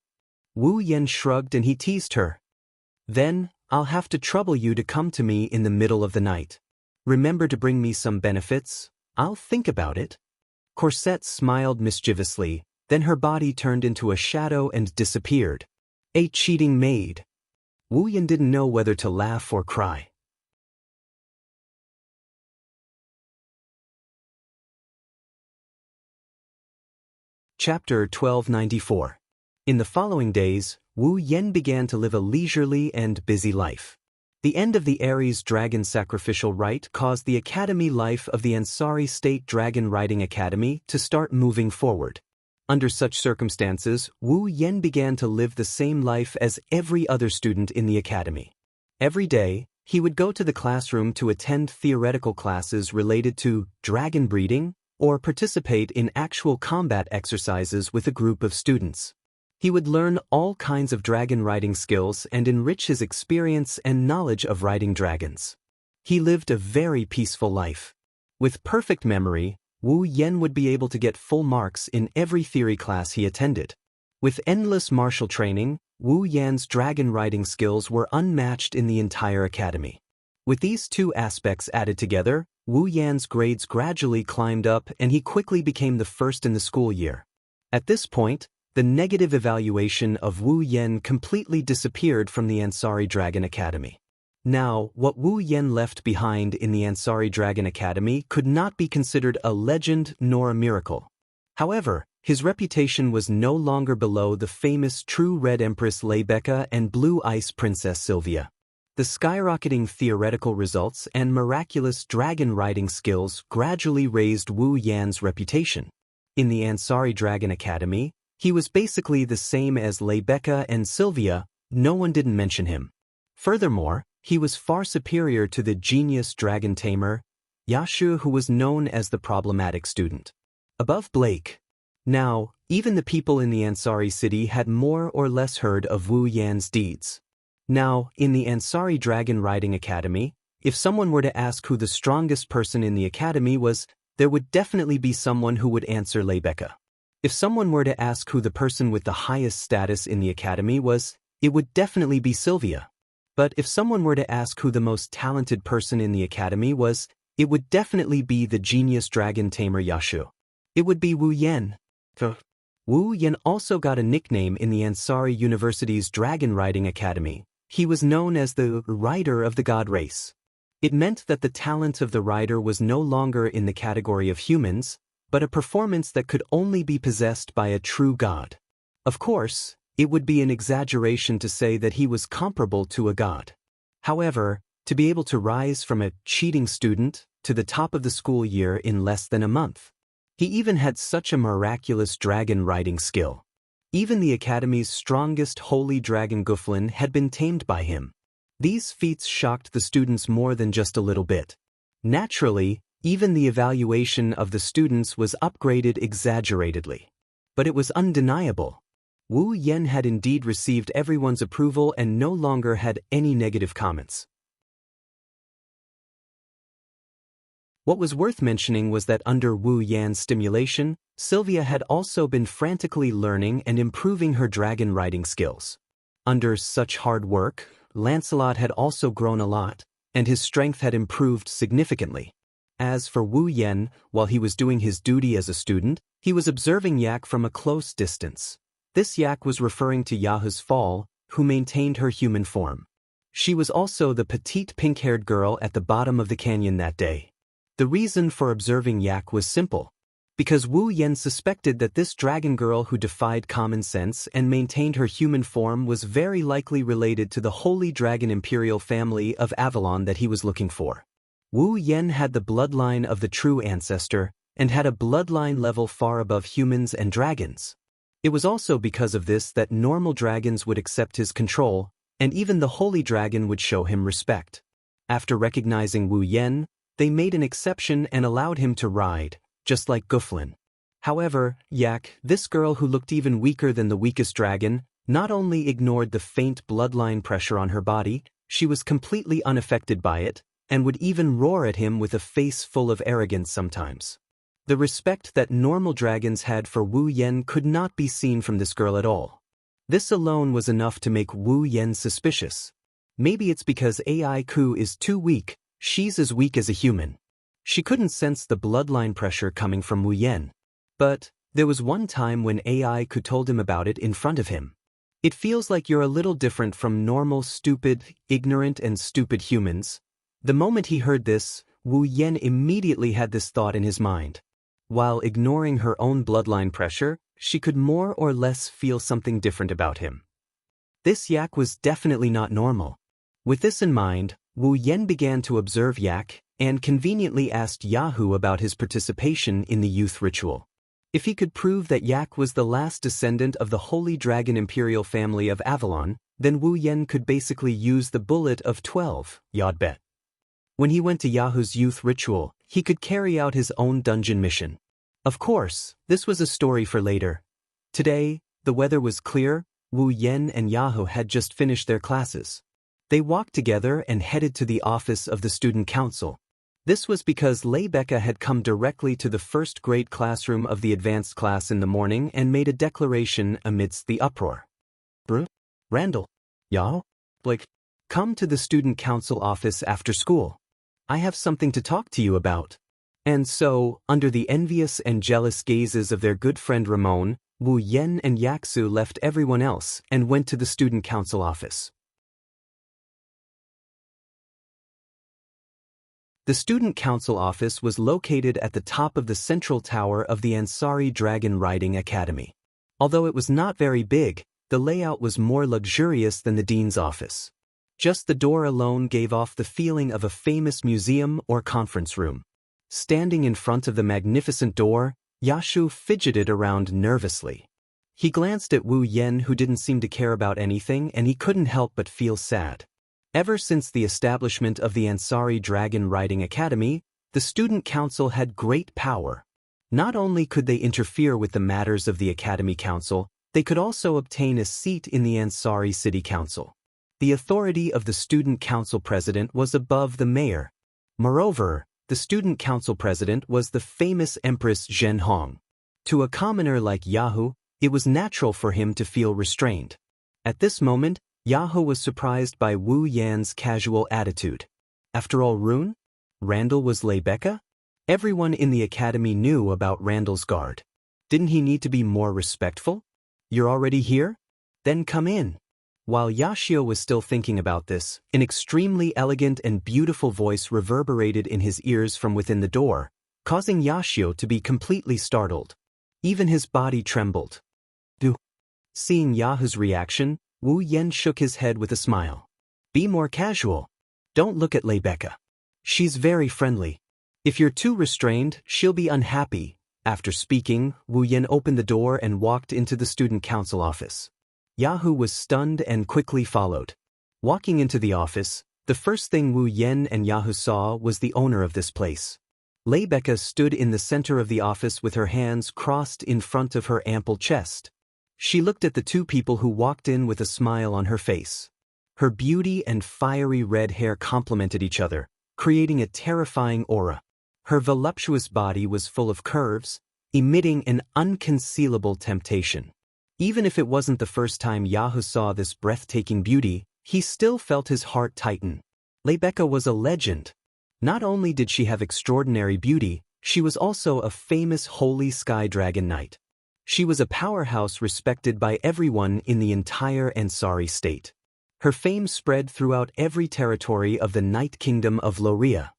Wu Yan shrugged and he teased her. Then, I'll have to trouble you to come to me in the middle of the night. Remember to bring me some benefits, I'll think about it. Corsette smiled mischievously, then her body turned into a shadow and disappeared. A cheating maid. Wu Yan didn't know whether to laugh or cry. Chapter 1294. In the following days, Wu Yan began to live a leisurely and busy life. The end of the Ares Dragon sacrificial rite caused the academy life of the Ansari State Dragon Riding Academy to start moving forward. Under such circumstances, Wu Yan began to live the same life as every other student in the academy. Every day, he would go to the classroom to attend theoretical classes related to dragon breeding or participate in actual combat exercises with a group of students. He would learn all kinds of dragon riding skills and enrich his experience and knowledge of riding dragons. He lived a very peaceful life. With perfect memory, Wu Yan would be able to get full marks in every theory class he attended. With endless martial training, Wu Yan's dragon riding skills were unmatched in the entire academy. With these two aspects added together, Wu Yan's grades gradually climbed up and he quickly became the first in the school year. At this point, the negative evaluation of Wu Yan completely disappeared from the Ansari Dragon Academy. Now, what Wu Yan left behind in the Ansari Dragon Academy could not be considered a legend nor a miracle. However, his reputation was no longer below the famous True Red Empress Leibeka and Blue Ice Princess Sylvia. The skyrocketing theoretical results and miraculous dragon riding skills gradually raised Wu Yan's reputation. In the Ansari Dragon Academy, he was basically the same as Leibeka and Sylvia, no one didn't mention him. Furthermore, he was far superior to the genius dragon tamer, Yashu, who was known as the problematic student. Above Blake. Now, even the people in the Ansari city had more or less heard of Wu Yan's deeds. Now, in the Ansari Dragon Riding Academy, if someone were to ask who the strongest person in the academy was, there would definitely be someone who would answer Leibeka. If someone were to ask who the person with the highest status in the academy was, it would definitely be Sylvia. But if someone were to ask who the most talented person in the academy was, it would definitely be the genius dragon tamer Yashu. It would be Wu Yan. Wu Yan also got a nickname in the Ansari University's Dragon Riding Academy. He was known as the rider of the god race. It meant that the talent of the rider was no longer in the category of humans, but a performance that could only be possessed by a true god. Of course, it would be an exaggeration to say that he was comparable to a god. However, to be able to rise from a cheating student to the top of the school year in less than a month. He even had such a miraculous dragon riding skill. Even the Academy's strongest holy dragon Guflin had been tamed by him. These feats shocked the students more than just a little bit. Naturally, even the evaluation of the students was upgraded exaggeratedly. But it was undeniable. Wu Yan had indeed received everyone's approval and no longer had any negative comments. What was worth mentioning was that under Wu Yan's stimulation, Sylvia had also been frantically learning and improving her dragon riding skills. Under such hard work, Lancelot had also grown a lot, and his strength had improved significantly. As for Wu Yan, while he was doing his duty as a student, he was observing Yak from a close distance. This Yak was referring to Yahu's fall, who maintained her human form. She was also the petite pink-haired girl at the bottom of the canyon that day. The reason for observing Yak was simple. Because Wu Yan suspected that this dragon girl who defied common sense and maintained her human form was very likely related to the holy dragon imperial family of Avalon that he was looking for. Wu Yan had the bloodline of the true ancestor, and had a bloodline level far above humans and dragons. It was also because of this that normal dragons would accept his control, and even the holy dragon would show him respect. After recognizing Wu Yan, they made an exception and allowed him to ride, just like Guflin. However, Yak, this girl who looked even weaker than the weakest dragon, not only ignored the faint bloodline pressure on her body, she was completely unaffected by it, and would even roar at him with a face full of arrogance sometimes. The respect that normal dragons had for Wu Yan could not be seen from this girl at all. This alone was enough to make Wu Yan suspicious. Maybe it's because AI Ku is too weak, she's as weak as a human. She couldn't sense the bloodline pressure coming from Wu Yan. But there was one time when AI Ku told him about it in front of him. It feels like you're a little different from normal stupid, ignorant and stupid humans. The moment he heard this, Wu Yan immediately had this thought in his mind. While ignoring her own bloodline pressure, she could more or less feel something different about him. This Yak was definitely not normal. With this in mind, Wu Yan began to observe Yak, and conveniently asked Jianghu about his participation in the youth ritual. If he could prove that Yak was the last descendant of the Holy Dragon Imperial family of Avalon, then Wu Yan could basically use the bullet of 12, Yod bet. When he went to Jianghu's youth ritual, he could carry out his own dungeon mission. Of course, this was a story for later. Today, the weather was clear, Wu Yan and Jianghu had just finished their classes. They walked together and headed to the office of the student council. This was because Leibecca had come directly to the first grade classroom of the advanced class in the morning and made a declaration amidst the uproar. Randall. Y'all? Blake. Come to the student council office after school. I have something to talk to you about. And so, under the envious and jealous gazes of their good friend Ramon, Wu Yan and Yaksu left everyone else and went to the student council office. The student council office was located at the top of the central tower of the Ansari Dragon Riding Academy. Although it was not very big, the layout was more luxurious than the dean's office. Just the door alone gave off the feeling of a famous museum or conference room. Standing in front of the magnificent door, Yashu fidgeted around nervously. He glanced at Wu Yan, who didn't seem to care about anything, and he couldn't help but feel sad. Ever since the establishment of the Ansari Dragon Riding Academy, the student council had great power. Not only could they interfere with the matters of the Academy Council, they could also obtain a seat in the Ansari City Council. The authority of the student council president was above the mayor. Moreover, the student council president was the famous Empress Zhen Hong. To a commoner like Jianghu, it was natural for him to feel restrained. At this moment, Jianghu was surprised by Wu Yan's casual attitude. After all, Randall was Rebecca? Everyone in the academy knew about Randall's guard. Didn't he need to be more respectful? You're already here? Then come in. While Yashio was still thinking about this, an extremely elegant and beautiful voice reverberated in his ears from within the door, causing Yashio to be completely startled. Even his body trembled. Seeing Yahu's reaction, Wu Yan shook his head with a smile. Be more casual. Don't look at Rebecca. She's very friendly. If you're too restrained, she'll be unhappy. After speaking, Wu Yan opened the door and walked into the student council office. Jianghu was stunned and quickly followed. Walking into the office, the first thing Wu Yan and Jianghu saw was the owner of this place. Rebecca stood in the center of the office with her hands crossed in front of her ample chest. She looked at the two people who walked in with a smile on her face. Her beauty and fiery red hair complemented each other, creating a terrifying aura. Her voluptuous body was full of curves, emitting an unconcealable temptation. Even if it wasn't the first time Jianghu saw this breathtaking beauty, he still felt his heart tighten. Rebecca was a legend. Not only did she have extraordinary beauty, she was also a famous holy sky dragon knight. She was a powerhouse respected by everyone in the entire Ansari state. Her fame spread throughout every territory of the Night Kingdom of Loria.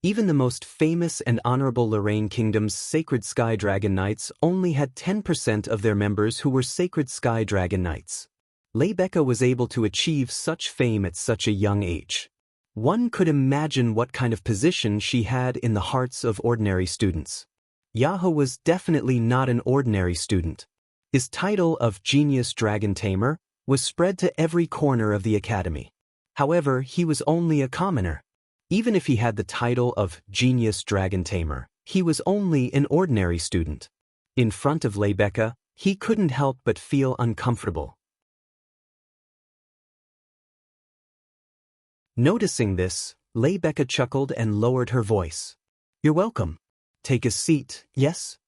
Even the most famous and honorable Lorraine Kingdom's Sacred Sky Dragon Knights only had 10% of their members who were Sacred Sky Dragon Knights. Rebecca was able to achieve such fame at such a young age. One could imagine what kind of position she had in the hearts of ordinary students. Jianghu was definitely not an ordinary student. His title of Genius Dragon Tamer was spread to every corner of the academy. However, he was only a commoner. Even if he had the title of Genius Dragon Tamer, he was only an ordinary student. In front of Rebecca, he couldn't help but feel uncomfortable. Noticing this, Rebecca chuckled and lowered her voice. You're welcome. Take a seat, yes?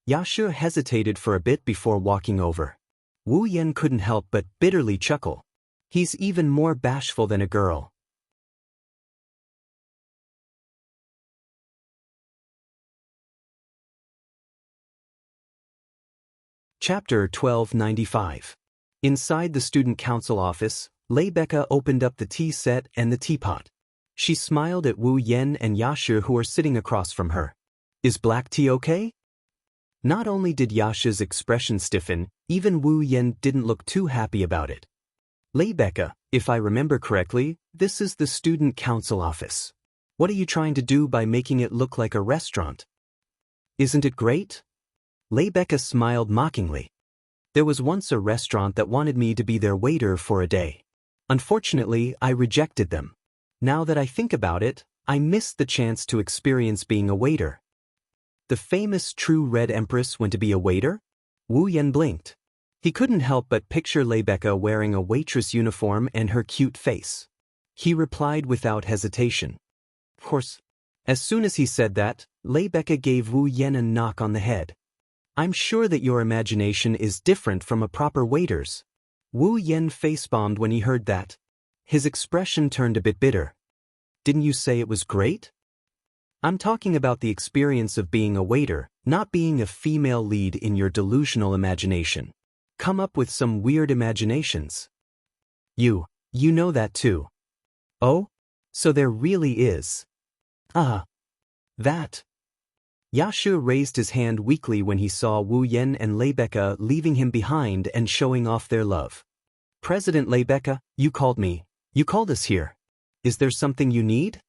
Yashio hesitated for a bit before walking over. Wu Yan couldn't help but bitterly chuckle. He's even more bashful than a girl. Chapter 1295. Inside the student council office, Rebecca opened up the tea set and the teapot. She smiled at Wu Yan and Yashio who were sitting across from her. Is black tea okay? Not only did Yasha's expression stiffen, even Wu Yan didn't look too happy about it. Rebecca, if I remember correctly, this is the student council office. What are you trying to do by making it look like a restaurant? Isn't it great? Rebecca smiled mockingly. There was once a restaurant that wanted me to be their waiter for a day. Unfortunately, I rejected them. Now that I think about it, I missed the chance to experience being a waiter. The famous True Red Empress went to be a waiter? Wu Yan blinked. He couldn't help but picture Rebecca wearing a waitress uniform and her cute face. He replied without hesitation. Of course. As soon as he said that, Rebecca gave Wu Yan a knock on the head. I'm sure that your imagination is different from a proper waiter's. Wu Yan face-bombed when he heard that. His expression turned a bit bitter. Didn't you say it was great? I'm talking about the experience of being a waiter, not being a female lead in your delusional imagination. Come up with some weird imaginations. You know that too. Oh? So there really is. That. Yashio raised his hand weakly when he saw Wu Yan and Rebecca leaving him behind and showing off their love. President Rebecca, you called me. You called us here. Is there something you need?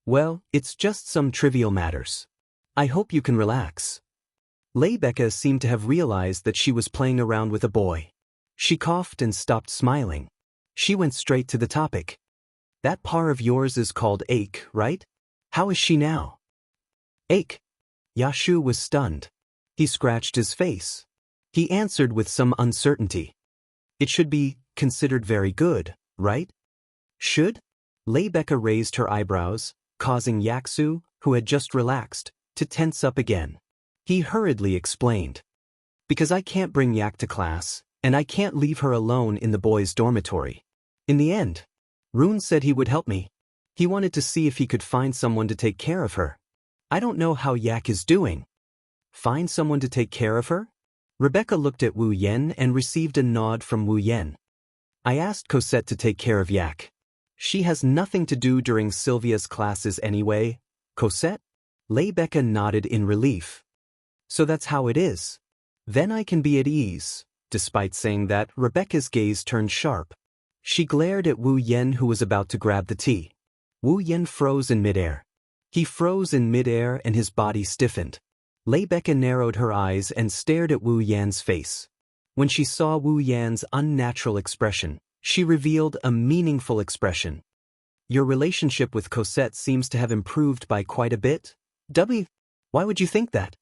Well, it's just some trivial matters. I hope you can relax. Rebecca seemed to have realized that she was playing around with a boy. She coughed and stopped smiling. She went straight to the topic. That par of yours is called Ache, right? How is she now? Ache. Yashio was stunned. He scratched his face. He answered with some uncertainty. It should be considered very good, right? Should? Rebecca raised her eyebrows, causing Yaksu, who had just relaxed, to tense up again. He hurriedly explained. Because I can't bring Yak to class, and I can't leave her alone in the boys' dormitory. In the end, Rune said he would help me. He wanted to see if he could find someone to take care of her. I don't know how Yak is doing. Find someone to take care of her? Rebecca looked at Wu Yen and received a nod from Wu Yen. I asked Cosette to take care of Yak. She has nothing to do during Sylvia's classes anyway. Cosette? Rebecca nodded in relief. So that's how it is. Then I can be at ease. Despite saying that, Rebecca's gaze turned sharp. She glared at Wu Yen, who was about to grab the tea. Wu Yen froze in midair. He froze in midair and his body stiffened. Rebecca narrowed her eyes and stared at Wu Yan's face. When she saw Wu Yan's unnatural expression, she revealed a meaningful expression. Your relationship with Cosette seems to have improved by quite a bit. Why would you think that?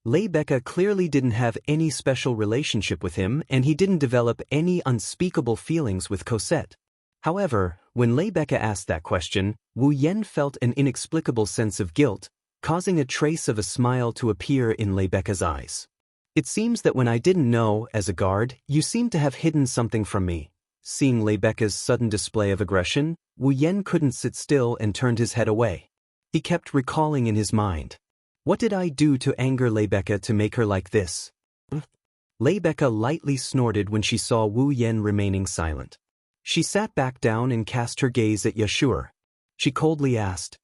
Rebecca clearly didn't have any special relationship with him, and he didn't develop any unspeakable feelings with Cosette. However, when Rebecca asked that question, Wu Yen felt an inexplicable sense of guilt, causing a trace of a smile to appear in Rebecca's eyes. It seems that when I didn't know, as a guard, you seem to have hidden something from me. Seeing Rebecca's sudden display of aggression, Wu Yen couldn't sit still and turned his head away. He kept recalling in his mind. What did I do to anger Rebecca to make her like this? Rebecca lightly snorted when she saw Wu Yen remaining silent. She sat back down and cast her gaze at Yashur. She coldly asked,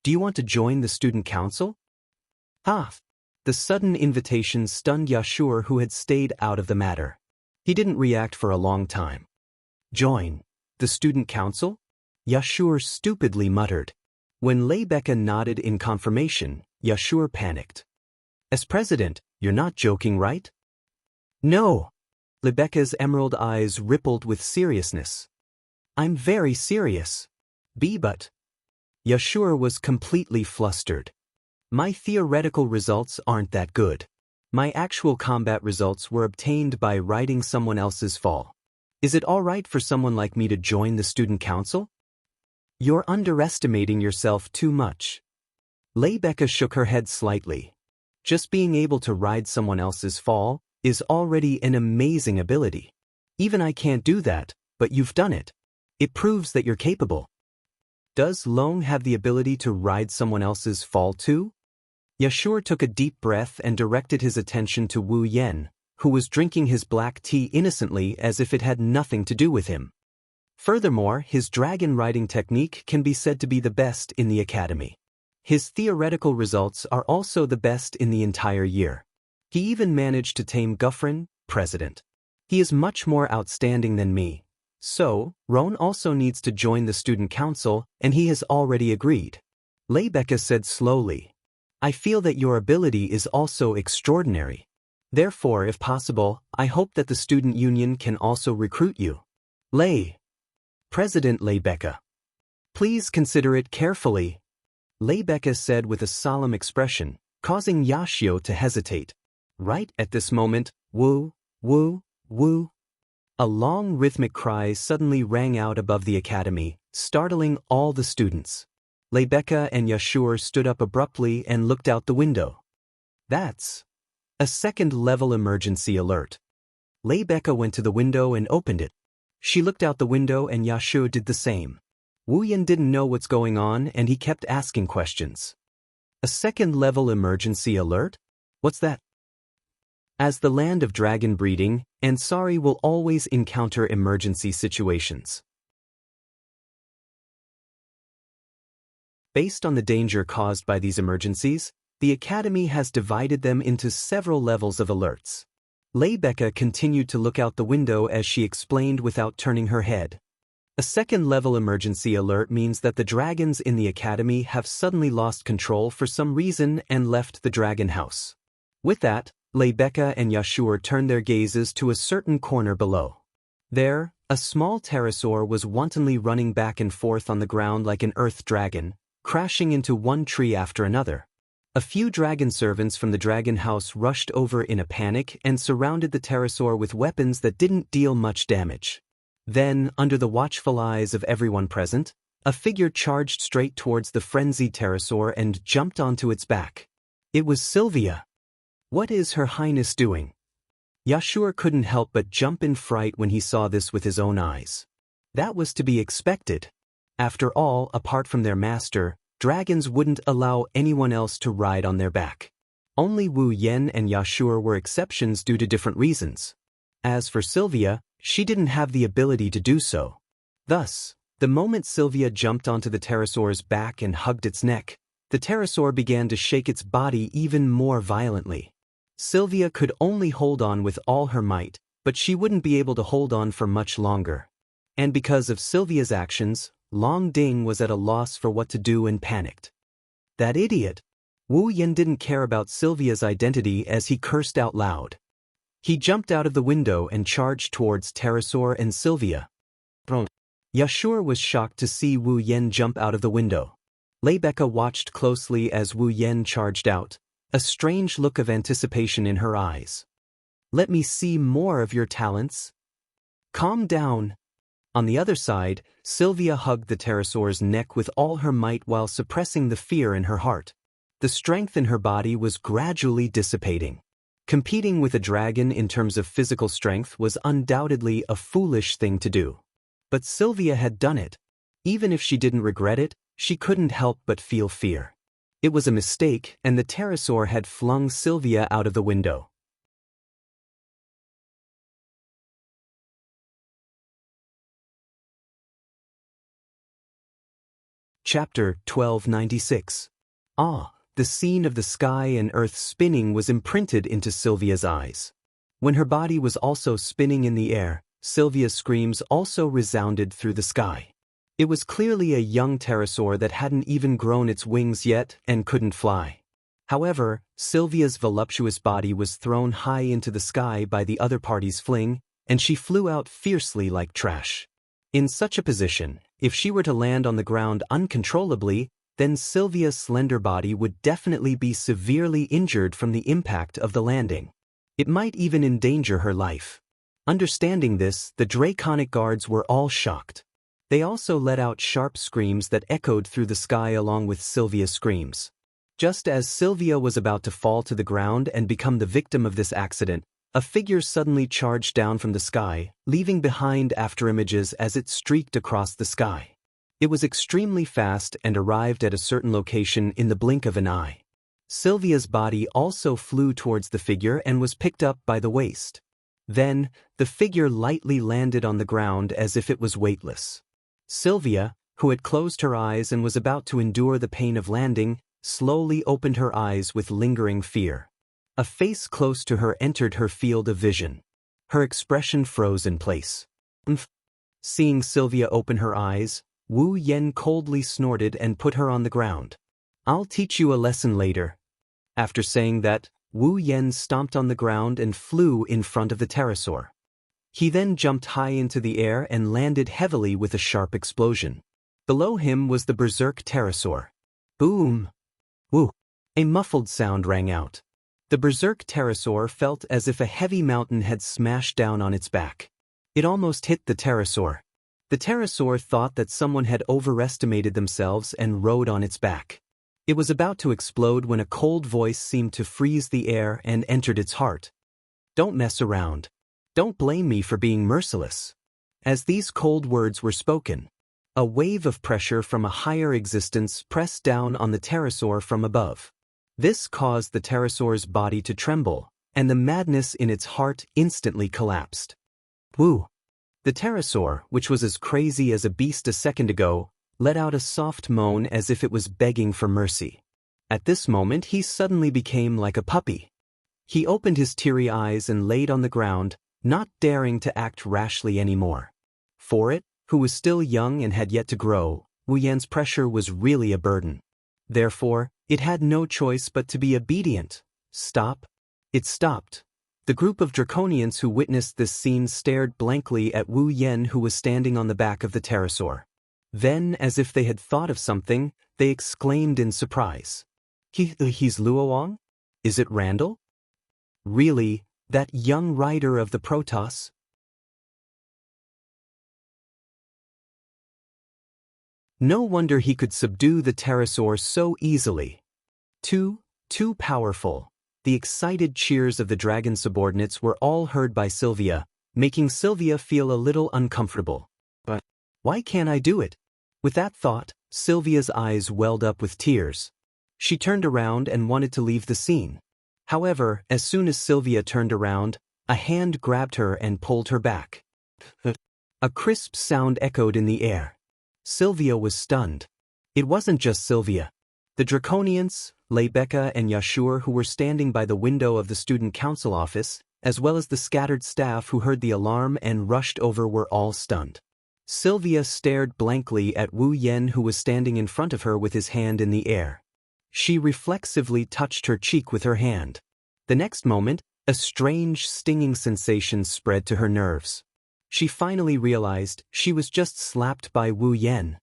"Do you want to join the student council?" Ha! The sudden invitation stunned Yashur, who had stayed out of the matter. He didn't react for a long time. Join the student council? Yashur stupidly muttered. When Rebecca nodded in confirmation, Yashur panicked. As president, you're not joking, right? No. Rebecca's emerald eyes rippled with seriousness. I'm very serious. But. Yashur was completely flustered. My theoretical results aren't that good. My actual combat results were obtained by riding someone else's fall. Is it all right for someone like me to join the student council? You're underestimating yourself too much. Rebecca shook her head slightly. Just being able to ride someone else's fall is already an amazing ability. Even I can't do that, but you've done it. It proves that you're capable. Does Long have the ability to ride someone else's fall too? Yashur took a deep breath and directed his attention to Wu Yen, who was drinking his black tea innocently as if it had nothing to do with him. Furthermore, his dragon riding technique can be said to be the best in the academy. His theoretical results are also the best in the entire year. He even managed to tame Guffrin, president. He is much more outstanding than me. So, Roan also needs to join the student council, and he has already agreed. Rebecca said slowly, I feel that your ability is also extraordinary. Therefore, if possible, I hope that the student union can also recruit you. President Rebecca. Please consider it carefully, Rebecca said with a solemn expression, causing Yashio to hesitate. Right at this moment, woo, woo, woo. A long rhythmic cry suddenly rang out above the academy, startling all the students. Rebecca and Yashur stood up abruptly and looked out the window. That's a second-level emergency alert. Rebecca went to the window and opened it. She looked out the window and Yashur did the same. Wu Yan didn't know what's going on and he kept asking questions. A second-level emergency alert? What's that? As the land of dragon breeding, Ansari will always encounter emergency situations. Based on the danger caused by these emergencies, the Academy has divided them into several levels of alerts. Rebecca continued to look out the window as she explained without turning her head. A second-level emergency alert means that the dragons in the Academy have suddenly lost control for some reason and left the dragon house. With that, Rebecca and Yashur turned their gazes to a certain corner below. There, a small pterosaur was wantonly running back and forth on the ground like an earth dragon, crashing into one tree after another. A few dragon servants from the dragon house rushed over in a panic and surrounded the pterosaur with weapons that didn't deal much damage. Then, under the watchful eyes of everyone present, a figure charged straight towards the frenzied pterosaur and jumped onto its back. It was Sylvia. What is Her Highness doing? Yashur couldn't help but jump in fright when he saw this with his own eyes. That was to be expected. After all, apart from their master, dragons wouldn't allow anyone else to ride on their back. Only Wu Yen and Yashur were exceptions due to different reasons. As for Sylvia, she didn't have the ability to do so. Thus, the moment Sylvia jumped onto the pterosaur's back and hugged its neck, the pterosaur began to shake its body even more violently. Sylvia could only hold on with all her might, but she wouldn't be able to hold on for much longer. And because of Sylvia's actions, Long Ding was at a loss for what to do and panicked. That idiot! Wu Yen didn't care about Sylvia's identity as he cursed out loud. He jumped out of the window and charged towards Pterosaur and Sylvia. Yashur was shocked to see Wu Yen jump out of the window. Leibeka watched closely as Wu Yen charged out, a strange look of anticipation in her eyes. "Let me see more of your talents." "Calm down." On the other side, Sylvia hugged the pterosaur's neck with all her might while suppressing the fear in her heart. The strength in her body was gradually dissipating. Competing with a dragon in terms of physical strength was undoubtedly a foolish thing to do. But Sylvia had done it. Even if she didn't regret it, she couldn't help but feel fear. It was a mistake, and the pterosaur had flung Sylvia out of the window. Chapter 1296. The scene of the sky and earth spinning was imprinted into Sylvia's eyes. When her body was also spinning in the air, Sylvia's screams also resounded through the sky. It was clearly a young pterosaur that hadn't even grown its wings yet and couldn't fly. However, Sylvia's voluptuous body was thrown high into the sky by the other party's fling, and she flew out fiercely like trash. In such a position, if she were to land on the ground uncontrollably, then Sylvia's slender body would definitely be severely injured from the impact of the landing. It might even endanger her life. Understanding this, the draconic guards were all shocked. They also let out sharp screams that echoed through the sky along with Sylvia's screams. Just as Sylvia was about to fall to the ground and become the victim of this accident, a figure suddenly charged down from the sky, leaving behind afterimages as it streaked across the sky. It was extremely fast and arrived at a certain location in the blink of an eye. Sylvia's body also flew towards the figure and was picked up by the waist. Then, the figure lightly landed on the ground as if it was weightless. Sylvia, who had closed her eyes and was about to endure the pain of landing, slowly opened her eyes with lingering fear. A face close to her entered her field of vision. Her expression froze in place. Seeing Sylvia open her eyes, Wu Yen coldly snorted and put her on the ground. "I'll teach you a lesson later." After saying that, Wu Yen stomped on the ground and flew in front of the pterosaur. He then jumped high into the air and landed heavily with a sharp explosion. Below him was the berserk pterosaur. Boom! Woo! A muffled sound rang out. The berserk pterosaur felt as if a heavy mountain had smashed down on its back. It almost hit the pterosaur. The pterosaur thought that someone had overestimated themselves and rode on its back. It was about to explode when a cold voice seemed to freeze the air and entered its heart. "Don't mess around. Don't blame me for being merciless." As these cold words were spoken, a wave of pressure from a higher existence pressed down on the pterosaur from above. This caused the pterosaur's body to tremble, and the madness in its heart instantly collapsed. Woo! The pterosaur, which was as crazy as a beast a second ago, let out a soft moan as if it was begging for mercy. At this moment he suddenly became like a puppy. He opened his teary eyes and laid on the ground, not daring to act rashly anymore. For it, who was still young and had yet to grow, Wu Yan's pressure was really a burden. Therefore, it had no choice but to be obedient. Stop. It stopped. The group of draconians who witnessed this scene stared blankly at Wu Yen, who was standing on the back of the pterosaur. Then, as if they had thought of something, they exclaimed in surprise. He's Luoang? Is it Randall? Really, that young rider of the Protoss? No wonder he could subdue the pterosaur so easily. Too powerful. The excited cheers of the dragon subordinates were all heard by Sylvia, making Sylvia feel a little uncomfortable. But why can't I do it? With that thought, Sylvia's eyes welled up with tears. She turned around and wanted to leave the scene. However, as soon as Sylvia turned around, a hand grabbed her and pulled her back. A crisp sound echoed in the air. Sylvia was stunned. It wasn't just Sylvia. The Draconians, Rebecca and Yashur, who were standing by the window of the student council office, as well as the scattered staff who heard the alarm and rushed over, were all stunned. Sylvia stared blankly at Wu Yen, who was standing in front of her with his hand in the air. She reflexively touched her cheek with her hand. The next moment, a strange stinging sensation spread to her nerves. She finally realized she was just slapped by Wu Yen.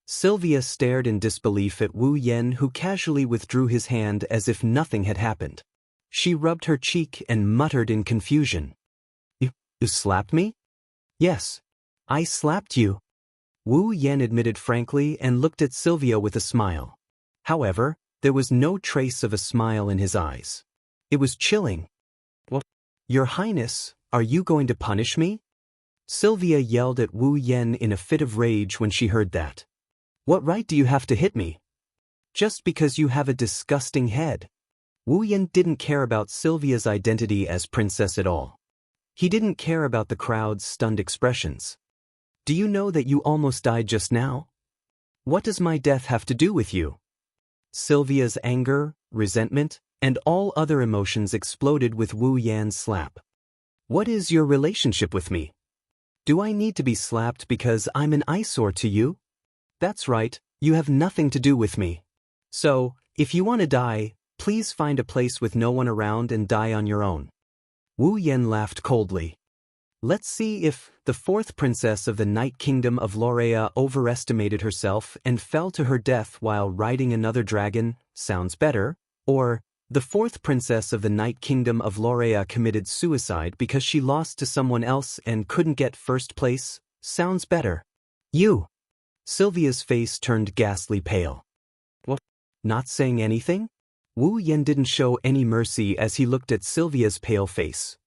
Sylvia stared in disbelief at Wu Yen, who casually withdrew his hand as if nothing had happened. She rubbed her cheek and muttered in confusion. You slapped me? Yes, I slapped you. Wu Yen admitted frankly and looked at Sylvia with a smile. However, there was no trace of a smile in his eyes. It was chilling. What? Your Highness, are you going to punish me? Sylvia yelled at Wu Yen in a fit of rage when she heard that. What right do you have to hit me? Just because you have a disgusting head. Wu Yen didn't care about Sylvia's identity as princess at all. He didn't care about the crowd's stunned expressions. Do you know that you almost died just now? What does my death have to do with you? Sylvia's anger, resentment, and all other emotions exploded with Wu Yan's slap. What is your relationship with me? Do I need to be slapped because I'm an eyesore to you? That's right, you have nothing to do with me. So, if you want to die, please find a place with no one around and die on your own. Wu Yen laughed coldly. Let's see if the fourth princess of the Night Kingdom of Lorea overestimated herself and fell to her death while riding another dragon sounds better, or the fourth princess of the Night Kingdom of Lorea committed suicide because she lost to someone else and couldn't get first place sounds better. You. Sylvia's face turned ghastly pale. What? Not saying anything? Wu Yen didn't show any mercy as he looked at Sylvia's pale face.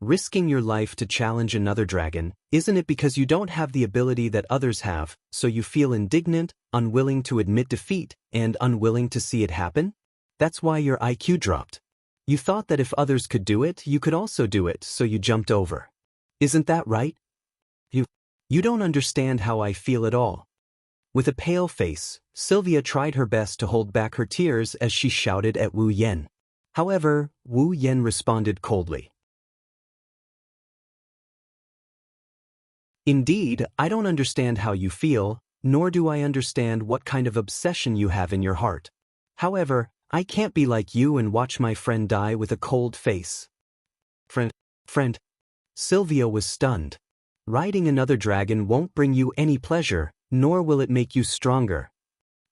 Risking your life to challenge another dragon, isn't it because you don't have the ability that others have, so you feel indignant, unwilling to admit defeat, and unwilling to see it happen? That's why your IQ dropped. You thought that if others could do it, you could also do it, so you jumped over. Isn't that right? You don't understand how I feel at all. With a pale face, Sylvia tried her best to hold back her tears as she shouted at Wu Yen. However, Wu Yen responded coldly. Indeed, I don't understand how you feel, nor do I understand what kind of obsession you have in your heart. However, I can't be like you and watch my friend die with a cold face. Friend. Sylvia was stunned. Riding another dragon won't bring you any pleasure, nor will it make you stronger.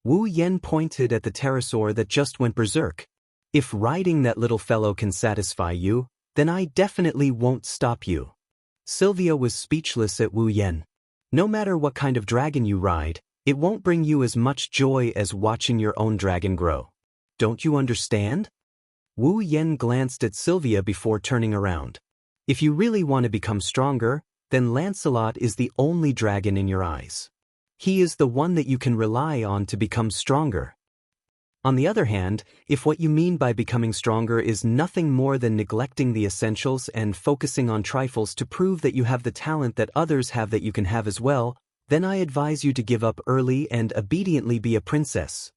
Wu Yen pointed at the pterosaur that just went berserk. If riding that little fellow can satisfy you, then I definitely won't stop you. Sylvia was speechless at Wu Yen. No matter what kind of dragon you ride, it won't bring you as much joy as watching your own dragon grow. Don't you understand? Wu Yen glanced at Sylvia before turning around. If you really want to become stronger, then Lancelot is the only dragon in your eyes. He is the one that you can rely on to become stronger. On the other hand, if what you mean by becoming stronger is nothing more than neglecting the essentials and focusing on trifles to prove that you have the talent that others have that you can have as well, then I advise you to give up early and obediently be a princess.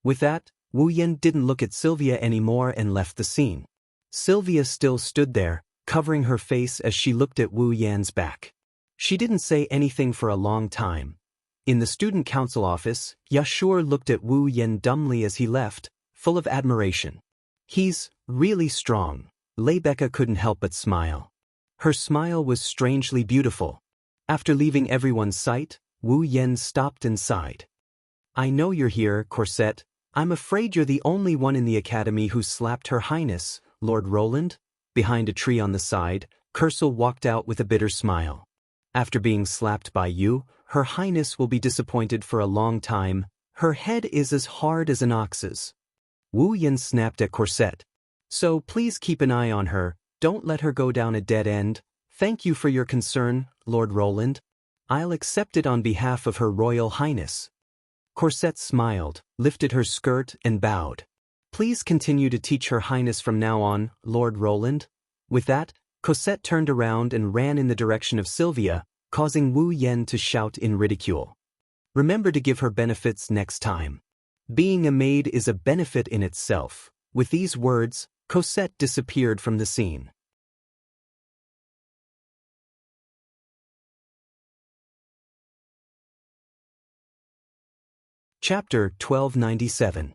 With that, Wu Yen didn't look at Sylvia anymore and left the scene. Sylvia still stood there, covering her face as she looked at Wu Yan's back. She didn't say anything for a long time. In the student council office, Yashur looked at Wu Yen dumbly as he left, full of admiration. He's really strong. Rebecca couldn't help but smile. Her smile was strangely beautiful. After leaving everyone's sight, Wu Yen stopped and sighed. I know you're here, Corset. I'm afraid you're the only one in the academy who slapped Her Highness, Lord Roland. Behind a tree on the side, Kursel walked out with a bitter smile. After being slapped by you, Her Highness will be disappointed for a long time. Her head is as hard as an ox's. Wu Yen snapped at Corset. So please keep an eye on her, don't let her go down a dead end. Thank you for your concern, Lord Roland. I'll accept it on behalf of Her Royal Highness. Cosette smiled, lifted her skirt, and bowed. Please continue to teach Her Highness from now on, Lord Roland. With that, Cosette turned around and ran in the direction of Sylvia, causing Wu Yen to shout in ridicule. Remember to give her benefits next time. Being a maid is a benefit in itself. With these words, Cosette disappeared from the scene. Chapter 1297.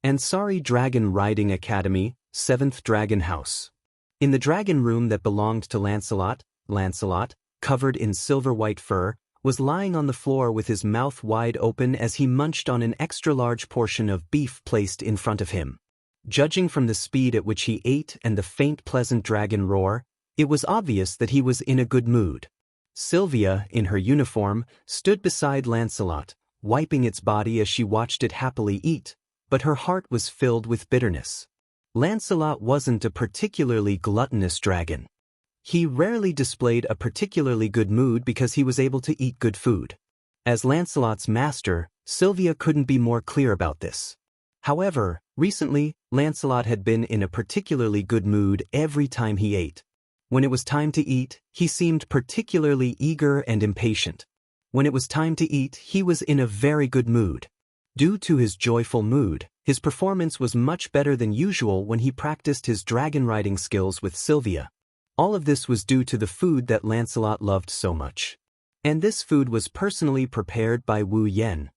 Ansari Dragon Riding Academy, 7th Dragon House. In the dragon room that belonged to Lancelot, Lancelot, covered in silver-white fur, was lying on the floor with his mouth wide open as he munched on an extra-large portion of beef placed in front of him. Judging from the speed at which he ate and the faint pleasant dragon roar, it was obvious that he was in a good mood. Sylvia, in her uniform, stood beside Lancelot, wiping its body as she watched it happily eat, but her heart was filled with bitterness. Lancelot wasn't a particularly gluttonous dragon. He rarely displayed a particularly good mood because he was able to eat good food. As Lancelot's master, Sylvia couldn't be more clear about this. However, recently, Lancelot had been in a particularly good mood every time he ate. When it was time to eat, he seemed particularly eager and impatient. When it was time to eat, he was in a very good mood. Due to his joyful mood, his performance was much better than usual when he practiced his dragon riding skills with Sylvia. All of this was due to the food that Lancelot loved so much. And this food was personally prepared by Wu Yen.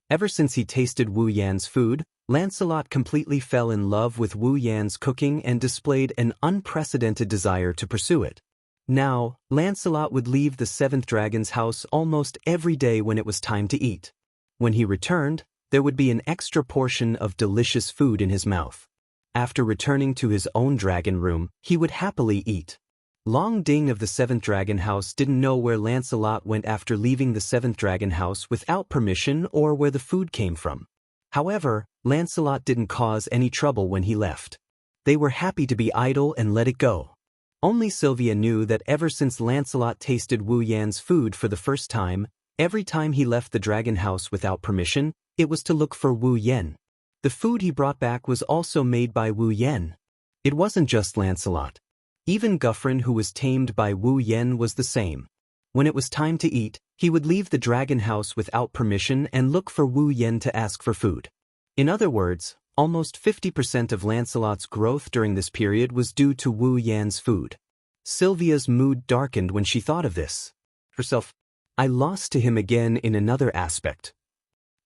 Ever since he tasted Wu Yan's food, Lancelot completely fell in love with Wu Yan's cooking and displayed an unprecedented desire to pursue it. Now, Lancelot would leave the 7th Dragon's house almost every day when it was time to eat. When he returned, there would be an extra portion of delicious food in his mouth. After returning to his own dragon room, he would happily eat. Long Ding of the 7th Dragon House didn't know where Lancelot went after leaving the 7th Dragon House without permission or where the food came from. However, Lancelot didn't cause any trouble when he left. They were happy to be idle and let it go. Only Sylvia knew that ever since Lancelot tasted Wu Yan's food for the first time, every time he left the dragon house without permission, it was to look for Wu Yen. The food he brought back was also made by Wu Yen. It wasn't just Lancelot. Even Guffrin, who was tamed by Wu Yen, was the same. When it was time to eat, he would leave the dragon house without permission and look for Wu Yen to ask for food. In other words, almost 50% of Lancelot's growth during this period was due to Wu Yan's food. Sylvia's mood darkened when she thought of this. Herself, I lost to him again in another aspect.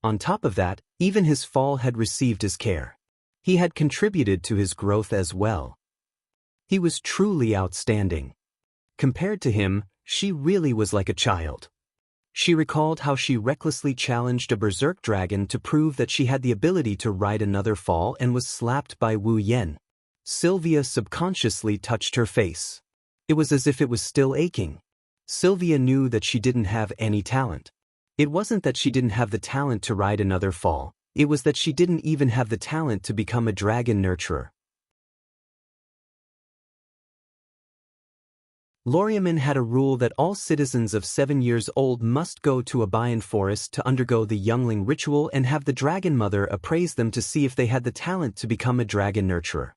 On top of that, even his fall had received his care. He had contributed to his growth as well. He was truly outstanding. Compared to him, she really was like a child. She recalled how she recklessly challenged a berserk dragon to prove that she had the ability to ride another fall and was slapped by Wu Yen. Sylvia subconsciously touched her face. It was as if it was still aching. Sylvia knew that she didn't have any talent. It wasn't that she didn't have the talent to ride another fall, it was that she didn't even have the talent to become a dragon nurturer. Loriaman had a rule that all citizens of 7 years old must go to a Bayan forest to undergo the youngling ritual and have the dragon mother appraise them to see if they had the talent to become a dragon nurturer.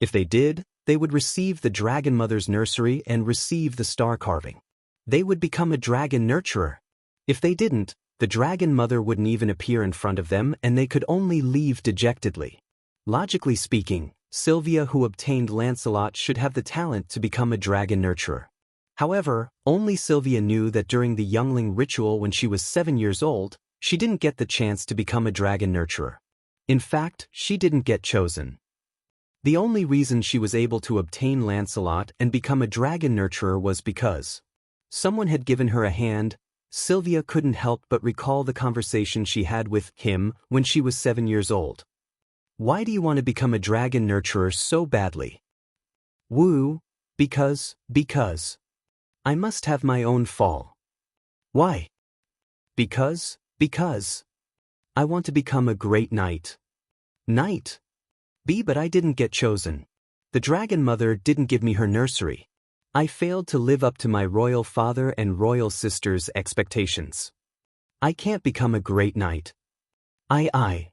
If they did, they would receive the dragon mother's nursery and receive the star carving. They would become a dragon nurturer. If they didn't, the dragon mother wouldn't even appear in front of them and they could only leave dejectedly. Logically speaking, Sylvia, who obtained Lancelot, should have the talent to become a dragon nurturer. However, only Sylvia knew that during the youngling ritual when she was 7 years old, she didn't get the chance to become a dragon nurturer. In fact, she didn't get chosen. The only reason she was able to obtain Lancelot and become a dragon nurturer was because someone had given her a hand. Sylvia couldn't help but recall the conversation she had with him when she was 7 years old. Why do you want to become a dragon nurturer so badly? Woo, because. I must have my own fall. Why? Because. I want to become a great knight. Knight? But I didn't get chosen. The dragon mother didn't give me her nursery. I failed to live up to my royal father and royal sister's expectations. I can't become a great knight. I.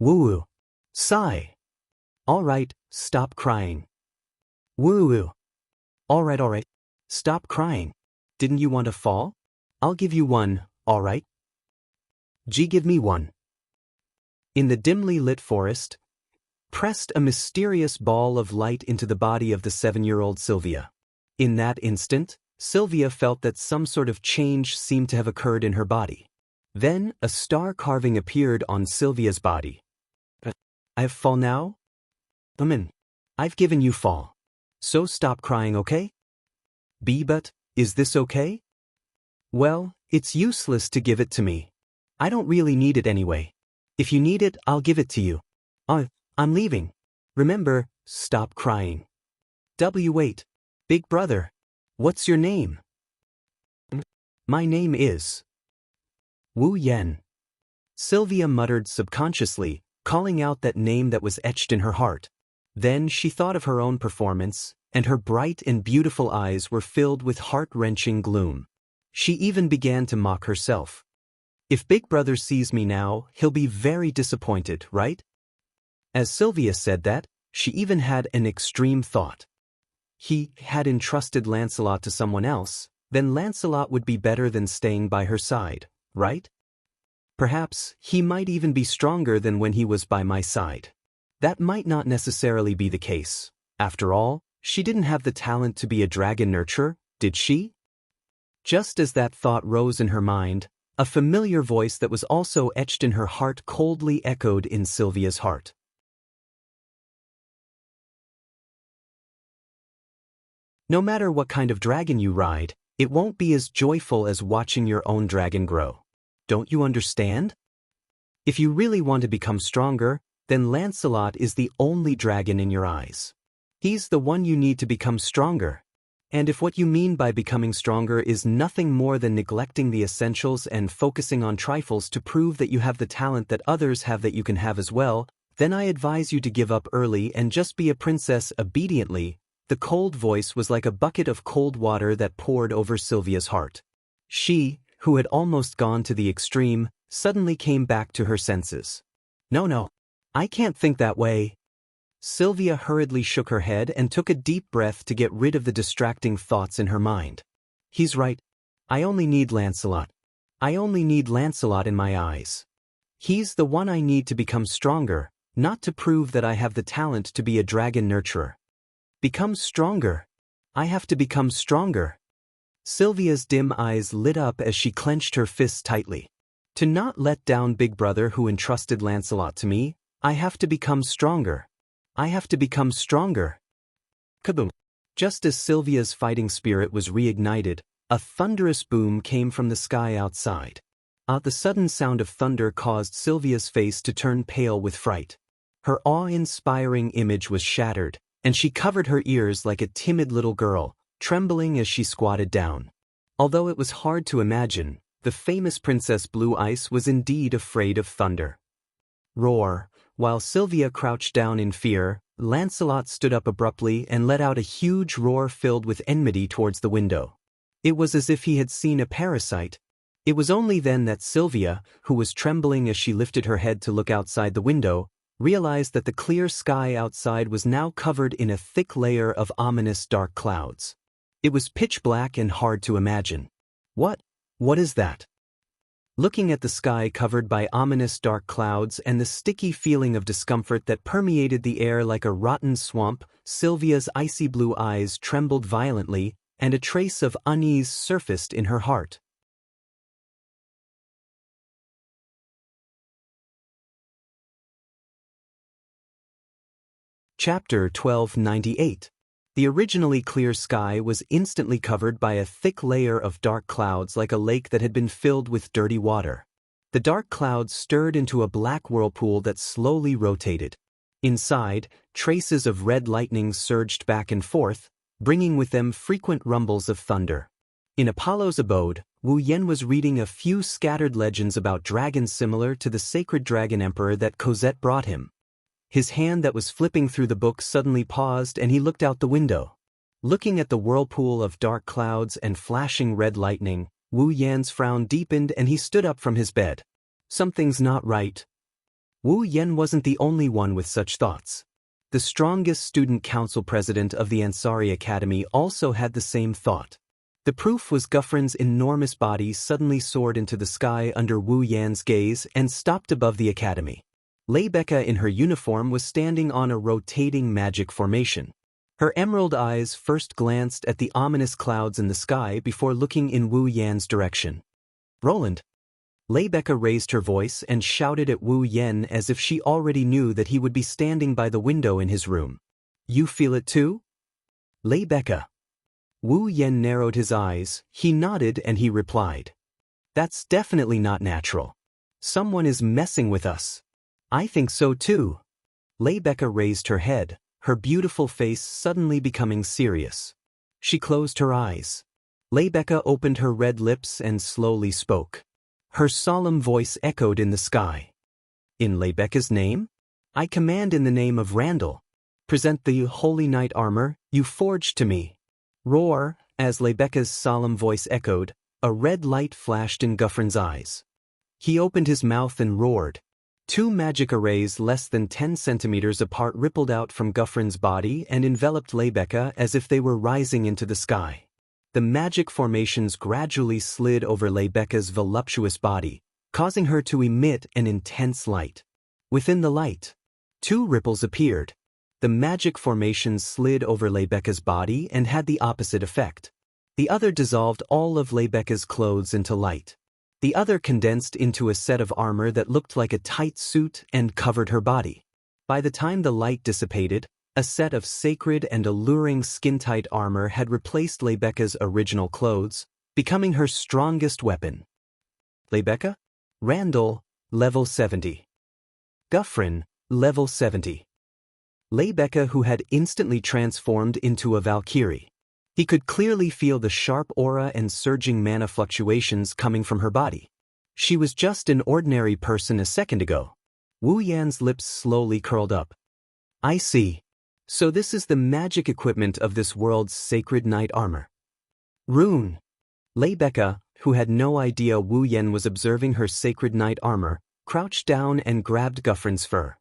Woo-woo. Sigh. All right, stop crying. Woo-woo. All right. Stop crying. Didn't you want a fall? I'll give you one, all right? Give me one. In the dimly lit forest, pressed a mysterious ball of light into the body of the 7-year-old Sylvia. In that instant, Sylvia felt that some sort of change seemed to have occurred in her body. Then, a star carving appeared on Sylvia's body. I have fall now? I've given you fall. So stop crying, okay? But, is this okay? Well, it's useless to give it to me. I don't really need it anyway. If you need it, I'll give it to you. I'm leaving. Remember, stop crying. Wait. Big brother. What's your name? My name is Wu Yan. Sylvia muttered subconsciously, calling out that name that was etched in her heart. Then she thought of her own performance, and her bright and beautiful eyes were filled with heart-wrenching gloom. She even began to mock herself. If Big Brother sees me now, he'll be very disappointed, right? As Sylvia said that, she even had an extreme thought. He had entrusted Lancelot to someone else, then Lancelot would be better than staying by her side, right? Perhaps he might even be stronger than when he was by my side. That might not necessarily be the case. After all, she didn't have the talent to be a dragon nurturer, did she? Just as that thought rose in her mind, a familiar voice that was also etched in her heart coldly echoed in Sylvia's heart. No matter what kind of dragon you ride, it won't be as joyful as watching your own dragon grow. Don't you understand? If you really want to become stronger, then Lancelot is the only dragon in your eyes. He's the one you need to become stronger. And if what you mean by becoming stronger is nothing more than neglecting the essentials and focusing on trifles to prove that you have the talent that others have that you can have as well, then I advise you to give up early and just be a princess obediently. The cold voice was like a bucket of cold water that poured over Sylvia's heart. She, who had almost gone to the extreme, suddenly came back to her senses. No, I can't think that way. Sylvia hurriedly shook her head and took a deep breath to get rid of the distracting thoughts in her mind. He's right. I only need Lancelot. I only need Lancelot in my eyes. He's the one I need to become stronger, not to prove that I have the talent to be a dragon nurturer. Become stronger. I have to become stronger. Sylvia's dim eyes lit up as she clenched her fists tightly. To not let down Big Brother who entrusted Lancelot to me, I have to become stronger. I have to become stronger. Kaboom! Just as Sylvia's fighting spirit was reignited, a thunderous boom came from the sky outside. The sudden sound of thunder caused Sylvia's face to turn pale with fright. Her awe-inspiring image was shattered, and she covered her ears like a timid little girl, trembling as she squatted down. Although it was hard to imagine, the famous Princess Blue Ice was indeed afraid of thunder. Roar! While Sylvia crouched down in fear, Lancelot stood up abruptly and let out a huge roar filled with enmity towards the window. It was as if he had seen a parasite. It was only then that Sylvia, who was trembling as she lifted her head to look outside the window, realized that the clear sky outside was now covered in a thick layer of ominous dark clouds. It was pitch black and hard to imagine. What is that? Looking at the sky covered by ominous dark clouds and the sticky feeling of discomfort that permeated the air like a rotten swamp, Sylvia's icy blue eyes trembled violently, and a trace of unease surfaced in her heart. Chapter 1298. The originally clear sky was instantly covered by a thick layer of dark clouds like a lake that had been filled with dirty water. The dark clouds stirred into a black whirlpool that slowly rotated. Inside, traces of red lightning surged back and forth, bringing with them frequent rumbles of thunder. In Apollo's abode, Wu Yan was reading a few scattered legends about dragons similar to the sacred dragon emperor that Cosette brought him. His hand that was flipping through the book suddenly paused and he looked out the window. Looking at the whirlpool of dark clouds and flashing red lightning, Wu Yan's frown deepened and he stood up from his bed. Something's not right. Wu Yan wasn't the only one with such thoughts. The strongest student council president of the Ansari Academy also had the same thought. The proof was Guffrin's enormous body suddenly soared into the sky under Wu Yan's gaze and stopped above the academy. Leibeka in her uniform was standing on a rotating magic formation. Her emerald eyes first glanced at the ominous clouds in the sky before looking in Wu Yan's direction. "Roland." Leibeka raised her voice and shouted at Wu Yan as if she already knew that he would be standing by the window in his room. "You feel it too?" "Leibeka." Wu Yan narrowed his eyes, he nodded and he replied. "That's definitely not natural. Someone is messing with us." "I think so too." Leibeka raised her head, her beautiful face suddenly becoming serious. She closed her eyes. Leibeka opened her red lips and slowly spoke. Her solemn voice echoed in the sky. "In Leibeka's name? I command in the name of Randall. Present the holy knight armor you forged to me." Roar, as Leibeka's solemn voice echoed, a red light flashed in Guffrin's eyes. He opened his mouth and roared. 2 magic arrays less than 10 centimeters apart rippled out from Guffrin's body and enveloped Leibeka as if they were rising into the sky. The magic formations gradually slid over Leibeka's voluptuous body, causing her to emit an intense light. Within the light, 2 ripples appeared. The magic formations slid over Leibeka's body and had the opposite effect. The other dissolved all of Leibeka's clothes into light. The other condensed into a set of armor that looked like a tight suit and covered her body. By the time the light dissipated, a set of sacred and alluring skin-tight armor had replaced Leibeka's original clothes, becoming her strongest weapon. Leibeka? Randall, level 70. Guffrin, level 70. Leibeka, who had instantly transformed into a Valkyrie. He could clearly feel the sharp aura and surging mana fluctuations coming from her body. She was just an ordinary person a second ago. Wu Yan's lips slowly curled up. "I see. So this is the magic equipment of this world's sacred knight armor." Rune. Leibeka, who had no idea Wu Yan was observing her sacred knight armor, crouched down and grabbed Guffrin's fur.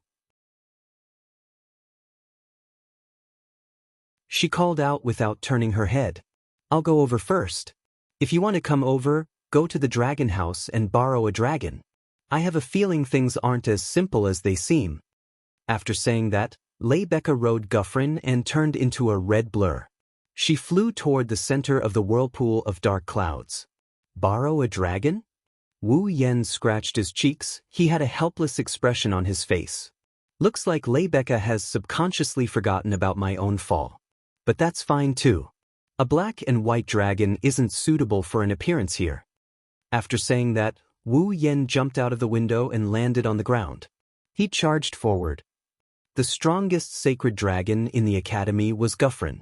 She called out without turning her head. "I'll go over first. If you want to come over, go to the dragon house and borrow a dragon. I have a feeling things aren't as simple as they seem." After saying that, Leibeka rode Guffrin and turned into a red blur. She flew toward the center of the whirlpool of dark clouds. "Borrow a dragon?" Wu Yan scratched his cheeks, he had a helpless expression on his face. "Looks like Leibeka has subconsciously forgotten about my own fall. But that's fine too. A black and white dragon isn't suitable for an appearance here." After saying that, Wu Yan jumped out of the window and landed on the ground. He charged forward. The strongest sacred dragon in the academy was Guffrin.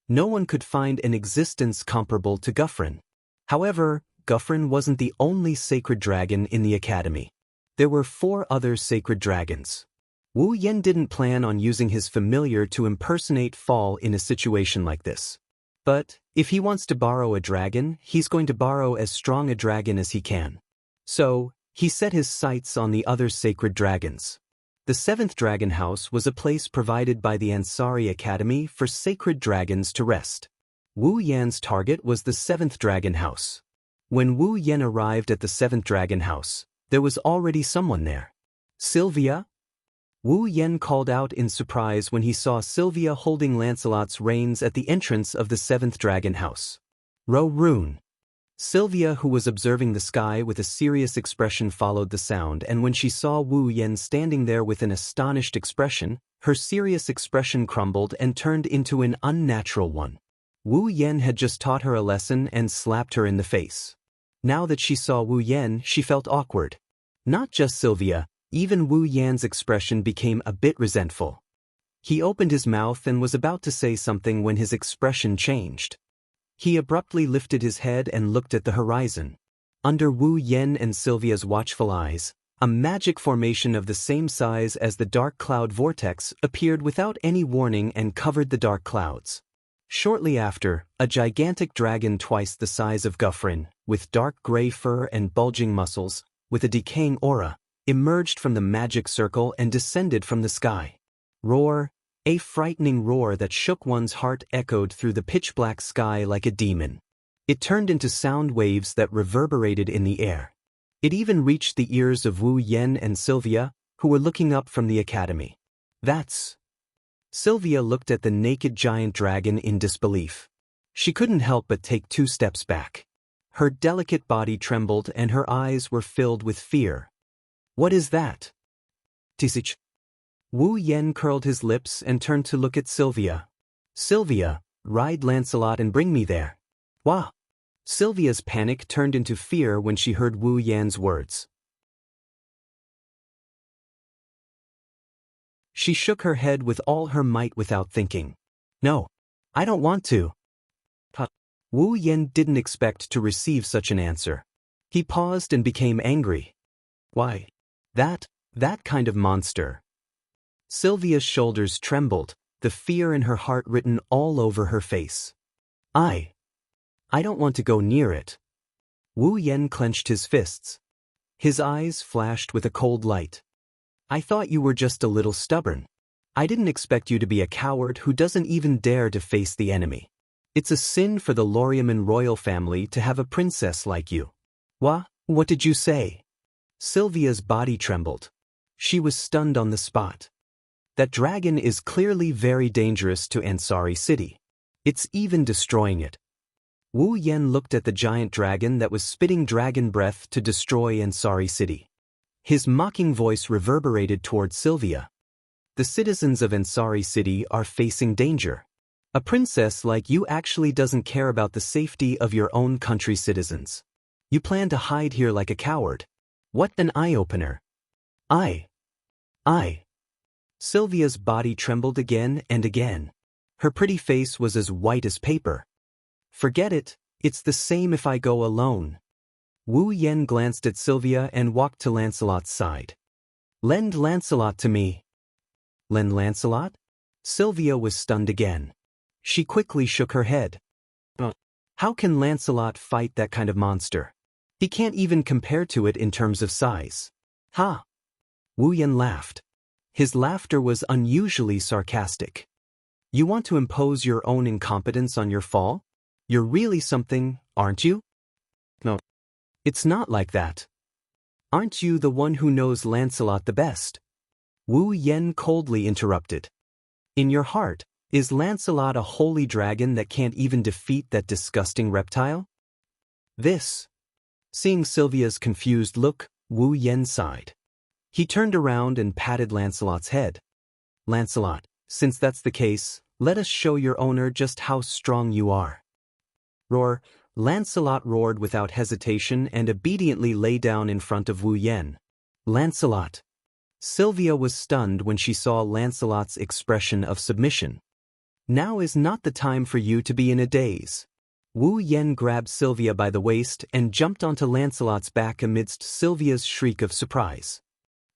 No one could find an existence comparable to Guffrin. However, Guffrin wasn't the only sacred dragon in the academy. There were 4 other sacred dragons. Wu Yan didn't plan on using his familiar to impersonate Fall in a situation like this. But, if he wants to borrow a dragon, he's going to borrow as strong a dragon as he can. So, he set his sights on the other sacred dragons. The 7th dragon house was a place provided by the Ansari Academy for sacred dragons to rest. Wu Yan's target was the 7th dragon house. When Wu Yan arrived at the 7th dragon house, there was already someone there. "Sylvia?" Wu Yan called out in surprise when he saw Sylvia holding Lancelot's reins at the entrance of the 7th dragon house. "Rune." Sylvia, who was observing the sky with a serious expression, followed the sound, and when she saw Wu Yan standing there with an astonished expression, her serious expression crumbled and turned into an unnatural one. Wu Yan had just taught her a lesson and slapped her in the face. Now that she saw Wu Yan, she felt awkward. Not just Sylvia, even Wu Yan's expression became a bit resentful. He opened his mouth and was about to say something when his expression changed. He abruptly lifted his head and looked at the horizon. Under Wu Yan and Sylvia's watchful eyes, A magic formation of the same size as the dark cloud vortex appeared without any warning and covered the dark clouds. Shortly after, a gigantic dragon twice the size of Guffrin, with dark gray fur and bulging muscles, with a decaying aura, emerged from the magic circle and descended from the sky. Roar, a frightening roar that shook one's heart echoed through the pitch-black sky like a demon. It turned into sound waves that reverberated in the air. It even reached the ears of Wu Yen and Sylvia, who were looking up from the academy. That's... Sylvia looked at the naked giant dragon in disbelief. She couldn't help but take 2 steps back. Her delicate body trembled and her eyes were filled with fear. What is that? Tisich. Wu Yen curled his lips and turned to look at Sylvia. Sylvia, ride Lancelot and bring me there. Wah! Sylvia's panic turned into fear when she heard Wu Yan's words. She shook her head with all her might without thinking. No, I don't want to. Wu Yan didn't expect to receive such an answer. He paused and became angry. Why? That kind of monster. Sylvia's shoulders trembled, the fear in her heart written all over her face. I don't want to go near it. Wu Yan clenched his fists. His eyes flashed with a cold light. I thought you were just a little stubborn. I didn't expect you to be a coward who doesn't even dare to face the enemy. It's a sin for the Loriaman royal family to have a princess like you. What did you say? Sylvia's body trembled. She was stunned on the spot. That dragon is clearly very dangerous to Ansari City. It's even destroying it. Wu Yen looked at the giant dragon that was spitting dragon breath to destroy Ansari City. His mocking voice reverberated towards Sylvia. The citizens of Ansari City are facing danger. A princess like you actually doesn't care about the safety of your own country's citizens. You plan to hide here like a coward. What an eye-opener. I. Sylvia's body trembled again and again. Her pretty face was as white as paper. Forget it, it's the same if I go alone. Wu Yen glanced at Sylvia and walked to Lancelot's side. Lend Lancelot to me. Lend Lancelot? Sylvia was stunned again. She quickly shook her head. How can Lancelot fight that kind of monster? He can't even compare to it in terms of size. Ha! Wu Yen laughed. His laughter was unusually sarcastic. You want to impose your own incompetence on your fall? You're really something, aren't you? No. It's not like that. Aren't you the one who knows Lancelot the best? Wu Yen coldly interrupted. In your heart, is Lancelot a holy dragon that can't even defeat that disgusting reptile? Seeing Sylvia's confused look, Wu Yen sighed. He turned around and patted Lancelot's head. Lancelot, since that's the case, let us show your owner just how strong you are. Roar! Lancelot roared without hesitation and obediently lay down in front of Wu Yen. Lancelot! Sylvia was stunned when she saw Lancelot's expression of submission. Now is not the time for you to be in a daze. Wu Yen grabbed Sylvia by the waist and jumped onto Lancelot's back amidst Sylvia's shriek of surprise.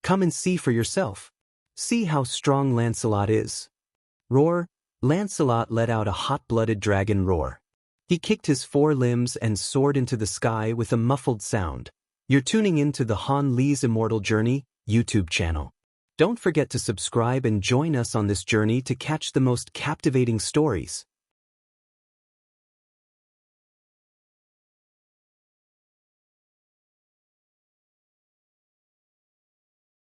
Come and see for yourself. See how strong Lancelot is. Roar! Lancelot let out a hot-blooded dragon roar. He kicked his 4 limbs and soared into the sky with a muffled sound. You're tuning into the Han Li's Immortal Journey YouTube channel. Don't forget to subscribe and join us on this journey to catch the most captivating stories.